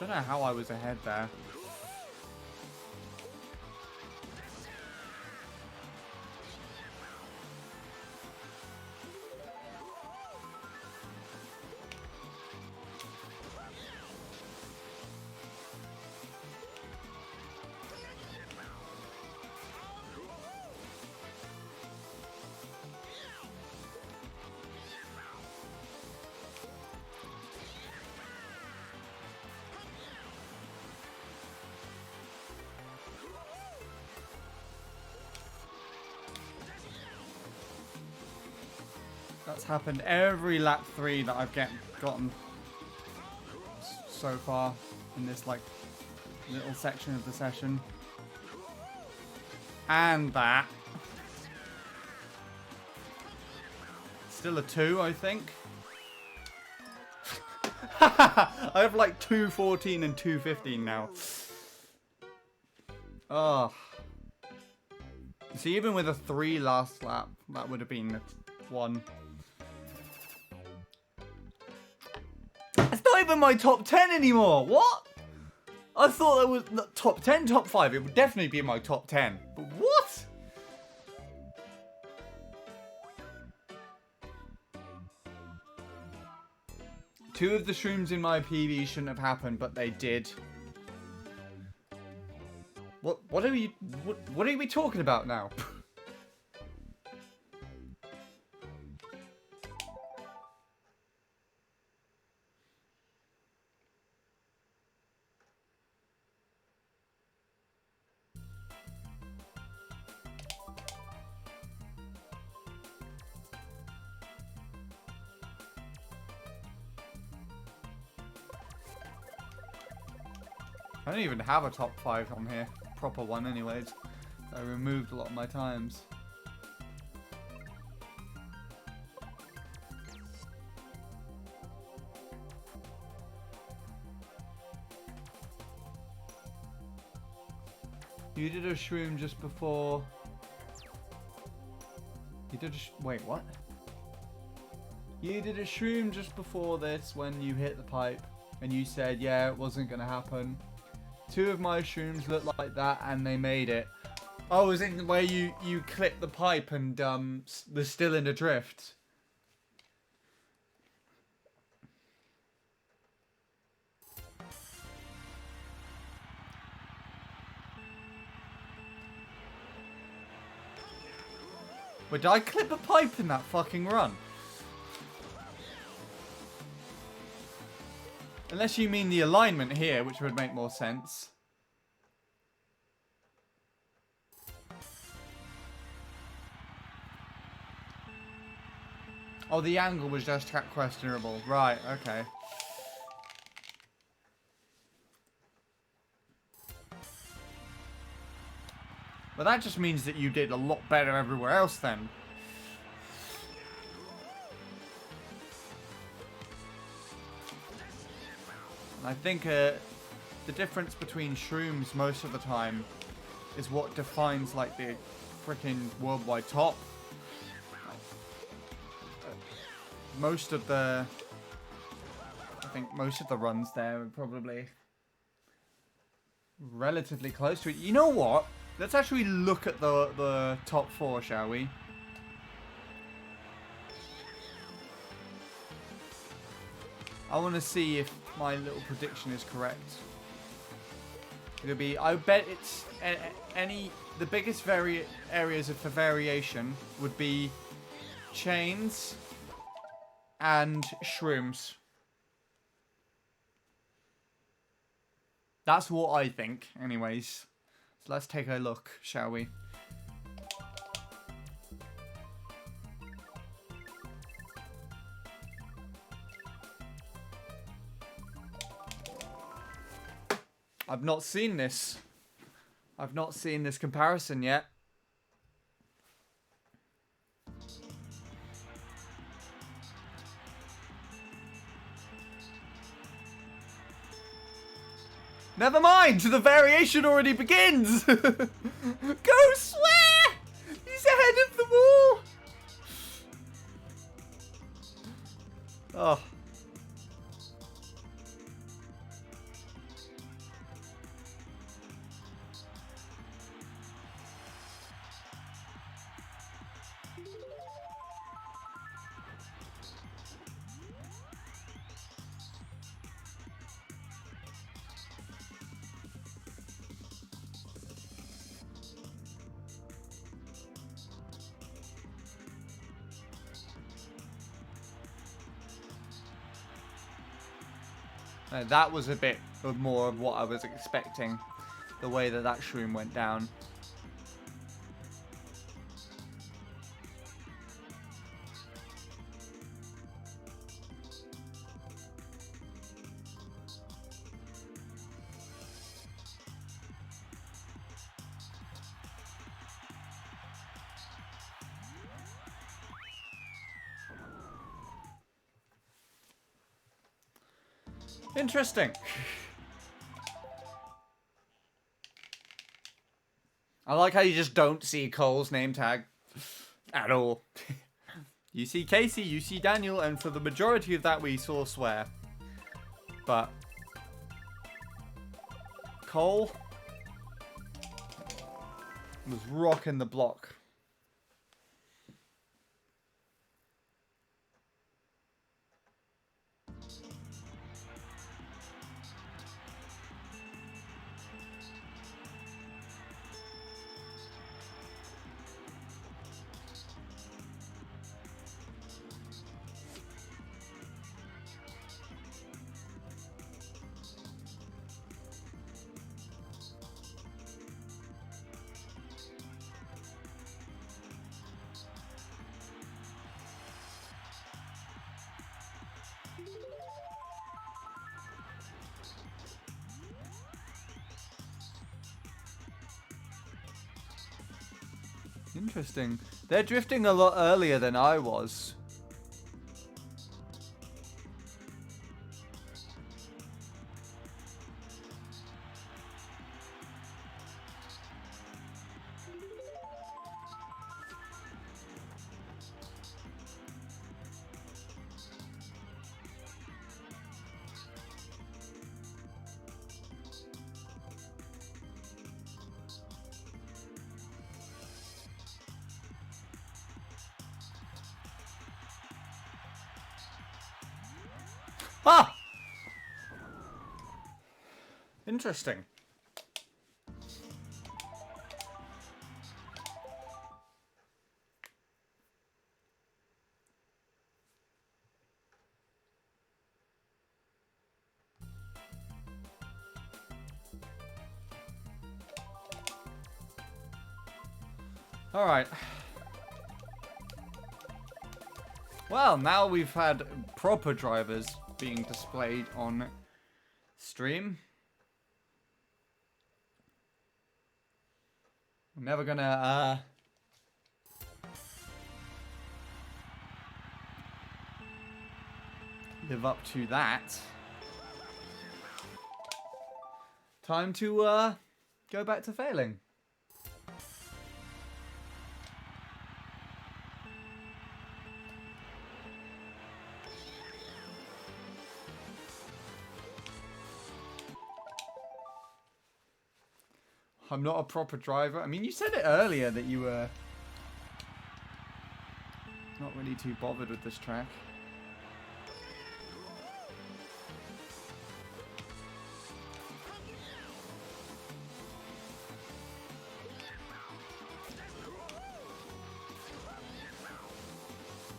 Don't know how I was ahead there. That's happened every lap 3 that I've gotten so far in this like little section of the session. And that. Still a 2, I think. I have like 2:14 and 2:15 now. Oh. See, even with a 3 last lap, that would have been 1. It's not even my top 10 anymore. What? I thought that was top 10, top 5. It would definitely be my top 10. But what? Two of the shrooms in my PB shouldn't have happened, but they did. What are we talking about now? I don't even have a top 5 on here. Proper one anyways. I removed a lot of my times. You did a shroom just before... You did a... Wait, what? You did a shroom just before this when you hit the pipe. And you said, yeah, it wasn't going to happen. 2 of my shrooms look like that, and they made it. Oh, is it where you clip the pipe and they're still in the drift? Wait, did I clip a pipe in that fucking run? Unless you mean the alignment here, which would make more sense. Oh, the angle was just questionable. Right, okay. But that just means that you did a lot better everywhere else then. I think the difference between shrooms most of the time is what defines like the freaking worldwide top. Most of the, I think most of the runs there are probably relatively close to it. You know what? Let's actually look at the top 4, shall we? I want to see if my little prediction is correct. It'll be, I bet it's the biggest areas for variation would be chains and shrooms. That's what I think, anyways. So let's take a look, shall we? I've not seen this. I've not seen this comparison yet. Never mind, the variation already begins! Go swear! He's ahead of the wall! Oh. That was a bit more of what I was expecting, the way that shroom went down. Interesting. I like how you just don't see Cole's name tag at all. You see Casey, you see Daniel, and for the majority of that we saw Swear. But Cole was rocking the block. Interesting. They're drifting a lot earlier than I was. Ah! Interesting. All right. Well, now we've had proper drivers being displayed on stream. I'm never gonna live up to that. Time to go back to failing. I'm not a proper driver. I mean, you said it earlier that you were not really too bothered with this track.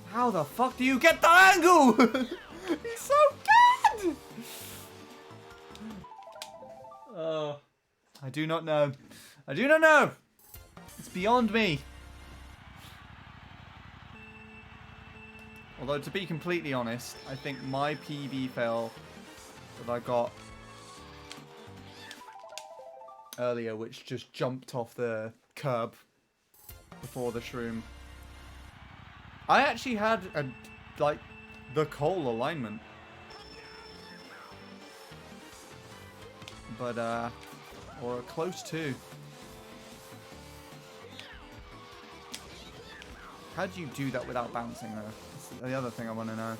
How the fuck do you get the angle? He's so good! Oh. I do not know. I do not know. It's beyond me. Although, to be completely honest, I think my PB fail that I got earlier, which just jumped off the curb before the shroom. I actually had the Cole alignment. But, or close to. How do you do that without bouncing, though? That's the other thing I want to know.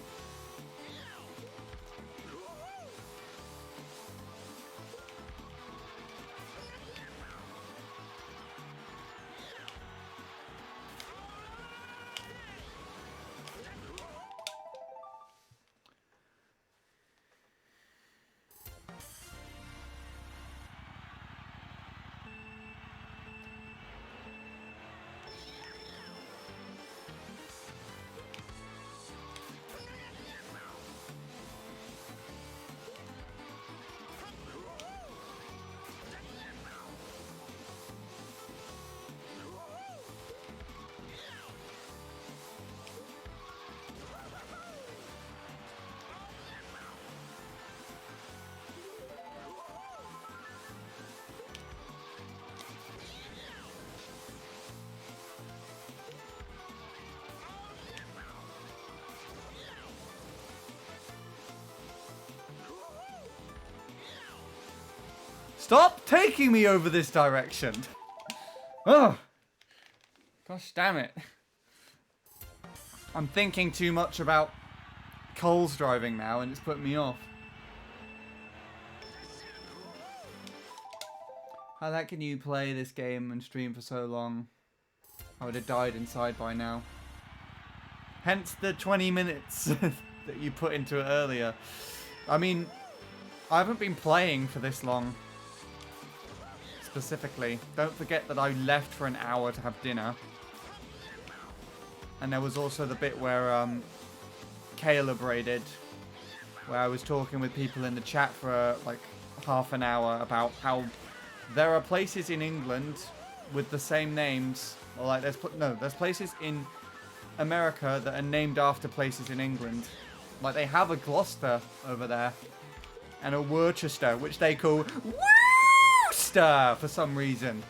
Stop taking me over this direction. Oh! Gosh damn it. I'm thinking too much about Cole's driving now and it's putting me off. How the heck can you play this game and stream for so long? I would have died inside by now. Hence the 20 minutes that you put into it earlier. I mean, I haven't been playing for this long. Specifically. Don't forget that I left for an hour to have dinner. And there was also the bit where Caleb raided. Where I was talking with people in the chat for like half an hour about how there are places in England with the same names. Or like there's places in America that are named after places in England. Like they have a Gloucester over there. And a Worcester, which they call Worcester for some reason.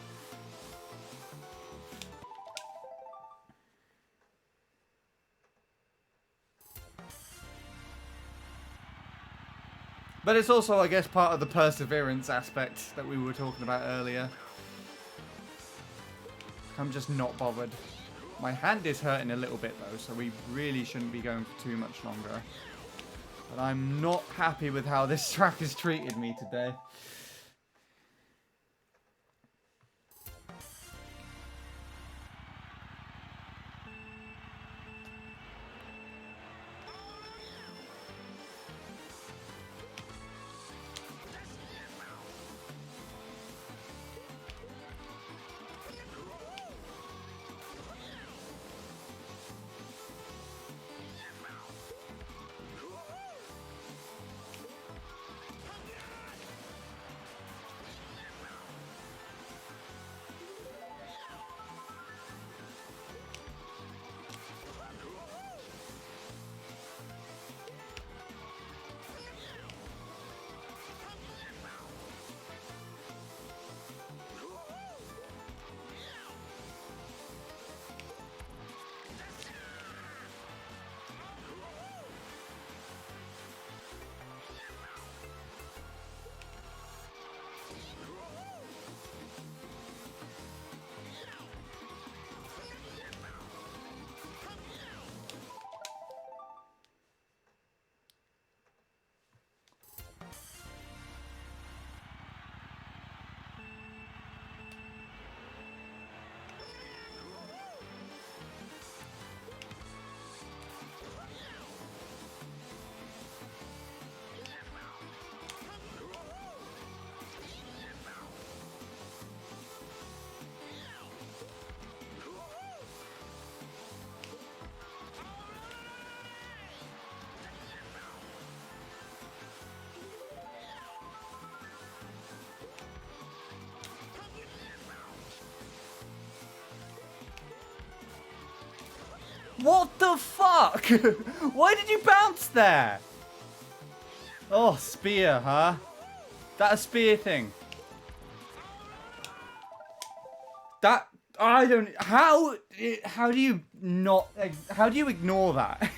But it's also, I guess, part of the perseverance aspect that we were talking about earlier. I'm just not bothered. My hand is hurting a little bit though, so we really shouldn't be going for too much longer. But I'm not happy with how this track has treated me today. What the fuck? Why did you bounce there? Oh, spear, huh? That a spear thing? That I don't. How do you not? How do you ignore that?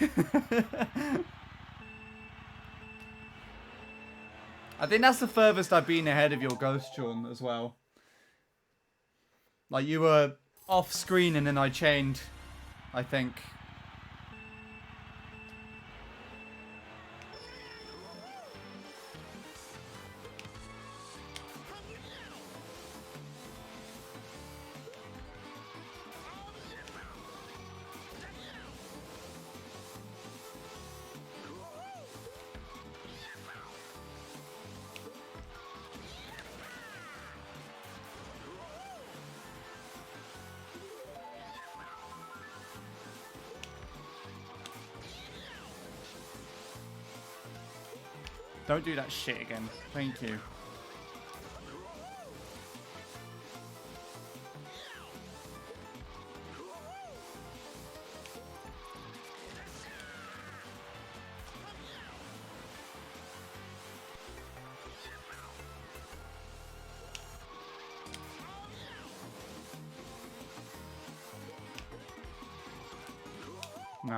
I think that's the furthest I've been ahead of your ghost, Sean, as well. Like you were off screen and then I chained, I think. Don't do that shit again. Thank you. No.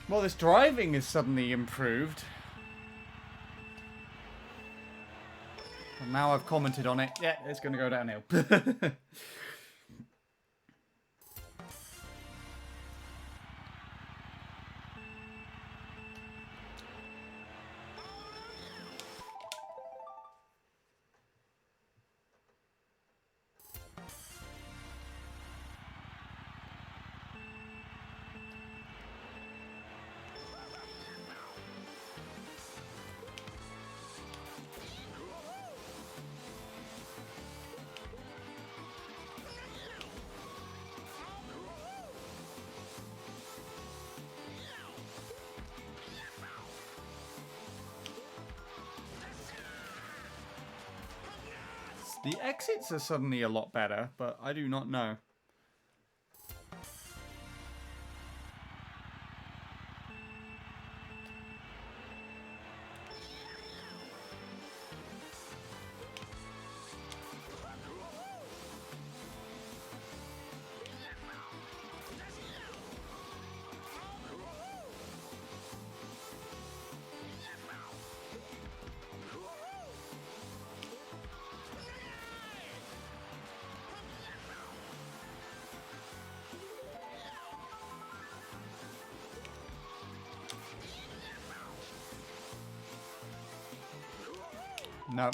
Well, this driving is suddenly improved. Now I've commented on it. Yeah, it's going to go downhill. The exits are suddenly a lot better, but I do not know. No.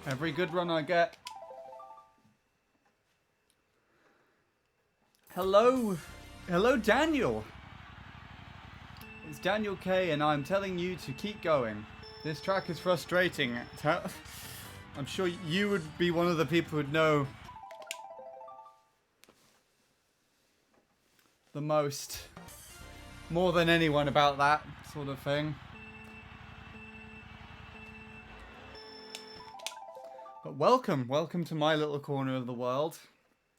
Every good run I get. Hello. Hello, Daniel. It's Daniel K, and I'm telling you to keep going. This track is frustrating. I'm sure you would be one of the people who'd know the most, more than anyone, about that sort of thing. But welcome to my little corner of the world.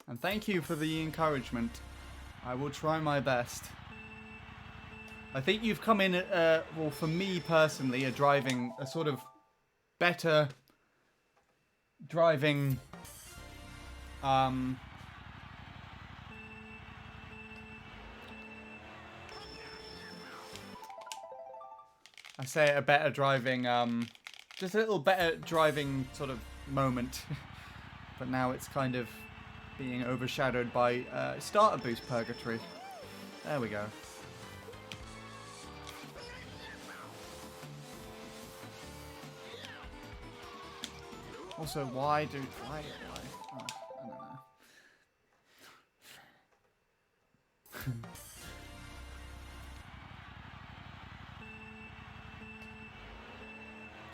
And thank you for the encouragement. I will try my best. I think you've come in, well, for me personally, a sort of better driving, I say a better driving, just a little better driving sort of moment. But now it's kind of being overshadowed by starter boost purgatory. There we go. Also, why? Oh, I don't know.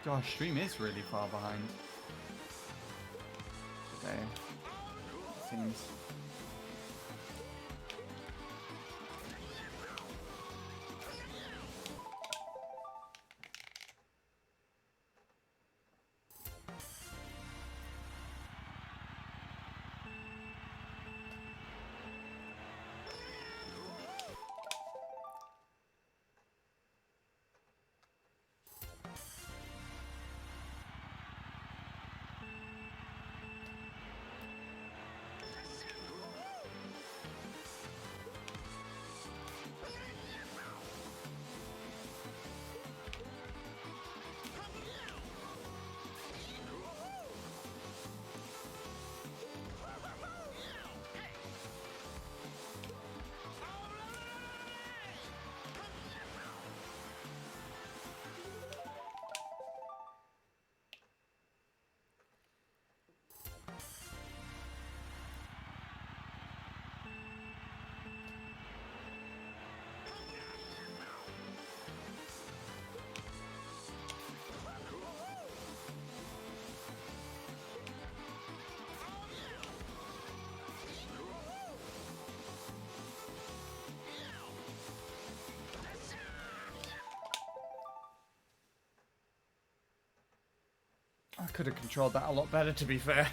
Gosh, stream is really far behind. Okay. Seems. could have controlled that a lot better, to be fair.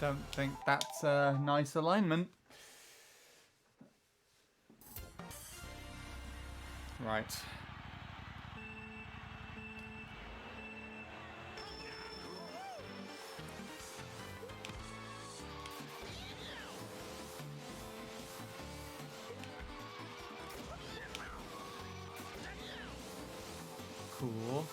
Don't think that's a nice alignment. Right. Cool.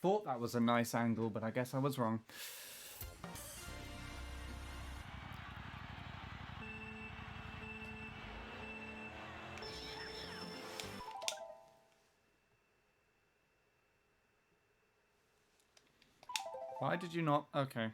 Thought that was a nice angle, but I guess I was wrong. Why did you not? Okay.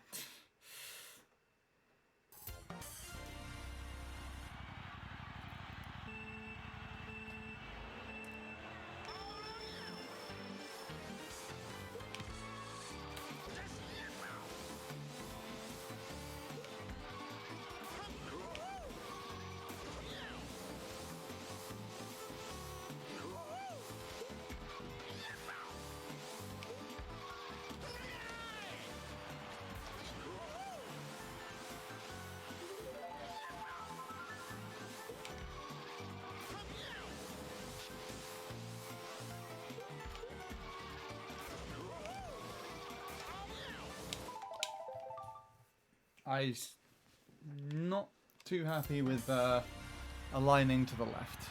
I'm not too happy with aligning to the left.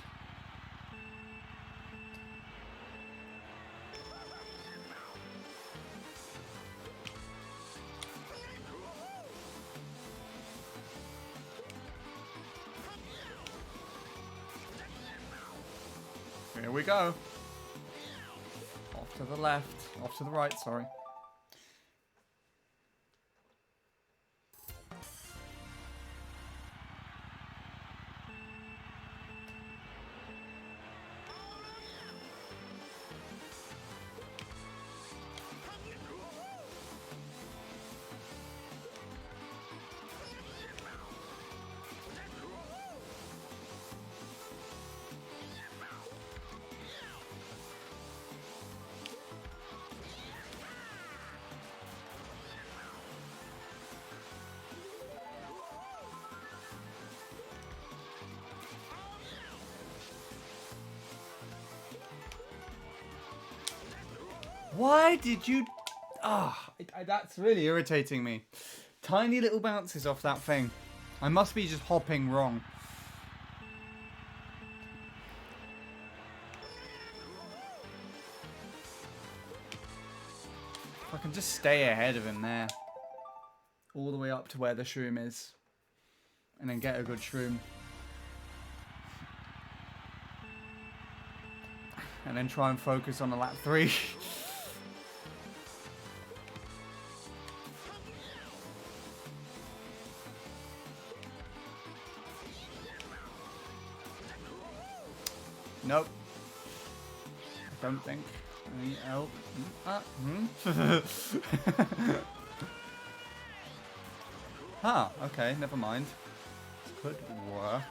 Here we go. Off to the left. Off to the right, sorry. Why did you... that's really irritating me. Tiny little bounces off that thing. I must be just hopping wrong. If I can just stay ahead of him there. All the way up to where the shroom is. And then get a good shroom. And then try and focus on the lap 3. Nope. don't think. Oh. Huh, okay, never mind. Could work.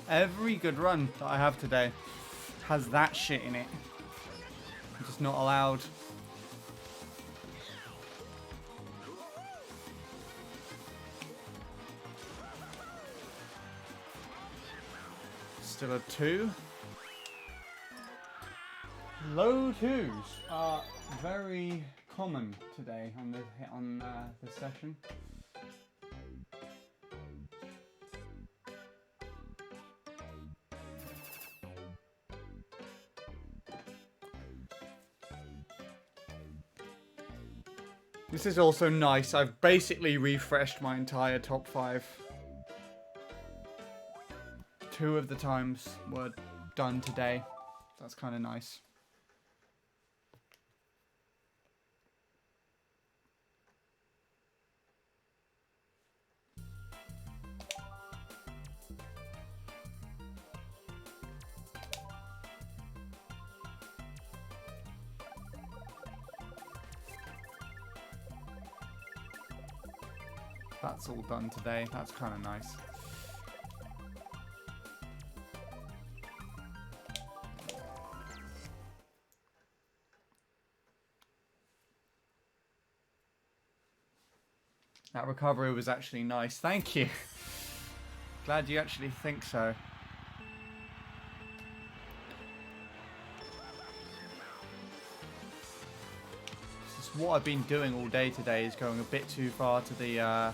Every good run that I have today has that shit in it. I'm just not allowed. Still a 2. Low 2s are very common today on this session. This is also nice. I've basically refreshed my entire top 5. 2 of the times were done today. That's kind of nice. That's all done today. That's kind of nice. That recovery was actually nice. Thank you. Glad you actually think so. This is what I've been doing all day today, is going a bit too far to the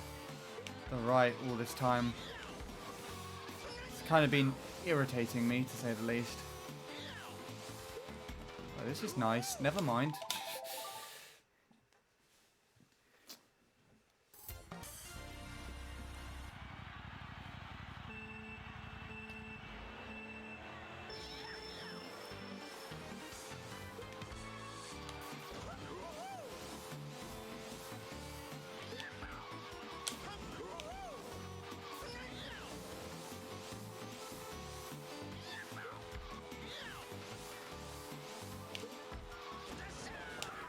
right all this time. It's kind of been irritating me, to say the least. Oh, this is nice. Never mind.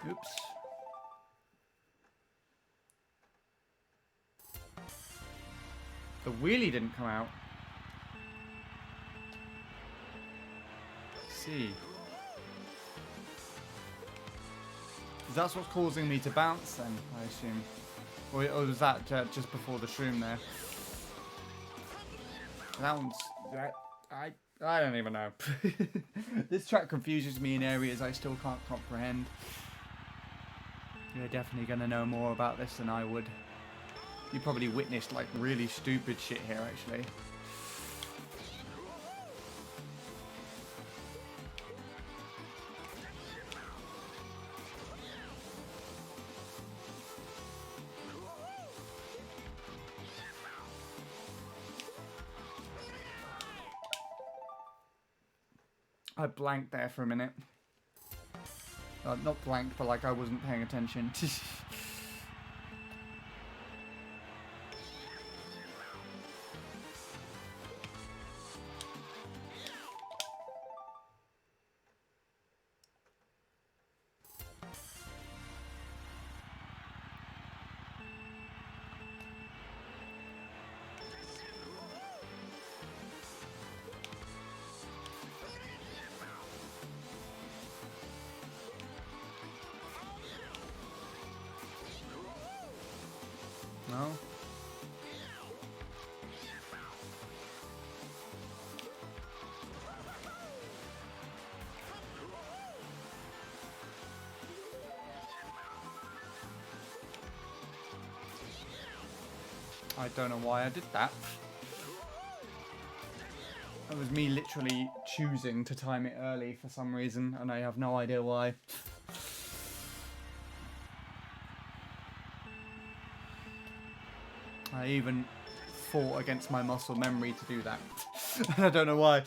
Oops. The wheelie didn't come out. Let's see. That's what's causing me to bounce then, I assume. Or was that just before the shroom there? That one's... I don't even know. This track confuses me in areas I still can't comprehend. You're definitely going to know more about this than I would. You probably witnessed like really stupid shit here, actually. I blanked there for a minute. Not blanked, but like I wasn't paying attention. No? I don't know why I did that. That was me literally choosing to time it early for some reason, and I have no idea why. I even fought against my muscle memory to do that. I don't know why.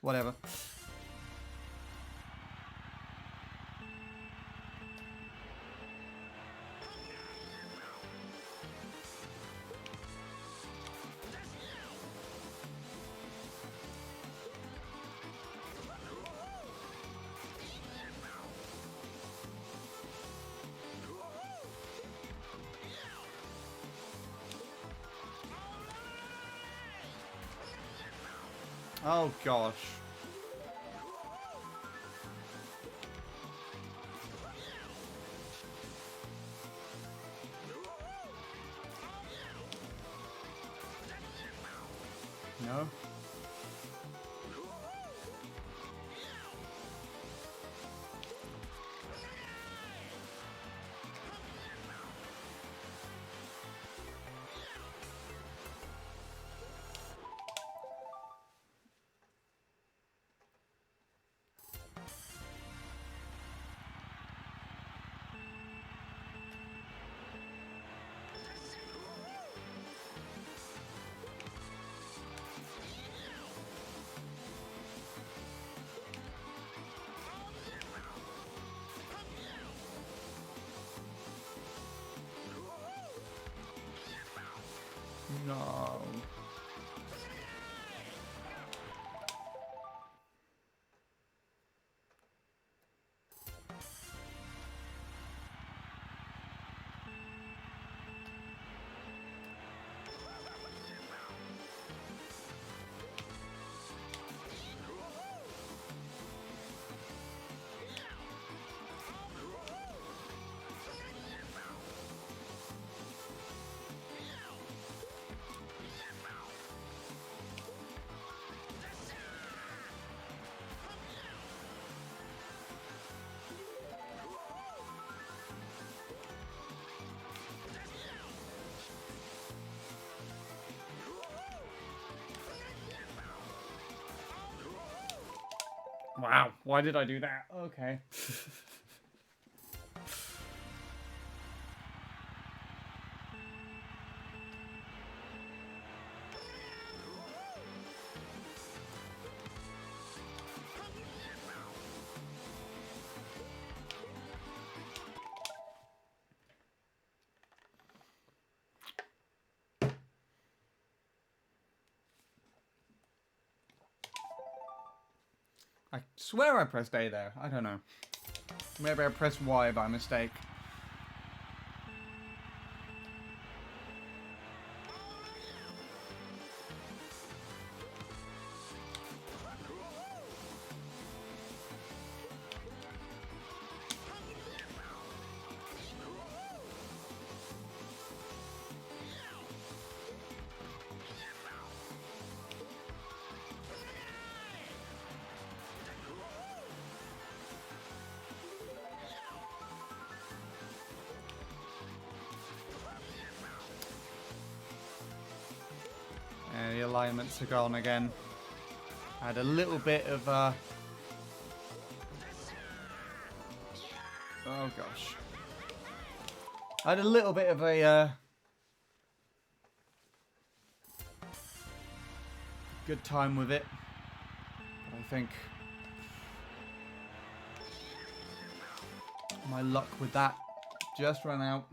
Whatever. Oh gosh. No. No. Wow, why did I do that? Okay. I swear I pressed A there. I don't know. Maybe I pressed Y by mistake. And the alignments are gone again. I had a little bit of oh gosh. I had a little bit of a good time with it. But I think my luck with that just ran out.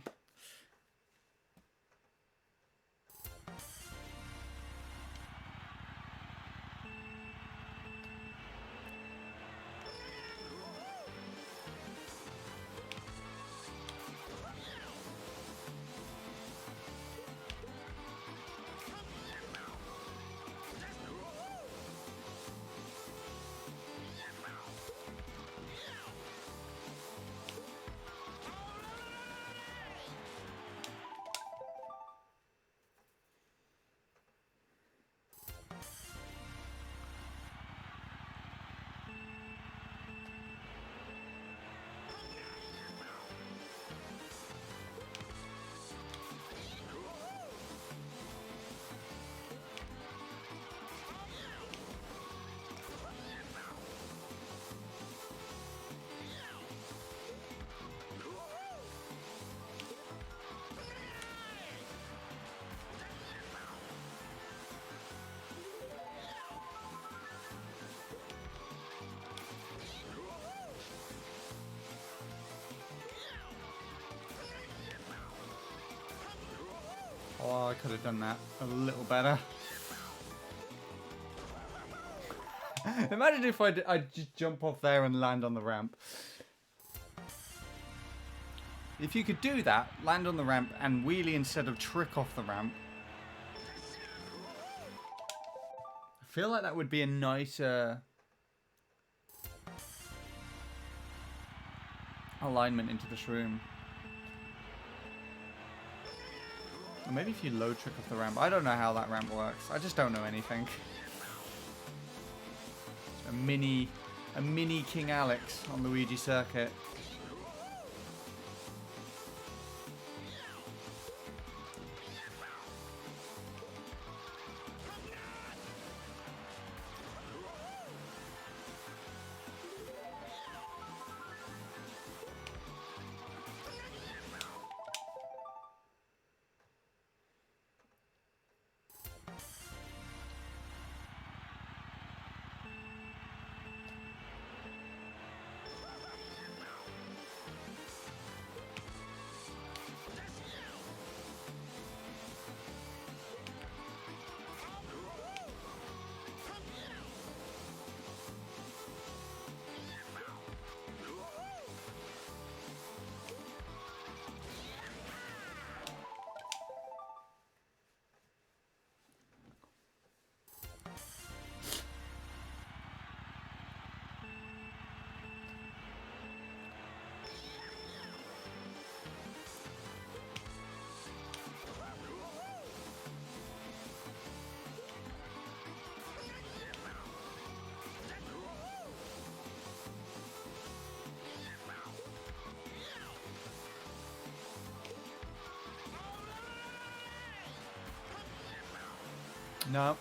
could have done that a little better. Imagine if I'd just jump off there and land on the ramp. If you could do that, land on the ramp and wheelie instead of trick off the ramp. I feel like that would be a nicer alignment into this room. Or maybe if you low trick off the ramp. I don't know how that ramp works. I just don't know anything. A mini King Alex on Luigi Circuit. No.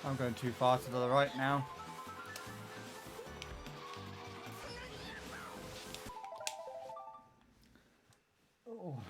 I'm going too far to the right now. Oh.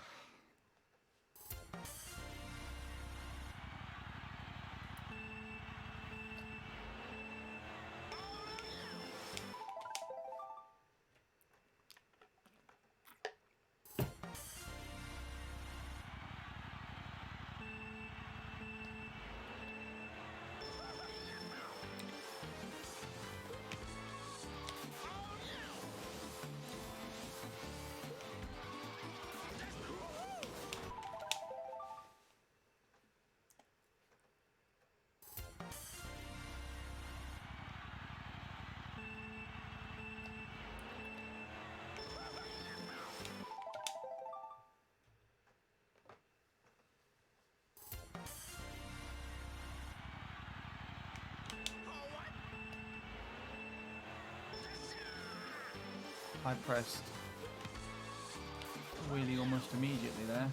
I pressed wheelie almost immediately there.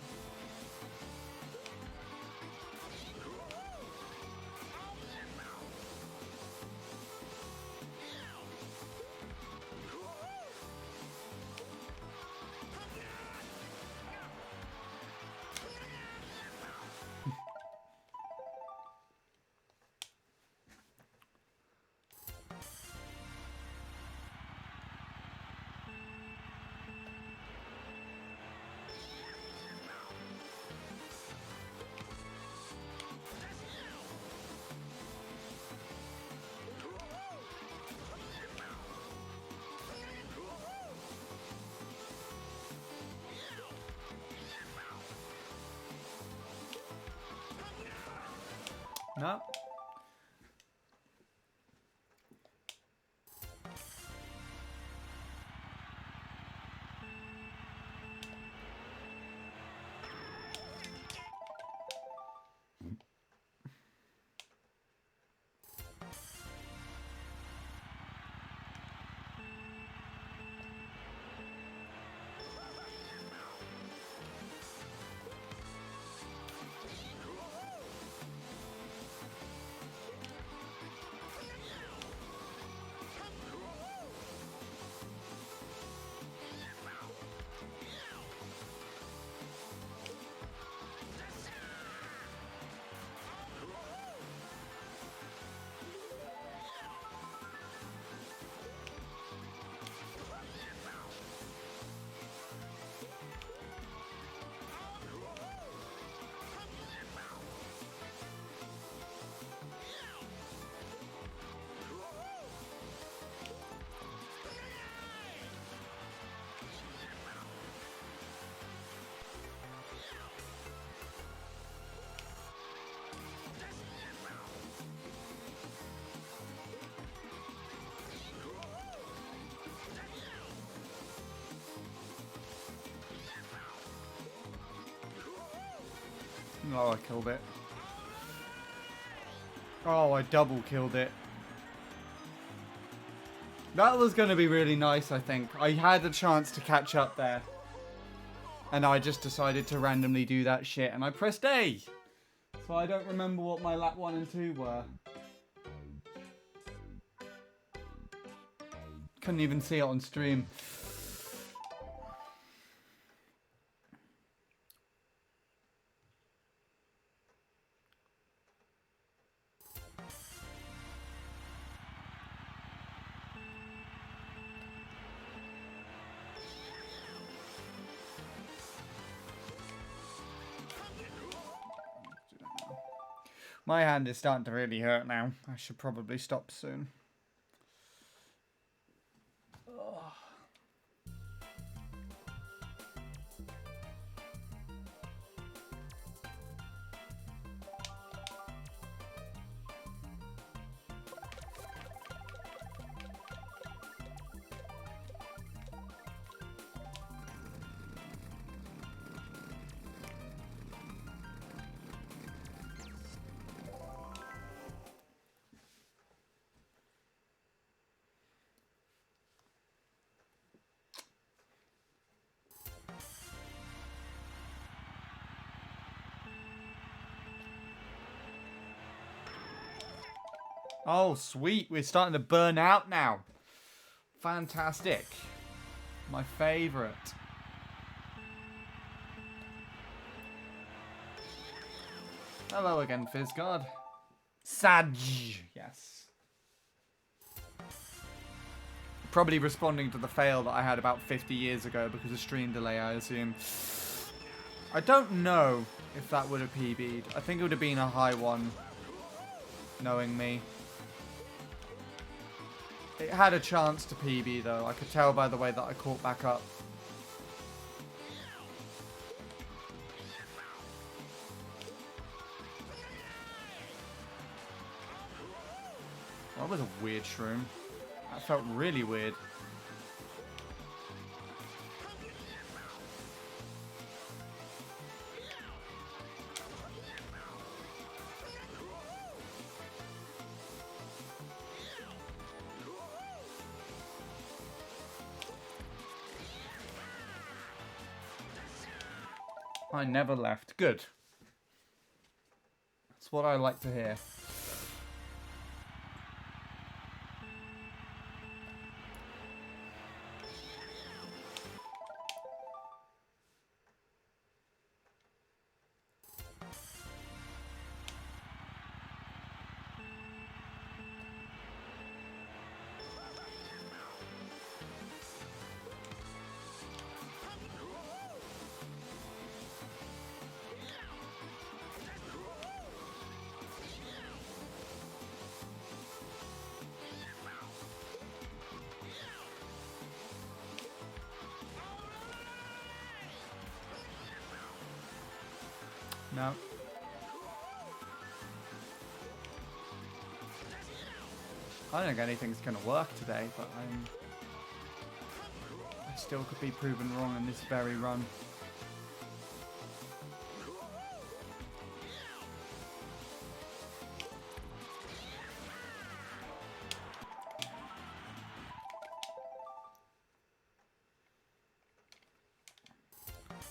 No. Oh, I killed it. Oh, I double killed it. That was going to be really nice, I think. I had a chance to catch up there. And I just decided to randomly do that shit. And I pressed A. So I don't remember what my lap 1 and 2 were. Couldn't even see it on stream. My hand is starting to really hurt now. I should probably stop soon. Ugh. Oh, sweet. We're starting to burn out now. Fantastic. My favourite. Hello again, Fizzgod. Saj. Yes. Probably responding to the fail that I had about 50 years ago because of stream delay, I assume. I don't know if that would have PB'd. I think it would have been a high one, knowing me. It had a chance to PB though. I could tell by the way that I caught back up. That was a weird shroom. That felt really weird. I never left. Good. That's what I like to hear. No. I don't think anything's going to work today, but I still could be proven wrong in this very run.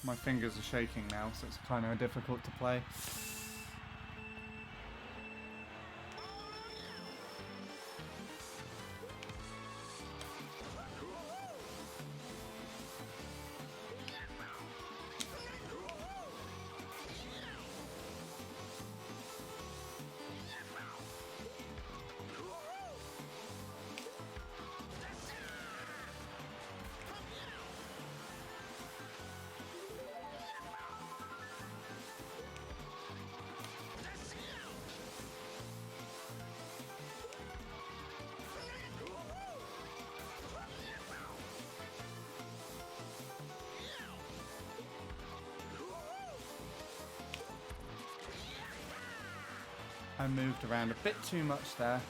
My fingers are shaking now, so it's kind of difficult to play. I moved around a bit too much there.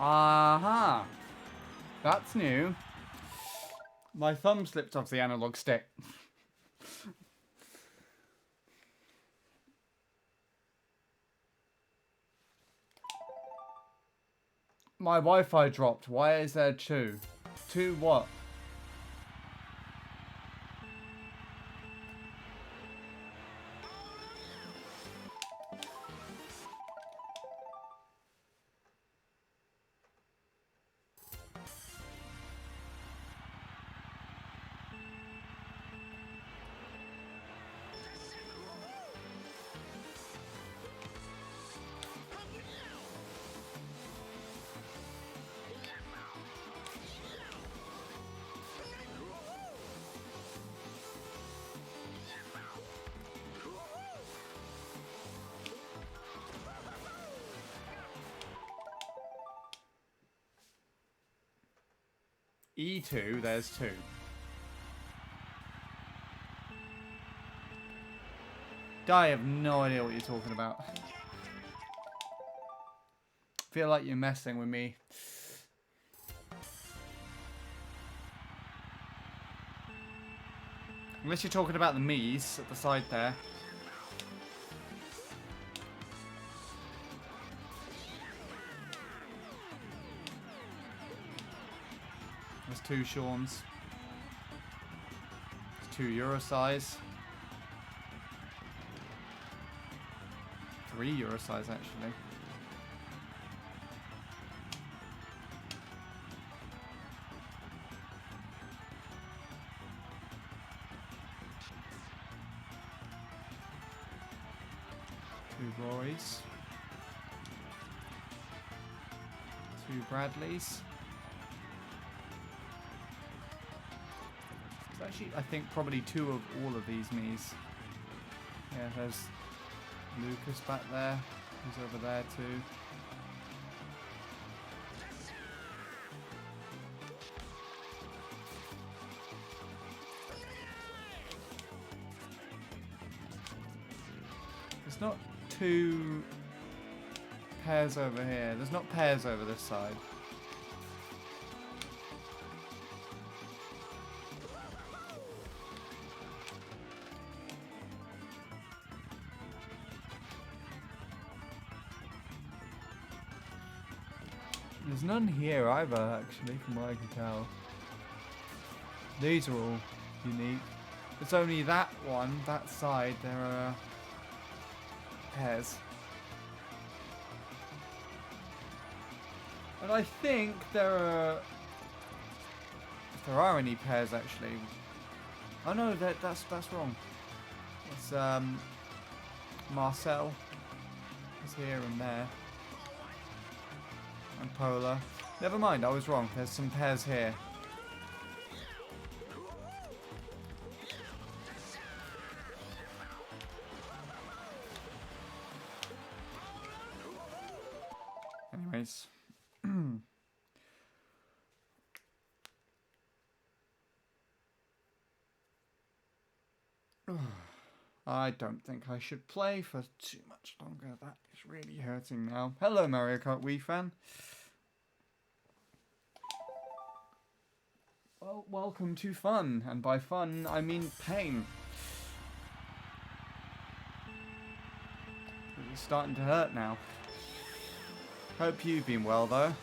Aha! That's new. My thumb slipped off the analog stick. My Wi-Fi dropped. Why is there two? Two what? E2, there's two. I have no idea what you're talking about. Feel like you're messing with me. Unless you're talking about the Mii's at the side there. There's two Shawns. There's two Euro size. 3 Euro size actually. Two Rorys. Two Bradleys. There's actually, I think, probably two of all of these Mii's. Yeah, there's Lucas back there. He's over there too. There's not two pairs over here. There's not pairs over this side. There's none here either, actually, from what I can tell. These are all unique. It's only that one, that side, there are pairs. And I think there are... if there are any pairs, actually. Oh no, that's wrong. It's, Marcel is here and there. And Polar. Never mind, I was wrong. There's some pairs here. Anyways. I don't think I should play for too much longer. That is really hurting now. Hello, Mario Kart Wii fan. Well, welcome to fun. And by fun, I mean pain. It's starting to hurt now. Hope you've been well, though.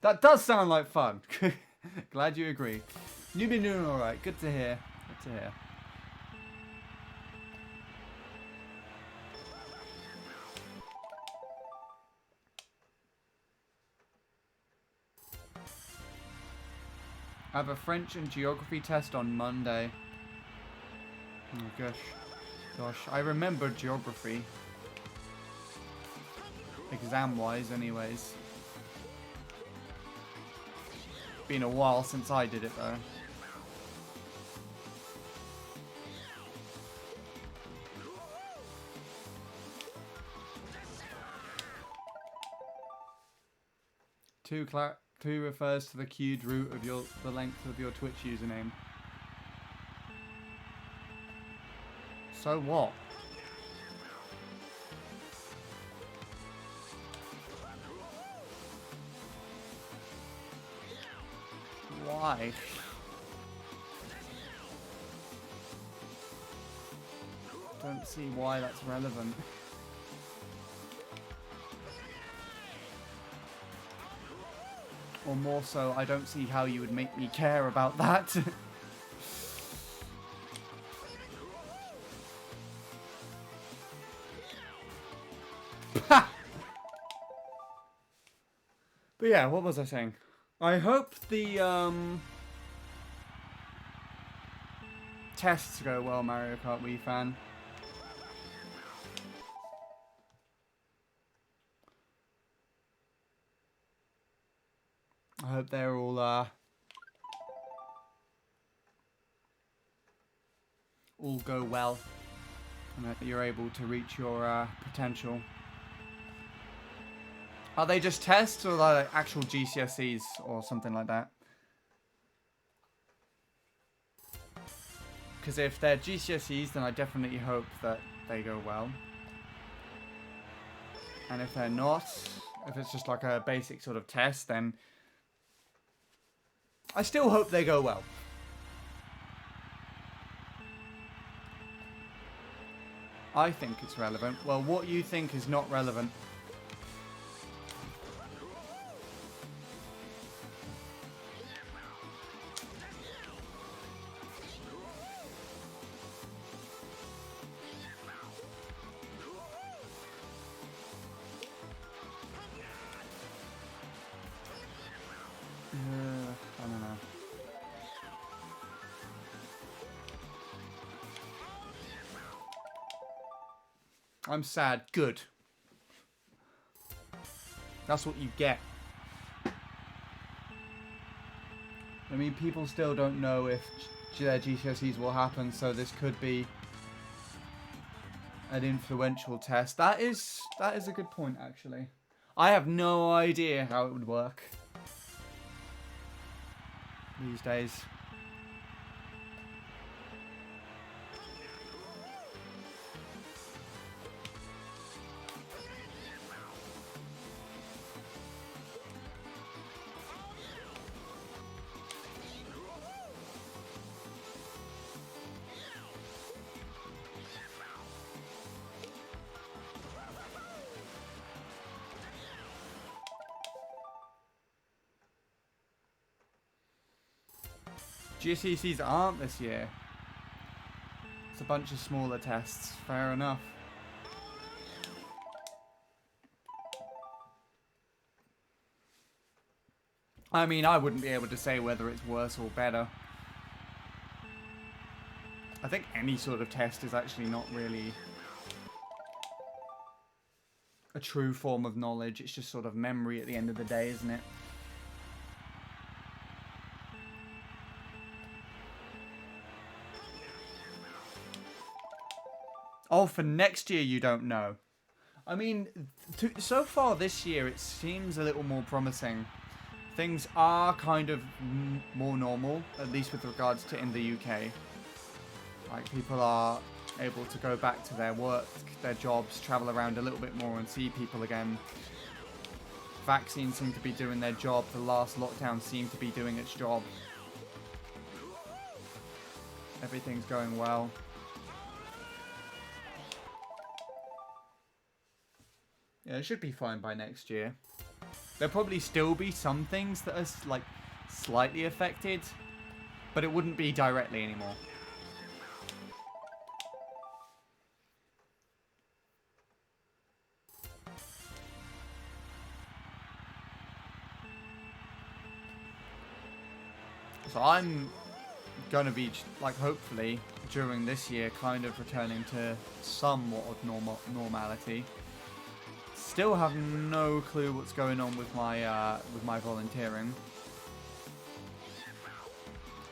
That does sound like fun. Glad you agree. You've been doing alright. Good to hear. Good to hear. I have a French and geography test on Monday. Oh gosh. Gosh, I remember geography. Exam-wise, anyways. Been a while since I did it though. 2 refers to the queued root of the length of your Twitch username. So what? Why? Don't see why that's relevant. Or more so, I don't see how you would make me care about that. But yeah, what was I saying? I hope the tests go well, Mario Kart Wii fan. I hope they're all go well, and that you're able to reach your potential. Are they just tests, or are they actual GCSEs or something like that? Because if they're GCSEs, then I definitely hope that they go well. And if they're not, if it's just like a basic sort of test, then I still hope they go well. I think it's relevant. Well, what you think is not relevant. I don't know. I'm sad. Good. That's what you get. I mean, people still don't know if their GCSEs will happen, so this could be an influential test. That is a good point, actually. I have no idea how it would work these days. GCSEs aren't this year. It's a bunch of smaller tests. Fair enough. I mean, I wouldn't be able to say whether it's worse or better. I think any sort of test is actually not really a true form of knowledge. It's just sort of memory at the end of the day, isn't it? Oh, for next year you don't know. I mean, so far this year it seems a little more promising. Things are kind of more normal, at least with regards to in the UK. Like, people are able to go back to their work, their jobs, travel around a little bit more and see people again. Vaccines seem to be doing their job. The last lockdown seemed to be doing its job. Everything's going well. Yeah, it should be fine by next year. There'll probably still be some things that are, like, slightly affected, but it wouldn't be directly anymore. So I'm going to be, like, hopefully, during this year, kind of returning to somewhat of normality. Still have no clue what's going on with my volunteering.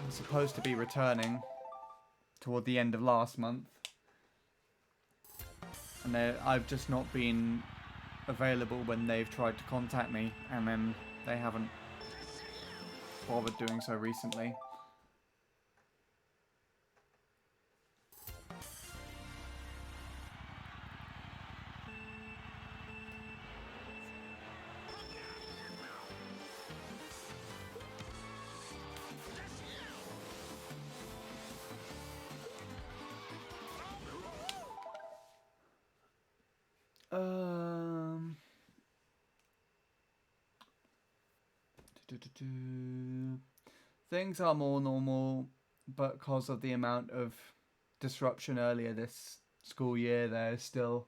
I'm supposed to be returning toward the end of last month, and I've just not been available when they've tried to contact me, and then they haven't bothered doing so recently. Things are more normal, but because of the amount of disruption earlier this school year, there's still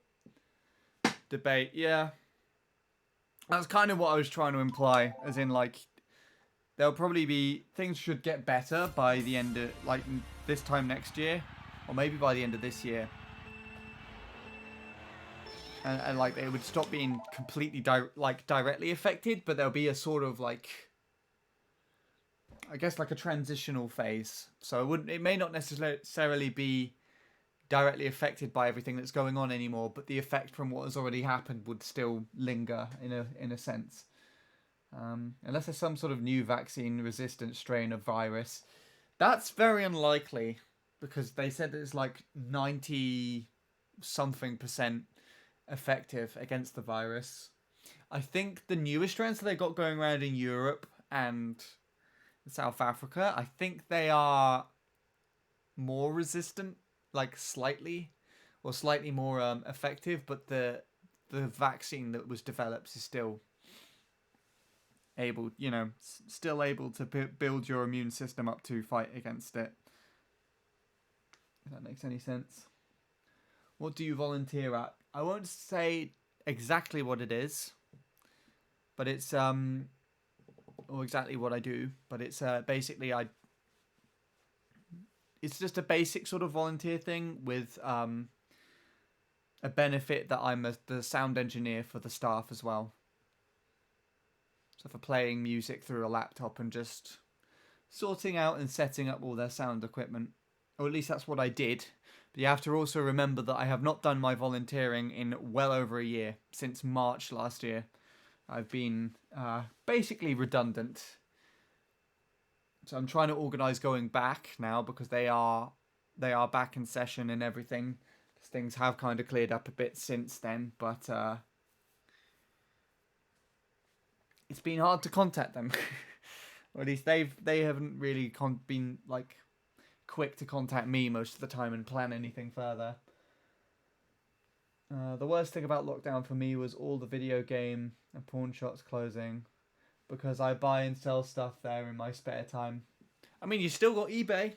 debate. Yeah, that's kind of what I was trying to imply, as in like there'll probably be things should get better by the end of like this time next year, or maybe by the end of this year. And like it would stop being completely directly affected, but there'll be a sort of like, I guess, like a transitional phase. So it may not necessarily be directly affected by everything that's going on anymore, but the effect from what has already happened would still linger in a sense. Unless there's some sort of new vaccine-resistant strain of virus, that's very unlikely because they said it's like 90-something% effective against the virus. I think the newest strains that they got going around in Europe and South Africa, I think they are more resistant, like slightly more effective, but the vaccine that was developed is still able, still able to build your immune system up to fight against it. If that makes any sense. What do you volunteer at? I won't say exactly what it is, but it's or exactly what I do, but it's basically it's just a basic sort of volunteer thing with a benefit that I'm the sound engineer for the staff as well. So for playing music through a laptop and just sorting out and setting up all their sound equipment. Or at least that's what I did. But you have to also remember that I have not done my volunteering in well over a year, since March last year. I've been basically redundant. So I'm trying to organise going back now because they are back in session and everything. Things have kind of cleared up a bit since then, but it's been hard to contact them. Or at least they haven't really been like quick to contact me most of the time and plan anything further. The worst thing about lockdown for me was all the video game and pawn shops closing, because I buy and sell stuff there in my spare time. I mean, you still got eBay.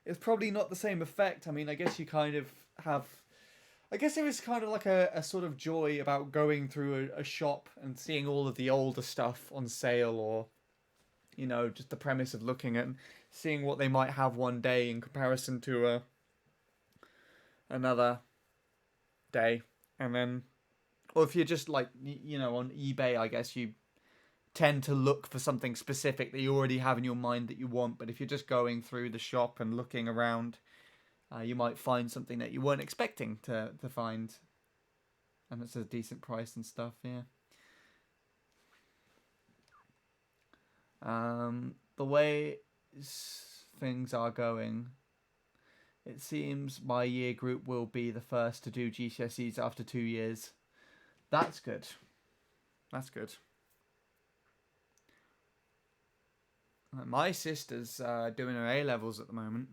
It's probably not the same effect. I mean, I guess you kind of have... I guess there is kind of like a sort of joy about going through a shop and seeing all of the older stuff on sale, or, just the premise of looking at seeing what they might have one day in comparison to another day. And then, or if you're just like, on eBay, I guess you tend to look for something specific that you already have in your mind that you want. But if you're just going through the shop and looking around, you might find something that you weren't expecting to find. And it's a decent price and stuff, yeah. The way things are going, it seems my year group will be the first to do GCSEs after 2 years. That's good. That's good. My sister's doing her A-levels at the moment.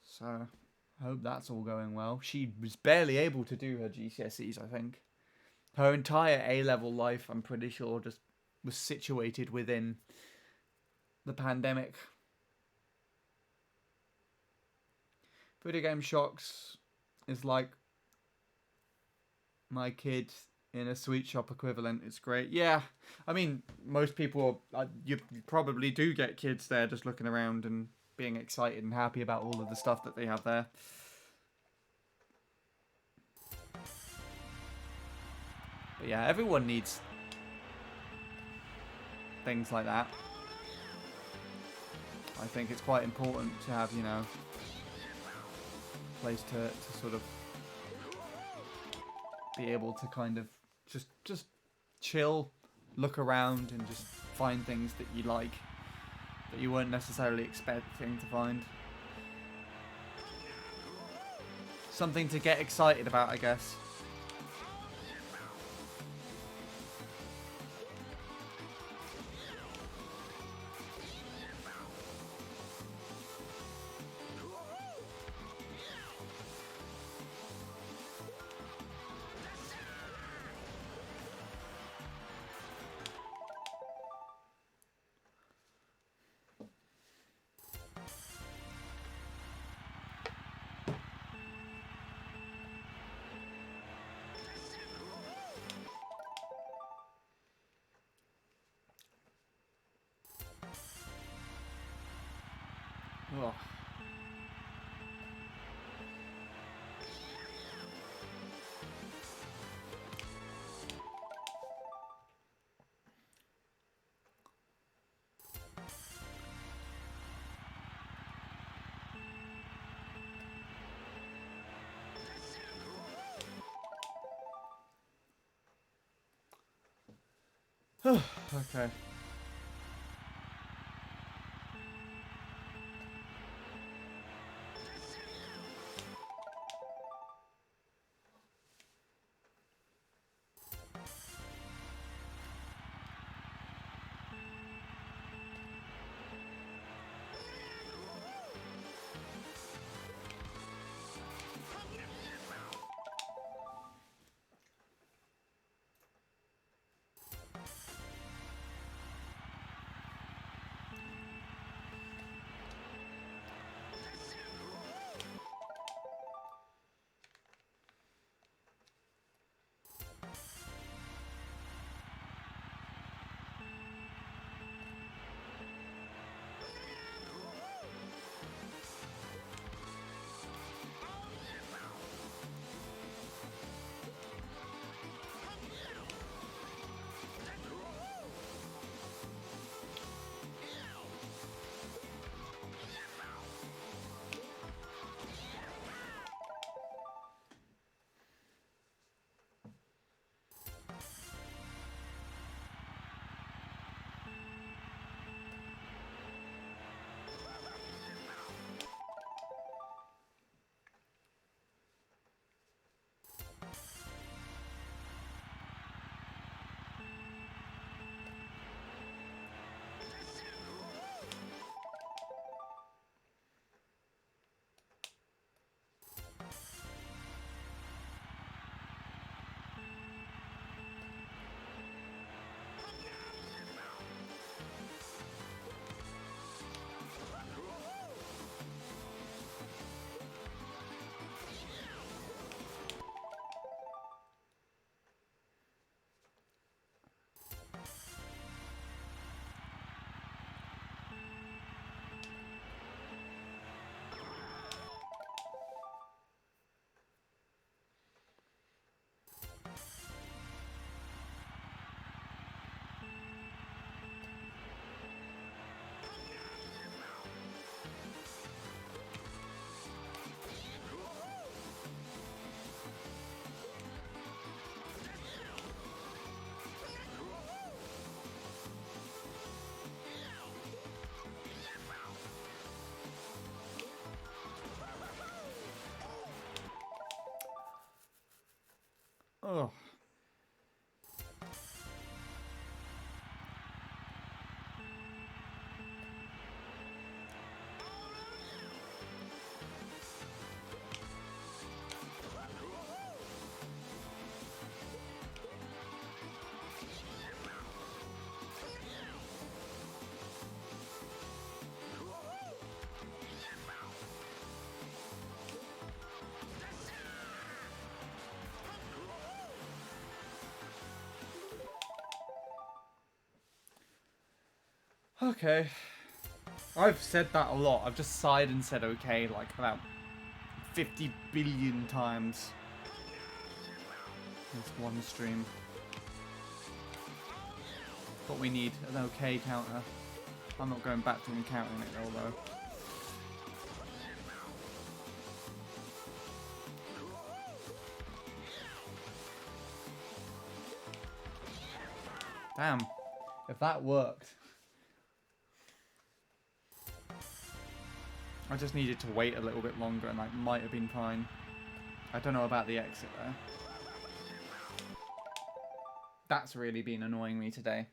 So I hope that's all going well. She was barely able to do her GCSEs, I think. Her entire A-level life, I'm pretty sure, just was situated within the pandemic. Video Game Shocks is like my kid in a sweet shop equivalent. It's great. Yeah, I mean, most people, you probably do get kids there just looking around and being excited and happy about all of the stuff that they have there. But yeah, everyone needs things like that. I think it's quite important to have, a place to sort of be able to kind of just chill, look around, and just find things that you like that you weren't necessarily expecting to find. Something to get excited about, I guess. Ugh. Okay. Oh. Okay. I've said that a lot. I've just sighed and said okay like about 50 billion times. This one stream. But we need an okay counter. I'm not going back to encountering it though. Damn. If that worked. I just needed to wait a little bit longer and that might have been fine. I don't know about the exit there. That's really been annoying me today.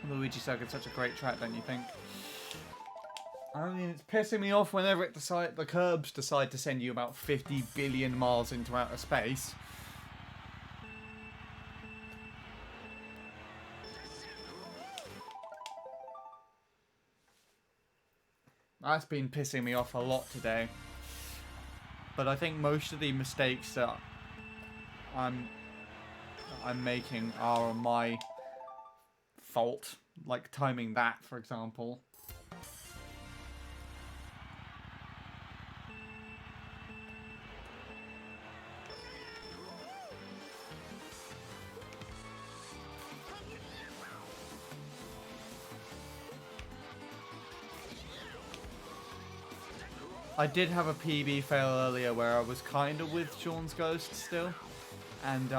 Luigi Circuit's such a great track, don't you think? I mean, it's pissing me off whenever the curbs decide to send you about 50 billion miles into outer space. That's been pissing me off a lot today. But I think most of the mistakes that I'm making are my fault. Like timing that, for example. I did have a PB fail earlier where I was kind of with Sean's Ghost still. And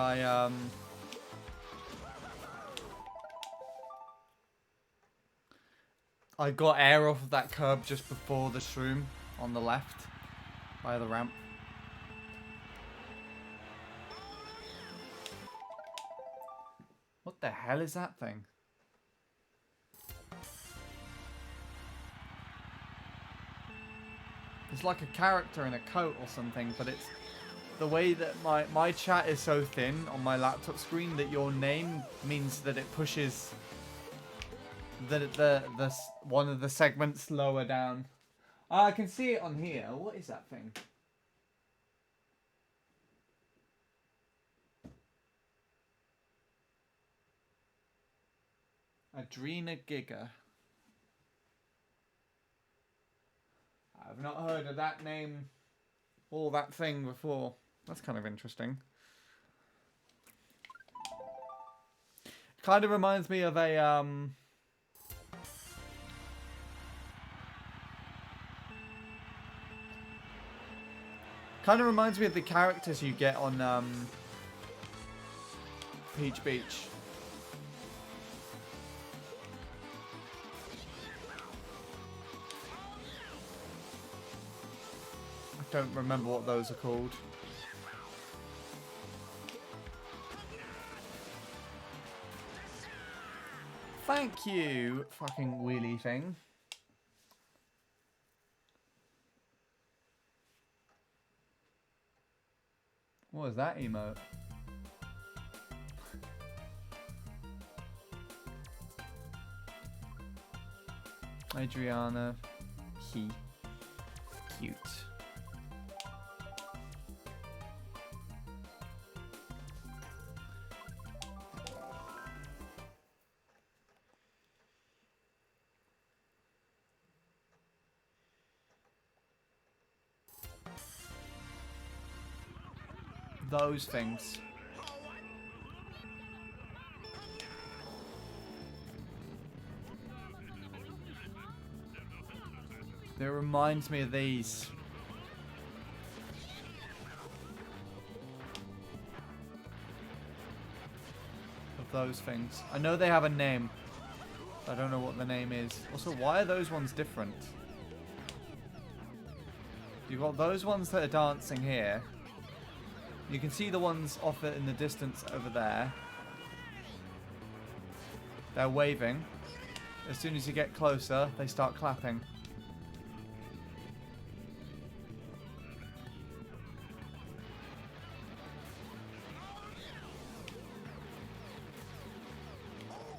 I got air off of that curb just before the shroom on the left by the ramp. What the hell is that thing? It's like a character in a coat or something, but it's the way that my chat is so thin on my laptop screen that your name means that it pushes the one of the segments lower down. I can see it on here. What is that thing? Adrena Giga. I've not heard of that name or that thing before. That's kind of interesting. Kind of reminds me of a kind of reminds me of the characters you get on Peach Beach. I don't remember what those are called. Thank you, fucking wheelie thing. What was that emote? Adriana, he, cute. Those things. It reminds me of these. Of those things. I know they have a name. I don't know what the name is. Also, why are those ones different? You've got those ones that are dancing here. You can see the ones off it in the distance over there. They're waving. As soon as you get closer, they start clapping.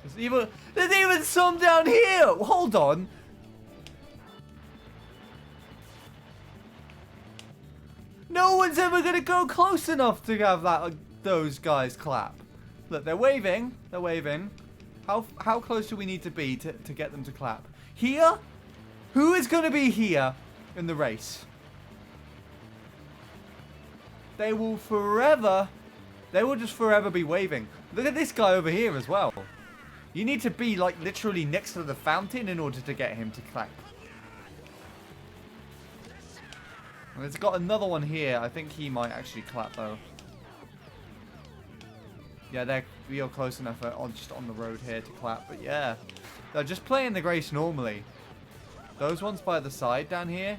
There's even some down here. Hold on. No one's ever gonna go close enough to have those guys clap. Look, they're waving. They're waving. How close do we need to be to get them to clap? Here? Who is gonna be here in the race? They will just forever be waving. Look at this guy over here as well. You need to be like literally next to the fountain in order to get him to clap. And it's got another one here. I think he might actually clap though. Yeah, you're close enough just on the road here to clap. But yeah, they're just playing the race normally. Those ones by the side down here,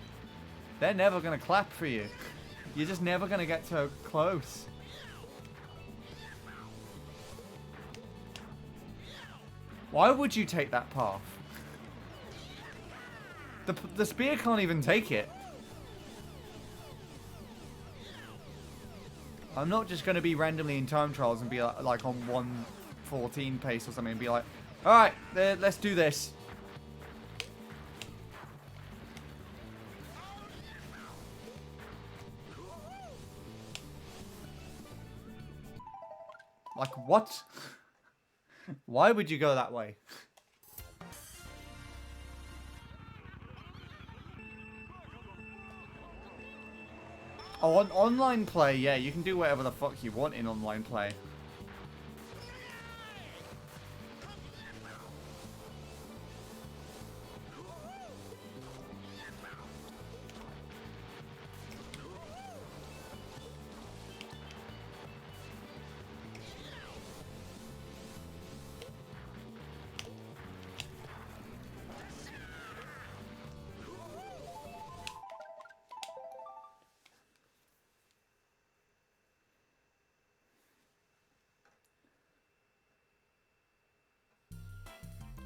they're never going to clap for you. You're just never going to get so close. Why would you take that path? The spear can't even take it. I'm not just going to be randomly in time trials and be like on 1:14 pace or something and be like, alright, let's do this. Like, what? Why would you go that way? Oh, on online play, yeah, you can do whatever the fuck you want in online play.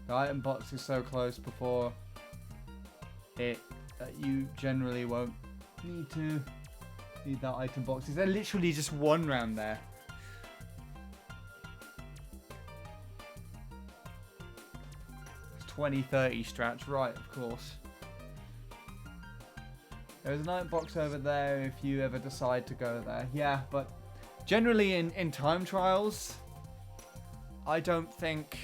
The item box is so close before it that you generally won't need that item box. Is there literally just one round there? It's 20-30 strats, right, of course. There's an item box over there if you ever decide to go there. Yeah, but generally in time trials, I don't think...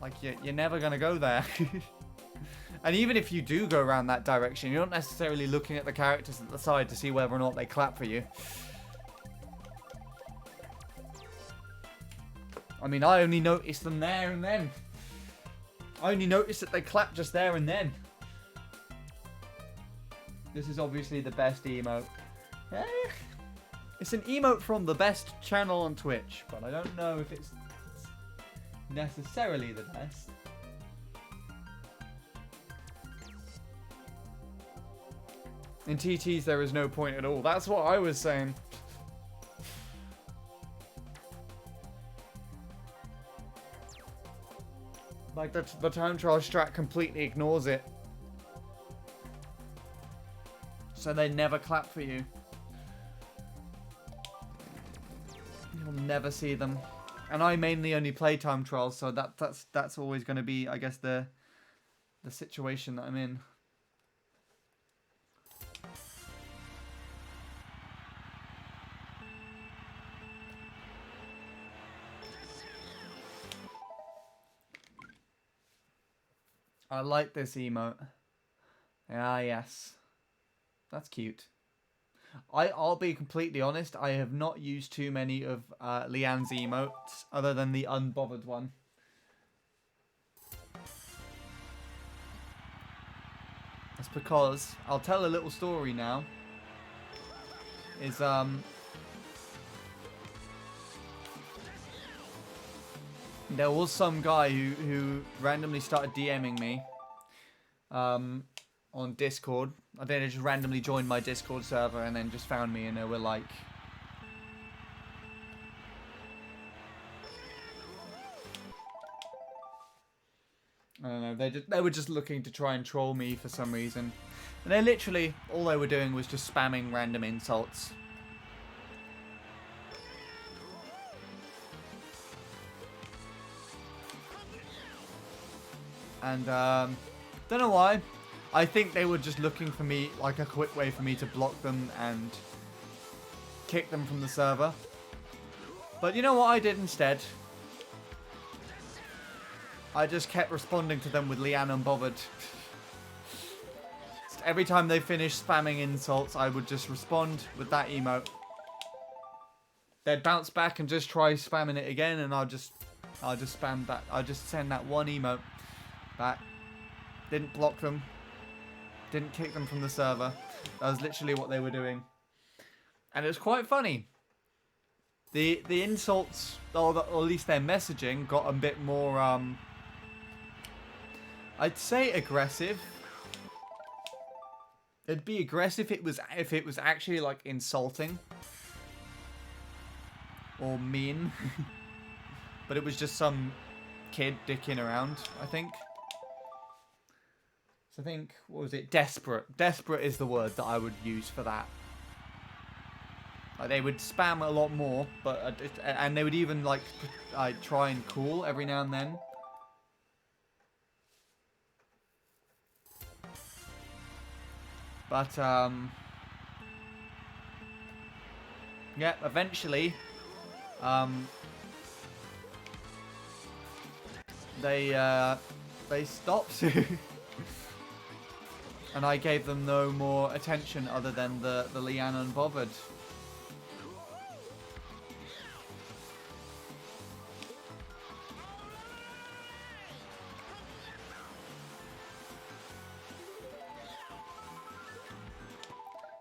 Like, you're never going to go there. And even if you do go around that direction, you're not necessarily looking at the characters at the side to see whether or not they clap for you. I mean, I only noticed them there and then. I only noticed that they clapped just there and then. This is obviously the best emote. It's an emote from the best channel on Twitch, but I don't know if it's necessarily the best. In TTs there is no point at all. That's what I was saying. Like the time trial strat completely ignores it. So they never clap for you. You'll never see them. And I mainly only play time trials, so that's always going to be, I guess, the situation that I'm in. I like this emote. Ah, yes. That's cute. I'll be completely honest, I have not used too many of Leanne's emotes, other than the unbothered one. That's because, I'll tell a little story now, there was some guy who randomly started DMing me on Discord. I think they just randomly joined my Discord server and then just found me and they were like... I don't know, they were just looking to try and troll me for some reason. And they literally, all they were doing was just spamming random insults. And don't know why. I think they were just looking for me, like a quick way for me to block them and kick them from the server. But you know what I did instead? I just kept responding to them with Leanne Unbothered. Every time they finished spamming insults, I would just respond with that emote. They'd bounce back and just try spamming it again, and I'll just spam that. I'll just send that one emote back. Didn't block them. Didn't kick them from the server. That was literally what they were doing. And it was quite funny. The insults, or at least their messaging, got a bit more, I'd say aggressive. It'd be aggressive if it was actually like insulting. Or mean. But it was just some kid dicking around, I think. So I think, what was it? Desperate. Desperate is the word that I would use for that. Like they would spam a lot more, but and they would even like try and call every now and then. But yeah, eventually they stopped. And I gave them no more attention other than the Leanne Unbothered.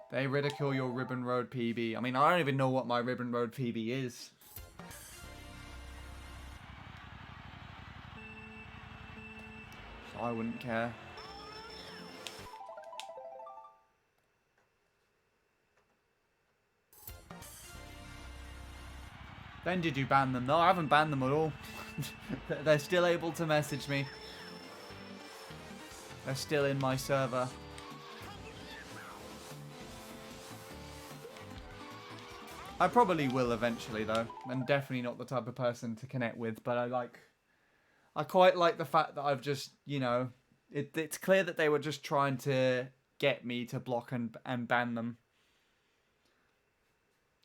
They ridicule your Ribbon Road PB. I mean, I don't even know what my Ribbon Road PB is. So I wouldn't care. Then did you ban them? No, I haven't banned them at all. They're still able to message me. They're still in my server. I probably will eventually, though. I'm definitely not the type of person to connect with, but I quite like the fact that I've just, you know, it's clear that they were just trying to get me to block and ban them.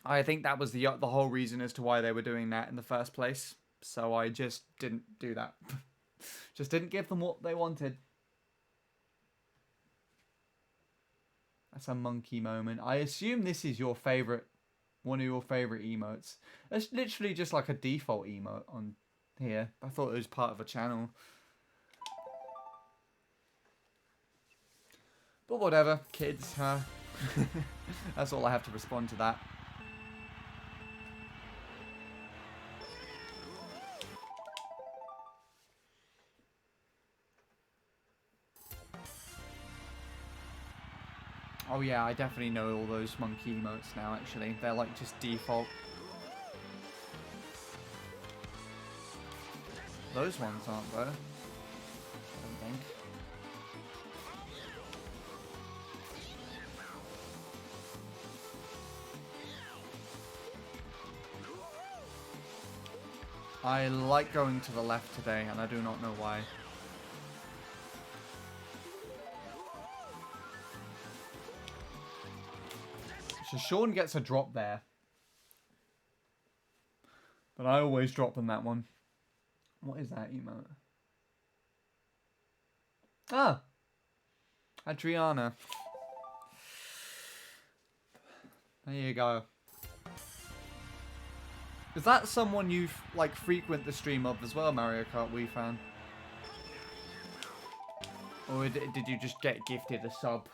I think that was the whole reason as to why they were doing that in the first place. So I just didn't do that. Just didn't give them what they wanted. That's a monkey moment. I assume this is your favorite. One of your favourite emotes. It's literally just like a default emote on here. I thought it was part of a channel. But whatever, kids, huh? That's all I have to respond to that. Oh yeah, I definitely know all those monkey emotes now, actually. They're like just default. Those ones aren't though. I don't think. I like going to the left today, and I do not know why. So Sean gets a drop there. But I always drop in that one. What is that emote? Ah! Adriana. There you go. Is that someone you like frequent the stream of as well, Mario Kart Wii fan? Or did you just get gifted a sub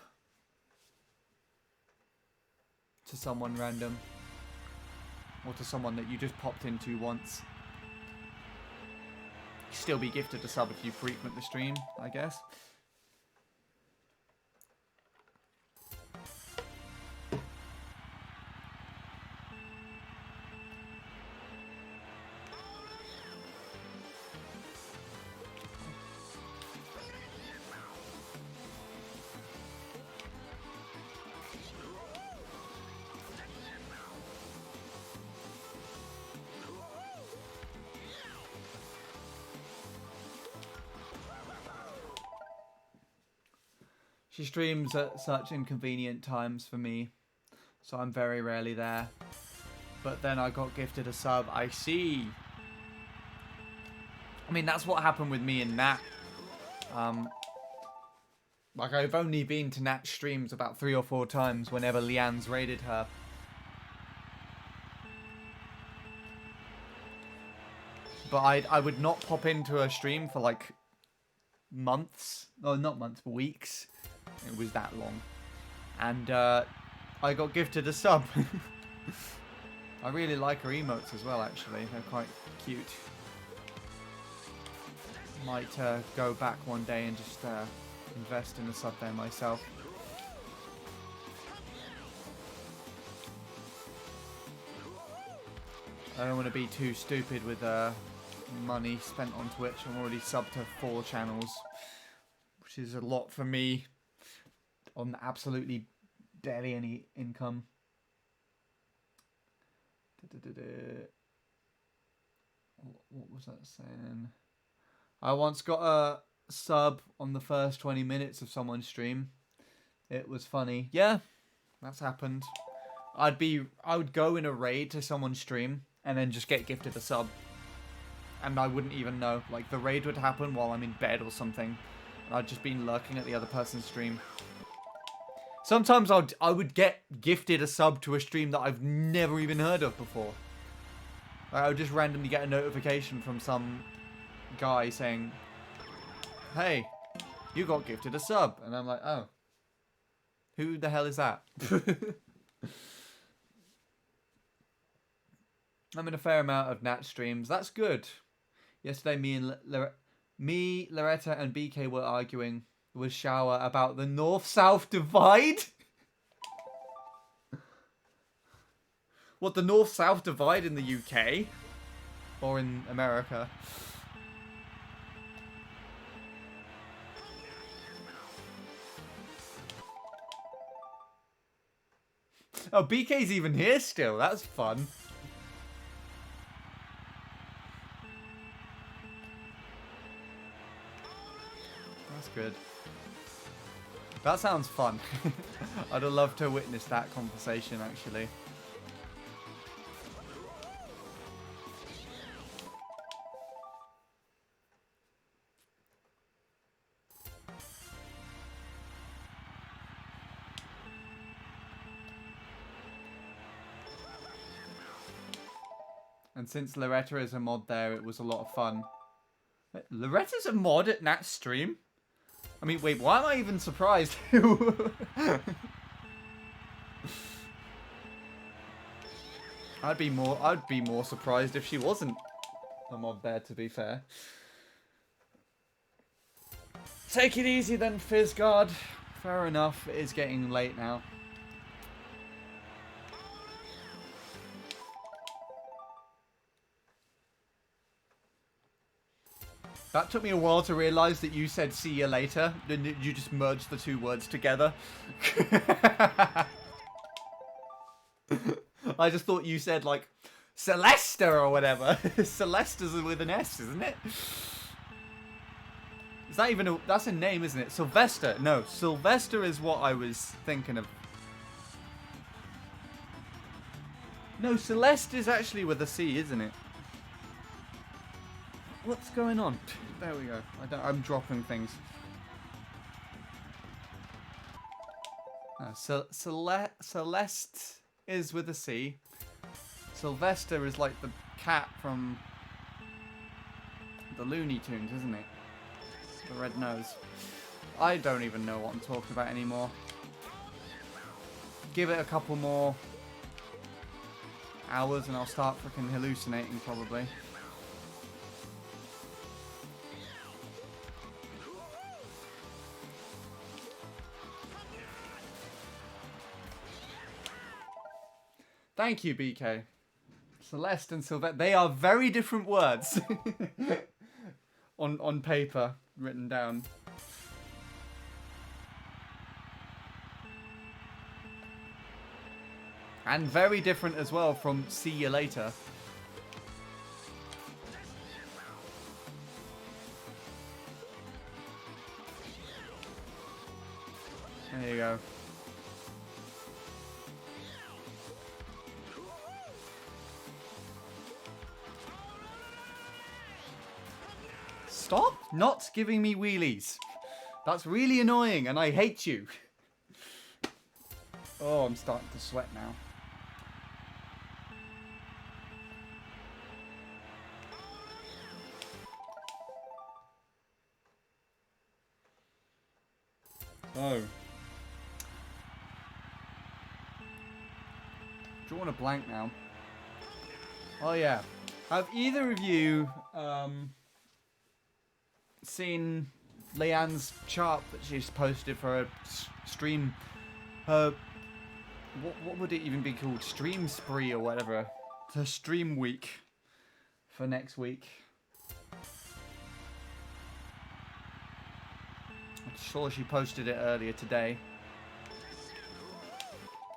to someone random? Or to someone that you just popped into once? You still be gifted a sub if you frequent the stream, I guess. She streams at such inconvenient times for me, so I'm very rarely there. But then I got gifted a sub. I see. I mean, that's what happened with me and Nat. Like, I've only been to Nat's streams about 3 or 4 times whenever Leanne's raided her. But I would not pop into her stream for, like, months. No, not months, but weeks. It was that long. And I got gifted a sub. I really like her emotes as well, actually. They're quite cute. Might go back one day and just invest in a sub there myself. I don't want to be too stupid with money spent on Twitch. I'm already subbed to 4 channels, which is a lot for me on absolutely barely any income. What was that saying? I once got a sub on the first 20 minutes of someone's stream. It was funny. Yeah, that's happened. I would go in a raid to someone's stream and then just get gifted a sub. And I wouldn't even know. Like, the raid would happen while I'm in bed or something. And I'd just been lurking at the other person's stream. Sometimes I would get gifted a sub to a stream that I've never even heard of before. Like, I would just randomly get a notification from some guy saying, "Hey, you got gifted a sub." And I'm like, oh. Who the hell is that? I'm in a fair amount of Nat streams. That's good. Yesterday, me, Loretta, and BK were arguing with Shower about the North-South divide. What, the North-South divide in the UK? Or in America? Oh, BK's even here still. That's fun. That's good. That sounds fun. I'd have loved to witness that conversation, actually. And since Loretta is a mod there, it was a lot of fun. Wait, Loretta's a mod at Nat's stream? I mean, wait, why am I even surprised? I'd be more surprised if she wasn't a mod there, to be fair. Take it easy then, Fizzguard. Fair enough, it is getting late now. That took me a while to realise that you said "see you later," and you just merged the 2 words together. I just thought you said, like, Celesta or whatever. Celesta's with an S, isn't it? Is that even a... That's a name, isn't it? Sylvester. No, Sylvester is what I was thinking of. No, Celeste is actually with a C, isn't it? What's going on? There we go. I'm dropping things. Celeste is with a C. Sylvester is like the cat from the Looney Tunes, isn't it? The red nose. I don't even know what I'm talking about anymore. Give it a couple more hours and I'll start freaking hallucinating probably. Thank you, BK. Celeste and Sylvester. They are very different words. on paper, written down. And very different as well from "see you later." There you go. Stop not giving me wheelies. That's really annoying and I hate you. Oh, I'm starting to sweat now. Oh. Drawing a blank now. Oh yeah. Have either of you seen Leanne's chart that she's posted for a stream? Her what would it even be called? Stream spree or whatever. The stream week for next week. I'm sure she posted it earlier today.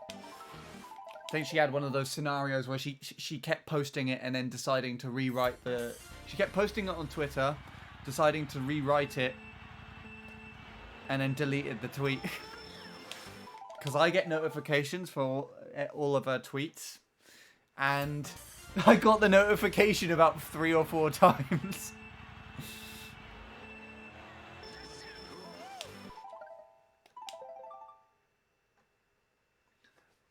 I think she had one of those scenarios where she kept posting it and then deciding to rewrite the... She kept posting it on Twitter, deciding to rewrite it, and then deleted the tweet. Because I get notifications for all of her tweets, and I got the notification about 3 or 4 times.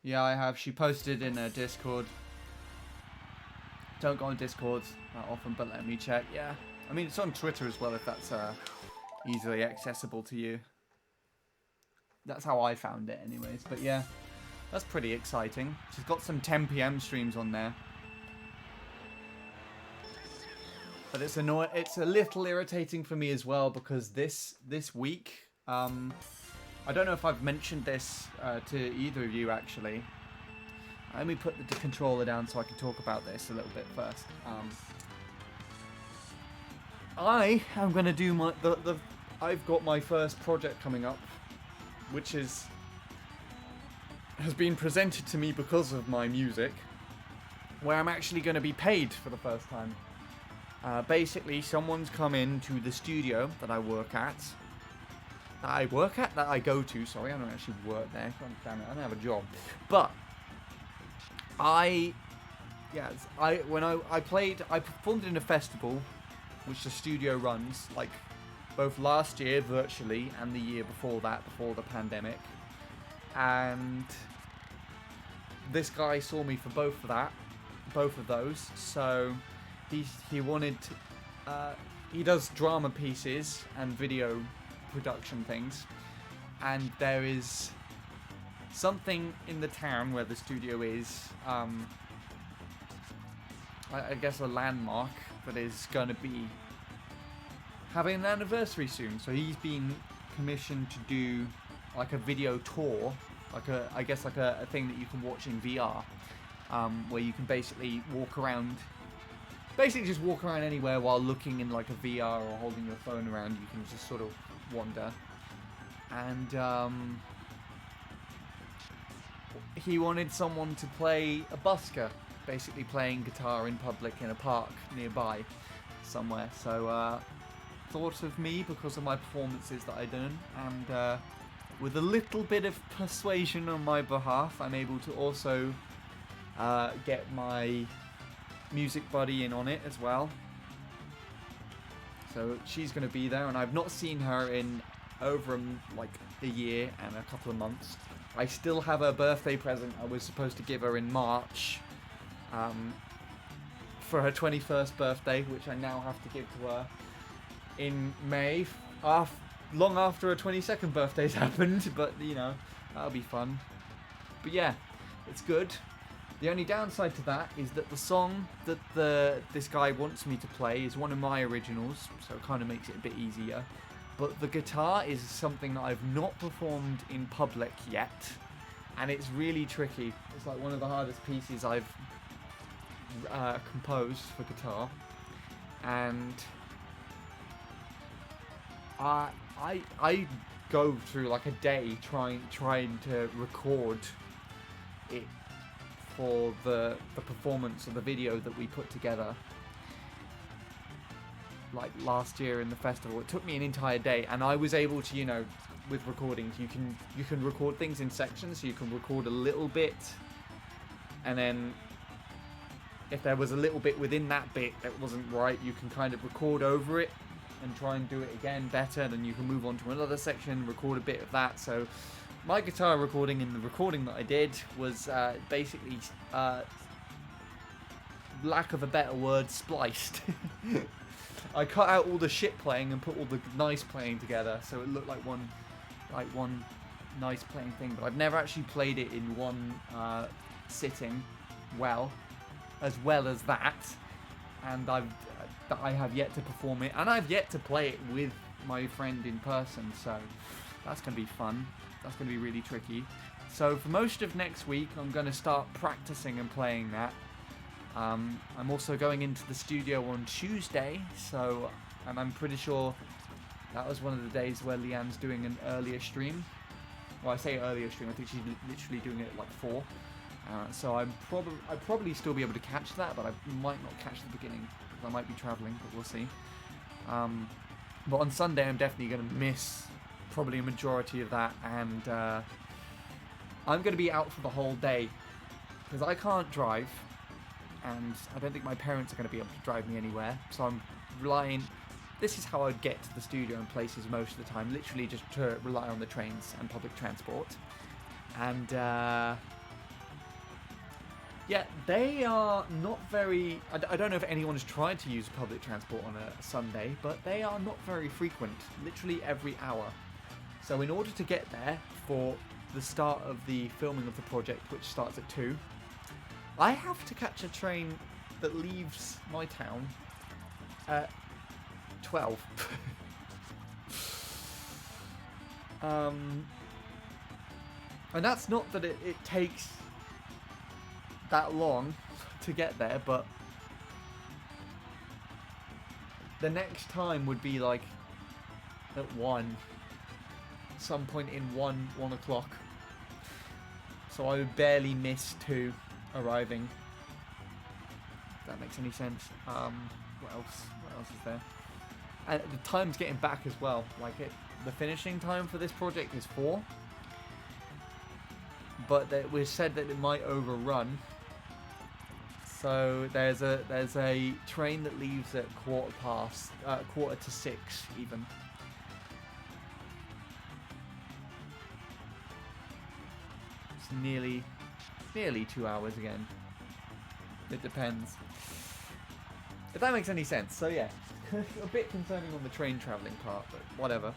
Yeah, I have. She posted in her Discord. Don't go on Discord that often, but let me check. Yeah. I mean, it's on Twitter as well if that's easily accessible to you. That's how I found it anyways. But yeah, that's pretty exciting. She's got some 10 PM streams on there. But it's a little irritating for me as well because this week... I don't know if I've mentioned this to either of you, actually. Let me put the controller down so I can talk about this a little bit first. I am going to do my... I've got my first project coming up, which has been presented to me because of my music, where I'm actually going to be paid for the first time. Basically, someone's come into the studio that I work at, that I go to, sorry, I don't actually work there, God damn it, I don't have a job, but I performed in a festival, which the studio runs, like, both last year, virtually, and the year before that, before the pandemic, and this guy saw me for both of those, so he wanted, he does drama pieces and video production things, and there is something in the town where the studio is, I guess a landmark that is going to be having an anniversary soon, so he's been commissioned to do like a video tour, like I guess like a thing that you can watch in VR, where you can basically walk around, just walk around anywhere while looking in like a VR or holding your phone around. You can just sort of wander, and he wanted someone to play a busker, basically playing guitar in public in a park nearby somewhere. So thought of me because of my performances that I done, and with a little bit of persuasion on my behalf, I'm able to also get my music buddy in on it as well. So she's going to be there, and I've not seen her in over like a year and a couple of months. I still have her birthday present I was supposed to give her in March for her 21st birthday, which I now have to give to her in May, long after her 22nd birthday's happened, but you know, that'll be fun. But yeah, it's good. The only downside to that is that the song that this guy wants me to play is one of my originals, so it kind of makes it a bit easier. But the guitar is something that I've not performed in public yet, and it's really tricky. It's like one of the hardest pieces I've composed for guitar, and I go through like a day trying to record it for the performance of the video that we put together, like last year in the festival. It took me an entire day, and I was able to, you know, with recordings. You can record things in sections, so you can record a little bit, and then if there was a little bit within that bit that wasn't right, you can kind of record over it and try and do it again better. Then you can move on to another section, record a bit of that. So my guitar recording in the recording that I did was basically, lack of a better word, spliced. I cut out all the shit playing and put all the nice playing together, so it looked like one nice playing thing. But I've never actually played it in one sitting well as that, and I have yet to perform it, and I've yet to play it with my friend in person. So that's gonna be fun. That's gonna be really tricky. So for most of next week, I'm gonna start practicing and playing that. I'm also going into the studio on Tuesday, so and I'm pretty sure that was one of the days where Leanne's doing an earlier stream. Well, I say earlier stream, I think she's literally doing it at like 4. So I'd probably still be able to catch that, but I might not catch the beginning because I might be travelling, but we'll see. But on Sunday, I'm definitely going to miss probably a majority of that, and I'm going to be out for the whole day because I can't drive. And I don't think my parents are going to be able to drive me anywhere, so I'm relying... This is how I'd get to the studio and places most of the time, literally just to rely on the trains and public transport. And, yeah, they are not very... I don't know if anyone's tried to use public transport on a Sunday, but they are not very frequent, literally every hour. So in order to get there for the start of the filming of the project, which starts at 2... I have to catch a train that leaves my town at 12. And that's not that it takes that long to get there, but the next time would be like at 1, some point in 1 o'clock. So I would barely miss 2 arriving. If that makes any sense. What else is there? And the time's getting back as well. Like the finishing time for this project is 4, but it was said that it might overrun. So there's a train that leaves at 6:15 even. It's nearly 2 hours again. It depends. If that makes any sense. So yeah, a bit concerning on the train travelling part, but whatever.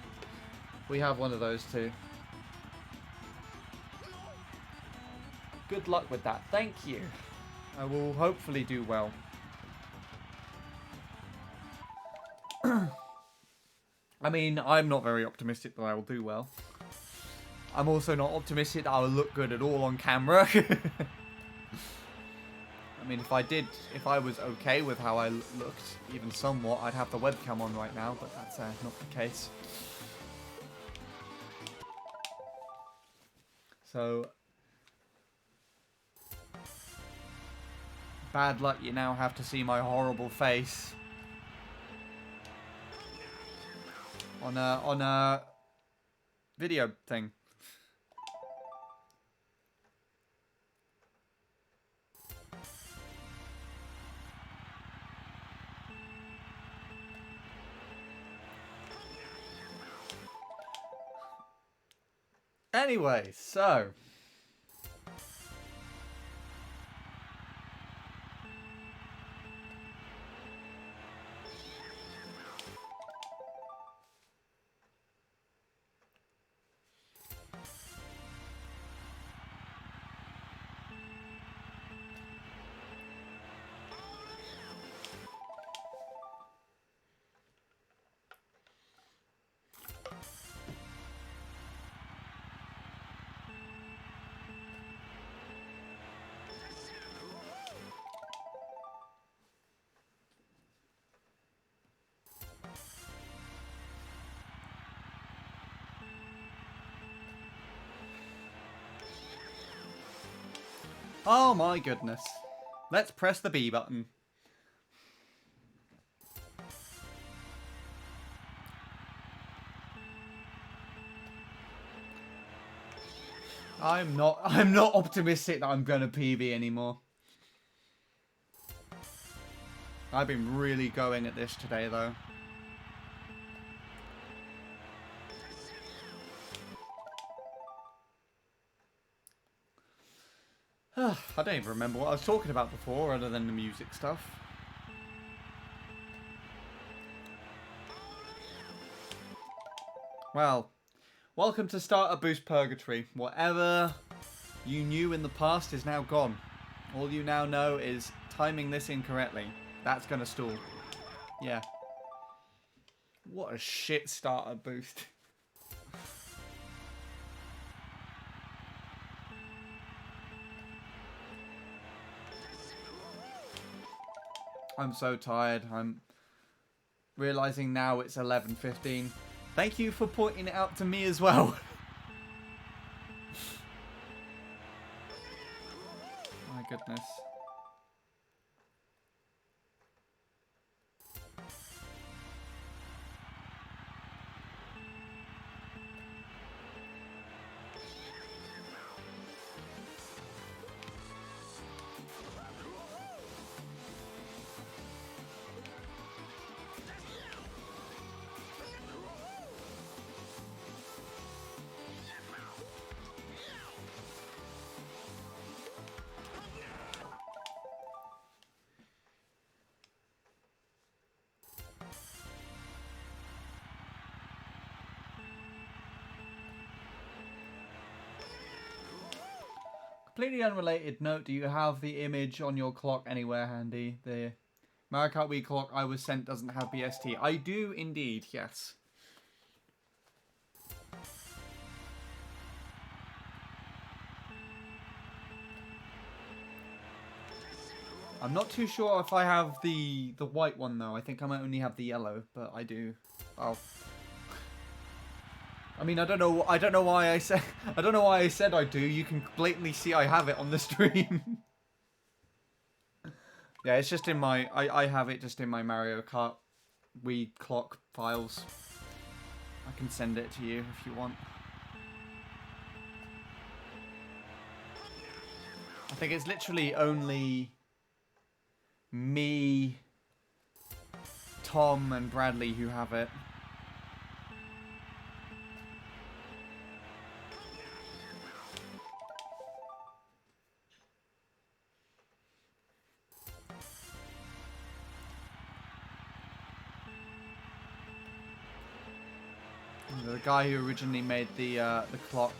We have one of those too. Good luck with that. Thank you. I will hopefully do well. I mean, I'm not very optimistic that I will do well. I'm also not optimistic that I will look good at all on camera. I mean, if I was okay with how I looked, even somewhat, I'd have the webcam on right now, but that's not the case. So, bad luck, you now have to see my horrible face on a video thing. Anyway, so oh my goodness. Let's press the B button. I'm not optimistic that I'm gonna PB anymore. I've been really going at this today though. I don't even remember what I was talking about before other than the music stuff. Well, welcome to Starter Boost Purgatory. Whatever you knew in the past is now gone. All you now know is timing this incorrectly. That's gonna stall. Yeah. What a shit starter boost. I'm so tired. I'm realizing now it's 11:15. Thank you for pointing it out to me as well. My goodness. Completely unrelated note, do you have the image on your clock anywhere handy? The Mario Kart Wii clock I was sent doesn't have BST. I do indeed, yes. I'm not too sure if I have the white one though. I think I might only have the yellow, but I do. Oh. I mean, I don't know why I said I do. You can blatantly see I have it on the stream. Yeah, it's just in my I have it just in my Mario Kart Wii clock files. I can send it to you if you want. I think it's literally only me, Tom, and Bradley who have it. The guy who originally made the clock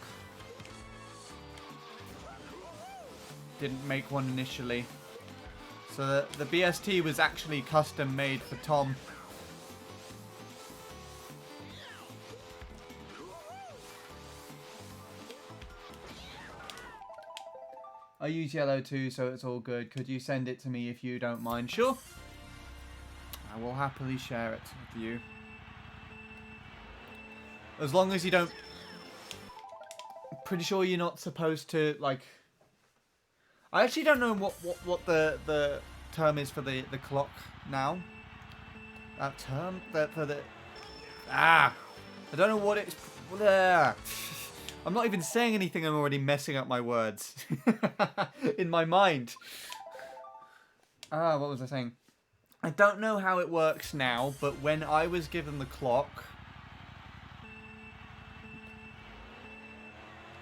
didn't make one initially. So the BST was actually custom made for Tom. I use yellow too, so it's all good. Could you send it to me if you don't mind? Sure. I will happily share it with you. As long as you don't... I'm pretty sure you're not supposed to, like... I actually don't know what the term is for the clock now. That term? For the... Ah! I don't know what it's... I'm not even saying anything, I'm already messing up my words. In my mind. What was I saying? I don't know how it works now, but when I was given the clock...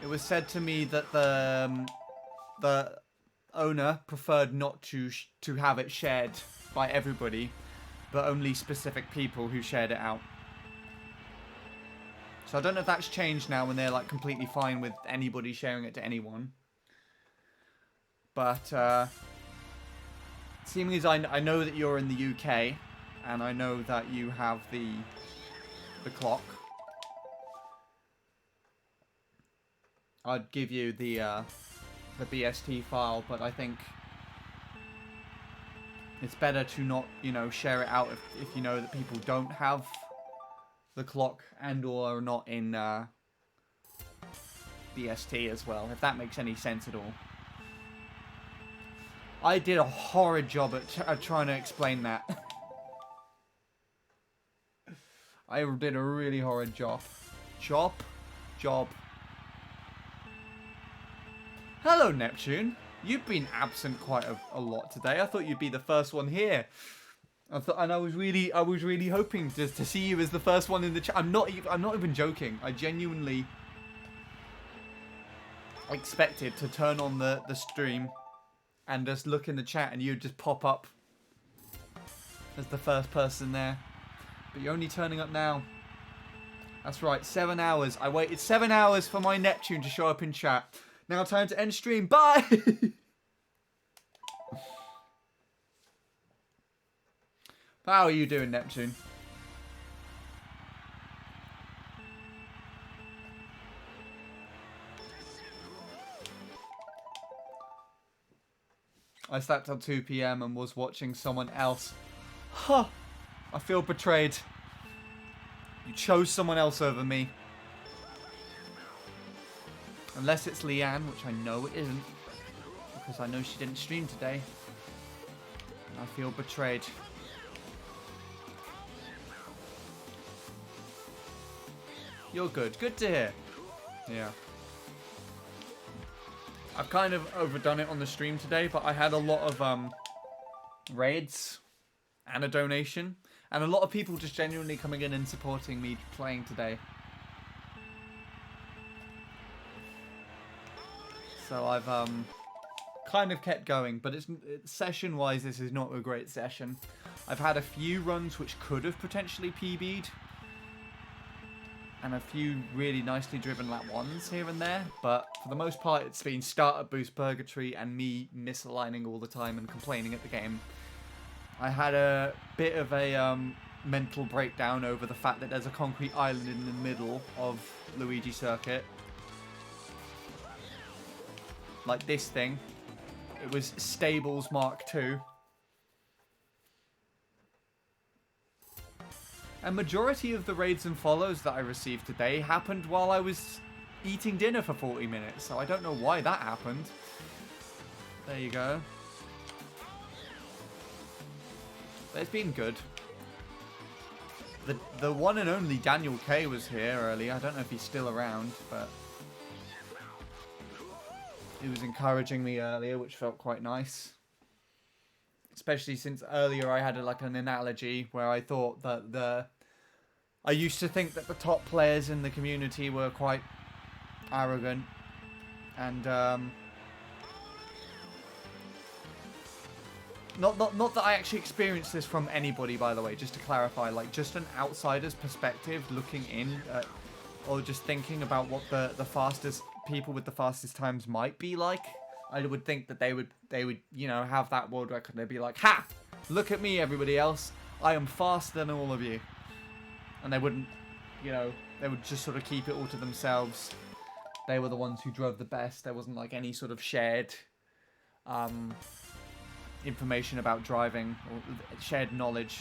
It was said to me that the owner preferred not to have it shared by everybody, but only specific people who shared it out. So I don't know if that's changed now when they're like completely fine with anybody sharing it to anyone. But seeming as I know that you're in the UK, and I know that you have the clock. I'd give you the BST file, but I think it's better to not, you know, share it out if you know that people don't have the clock and or are not in BST as well, if that makes any sense at all. I did a horrid job at trying to explain that. I did a really horrid job. Job. Hello, Neptune. You've been absent quite a lot today. I thought you'd be the first one here. I was really hoping just to see you as the first one in the chat. I'm not even joking. I genuinely expected to turn on the stream and just look in the chat and you'd just pop up as the first person there. But you're only turning up now. That's right, 7 hours. I waited 7 hours for my Neptune to show up in chat. Now time to end stream. Bye! How are you doing, Neptune? I slept till 2 PM and was watching someone else. Huh. I feel betrayed. You chose someone else over me. Unless it's Leanne, which I know it isn't. Because I know she didn't stream today. And I feel betrayed. You're good. Good to hear. Yeah. I've kind of overdone it on the stream today, but I had a lot of raids and a donation. And a lot of people just genuinely coming in and supporting me playing today. So I've kind of kept going, but it's session-wise, this is not a great session. I've had a few runs which could have potentially PB'd. And a few really nicely driven lap ones here and there. But for the most part, it's been startup boost purgatory and me misaligning all the time and complaining at the game. I had a bit of a mental breakdown over the fact that there's a concrete island in the middle of Luigi Circuit. Like this thing. It was Stables Mark II. A majority of the raids and follows that I received today happened while I was eating dinner for 40 minutes. So I don't know why that happened. There you go. But it's been good. The one and only Daniel K was here earlier. I don't know if he's still around, but he was encouraging me earlier, which felt quite nice. Especially since earlier I had an analogy where I thought that I used to think that the top players in the community were quite arrogant. And not that I actually experienced this from anybody, by the way, just to clarify, like just an outsider's perspective looking in at, or just thinking about what the fastest people with the fastest times might be like. I would think that they would, you know, have that world record. They'd be like, ha! Look at me, everybody else. I am faster than all of you. And they wouldn't, you know, they would just sort of keep it all to themselves. They were the ones who drove the best. There wasn't like any sort of shared information about driving or shared knowledge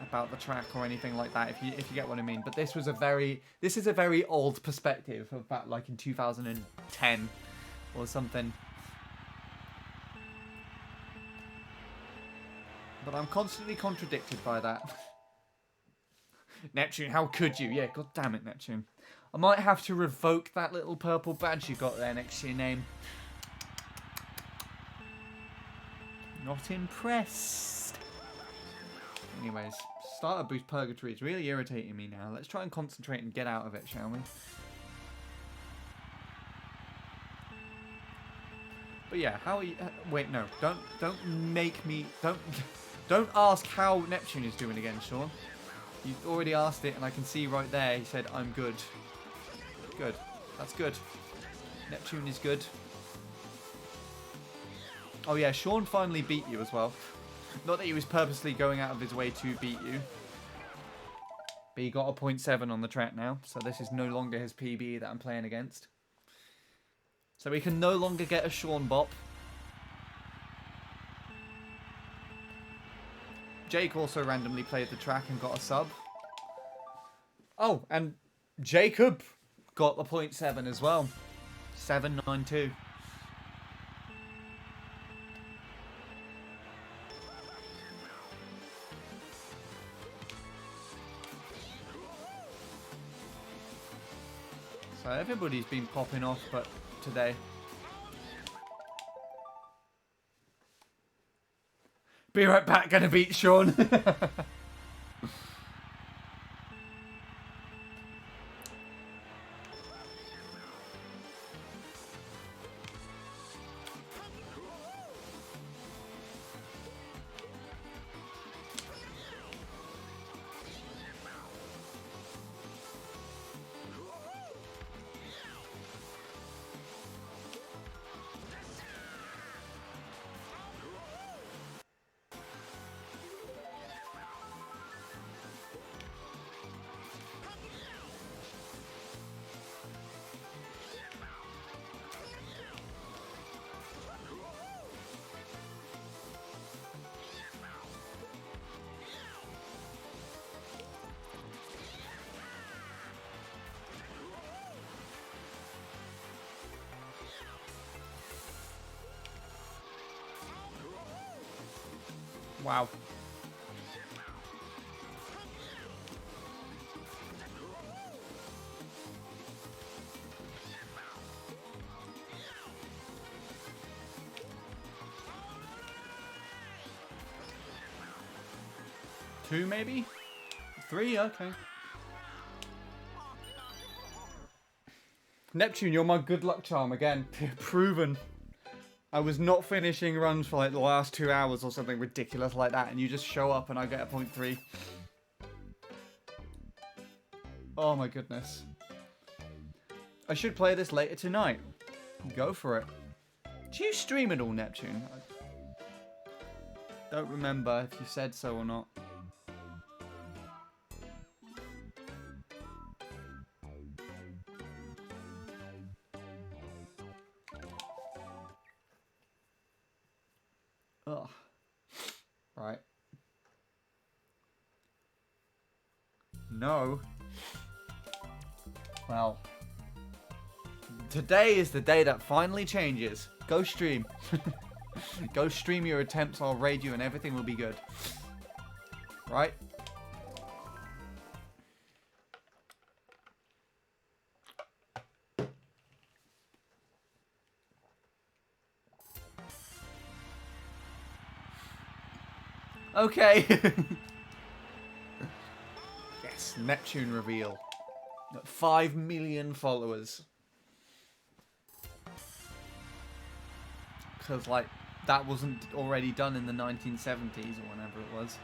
about the track or anything like that, if you get what I mean. But this is a very old perspective of back like in 2010 or something. But I'm constantly contradicted by that. Neptune, how could you? Yeah, god damn it, Neptune. I might have to revoke that little purple badge you got there next to your name. Not impressed. Anyways, starter boost purgatory is really irritating me now. Let's try and concentrate and get out of it, shall we? But yeah, how are you? Wait, no, don't make me don't ask how Neptune is doing again, Sean. You've already asked it, and I can see right there. He said, "I'm good." Good. That's good. Neptune is good. Oh yeah, Sean finally beat you as well. Not that he was purposely going out of his way to beat you. But he got a 0.7 on the track now. So this is no longer his PB that I'm playing against. So we can no longer get a Sean bop. Jake also randomly played the track and got a sub. Oh, and Jacob got the 0.7 as well. 792. So everybody's been popping off, but today. Be right back, gonna beat Sean. Wow. Two, maybe? Three? Okay. Neptune, you're my good luck charm again. Proven. I was not finishing runs for like the last 2 hours or something ridiculous like that, and you just show up and I get a 0.3. Oh my goodness. I should play this later tonight. Go for it. Do you stream it all, Neptune? I don't remember if you said so or not. Ugh. Right. No. Well. Today is the day that finally changes. Go stream. Go stream your attempts, I'll raid you and everything will be good. Right? Okay. Yes, Neptune reveal. 5 million followers. Because, like, that wasn't already done in the 1970s or whenever it was.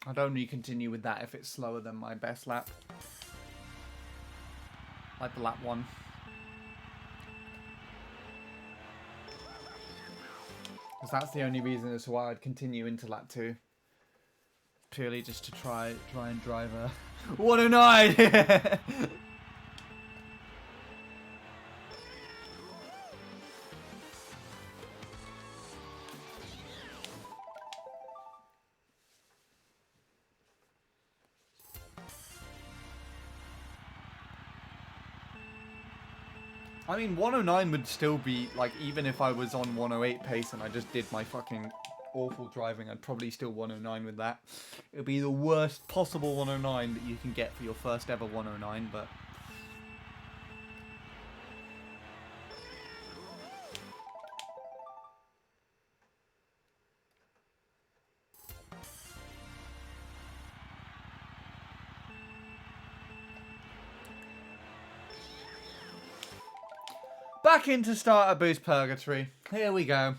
I'd only continue with that if it's slower than my best lap. Like the lap 1. Because that's the only reason as to why I'd continue into lap 2. Purely just to try and drive a 109! I mean, 109 would still be, like, even if I was on 108 pace and I just did my fucking awful driving, I'd probably still 109 with that. It would be the worst possible 109 that you can get for your first ever 109, but... Back into starter boost purgatory. Here we go.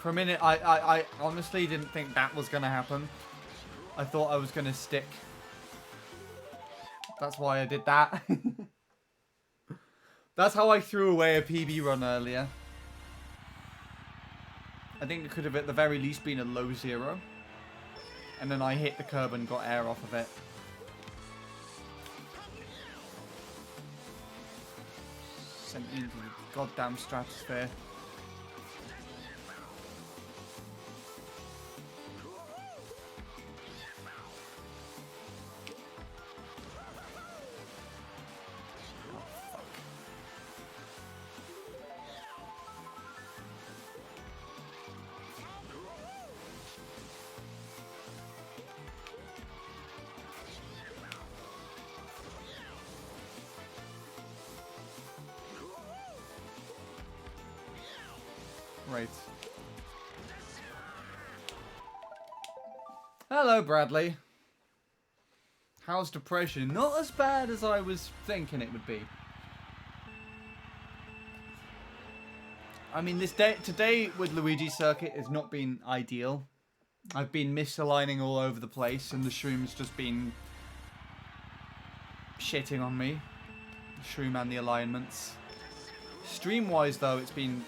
For a minute, I honestly didn't think that was going to happen. I thought I was going to stick. That's why I did that. That's how I threw away a PB run earlier. I think it could have at the very least been a low 0. And then I hit the curb and got air off of it. Sent me into the goddamn stratosphere. Right. Hello, Bradley. How's depression? Not as bad as I was thinking it would be. I mean, today with Luigi Circuit has not been ideal. I've been misaligning all over the place, and the shroom's just been shitting on me. The shroom and the alignments. Stream-wise, though, it's been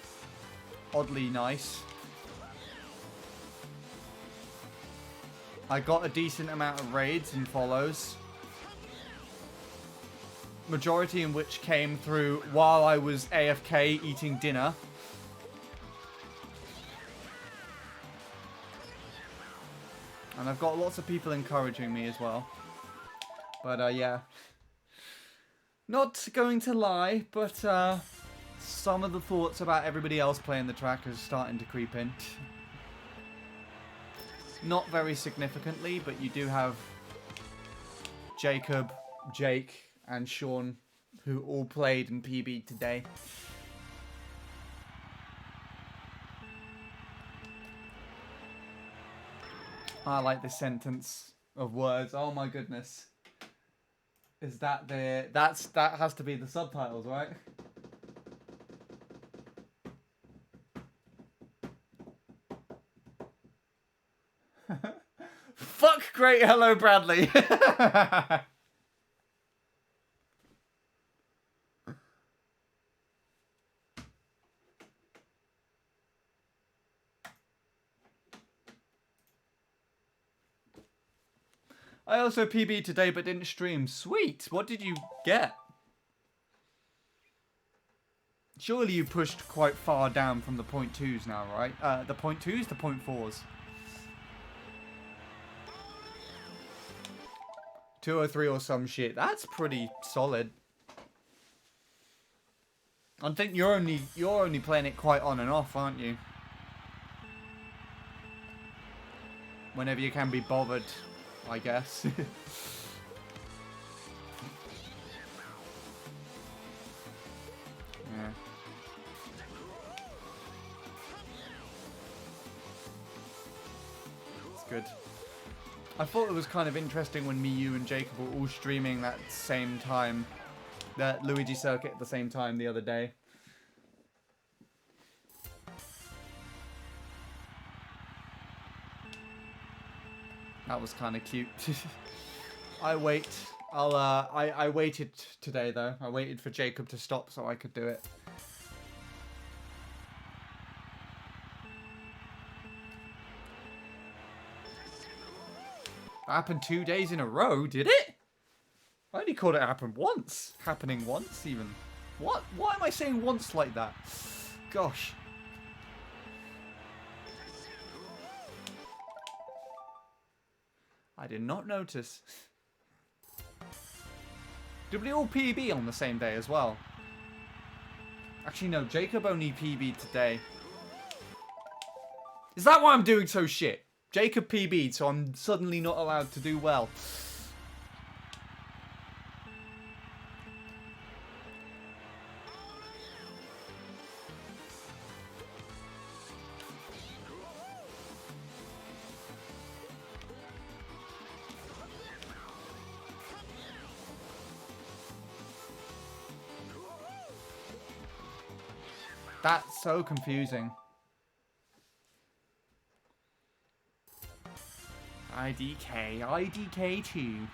oddly nice. I got a decent amount of raids and follows. Majority in which came through while I was AFK eating dinner. And I've got lots of people encouraging me as well. But yeah. Not going to lie, but some of the thoughts about everybody else playing the track is starting to creep in. Not very significantly, but you do have Jacob, Jake, and Sean, who all played in PB today. I like this sentence of words. Oh my goodness. Is that that has to be the subtitles, right? Fuck great hello Bradley. I also PB'd today but didn't stream. Sweet. What did you get? Surely you pushed quite far down from the .2s now, right? The .2s, the .4s. 203 or some shit. That's pretty solid. I think you're only playing it quite on and off, aren't you? Whenever you can be bothered, I guess. Yeah. It's good. I thought it was kind of interesting when me, you, and Jacob were all streaming that same time. That Luigi Circuit at the same time the other day. That was kind of cute. I waited today though. I waited for Jacob to stop so I could do it. That happened 2 days in a row, did it? I only caught it happen once. Happening once, even. What? Why am I saying once like that? Gosh. I did not notice. Did we all PB on the same day as well? Actually, no. Jacob only PB'd today. Is that why I'm doing so shit? Jacob PB'd, so I'm suddenly not allowed to do well. That's so confusing. IDK. IDK2.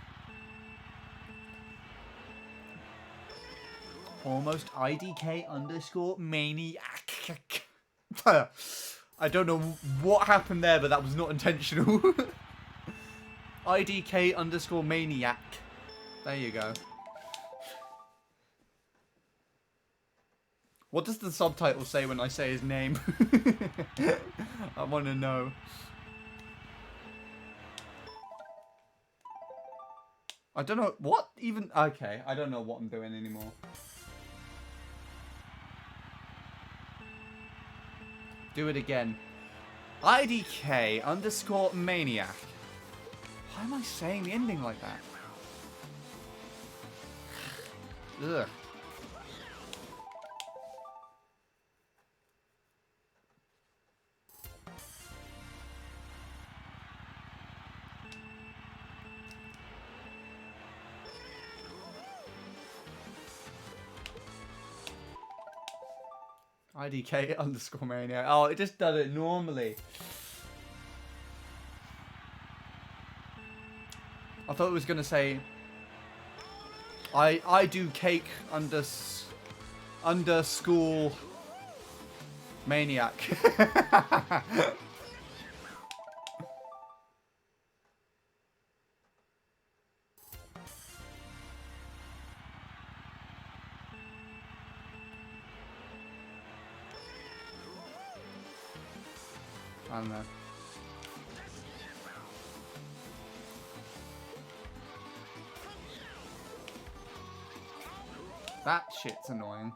Almost IDK underscore maniac. I don't know what happened there, but that was not intentional. IDK underscore maniac. There you go. What does the subtitle say when I say his name? I want to know. I don't know what even. Okay, I don't know what I'm doing anymore. Do it again. IDK underscore maniac. Why am I saying the ending like that? Ugh. IDK underscore maniac. Oh, it just does it normally. I thought it was gonna say I do cake under school maniac. I don't know. That shit's annoying.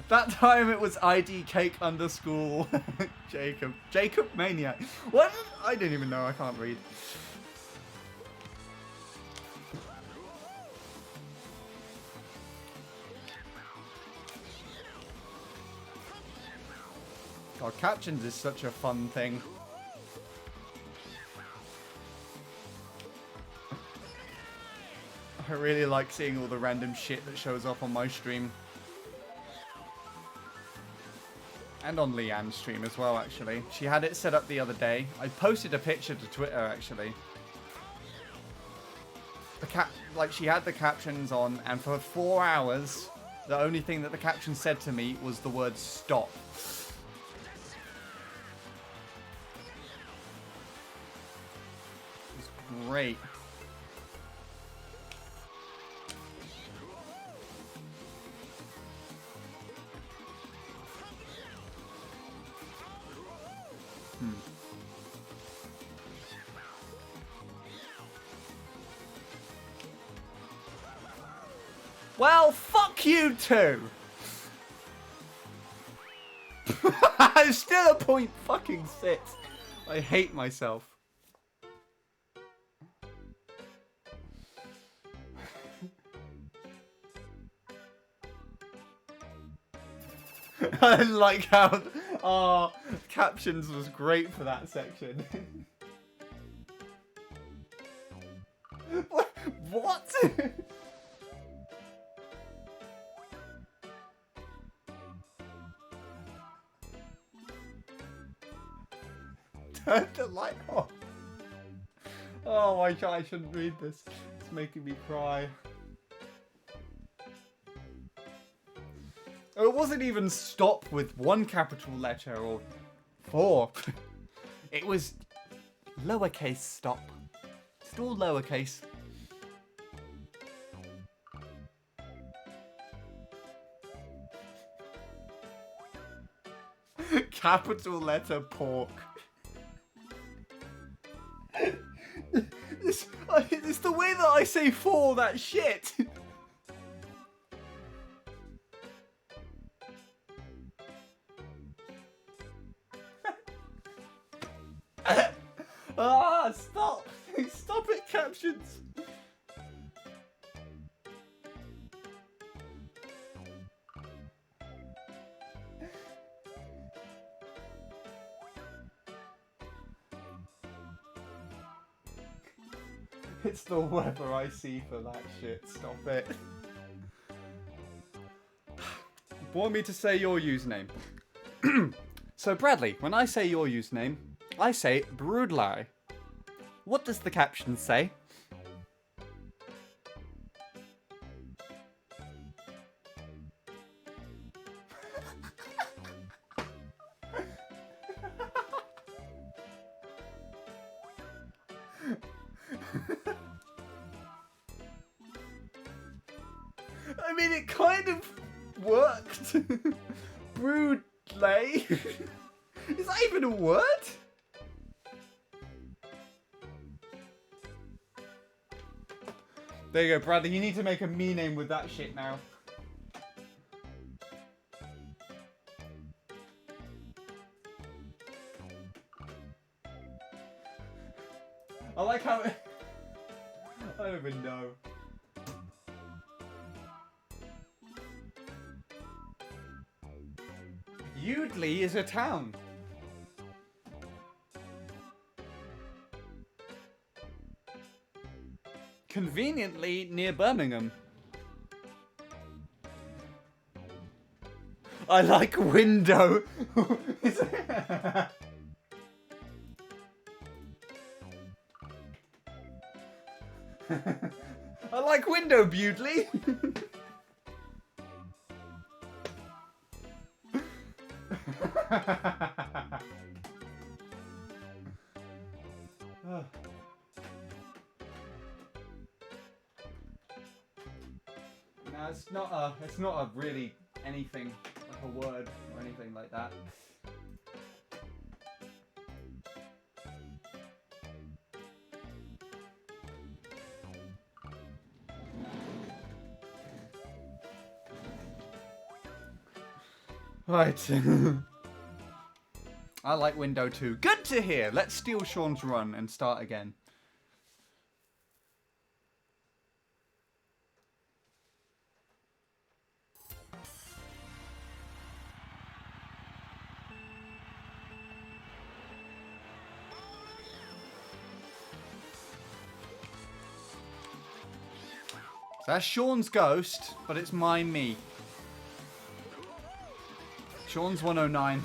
That time it was ID cake underscore Jacob. Jacob Maniac. What? I didn't even know. I can't read. God, captions is such a fun thing. I really like seeing all the random shit that shows up on my stream. And on Leanne's stream as well, actually. She had it set up the other day. I posted a picture to Twitter, actually. Like, she had the captions on, and for 4 hours, the only thing that the caption said to me was the word stop. It was great. Well, fuck you too! I'm still a point fucking 6. I hate myself. I like how our captions was great for that section. What? Turn the light off. Oh my god, I shouldn't read this. It's making me cry. It wasn't even stop with 1 capital letter or 4. It was lowercase stop. Still lowercase. Capital letter pork. It's the way that I say 4 that shit. Stop! Stop it, captions! It's the weather I see for that shit. Stop it. Want me to say your username? So Bradley, when I say your username, I say Broodlie. What does the caption say? I mean, it kind of worked. Broodlay. Is that even a word? There you go, Bradley. You need to make a me name with that shit now. I like how it... I don't even know. Udley is a town. Conveniently near Birmingham. I like window. I like window, Bewdley. No, it's not a really anything like a word or anything like that. Right. I like window too. Good to hear. Let's steal Sean's run and start again. So that's Sean's ghost, but it's my me. Sean's 109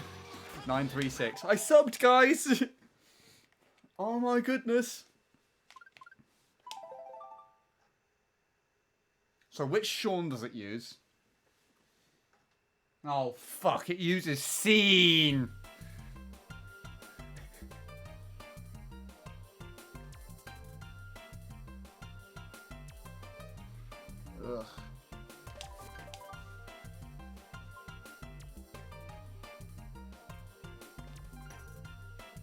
936. I subbed, guys. Oh my goodness. So which Sean does it use? Oh fuck, it uses scene. Ugh.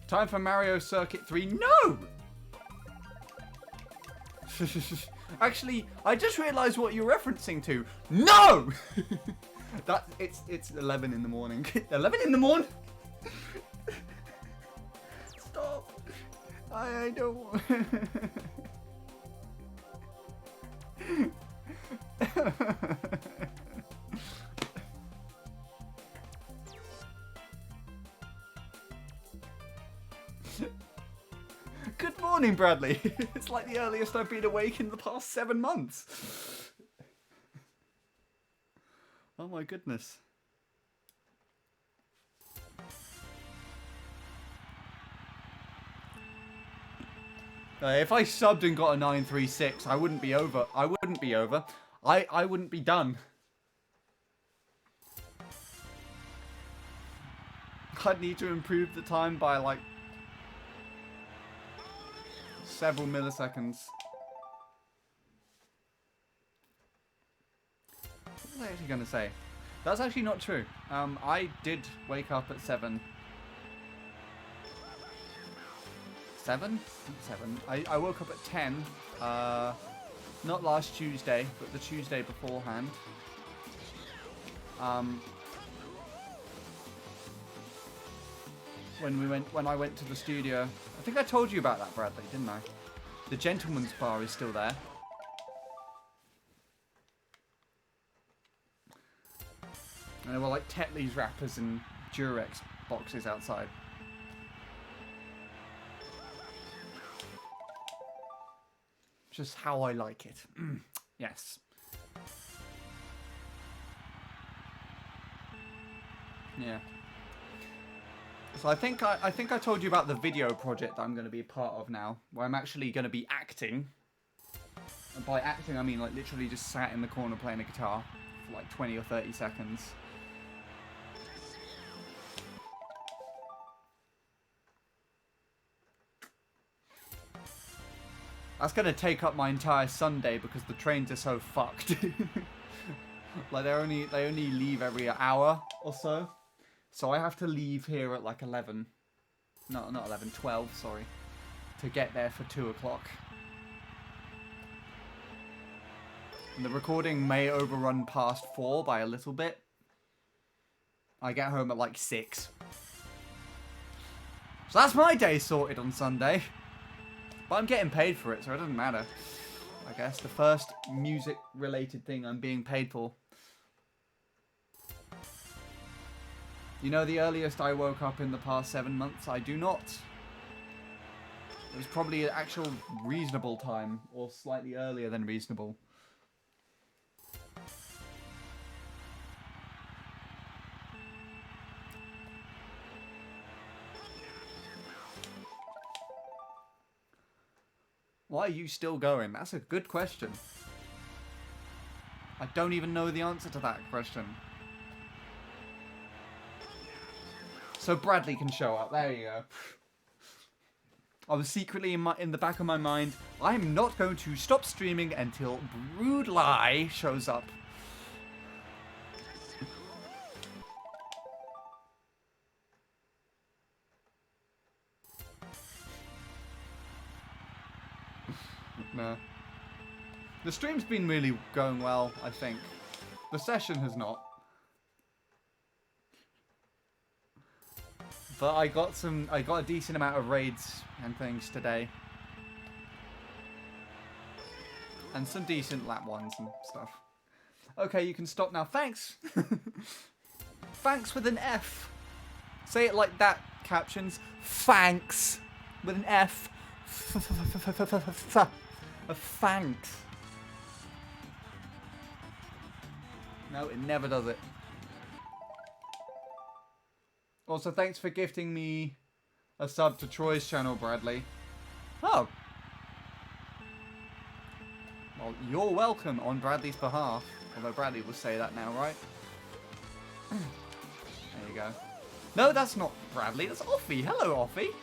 Time for Mario Circuit 3. No! Actually, I just realised what you're referencing to. No! That it's 11 in the morning. 11 in the morning? Stop. I don't want... Good morning, Bradley. It's like the earliest I've been awake in the past 7 months. Oh my goodness. If I subbed and got a 936, I wouldn't be over. I wouldn't be over. I wouldn't be done. I'd need to improve the time by like several milliseconds. What was I actually going to say? That's actually not true. I did wake up at 7. 7? 7. I woke up at 10. Not last Tuesday, but the Tuesday beforehand. When I went to the studio. I think I told you about that, Bradley, didn't I? The gentleman's bar is still there. And there were like Tetley's wrappers and Durex boxes outside. Just how I like it. Yes. Yeah. So I think I told you about the video project that I'm going to be a part of now, where I'm actually going to be acting. And by acting, I mean like literally just sat in the corner playing a guitar for like 20 or 30 seconds. That's going to take up my entire Sunday because the trains are so fucked. Like they only leave every hour or so. So I have to leave here at like 11. No, not 11, 12, sorry. To get there for 2 o'clock. And the recording may overrun past 4 by a little bit. I get home at like 6. So that's my day sorted on Sunday. But I'm getting paid for it, so it doesn't matter. I guess the first music-related thing I'm being paid for. You know the earliest I woke up in the past 7 months? I do not. It was probably an actual reasonable time, or slightly earlier than reasonable. Why are you still going? That's a good question. I don't even know the answer to that question. So Bradley can show up. There you go. I was secretly in the back of my mind, I'm not going to stop streaming until Broodlie shows up. No. The stream's been really going well, I think. The session has not. But I got a decent amount of raids and things today. And some decent lap ones and stuff. Okay, you can stop now. Thanks! Thanks with an F. Say it like that, captions. Thanks! With an F. Thanks. No, it never does it. Also, thanks for gifting me a sub to Troy's channel, Bradley. Oh. Well, you're welcome on Bradley's behalf. Although Bradley will say that now, right? There you go. No, that's not Bradley. That's Offie. Hello, Offie.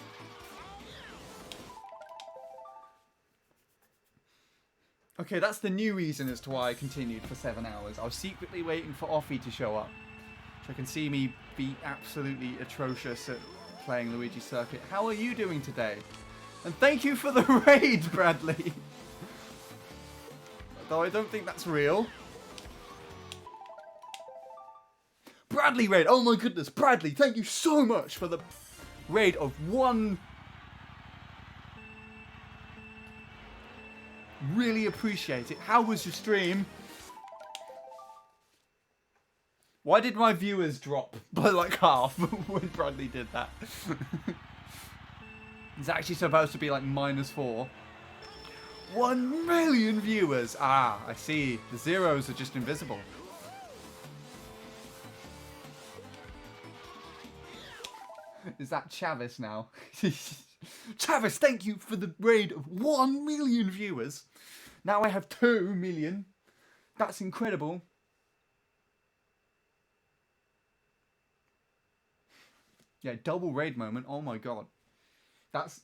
Okay, that's the new reason as to why I continued for 7 hours. I was secretly waiting for Offie to show up. So I can see me be absolutely atrocious at playing Luigi Circuit. How are you doing today? And thank you for the raid, Bradley. Though I don't think that's real. Bradley raid. Oh my goodness. Bradley, thank you so much for the raid of 1... Really appreciate it. How was your stream? Why did my viewers drop by like half when Bradley did that? It's actually supposed to be like -4. 1 million viewers. Ah, I see. The zeros are just invisible. Is that Chavis now? Chavis, thank you for the raid of 1 million viewers. Now I have 2 million. That's incredible. Yeah, double raid moment. Oh my god. That's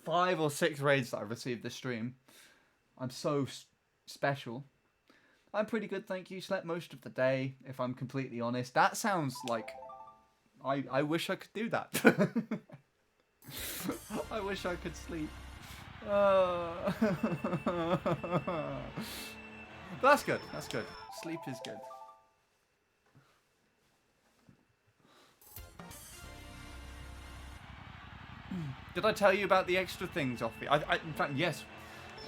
5 or 6 raids that I've received this stream. I'm so special. I'm pretty good, thank you. Slept most of the day, if I'm completely honest. That sounds like... I wish I could do that. I wish I could sleep. But that's good. That's good. Sleep is good. Did I tell you about the extra things, Offie? In fact, yes.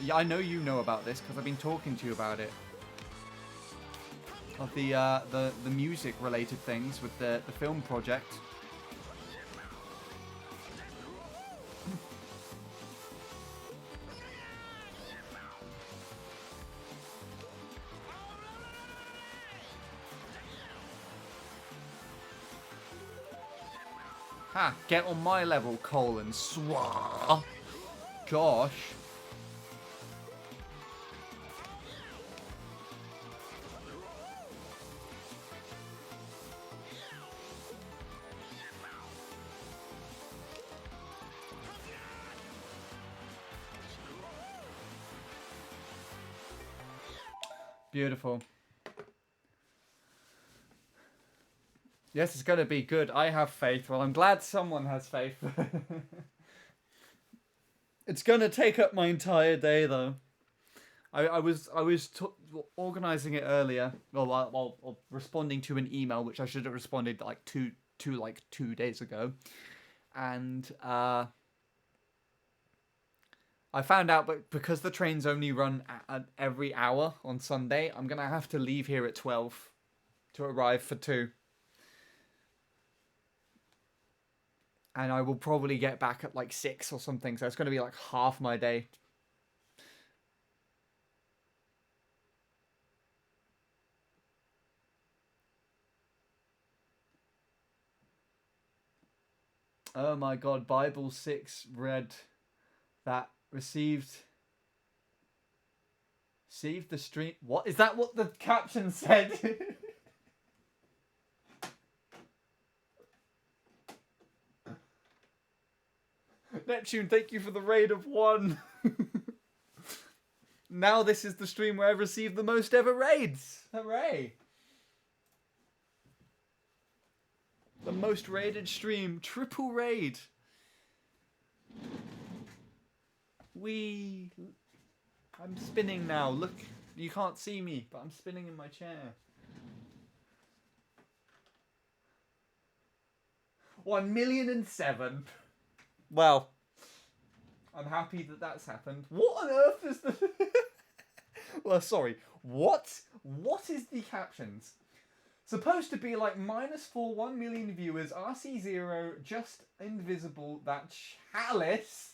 Yeah, I know you know about this because I've been talking to you about it. Of the music-related things with the film project. Ha! Get on my level, colon swah. Gosh. Beautiful. Yes, it's going to be good. I have faith. Well, I'm glad someone has faith. It's going to take up my entire day, though. I was organizing it earlier. Well, responding to an email which I should have responded like 2 days ago, and I found out, but because the trains only run every hour on Sunday, I'm gonna have to leave here at 12 to arrive for 2. And I will probably get back at like 6 or something, so it's going to be like half my day. Oh my god, Bible 6 read that received the stream. What? Is that what the caption said? Neptune, thank you for the raid of 1. Now this is the stream where I've received the most ever raids. Hooray. The most raided stream. Triple raid. I'm spinning now. Look, you can't see me, but I'm spinning in my chair. 1,000,007. Well, I'm happy that that's happened. What on earth is the... Well, sorry. What is the captions? Supposed to be like -4, 1 million viewers, RC0, just invisible, that chalice.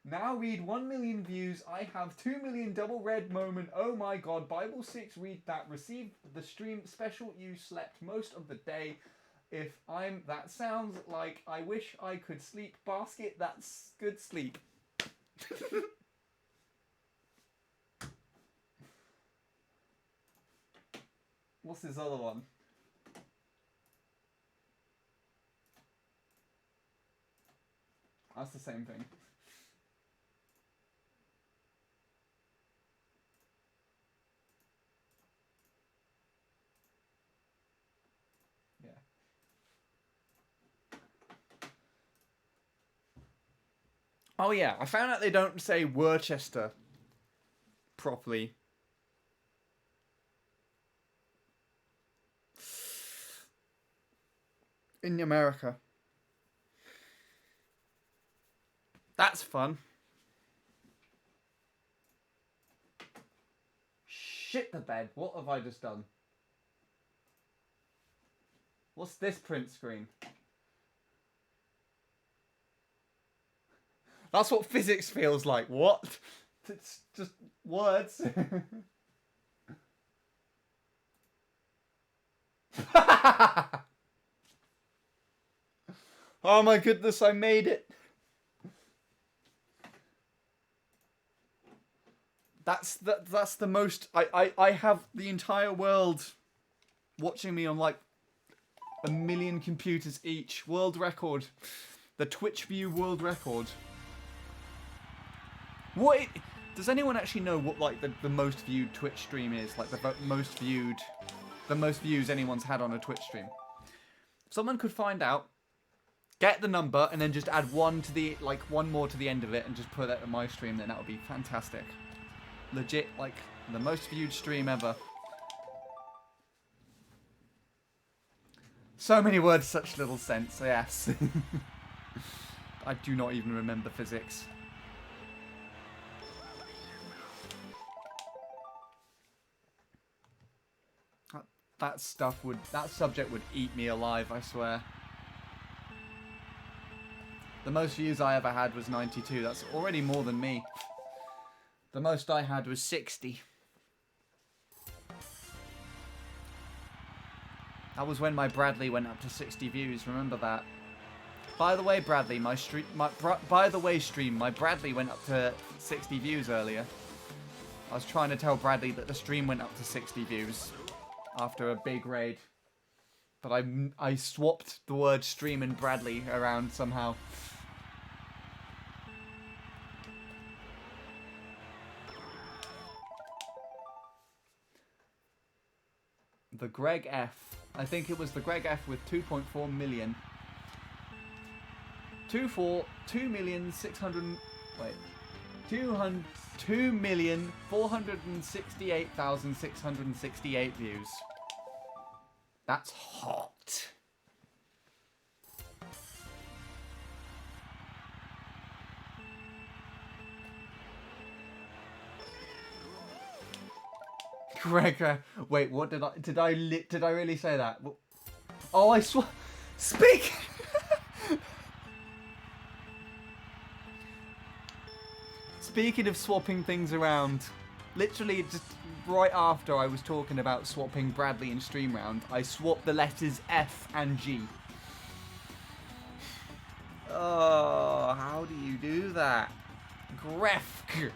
Now read 1 million views, I have 2 million double red moment, oh my god, Bible 6 read that, received the stream special, you slept most of the day. If I'm, that sounds like I wish I could sleep, basket, that's good sleep. What's this other one? That's the same thing. Yeah. Oh yeah, I found out they don't say Worcester properly. In America. That's fun. Shit the bed. What have I just done? What's this print screen? That's what physics feels like. What? It's just words. Oh my goodness, I made it. That's the most... I have the entire world watching me on like 1 million computers each. World record. The Twitch view world record. Does anyone actually know what like the most viewed Twitch stream is? Like the most views anyone's had on a Twitch stream. If someone could find out, get the number, and then just add one more to the end of it, and just put that in my stream, then that would be fantastic. Legit, like the most viewed stream ever. So many words, such little sense. Yes. I do not even remember physics. That subject would eat me alive, I swear. The most views I ever had was 92. That's already more than me. The most I had was 60. That was when my Bradley went up to 60 views. Remember that? By the way, Bradley, stream, my Bradley went up to 60 views earlier. I was trying to tell Bradley that the stream went up to 60 views after a big raid. But I swapped the word stream and Bradley around somehow. The Greg F. I think it was the Greg F with 2.4 million. 2,468,668 views. That's hot. Greg, wait, what did I really say that? Oh, speak. Speaking of swapping things around, literally just right after I was talking about swapping Bradley and Stream Round, I swapped the letters F and G. Oh, how do you do that? Grefk.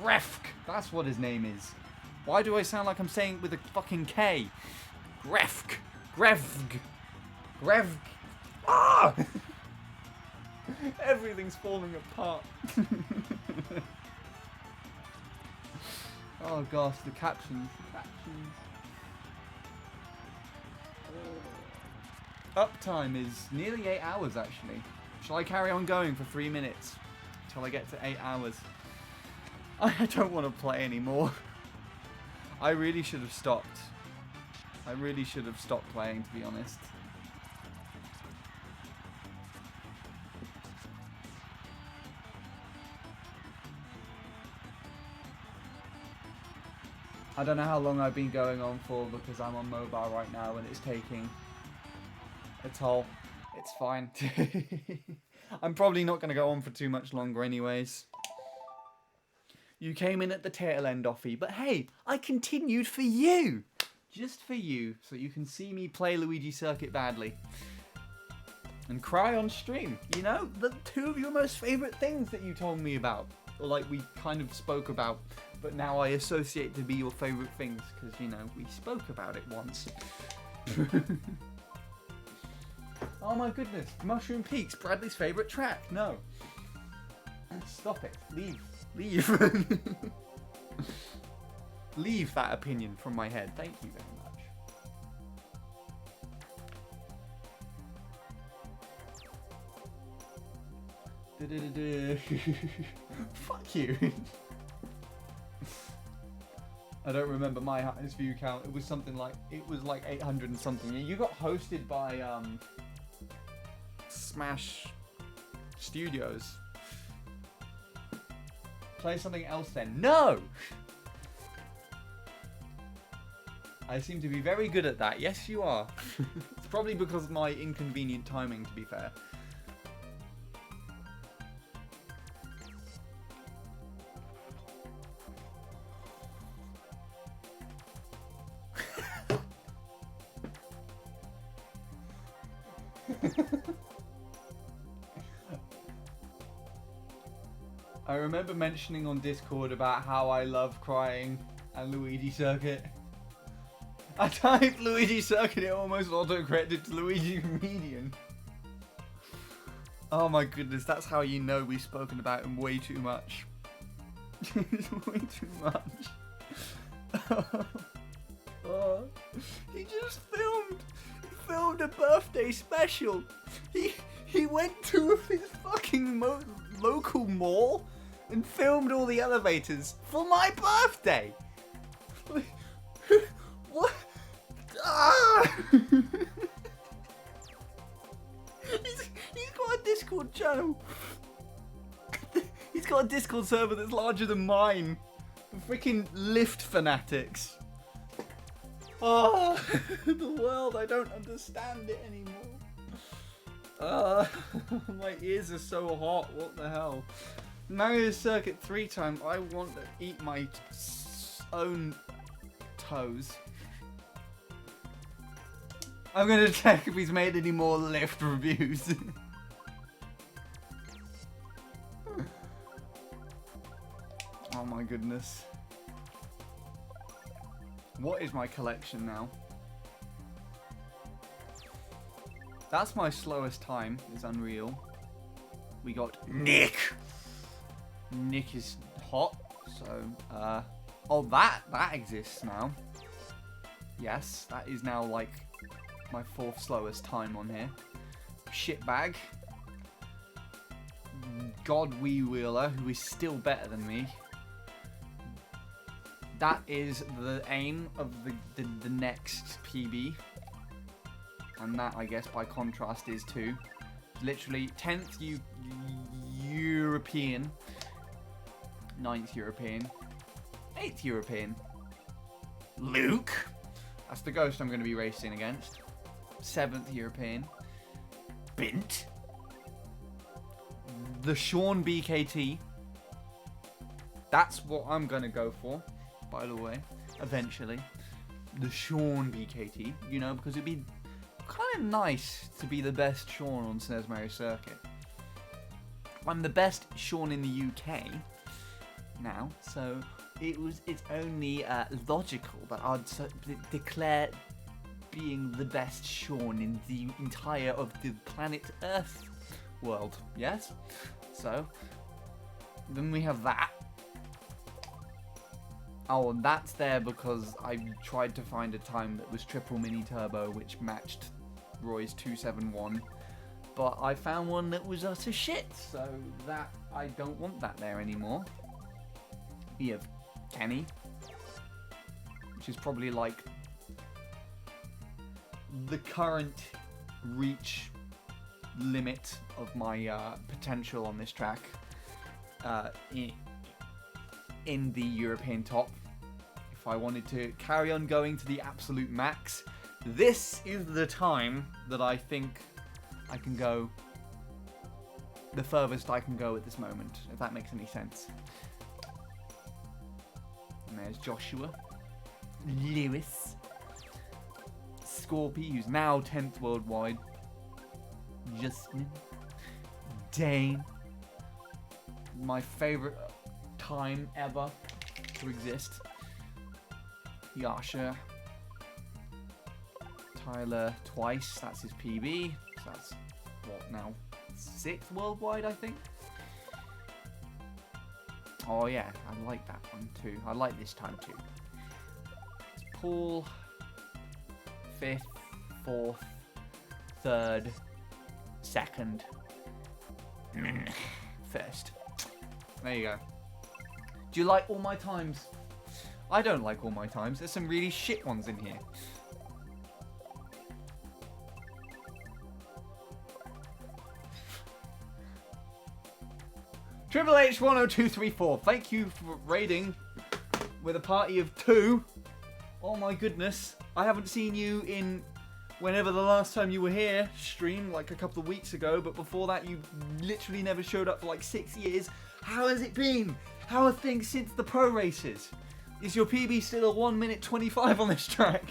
Grefk. That's what his name is. Why do I sound like I'm saying it with a fucking K? Grefk. Grevg. Grevg. Ah! Everything's falling apart. Oh gosh, the captions. Uptime is nearly 8 hours actually. Shall I carry on going for 3 minutes till I get to 8 hours? I don't want to play anymore. I really should have stopped. I really should have stopped playing, to be honest. I don't know how long I've been going on for because I'm on mobile right now and it's taking a toll. It's fine. I'm probably not going to go on for too much longer anyways. You came in at the tail end, Offie, but hey, I continued for you! Just for you, so you can see me play Luigi Circuit badly. And cry on stream. You know, the two of your most favourite things that you told me about. Or like we kind of spoke about, but now I associate to be your favourite things, because, you know, we spoke about it once. Oh my goodness, Mushroom Peaks, Bradley's favourite track. No. Stop it. Leave. Leave. Leave that opinion from my head. Thank you very much. Fuck you. I don't remember my highest view count. It was something like 800 and something. You got hosted by Smash Studios. Play something else then. No! I seem to be very good at that. Yes, you are. It's probably because of my inconvenient timing, to be fair. I remember mentioning on Discord about how I love crying and Luigi Circuit. I typed Luigi Circuit, it almost auto-corrected to Luigi Comedian. Oh my goodness, that's how you know we've spoken about him way too much. Way too much. Oh, he just filmed a birthday special. He went to his fucking local mall and filmed all the elevators for my birthday. What? Ah! He's got a Discord channel. He's got a Discord server that's larger than mine. Freaking lift fanatics. Oh, the world, I don't understand it anymore. My ears are so hot, what the hell. Mario Circuit 3 time, I want to eat my own toes. I'm gonna check if he's made any more lift reviews. Oh my goodness. What is my collection now? That's my slowest time. It's unreal. We got Nick. Nick is hot. So, oh, that exists now. Yes, that is now like my 4th slowest time on here. Shitbag. God Wee Wheeler, who is still better than me. That is the aim of the next PB. And that, I guess, by contrast, is too. Literally, 10th European. 9th European. 8th European. Luke. That's the ghost I'm going to be racing against. 7th European. Bint. The Sean BKT. That's what I'm going to go for, by the way, eventually. The Sean BKT, you know, because it'd be kind of nice to be the best Sean on SNES Mario Circuit. I'm the best Sean in the UK now, so it's only logical that I'd declare being the best Sean in the entire of the planet Earth world. Yes? So, then we have that. Oh, and that's there because I tried to find a time that was triple mini turbo, which matched Roy's 271. But I found one that was utter shit, so that I don't want that there anymore. We have Kenny, which is probably like the current reach limit of my potential on this track in the European top. If I wanted to carry on going to the absolute max, this is the time that I think I can go the furthest I can go at this moment, if that makes any sense. And there's Joshua, Lewis, Scorpy, who's now 10th worldwide, Justin, Dane, my favourite time ever to exist, Yasha, Tyler twice, that's his PB, so that's, what now, 6th worldwide, I think? Oh yeah, I like that one too, I like this time too. It's Paul, 5th, 4th, 3rd, 2nd, 1st. There you go. Do you like all my times? I don't like all my times. There's some really shit ones in here. Triple H 10234. Thank you for raiding with a party of 2. Oh my goodness. I haven't seen you in whenever the last time you were here stream, like a couple of weeks ago, but before that you literally never showed up for like 6 years. How has it been? How are things since the pro races? Is your PB still a 1 minute 25 on this track?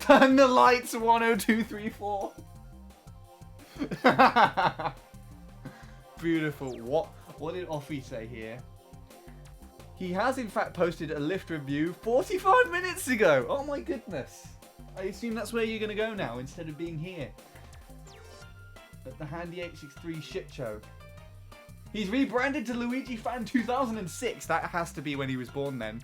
Turn the lights 10234. Beautiful. What did Offie say here? He has in fact posted a lift review 45 minutes ago. Oh my goodness. I assume that's where you're going to go now instead of being here. At the Handy 863 shit show. He's rebranded to Luigi Fan 2006. That has to be when he was born then.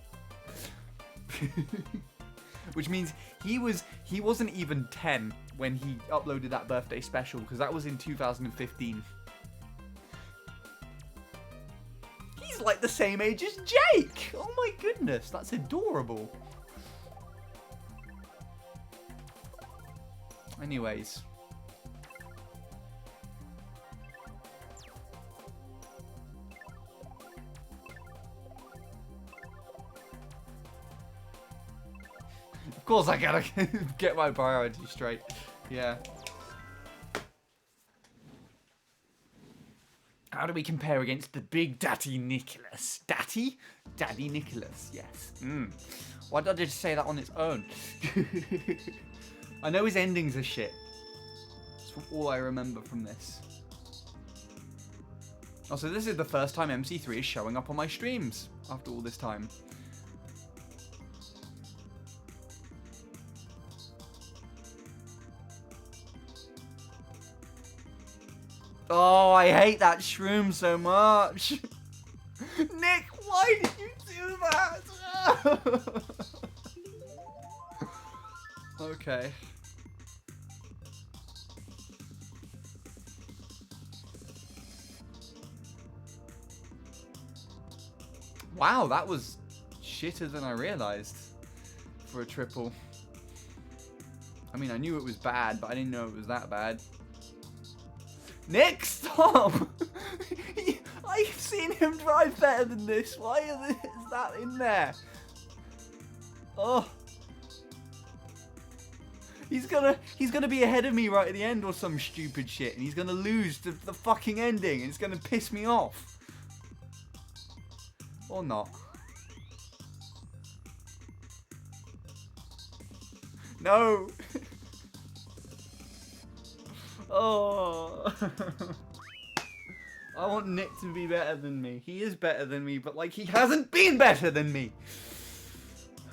Which means he wasn't even 10 when he uploaded that birthday special, because that was in 2015. He's like the same age as Jake! Oh my goodness, that's adorable. Anyways. Of course I gotta get my priorities straight. Yeah. How do we compare against the big Daddy Nicholas? Daddy? Daddy Nicholas, yes. Why did I just say that on its own? I know his endings are shit. That's all I remember from this. Also, this is the first time MC3 is showing up on my streams after all this time. Oh, I hate that shroom so much. Nick, why did you do that? Okay. Wow, that was shitter than I realized for a triple. I mean, I knew it was bad, but I didn't know it was that bad. Nick, stop! I've seen him drive better than this. Why is that in there? Oh. He's gonna be ahead of me right at the end or some stupid shit, and he's gonna lose the fucking ending, and it's gonna piss me off. Or not. No! Oh. I want Nick to be better than me. He is better than me, but like he hasn't been better than me.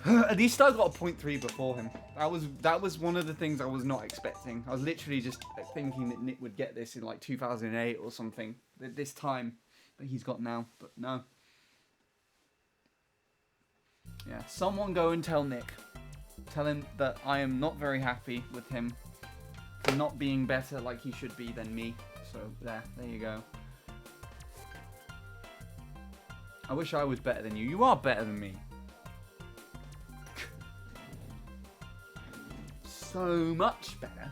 At least I got a 0.3 before him. That was one of the things I was not expecting. I was literally just thinking that Nick would get this in like 2008 or something. At this time that he's got now, but no. Yeah, someone go and tell Nick. Tell him that I am not very happy with him for not being better like he should be than me. So there you go. I wish I was better than you. You are better than me. So much better.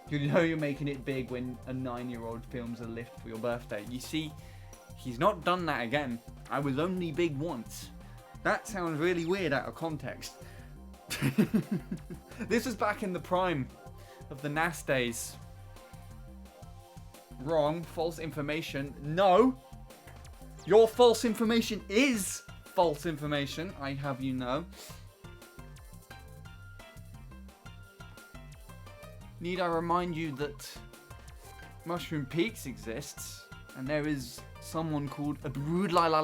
You know you're making it big when a 9-year-old films a lift for your birthday. You see, he's not done that again. I was only big once. That sounds really weird out of context. This was back in the prime of the NAS days. Wrong. False information. No. Your false information is false information, I have you know. Need I remind you that Mushroom Peaks exists, and there is someone called a brood lie on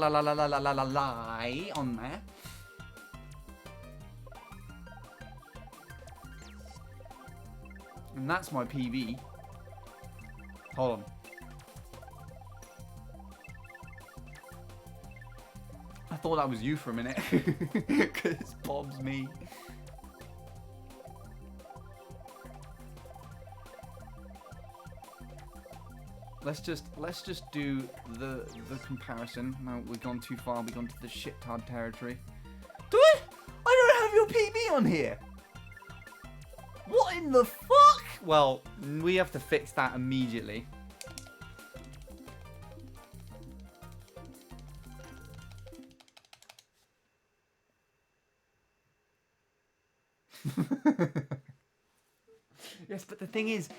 there. And that's my PB. Hold on. I thought that was you for a minute. Because Bob's me. Let's just do the comparison. No, we've gone too far. We've gone to the shit-tard territory. Do I? I don't have your PB on here. What in the fuck? Well, we have to fix that immediately. Yes, but the thing is,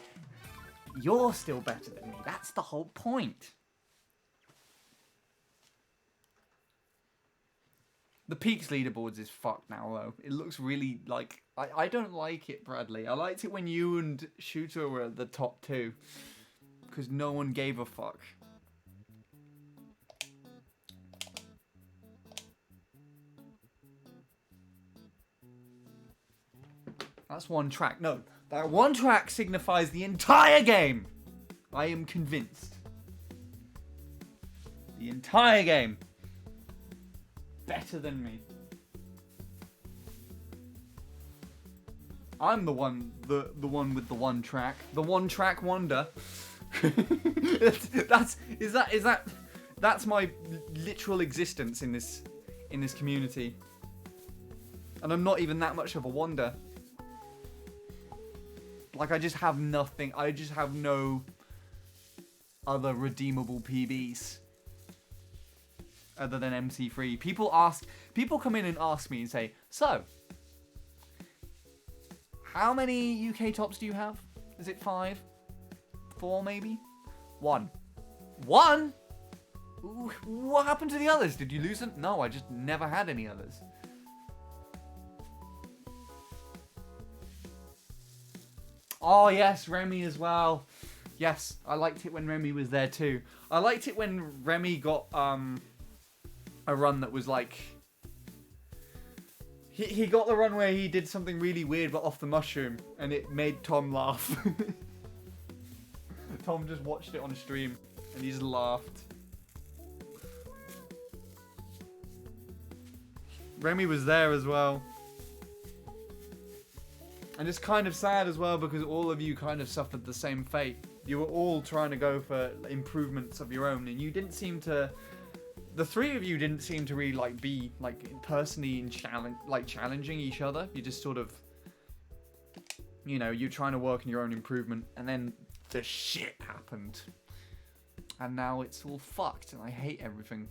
you're still better than me. That's the whole point. The Peaks leaderboards is fucked now, though. It looks really like... I don't like it, Bradley. I liked it when you and Shooter were at the top 2. Because no one gave a fuck. That's one track. No, that one track signifies the entire game. I am convinced. The entire game. Better than me. I'm the one with the one track. The one track wonder. That's my literal existence in this community. And I'm not even that much of a wonder. Like, I just have nothing. I just have no other redeemable PBs other than MC3. People come in and ask me and say, so, how many UK tops do you have? Is it 5? 4 maybe? 1. 1? Ooh, what happened to the others? Did you lose them? No, I just never had any others. Oh yes, Remy as well. Yes, I liked it when Remy was there too. I liked it when Remy got a run that was like... He got the run where he did something really weird but off the mushroom, and it made Tom laugh. Tom just watched it on stream, and he just laughed. Remy was there as well. And it's kind of sad as well because all of you kind of suffered the same fate. You were all trying to go for improvements of your own, and you didn't seem to... The three of you didn't seem to really be personally challenging each other. You just sort of, you're trying to work on your own improvement, and then the shit happened, and now it's all fucked, and I hate everything.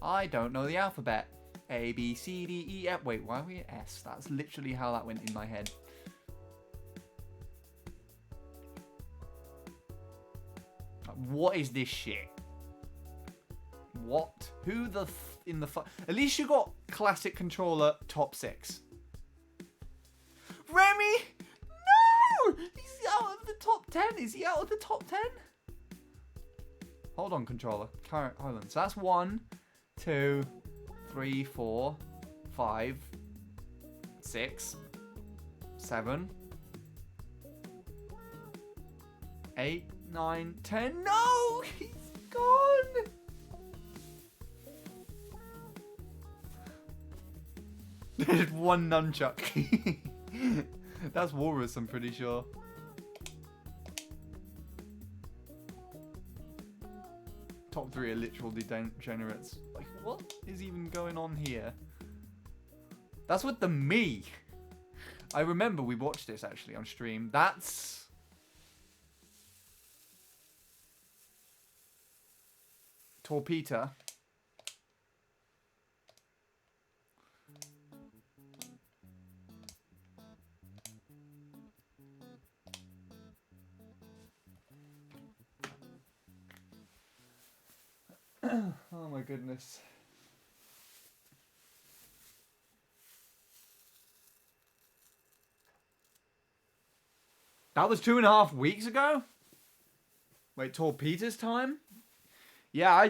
I don't know the alphabet. A, B, C, D, E, F. Wait, why are we at S? That's literally how that went in my head. What is this shit? What? Who the in the fuck? At least you got classic controller top 6. Remy! No! He's out of the top 10. Is he out of the top 10? Hold on, controller. Hold on. So that's 1, 2, 3, 4, 5, 6, 7, 8, 9, 10. No! He's gone! There's one nunchuck. That's walrus, I'm pretty sure. Top 3 are literal degenerates. Like, what is even going on here? That's with the me. I remember we watched this actually on stream. That's... Torpita. Oh my goodness. That was 2.5 weeks ago? Wait, Torpita's time? Yeah,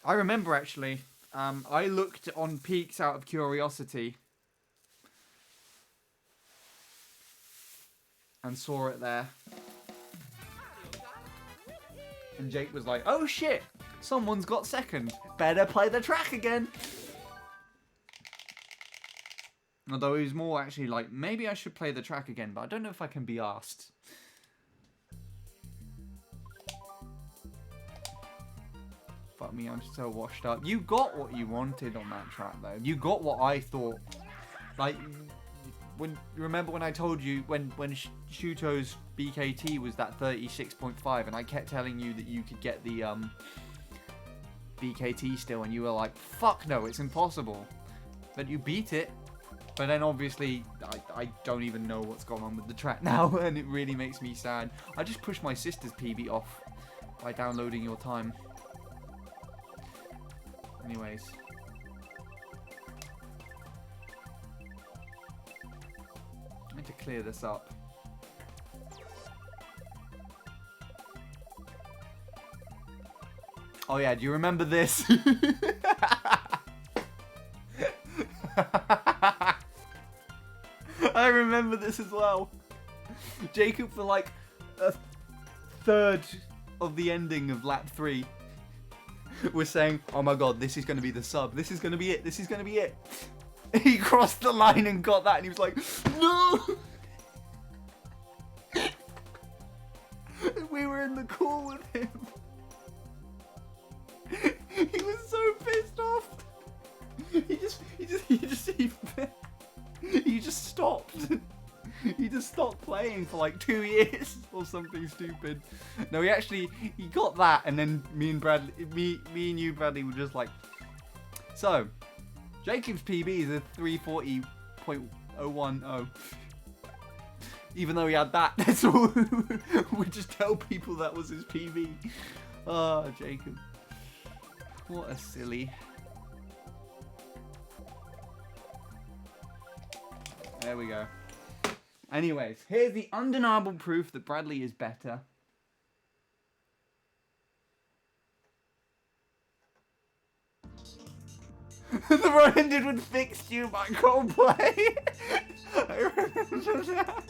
I remember actually. I looked on Peaks out of curiosity. And saw it there. And Jake was like, oh shit! Someone's got second. Better play the track again. Although he was more actually like, maybe I should play the track again, but I don't know if I can be asked. Fuck me, I'm so washed up. You got what you wanted on that track though. You got what I thought. Like, when remember when I told you when Shuto's BKT was that 36.5 and I kept telling you that you could get the BKT still, and you were like, fuck no, it's impossible. But you beat it. But then obviously I don't even know what's going on with the track now, and it really makes me sad. I just pushed my sister's PB off by downloading your time. Anyways. I need to clear this up. Oh yeah, do you remember this? I remember this as well. Jacob, for like a third of the ending of lap 3, was saying, oh my god, this is going to be the sub. This is going to be it. This is going to be it. He crossed the line and got that, and he was like, no! We were in the call with him. He was so pissed off. He just stopped. He just stopped playing for like 2 years or something stupid. No, he got that, and then me and you, Bradley, were just like, so Jacob's PB is a 340.010. Even though he had that, that's all. We just tell people that was his PB. Oh, Jacob. What a silly. There we go. Anyways, here's the undeniable proof that Bradley is better. The run ended with Fixed You by Coldplay. I remember that.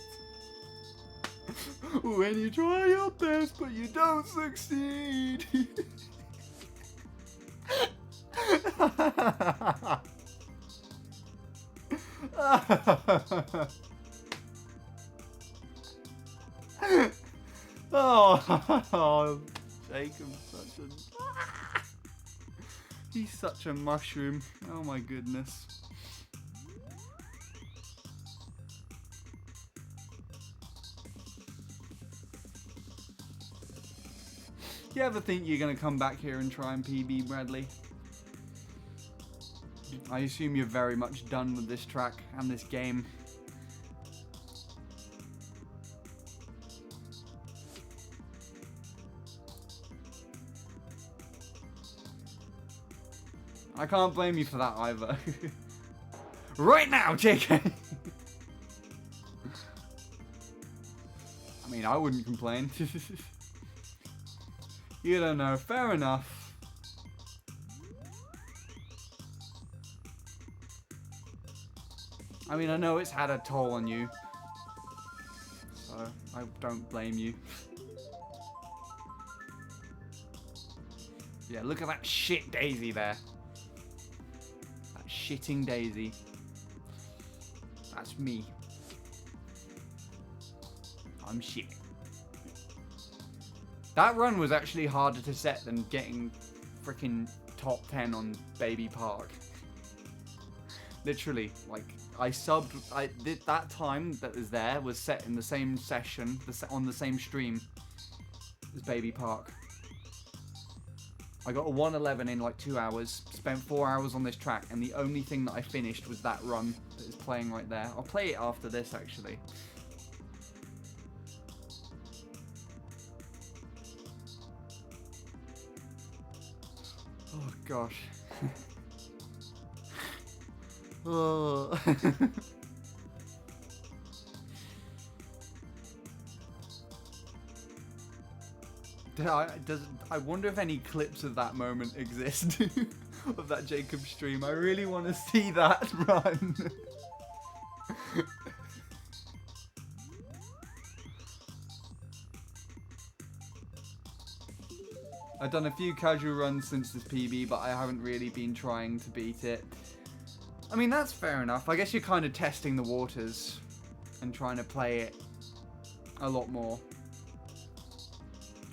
When you try your best but you don't succeed. Oh, Jacob's such a... He's such a mushroom. Oh my goodness. You ever think you're going to come back here and try and PB, Bradley? I assume you're very much done with this track and this game. I can't blame you for that either. Right now, JK! I mean, I wouldn't complain. You don't know, fair enough. I mean, I know it's had a toll on you, so I don't blame you. Yeah, look at that shit Daisy there. That shitting Daisy. That's me. I'm shit. That run was actually harder to set than getting freaking top 10 on Baby Park. Literally, like, that time that was there was set in the same session, on the same stream as Baby Park. I got a 111 in like 2 hours, spent 4 hours on this track, and the only thing that I finished was that run that is playing right there. I'll play it after this, actually. Oh, gosh. Oh. I wonder if any clips of that moment exist of that Jacob stream. I really want to see that run. I've done a few casual runs since this PB, but I haven't really been trying to beat it. I mean, that's fair enough. I guess you're kind of testing the waters and trying to play it a lot more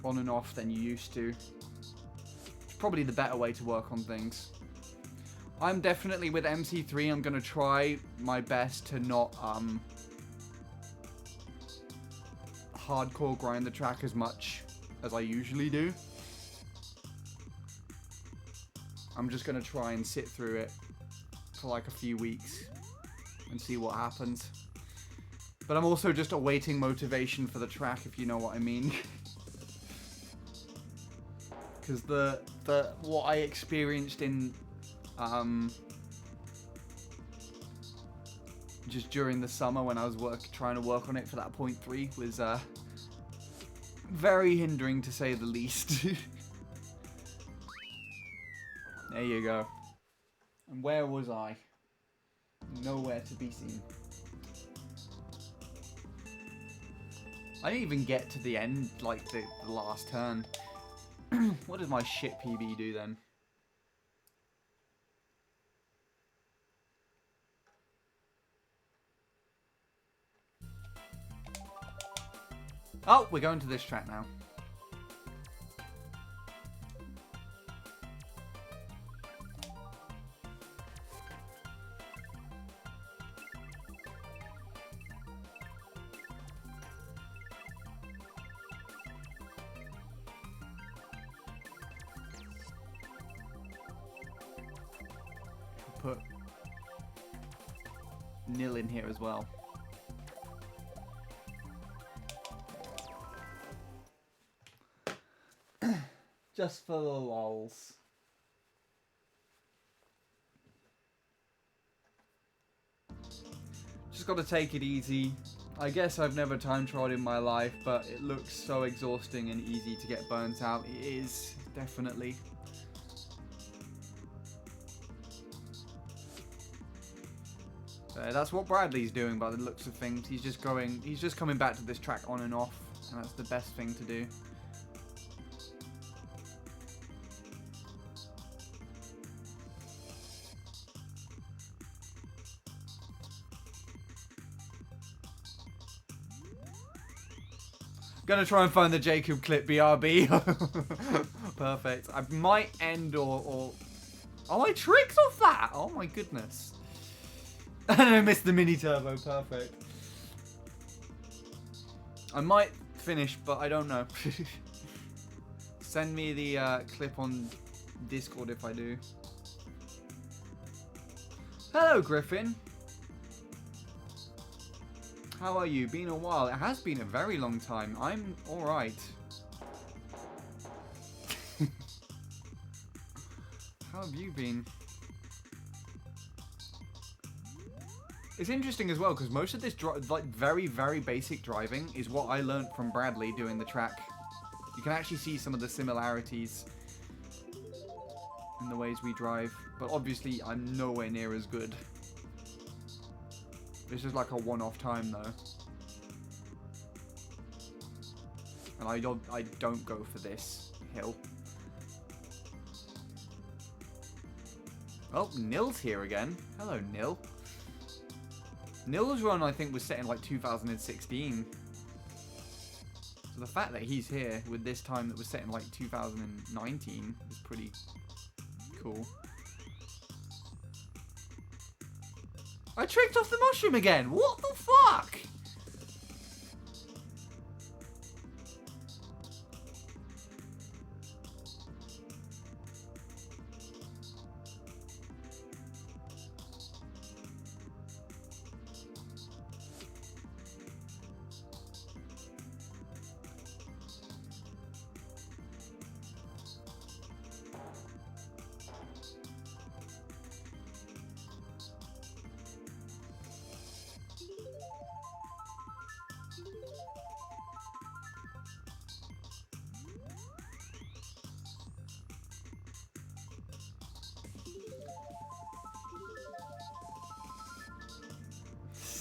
on and off than you used to. It's probably the better way to work on things. I'm definitely with MC3. I'm going to try my best to not hardcore grind the track as much as I usually do. I'm just going to try and sit through it for like a few weeks and see what happens. But I'm also just awaiting motivation for the track, if you know what I mean. Because what I experienced in just during the summer when I was trying to work on it for that 0.3 was very hindering, to say the least. There you go. And where was I? Nowhere to be seen. I didn't even get to the end, like the last turn. What did my shit PB do then? Oh, we're going to this track now. Put nil in here as well. Just for the lols. Just gotta take it easy. I guess I've never time trialed in my life, but it looks so exhausting and easy to get burnt out. It is, definitely. So that's what Bradley's doing by the looks of things. He's just coming back to this track on and off, and that's the best thing to do. Gonna try and find the Jacob clip, BRB. Perfect. I might end or... Oh, I tricked off that! Oh my goodness. And I missed the mini turbo. Perfect. I might finish, but I don't know. Send me the clip on Discord if I do. Hello, Griffin. How are you? Been a while. It has been a very long time. I'm alright. How have you been? It's interesting as well because most of this like very, very basic driving is what I learned from Bradley doing the track. You can actually see some of the similarities in the ways we drive, but obviously I'm nowhere near as good. This is like a one-off time though. And I don't go for this hill. Oh, Nil's here again. Hello, Nil. Nil's run, I think, was set in like 2016. So the fact that he's here with this time that was set in like 2019 is pretty cool. I tricked off the mushroom again. What the fuck?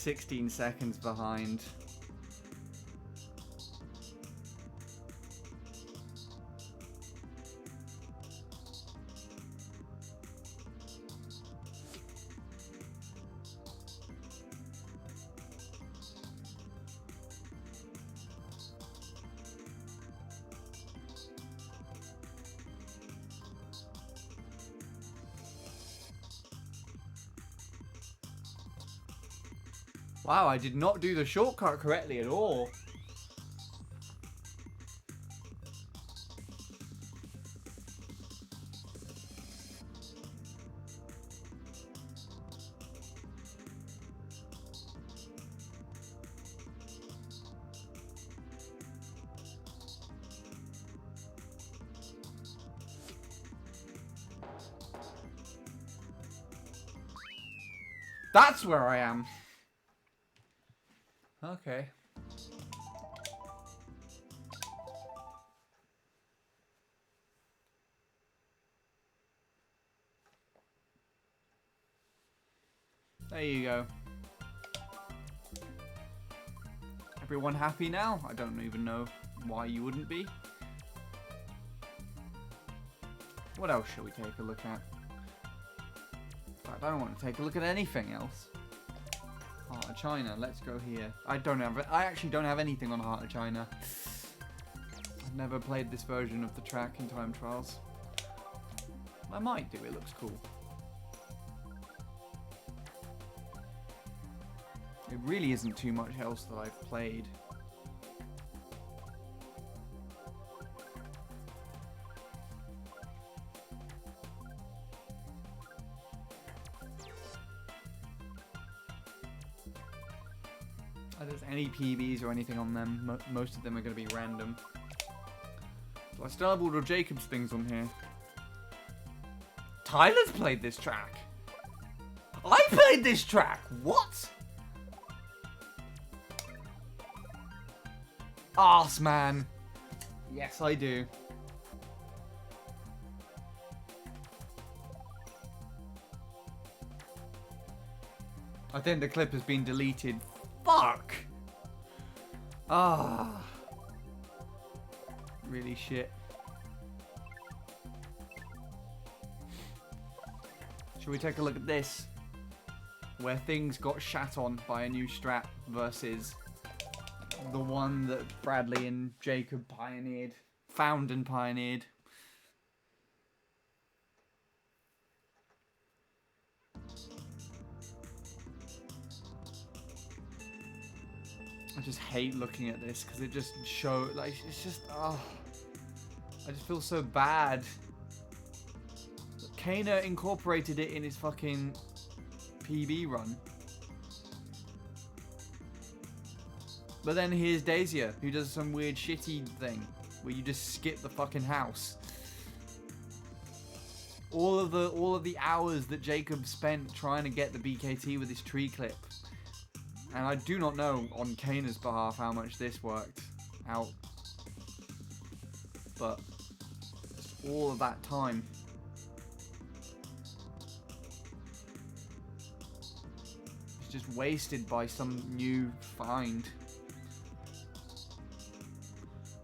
...16 seconds behind. Wow, I did not do the shortcut correctly at all. That's where I am. Okay. There you go. Everyone happy now? I don't even know why you wouldn't be. What else shall we take a look at? In fact, I don't want to take a look at anything else. Heart of China, let's go here. I actually don't have anything on Heart of China. I've never played this version of the track in time trials. I might do, it looks cool. It really isn't too much else that I've played. If there's any PBs or anything on them, most of them are going to be random. Do I still have all of Jacob's things on here? Tyler's played this track. I played this track. What? Arse, man. Yes, I do. I think the clip has been deleted. Fuck. Ah. Really shit. Shall we take a look at this? Where things got shat on by a new Strat versus the one that Bradley and Jacob pioneered. Found and pioneered. I just hate looking at this because it just shows, like, it's just, oh, I just feel so bad. Kana incorporated it in his fucking PB run. But then here's Dacia, who does some weird shitty thing where you just skip the fucking house. All of the hours that Jacob spent trying to get the BKT with his tree clip. And I do not know on Kana's behalf how much this worked out. But just all of that time. It's just wasted by some new find.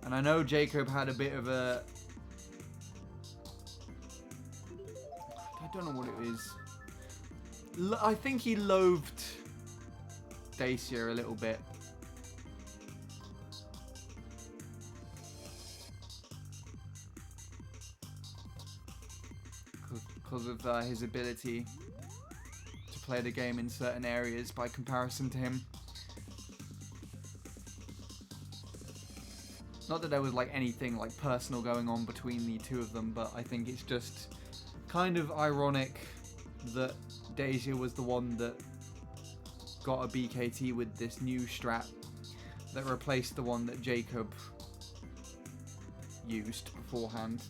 And I know Jacob had a bit of a... I don't know what it is. I think he loathed Dacia a little bit. Because of his ability to play the game in certain areas by comparison to him. Not that there was like anything like personal going on between the two of them, but I think it's just kind of ironic that Dacia was the one that got a BKT with this new Strat that replaced the one that Jacob used beforehand.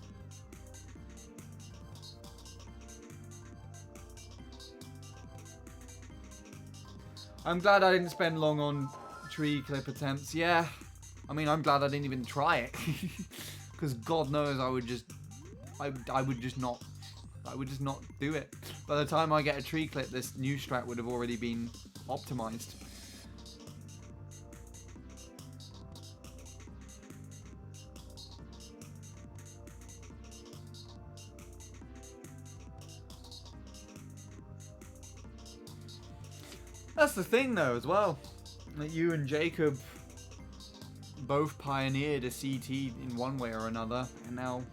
I'm glad I didn't spend long on tree clip attempts. Yeah, I mean, I'm glad I didn't even try it. Because God knows I would just not do it. By the time I get a tree clip, this new Strat would have already been optimized. That's the thing though as well, that you and Jacob both pioneered a CT in one way or another, and now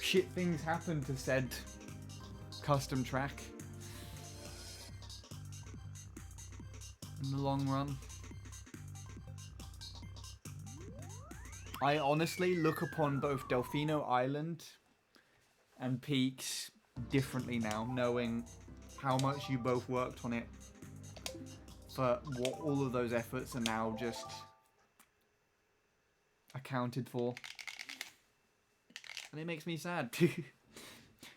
shit things happen to said custom track in the long run. I honestly look upon both Delfino Island and Peaks differently now, knowing how much you both worked on it. But what all of those efforts are now just accounted for. And it makes me sad.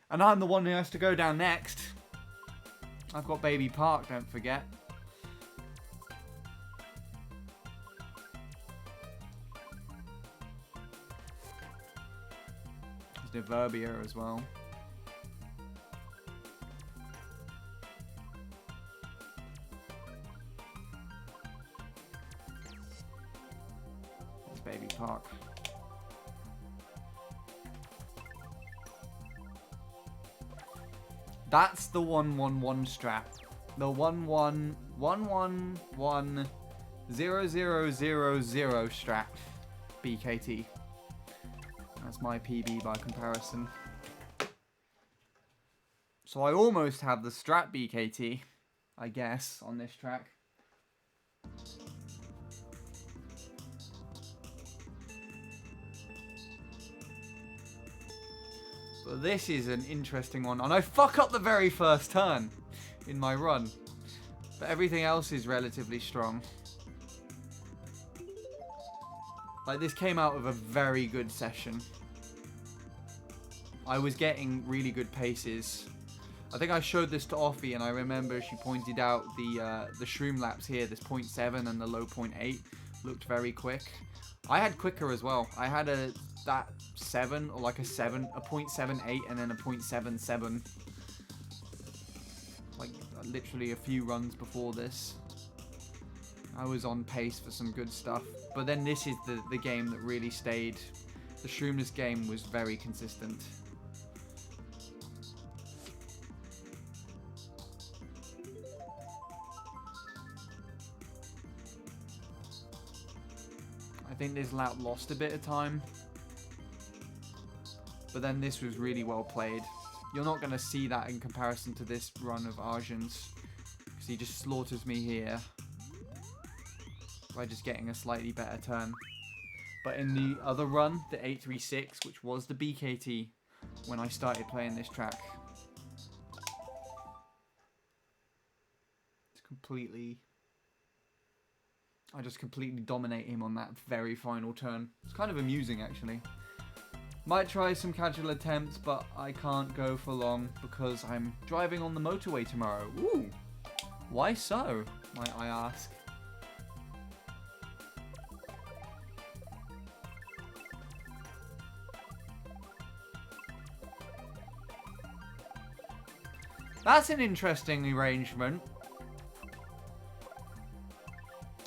And I'm the one who has to go down next. I've got Baby Park, don't forget. There's Diverbia as well. There's Baby Park. That's the 111 strat. The 11111000 strat. BKT. That's my PB by comparison. So I almost have the strat BKT, I guess, on this track. But this is an interesting one, and I fuck up the very first turn in my run. But everything else is relatively strong. Like, this came out of a very good session. I was getting really good paces. I think I showed this to Offie, and I remember she pointed out the shroom laps here, this 0.7 and the low 0.8, looked very quick. I had quicker as well. I had that 7, or like a 0.78 and then a 0.77. Like literally a few runs before this. I was on pace for some good stuff. But then this is the game that really stayed. The Shroomless game was very consistent. I think this lap lost a bit of time. But then this was really well played. You're not going to see that in comparison to this run of Arjun's. Because he just slaughters me here. By just getting a slightly better turn. But in the other run, the 836, which was the BKT, when I started playing this track. It's completely... I just completely dominate him on that very final turn. It's kind of amusing, actually. Might try some casual attempts, but I can't go for long because I'm driving on the motorway tomorrow. Ooh! Why so, might I ask? That's an interesting arrangement.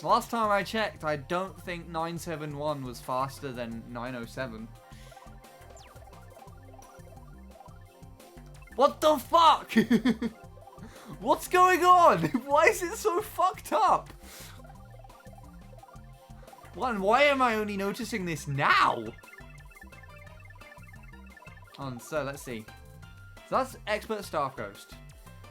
Last time I checked, I don't think 971 was faster than 907. What the fuck? What's going on? Why is it so fucked up? Why am I only noticing this now? So let's see. So that's Expert Staff Ghost.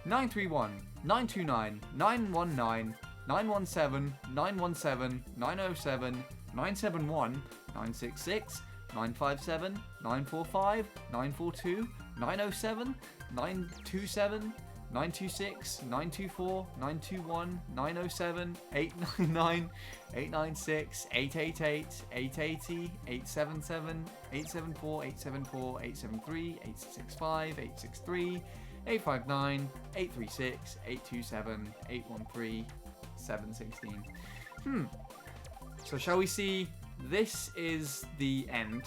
931, 929, 919, 917, 917, 907, 971, 966, 957, 945, 942, 907, 927, 926, 924, 921, 907, 899, 896, 888, 880, 877, 874, 874, 873, 865, 863, 859, 836, 827, 813, 716. So shall we see? This is the end.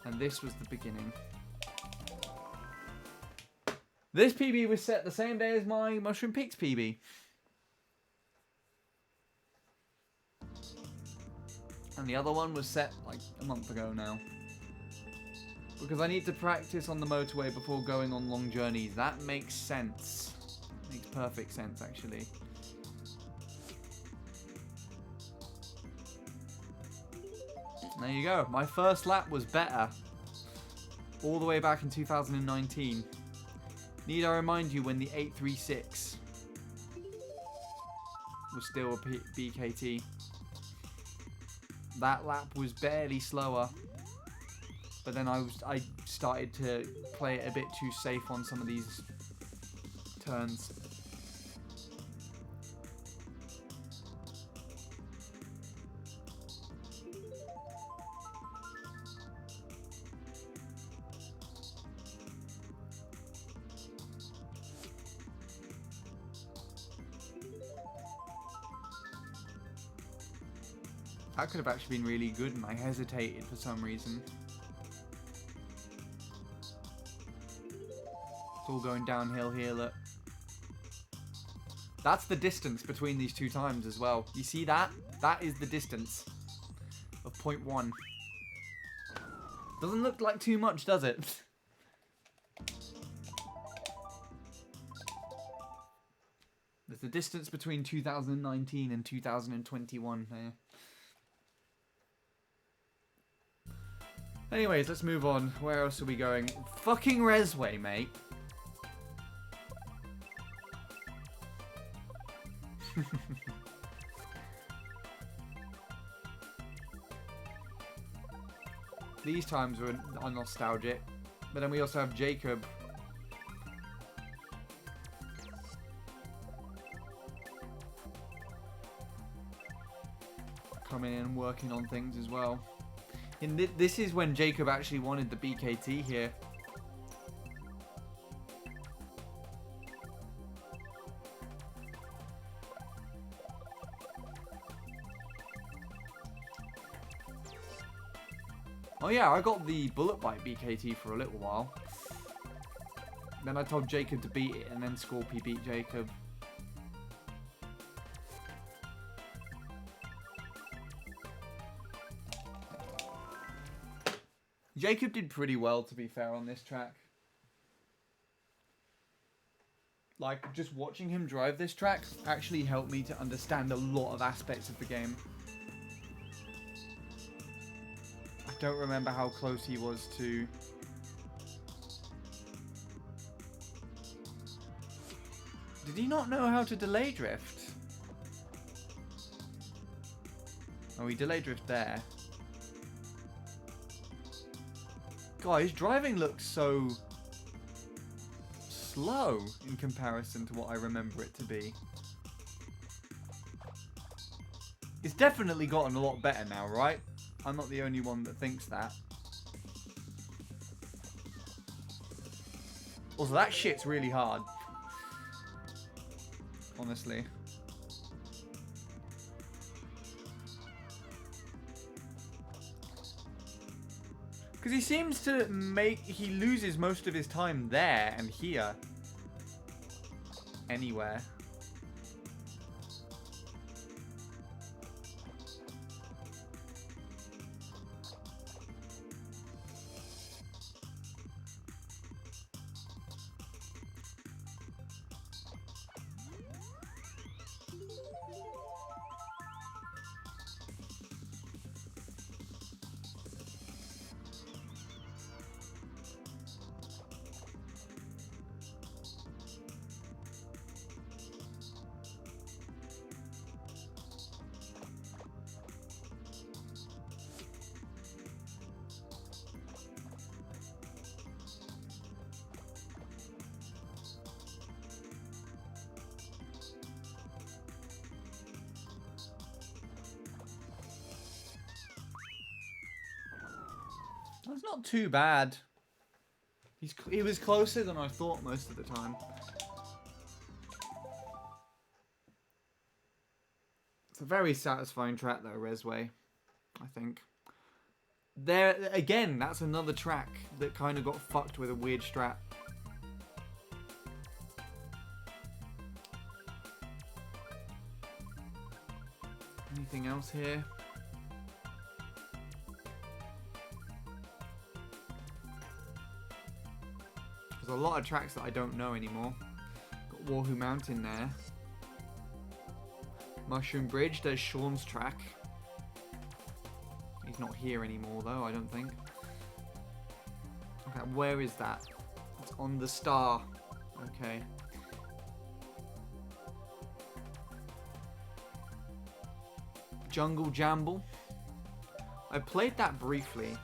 And this was the beginning. This PB was set the same day as my Mushroom Peaks PB. And the other one was set like a month ago now. Because I need to practice on the motorway before going on long journeys. That makes sense. Makes perfect sense, actually. There you go. My first lap was better. All the way back in 2019. Need I remind you when the 836 was still a BKT. That lap was barely slower. But then I started to play it a bit too safe on some of these turns. That could have actually been really good and I hesitated for some reason. It's all going downhill here, look. That's the distance between these two times as well. You see that? That is the distance of 0.1. Doesn't look like too much, does it? There's the distance between 2019 and 2021 here. Anyways, let's move on. Where else are we going? Fucking Resway, mate. These times are nostalgic. But then we also have Jacob. Coming in and working on things as well. This is when Jacob actually wanted the BKT here. Oh yeah, I got the Bullet Bite BKT for a little while. Then I told Jacob to beat it, and then Scorpy beat Jacob. Jacob did pretty well, to be fair, on this track. Like, just watching him drive this track actually helped me to understand a lot of aspects of the game. I don't remember how close he was to... Did he not know how to delay drift? Oh, he delay drift there. God, his driving looks so slow in comparison to what I remember it to be. It's definitely gotten a lot better now, right? I'm not the only one that thinks that. Also, that shit's really hard. Honestly. Because he seems to he loses most of his time there and here. Anywhere. That's not too bad. He was closer than I thought most of the time. It's a very satisfying track though, Resway, I think. There, again, that's another track that kind of got fucked with a weird strat. Anything else here? There's a lot of tracks that I don't know anymore. Got Wahoo Mountain there. Mushroom Bridge, there's Sean's track. He's not here anymore though, I don't think. Okay, where is that? It's on the star. Okay. Jungle Jamble. I played that briefly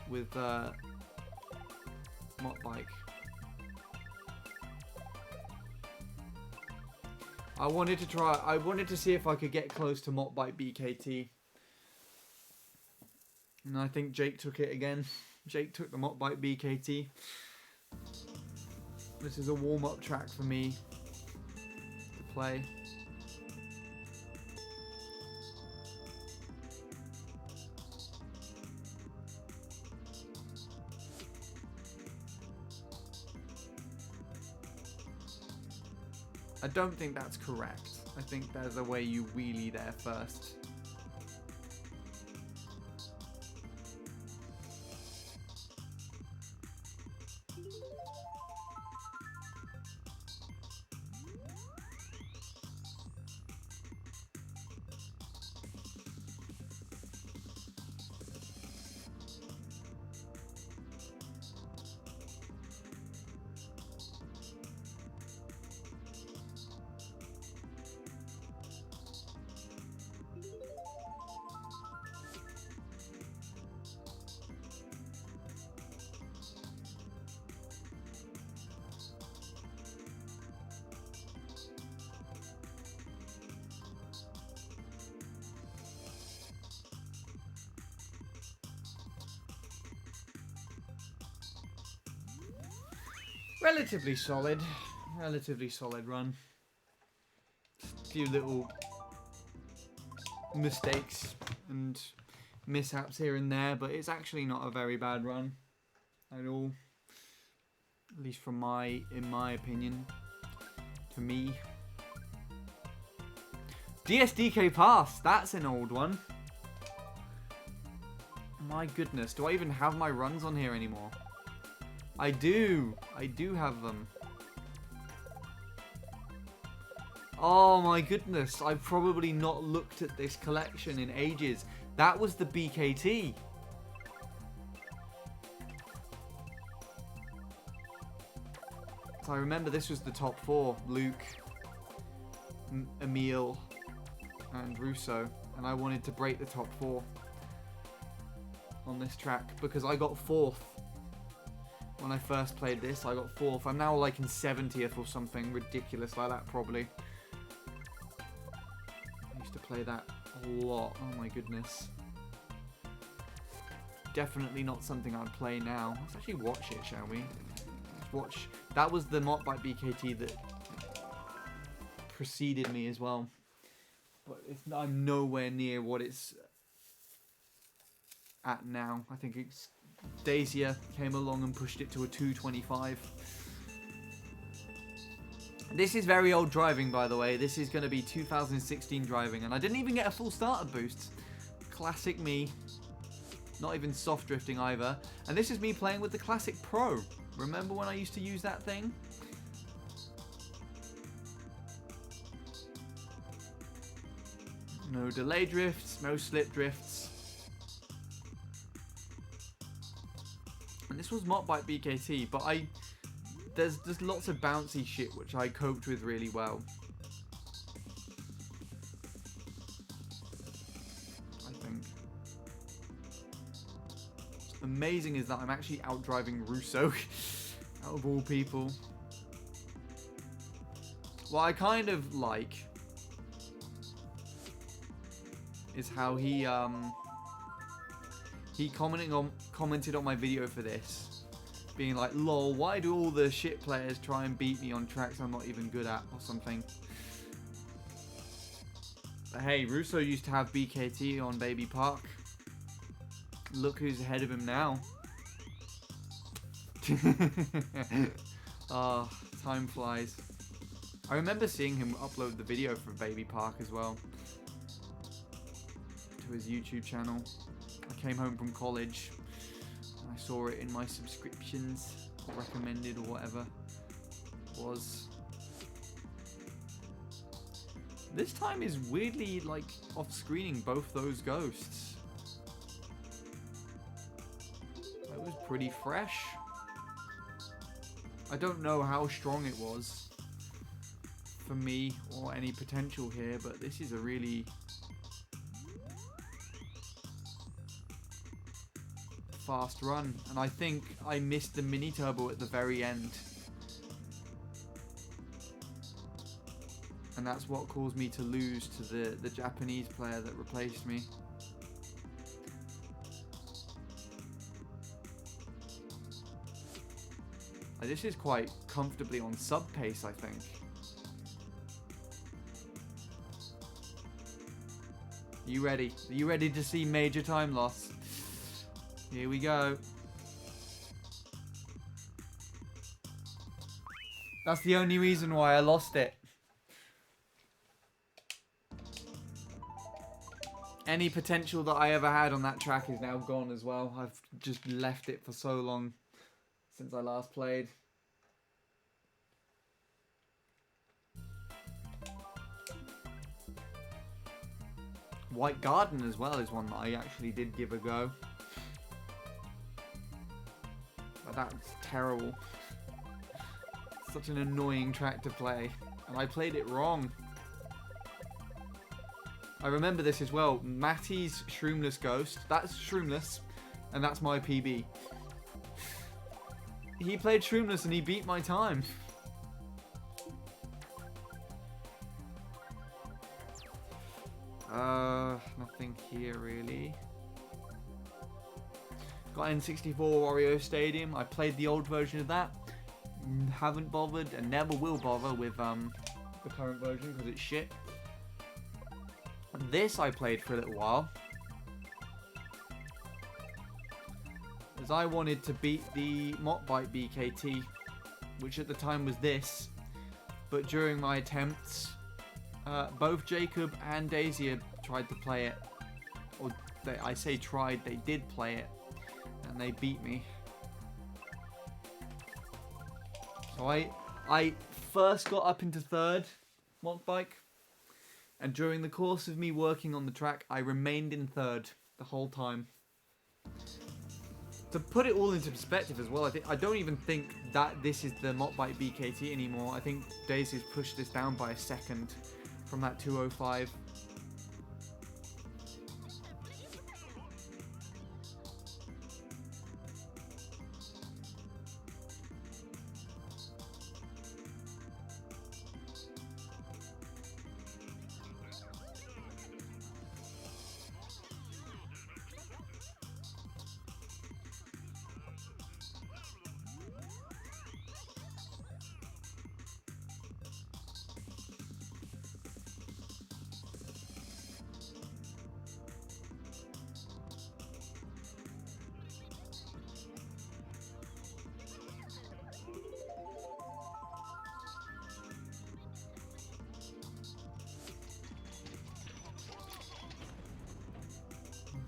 with Motbike. I wanted to see if I could get close to Motbike BKT. And I think Jake took it again. Jake took the Motbike BKT. This is a warm-up track for me to play. I don't think that's correct. I think there's a way you wheelie there first. Relatively solid run. A few little mistakes and mishaps here and there, but it's actually not a very bad run at all. At least in my opinion. To me. DSDK Pass, that's an old one. My goodness, do I even have my runs on here anymore? I do have them. Oh my goodness, I've probably not looked at this collection in ages. That was the BKT. So I remember this was the top 4. Luke, Emil, and Russo. And I wanted to break the top 4 on this track because I got 4th. When I first played this, I got 4th. I'm now like in 70th or something ridiculous like that probably. I used to play that a lot. Oh my goodness. Definitely not something I'd play now. Let's actually watch it, shall we? Let's watch. That was the Moddbyte BKT that preceded me as well. But I'm nowhere near what it's at now. I think it's Dacia came along and pushed it to a 225. This is very old driving, by the way. This is going to be 2016 driving, and I didn't even get a full starter boost. Classic me. Not even soft drifting either. And this is me playing with the Classic Pro. Remember when I used to use that thing? No delay drifts, no slip drifts. And this was Moddbyte BKT, but there's just lots of bouncy shit which I coped with really well. I think. Amazing is that I'm actually outdriving Russo, out of all people. What I kind of like is how he commented on my video for this, being like, lol, why do all the shit players try and beat me on tracks I'm not even good at, or something. But hey, Russo used to have BKT on Baby Park. Look who's ahead of him now. Ah, time flies. I remember seeing him upload the video for Baby Park as well to his YouTube channel. I came home from college and I saw it in my subscriptions, recommended or whatever it was. This time is weirdly like off-screening both those ghosts. It was pretty fresh. I don't know how strong it was for me or any potential here, but this is a really fast run, and I think I missed the mini turbo at the very end, and that's what caused me to lose to the Japanese player that replaced me. This is quite comfortably on sub pace, I think. Are you ready? Are you ready to see major time loss? Here we go. That's the only reason why I lost it. Any potential that I ever had on that track is now gone as well. I've just left it for so long since I last played. White Garden as well is one that I actually did give a go. But that's terrible. Such an annoying track to play. And I played it wrong. I remember this as well. Matty's Shroomless Ghost. That's Shroomless. And that's my PB. He played Shroomless and he beat my time. Nothing here really. Got N64 Wario Stadium. I played the old version of that. haven't bothered and never will bother with the current version because it's shit. This I played for a little while, as I wanted to beat the Mopbike BKT, which at the time was this, but during my attempts, both Jacob and Daisy had tried to play it, or I say tried, they did play it, and they beat me. So I first got up into third Mopbike, and during the course of me working on the track, I remained in third the whole time. To put it all into perspective as well, I don't even think that this is the Mopbike BKT anymore. I think Daisy's pushed this down by a second from that 205.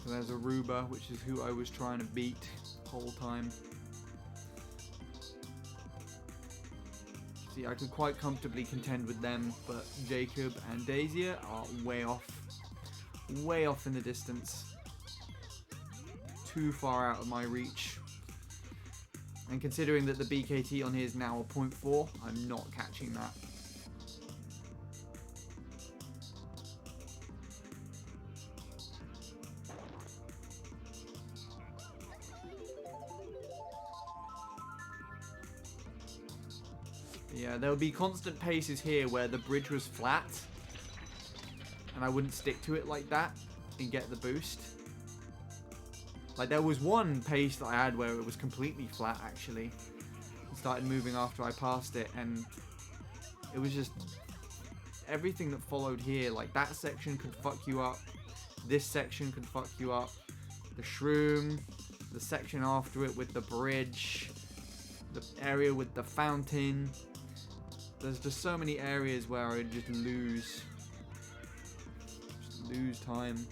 So there's Aruba, which is who I was trying to beat the whole time. See, I could quite comfortably contend with them, but Jacob and Daisy are way off in the distance. Too far out of my reach. And considering that the BKT on here is now a 0.4, I'm not catching that. Yeah, there would be constant paces here where the bridge was flat, and I wouldn't stick to it like that and get the boost. Like, there was one pace that I had where it was completely flat, actually. It started moving after I passed it, and it was just everything that followed here. Like, that section could fuck you up. This section could fuck you up. The shroom, the section after it with the bridge, the area with the fountain. There's just so many areas where I just lose time.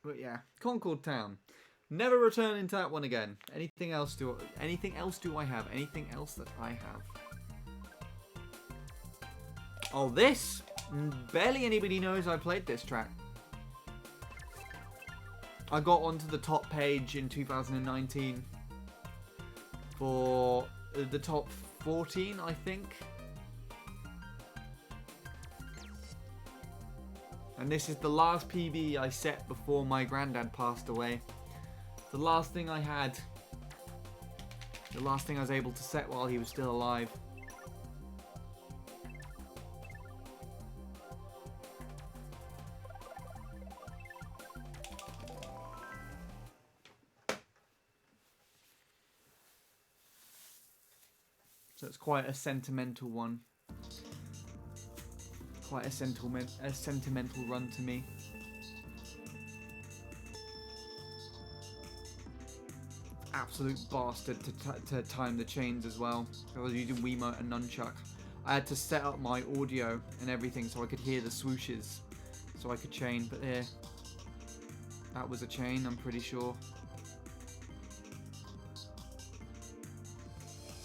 But yeah, Concord Town. Never return into that one again. Anything else do I have? Anything else that I have? Oh, this! Barely anybody knows I played this track. I got onto the top page in 2019 for the top 14, I think. And this is the last PB I set before my granddad passed away. The last thing I had. The last thing I was able to set while he was still alive. So it's quite a sentimental one. Quite a sentimental run to me. Absolute bastard to time the chains as well. I was using Wiimote and Nunchuck. I had to set up my audio and everything so I could hear the swooshes, so I could chain. But there, that was a chain, I'm pretty sure.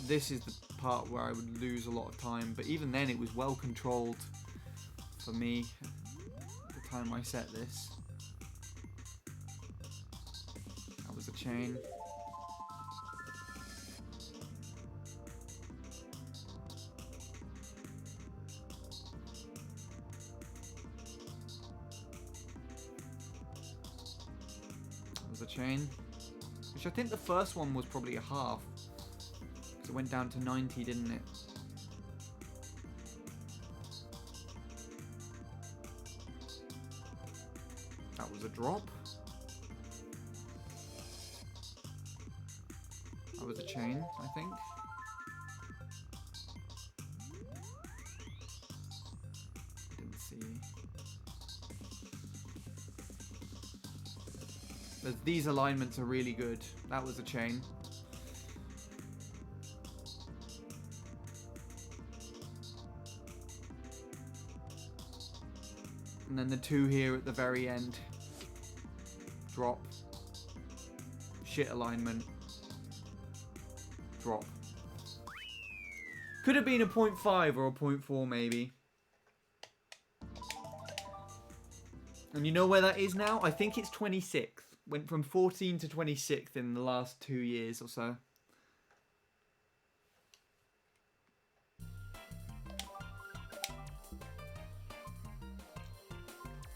This is the part where I would lose a lot of time, but even then it was well controlled for me at the time I set this. That was a chain. That was a chain. Which I think the first one was probably a half. It went down to 90, didn't it? That was a drop. That was a chain, I think. Didn't see. But these alignments are really good. That was a chain. And then the two here at the very end. Drop. Shit alignment. Drop. Could have been a 0.5 or a 0.4 maybe. And you know where that is now? I think it's 26th. Went from 14 to 26th in the last 2 years or so.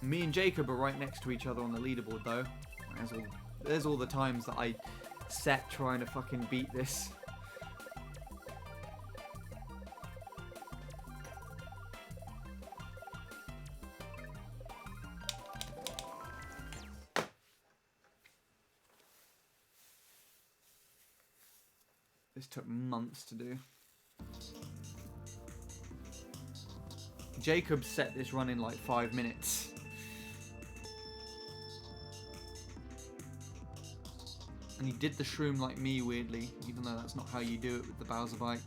Me and Jacob are right next to each other on the leaderboard though. There's all the times that I sat trying to fucking beat this. This took months to do. Jacob set this run in like 5 minutes. And he did the shroom like me, weirdly, even though that's not how you do it with the Bowser bike.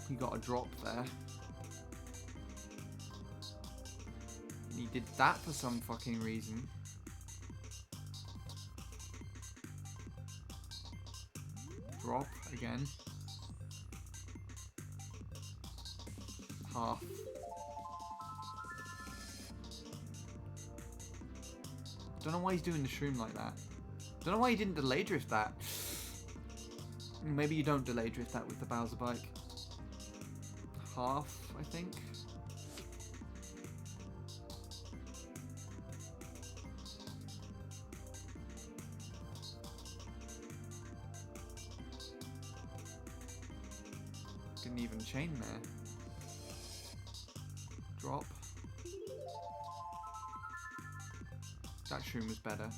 He got a drop there. And he did that for some fucking reason. Drop again. Half. Don't know why he's doing the shroom like that. Don't know why he didn't delay drift that. Maybe you don't delay drift that with the Bowser bike. Half, I think. Didn't even chain there. Drop. That shroom was better.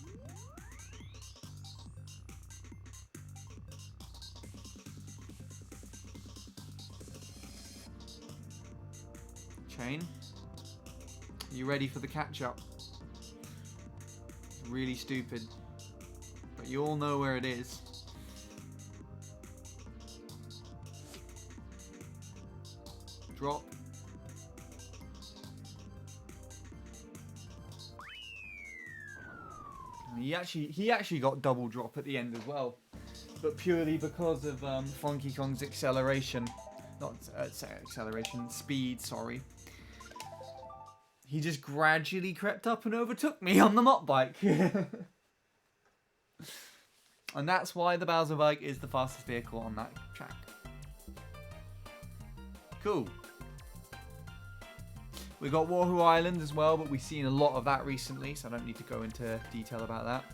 Chain. Are you ready for the catch-up? It's really stupid. But you all know where it is. Drop. He actually got double drop at the end as well, but purely because of Funky Kong's acceleration, not acceleration, speed. Sorry. He just gradually crept up and overtook me on the mop bike, and that's why the Bowser bike is the fastest vehicle on that track. Cool. We got Wahoo Island as well, but we've seen a lot of that recently, so I don't need to go into detail about that.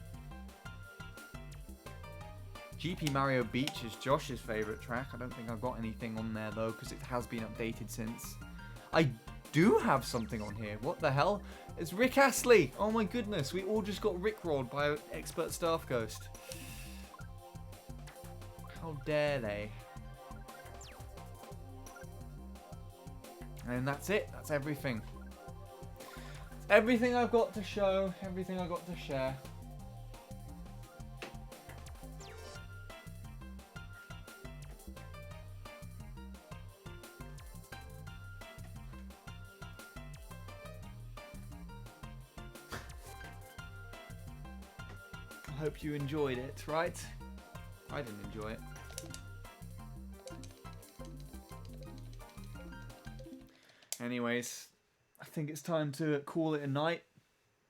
GP Mario Beach is Josh's favourite track. I don't think I've got anything on there though, because it has been updated since. I do have something on here. What the hell? It's Rick Astley. Oh my goodness, we all just got rickrolled by Expert Staff Ghost. How dare they? And that's it. That's everything. Everything I've got to show. Everything I've got to share. I hope you enjoyed it, right? I didn't enjoy it. Anyways, I think it's time to call it a night.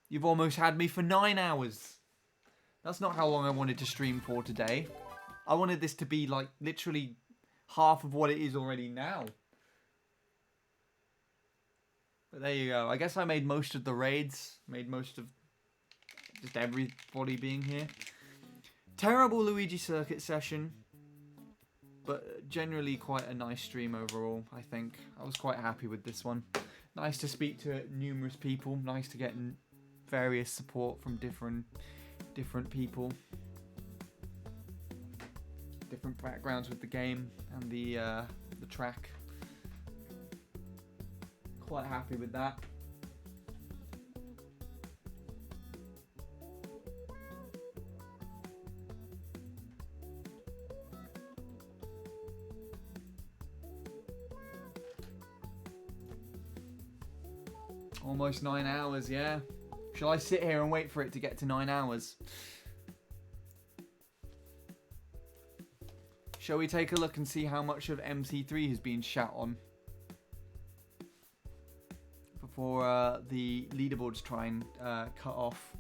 You've almost had me for 9 hours. That's not how long I wanted to stream for today. I wanted this to be like literally half of what it is already now. But there you go. I guess I made most of the raids. Made most of just everybody being here. Terrible Luigi Circuit session. But generally quite a nice stream overall, I think. I was quite happy with this one. Nice to speak to numerous people. Nice to get various support from different people. Different backgrounds with the game and the track. Quite happy with that. Almost 9 hours, yeah. Shall I sit here and wait for it to get to 9 hours? Shall we take a look and see how much of MC3 has been shot on? Before the leaderboards try and cut off.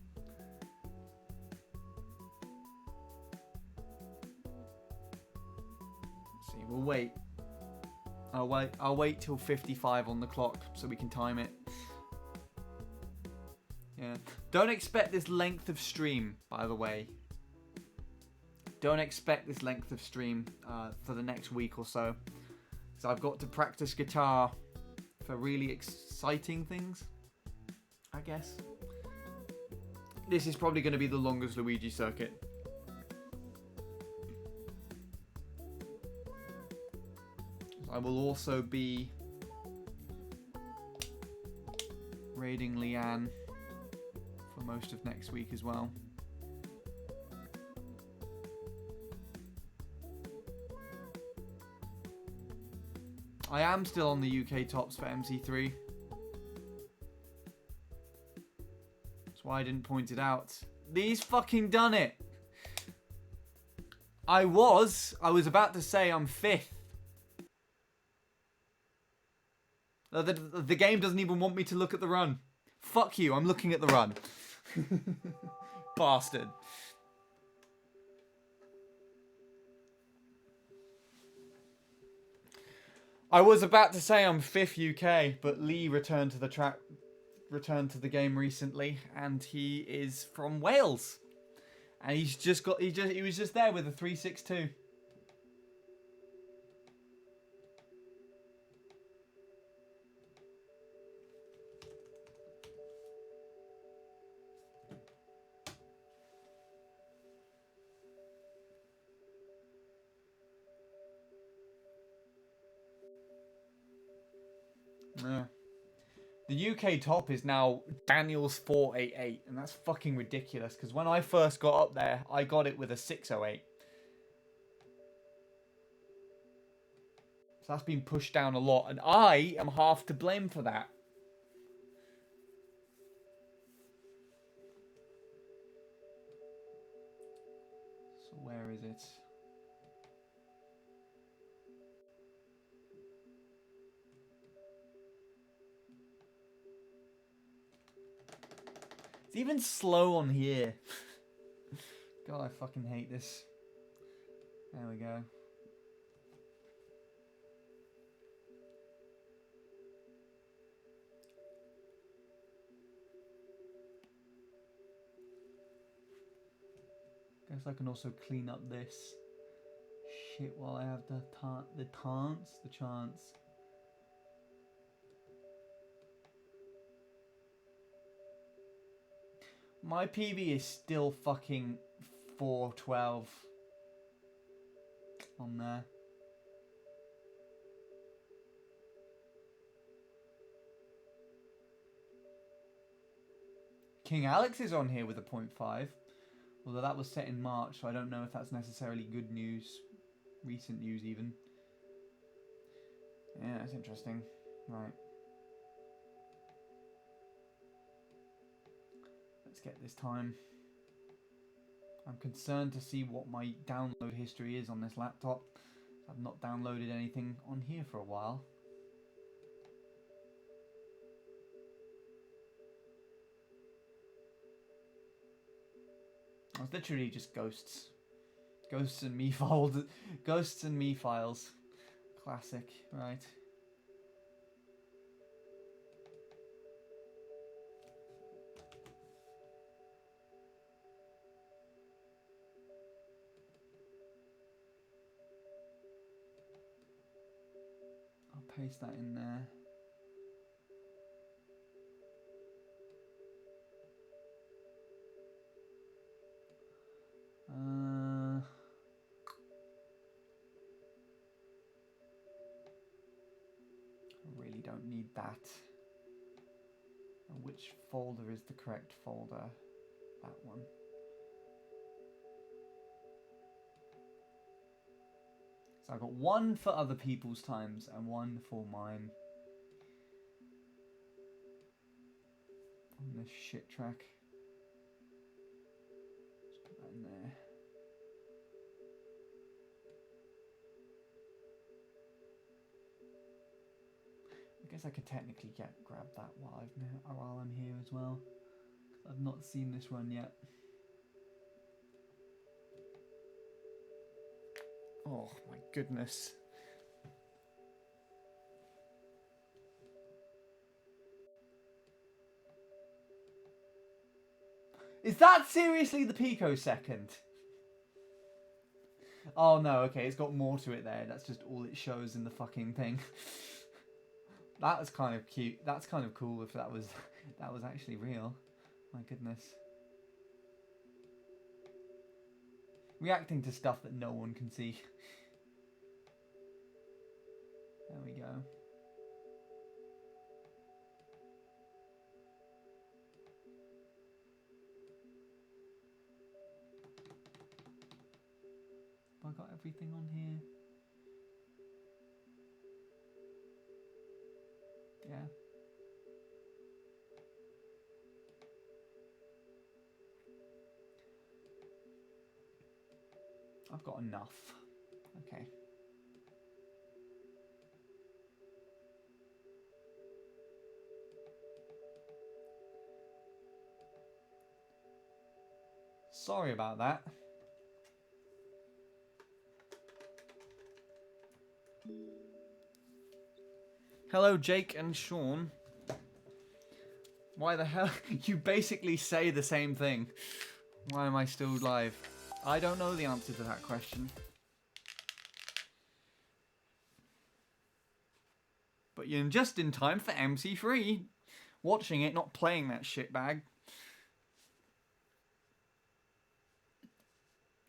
Let's see, we'll wait. I'll wait till 55 on the clock so we can time it. Yeah. Don't expect this length of stream, by the way. Don't expect this length of stream for the next week or so. So I've got to practice guitar for really exciting things, I guess. This is probably going to be the longest Luigi Circuit. I will also be raiding Leanne for most of next week as well. I am still on the UK tops for MC3. That's why I didn't point it out. These fucking done it. I was about to say I'm 5th. The game doesn't even want me to look at the run. Fuck you, I'm looking at the run. Bastard. I was about to say I'm 5th UK, but Lee returned to the game recently, and he is from Wales. And he was just there with a 362. Yeah. The UK top is now Daniel's 488, and that's fucking ridiculous, because when I first got up there, I got it with a 608. So that's been pushed down a lot, and I am half to blame for that. So where is it? It's even slow on here. God, I fucking hate this. There we go. Guess I can also clean up this shit while I have the chance. My PB is still fucking 412 on there. King Alex is on here with a 0.5. Although that was set in March, so I don't know if that's necessarily good news. Recent news, even. Yeah, that's interesting. Right. Let's get this time. I'm concerned to see what my download history is on this laptop. I've not downloaded anything on here for a while. It's literally just ghosts. Ghosts and me files. Ghosts and me files. Classic, right. paste that in there. I really don't need that. And which folder is the correct folder? That one. So I've got one for other people's times and one for mine. On this shit track. Just put that in there. I guess I could technically grab that while I'm here as well. 'Cause I've not seen this run yet. Oh my goodness. Is that seriously the picosecond? Oh no, okay, it's got more to it there. That's just all it shows in the fucking thing. That was kind of cute. That's kind of cool if that was actually real. My goodness. Reacting to stuff that no one can see. There we go. Have I got everything on here? Yeah. I've got enough. Okay. Sorry about that. Hello, Jake and Sean. Why the hell? You basically say the same thing. Why am I still live? I don't know the answer to that question. But you're just in time for MC3. Watching it, not playing that shitbag.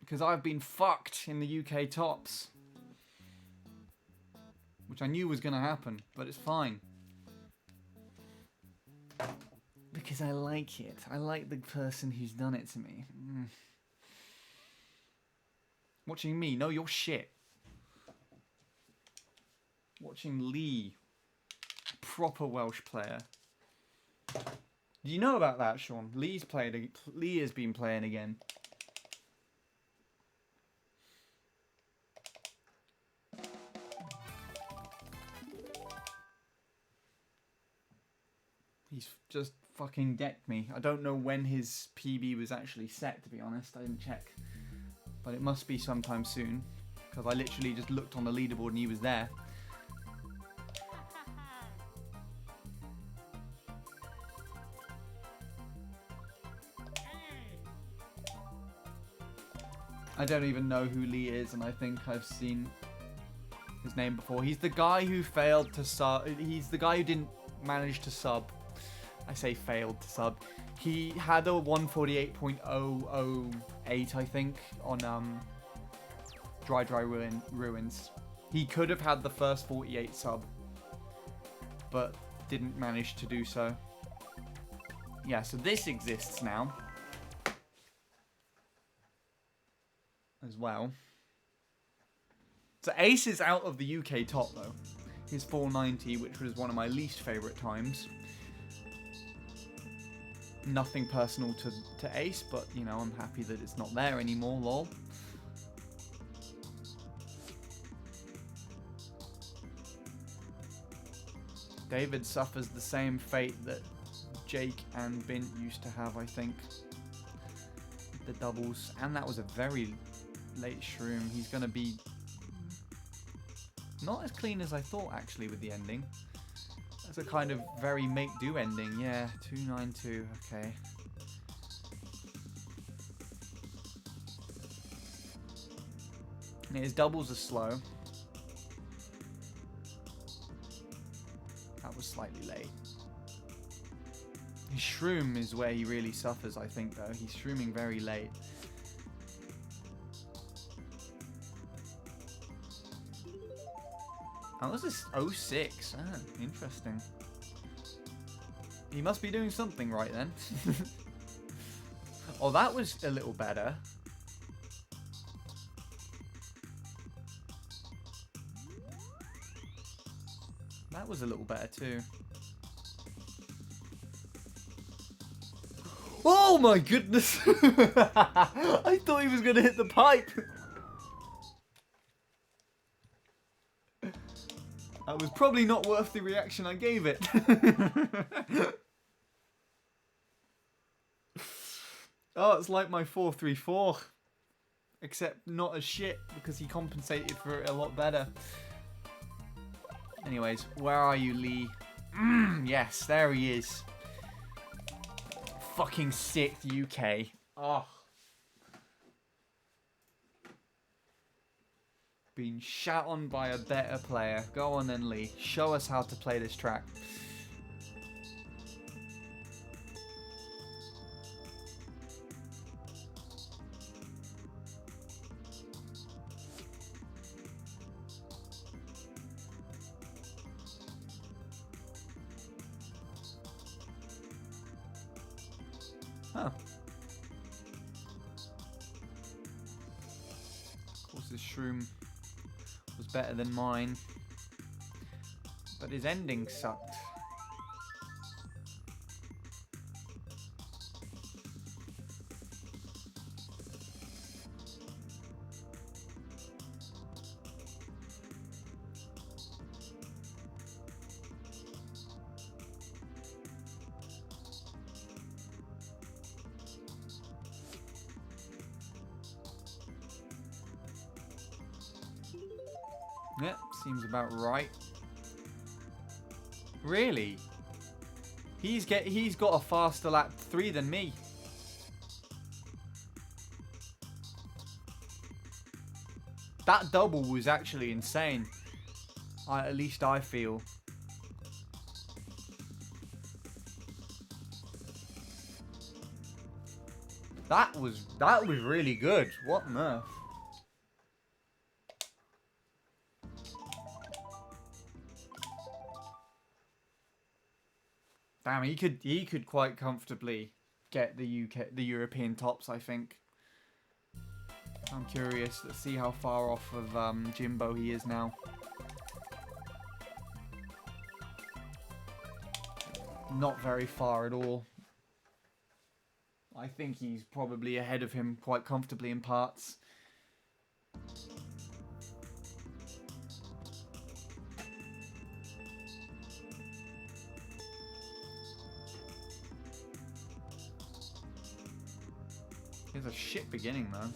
Because I've been fucked in the UK tops. Which I knew was going to happen, but it's fine. Because I like it. I like the person who's done it to me. Watching me? No, you're shit. Watching Lee. Proper Welsh player. Do you know about that, Sean? Lee has been playing again. He's just fucking decked me. I don't know when his PB was actually set, to be honest. I didn't check. But it must be sometime soon. Because I literally just looked on the leaderboard and he was there. I don't even know who Lee is, and I think I've seen his name before. He's the guy who failed to sub. He's the guy who didn't manage to sub. I say failed to sub. He had a 148.008, I think, on Dry Ruins. He could have had the first 48 sub, but didn't manage to do so. Yeah, so this exists now. As well. So Ace is out of the UK top though. His 490, which was one of my least favourite times. Nothing personal to Ace, but you know, I'm happy that it's not there anymore, lol. David suffers the same fate that Jake and Bint used to have, I think. The doubles. And that was a very late shroom. He's going to be not as clean as I thought, actually, with the ending. That's a kind of very make-do ending. Yeah, 292. Okay. And his doubles are slow. slightly late. His shroom is where he really suffers, I think, though. He's shrooming very late. How was this 06? Ah, interesting. He must be doing something right then. Oh, that was a little better. That was a little better too. Oh my goodness! I thought he was going to hit the pipe. That was probably not worth the reaction I gave it. Oh, it's like my 4-3-4. Except not as shit, because he compensated for it a lot better. Anyways, where are you, Lee? Yes, there he is. Fucking 6th UK. Oh. Being shat on by a better player. Go on then, Lee. Show us how to play this track. Huh. Of course, this shroom was better than mine, but his ending sucked. Yep, seems about right. Really? He's got a faster lap 3 than me. That double was actually insane. At least I feel. That was really good. What on earth? Damn, he could quite comfortably get the European tops, I think. I'm curious. Let's see how far off of Jimbo he is now. Not very far at all. I think he's probably ahead of him quite comfortably in parts. It's a shit beginning, though.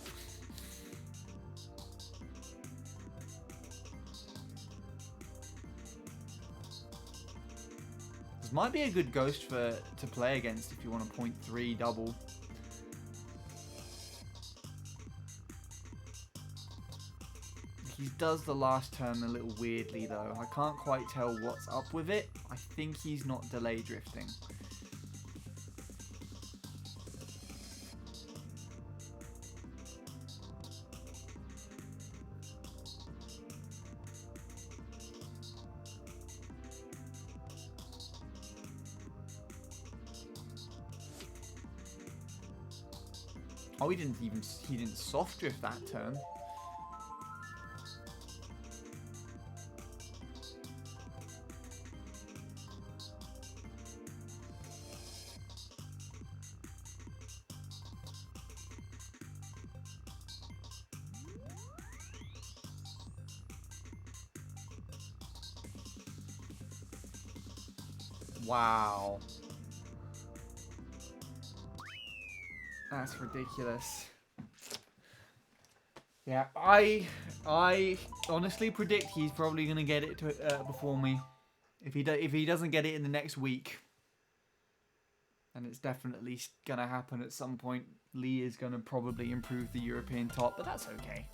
This might be a good ghost to play against if you want a 0.3 double. He does the last turn a little weirdly, though. I can't quite tell what's up with it. I think he's not delay drifting. Oh, he didn't soft drift that turn. Wow. That's ridiculous. Yeah, I honestly predict he's probably gonna get it before me. If he doesn't get it in the next week, and it's definitely gonna happen at some point, Lee is gonna probably improve the European top, but that's okay.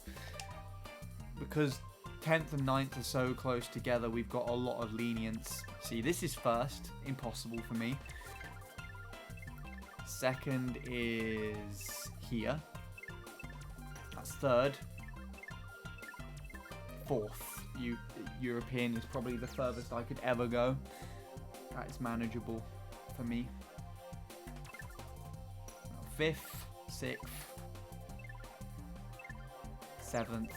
Because 10th and 9th are so close together, we've got a lot of lenience. See, this is first. Impossible for me. Second is here. That's third. Fourth. European is probably the furthest I could ever go. That is manageable for me. Fifth, sixth, seventh,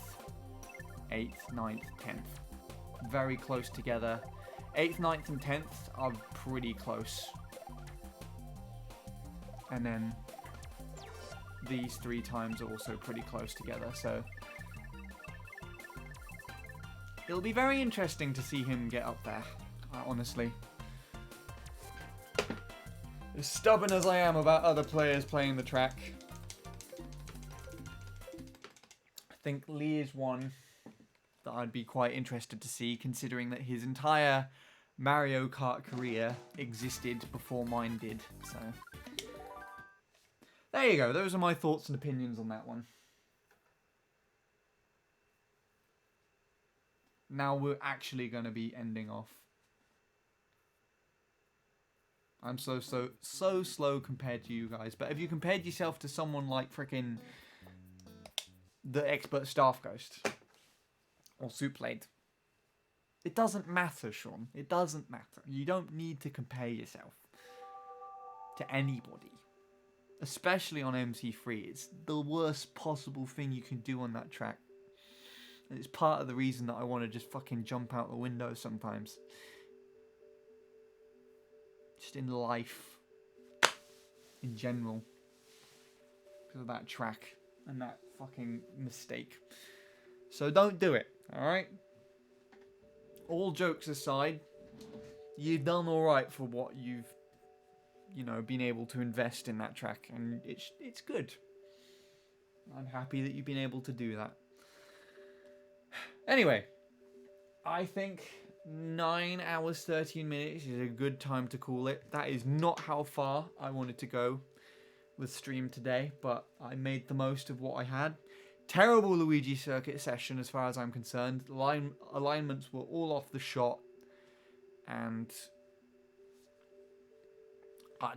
8th, 9th, 10th. Very close together. 8th, 9th, and 10th are pretty close. And then these 3 times are also pretty close together, so it'll be very interesting to see him get up there, honestly. As stubborn as I am about other players playing the track, I think Lee is one that I'd be quite interested to see, considering that his entire Mario Kart career existed before mine did. So there you go. Those are my thoughts and opinions on that one. Now we're actually going to be ending off. I'm so slow compared to you guys. But have you compared yourself to someone like frickin' the expert Staff Ghost? Or Soup Blade? It doesn't matter, Sean. It doesn't matter. You don't need to compare yourself to anybody. Especially on MC3. It's the worst possible thing you can do on that track. And it's part of the reason that I want to just fucking jump out the window sometimes. Just in life. In general. Because of that track. And that fucking mistake. So don't do it. Alright? All jokes aside. You've done alright for what you've, you know, been able to invest in that track. And it's good. I'm happy that you've been able to do that. Anyway. I think 9 hours 13 minutes is a good time to call it. That is not how far I wanted to go with stream today, but I made the most of what I had. Terrible Luigi Circuit session as far as I'm concerned. Alignments were all off the shot, and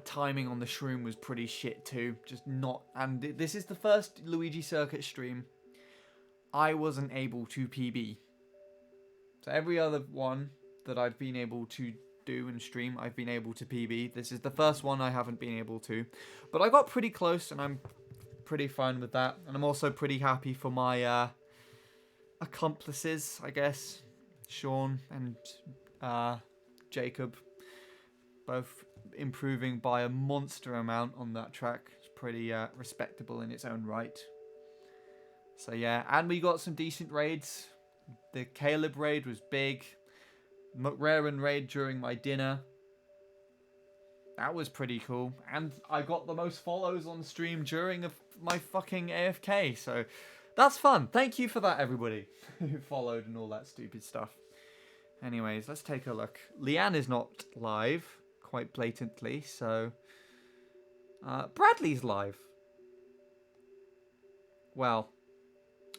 timing on the shroom was pretty shit too. Just not. And this is the first Luigi Circuit stream I wasn't able to PB. So every other one that I've been able to do and stream, I've been able to PB. This is the first one I haven't been able to. But I got pretty close, and I'm pretty fine with that. And I'm also pretty happy for my accomplices, I guess. Sean and Jacob. Both improving by a monster amount on that track. It's pretty respectable in its own right. So yeah, and we got some decent raids. The Caleb raid was big. McRaren raid during my dinner. That was pretty cool. And I got the most follows on stream during my fucking AFK. So that's fun. Thank you for that, everybody who followed and all that stupid stuff. Anyways, let's take a look. Leanne is not live, quite blatantly. So Bradley's live. Well,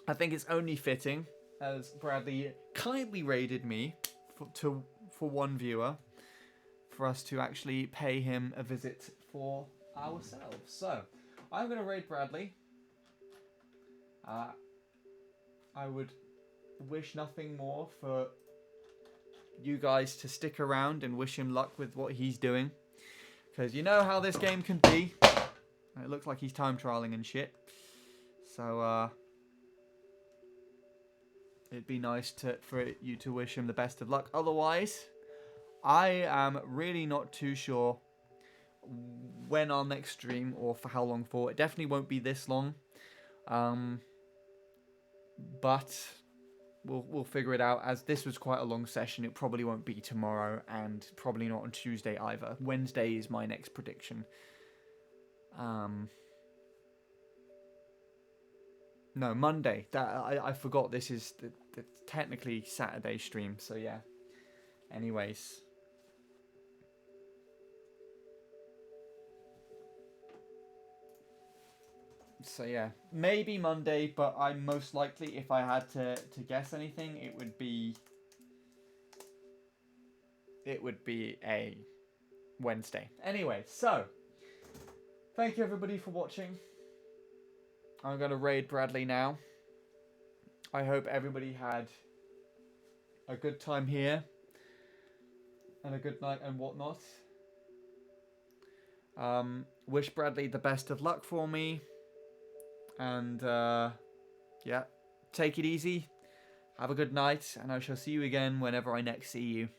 I think it's only fitting, as Bradley kindly raided me for one viewer, for us to actually pay him a visit for ourselves. So, I'm going to raid Bradley. I would wish nothing more for you guys to stick around and wish him luck with what he's doing. Because you know how this game can be. It looks like he's time trialing and shit. So, it'd be nice for you to wish him the best of luck. Otherwise, I am really not too sure when our next stream or for how long for. It definitely won't be this long. But we'll figure it out. As this was quite a long session, it probably won't be tomorrow, and probably not on Tuesday either. Wednesday is my next prediction. No, Monday. I forgot this is the technically Saturday stream, so yeah. Anyways. So yeah, maybe Monday, but I'm most likely, if I had to guess anything, it would be a Wednesday. Anyway, so thank you everybody for watching. I'm gonna raid Bradley now. I hope everybody had a good time here and a good night and whatnot. Wish Bradley the best of luck for me. And yeah, take it easy. Have a good night, and I shall see you again whenever I next see you.